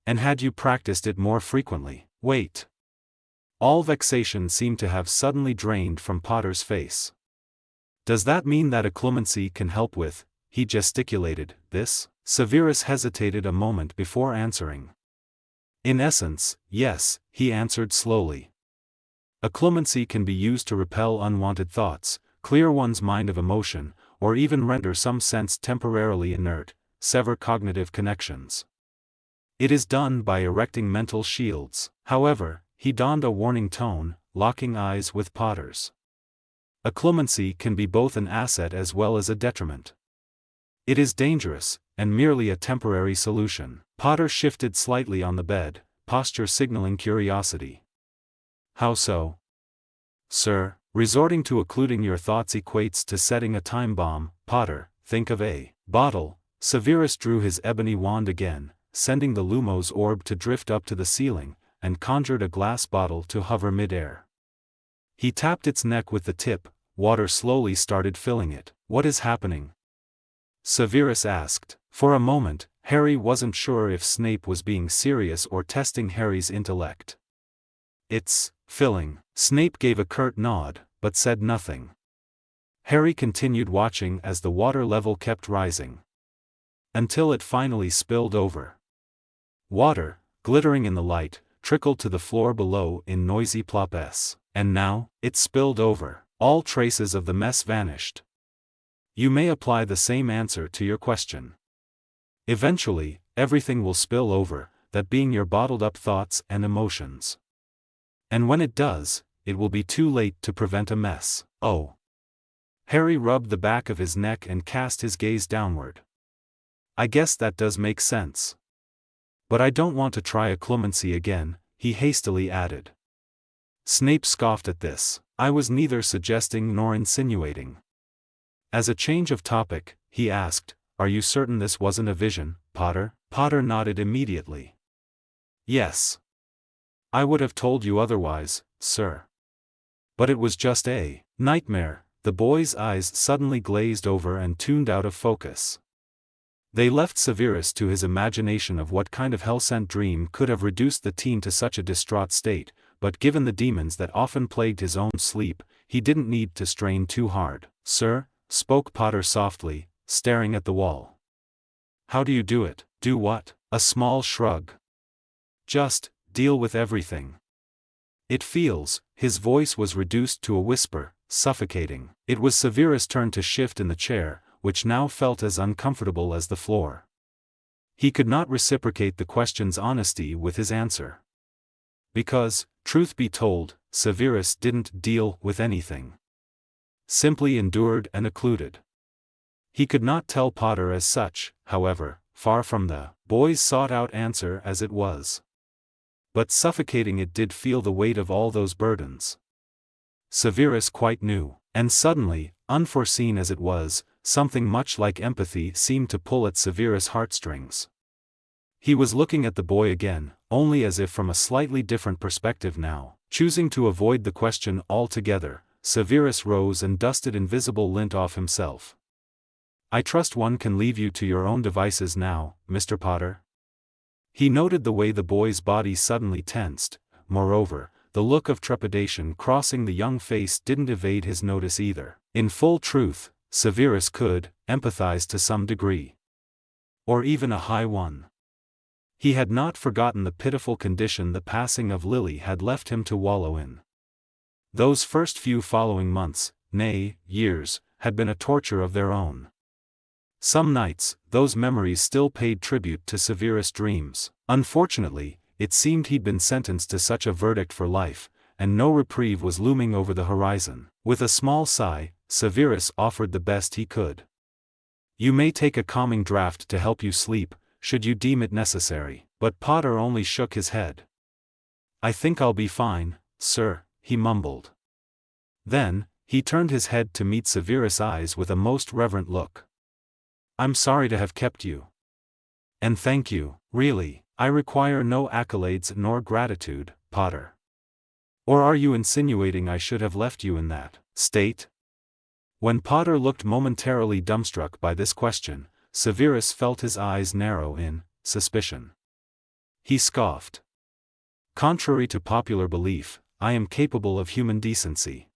And had you practiced it more frequently?" "Wait." All vexation seemed to have suddenly drained from Potter's face. "Does that mean that occlumency can help with," he gesticulated, "this?" Severus hesitated a moment before answering. "In essence, yes," he answered slowly. "Occlumency can be used to repel unwanted thoughts, clear one's mind of emotion, or even render some sense temporarily inert, sever cognitive connections. It is done by erecting mental shields." However, he donned a warning tone, locking eyes with Potter's. "Occlumency can be both an asset as well as a detriment. It is dangerous, and merely a temporary solution." Potter shifted slightly on the bed, posture signaling curiosity. "How so?" "Sir, resorting to occluding your thoughts equates to setting a time bomb, Potter. Think of a bottle." Severus drew his ebony wand again, sending the Lumos orb to drift up to the ceiling, and conjured a glass bottle to hover mid-air. He tapped its neck with the tip, water slowly started filling it. "What is happening?" Severus asked. For a moment, Harry wasn't sure if Snape was being serious or testing Harry's intellect. "It's filling." Snape gave a curt nod, but said nothing. Harry continued watching as the water level kept rising, until it finally spilled over. Water, glittering in the light, trickled to the floor below in noisy plops. And now, it spilled over. All traces of the mess vanished. You may apply the same answer to your question. Eventually, everything will spill over, that being your bottled-up thoughts and emotions. And when it does, it will be too late to prevent a mess. Oh. Harry rubbed the back of his neck and cast his gaze downward. "I guess that does make sense. But I don't want to try occlumency again," he hastily added. Snape scoffed at this. "I was neither suggesting nor insinuating." As a change of topic, he asked, "Are you certain this wasn't a vision, Potter?" Potter nodded immediately. "Yes. I would have told you otherwise, sir. But it was just a nightmare." The boy's eyes suddenly glazed over and tuned out of focus. They left Severus to his imagination of what kind of hell-sent dream could have reduced the teen to such a distraught state, but given the demons that often plagued his own sleep, he didn't need to strain too hard. "Sir," spoke Potter softly, staring at the wall. "How do you do it?" "Do what?" A small shrug. "Just deal with everything. It feels," his voice was reduced to a whisper, "suffocating." It was Severus' turn to shift in the chair, which now felt as uncomfortable as the floor. He could not reciprocate the question's honesty with his answer. Because, truth be told, Severus didn't deal with anything. Simply endured and occluded. He could not tell Potter as such, however, far from the boy's sought-out answer as it was. But suffocating it did feel the weight of all those burdens. Severus quite knew, and suddenly, unforeseen as it was, something much like empathy seemed to pull at Severus' heartstrings. He was looking at the boy again, only as if from a slightly different perspective now. Choosing to avoid the question altogether, Severus rose and dusted invisible lint off himself. "I trust one can leave you to your own devices now, Mr. Potter." He noted the way the boy's body suddenly tensed. Moreover, the look of trepidation crossing the young face didn't evade his notice either. In full truth, Severus could empathize to some degree. Or even a high one. He had not forgotten the pitiful condition the passing of Lily had left him to wallow in. Those first few following months, nay, years, had been a torture of their own. Some nights, those memories still paid tribute to Severus' dreams. Unfortunately, it seemed he'd been sentenced to such a verdict for life, and no reprieve was looming over the horizon. With a small sigh, Severus offered the best he could. "You may take a calming draught to help you sleep, should you deem it necessary." But Potter only shook his head. "I think I'll be fine, sir," he mumbled. Then, he turned his head to meet Severus' eyes with a most reverent look. "I'm sorry to have kept you. And thank you, really. I require no accolades nor gratitude, Potter. Or are you insinuating I should have left you in that state?" When Potter looked momentarily dumbstruck by this question, Severus felt his eyes narrow in suspicion. He scoffed. "Contrary to popular belief, I am capable of human decency."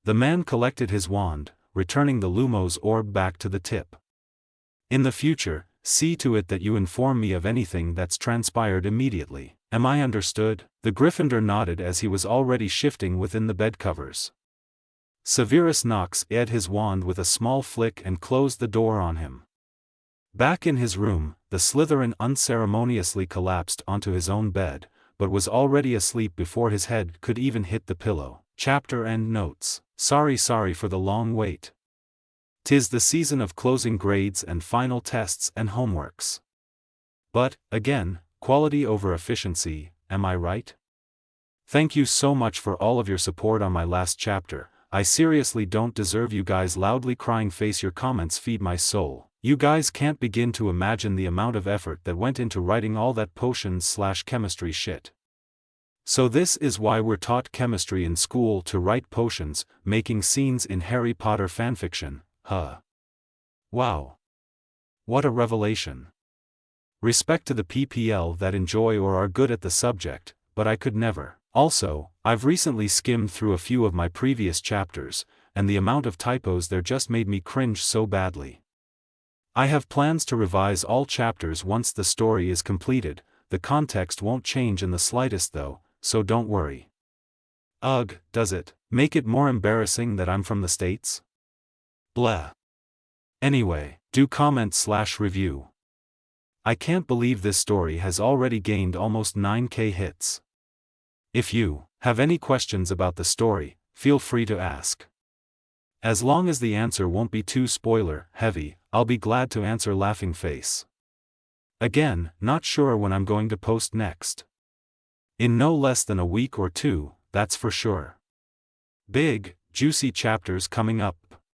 The man collected his wand, returning the Lumos orb back to the tip. "In the future, see to it that you inform me of anything that's transpired immediately. Am I understood?" The Gryffindor nodded as he was already shifting within the bedcovers. Severus Knox aired his wand with a small flick and closed the door on him. Back in his room, the Slytherin unceremoniously collapsed onto his own bed, but was already asleep before his head could even hit the pillow. Chapter End Notes. Sorry for the long wait. 'Tis the season of closing grades and final tests and homeworks. But, again, quality over efficiency, am I right? Thank you so much for all of your support on my last chapter. I seriously don't deserve you guys loudly crying face. Your comments feed my soul. You guys can't begin to imagine the amount of effort that went into writing all that potions/chemistry shit. So this is why we're taught chemistry in school, to write potions, making scenes in Harry Potter fanfiction, huh? Wow. What a revelation. Respect to the PPL that enjoy or are good at the subject, but I could never. Also, I've recently skimmed through a few of my previous chapters, and the amount of typos there just made me cringe so badly. I have plans to revise all chapters once the story is completed. The context won't change in the slightest though, so don't worry. Ugh, does it make it more embarrassing that I'm from the States? Blah. Anyway, do comment/review. I can't believe this story has already gained almost 9K hits. If you have any questions about the story, feel free to ask. As long as the answer won't be too spoiler-heavy, I'll be glad to answer laughing face. Again, not sure when I'm going to post next. In no less than a week or two, that's for sure. Big, juicy chapters coming up.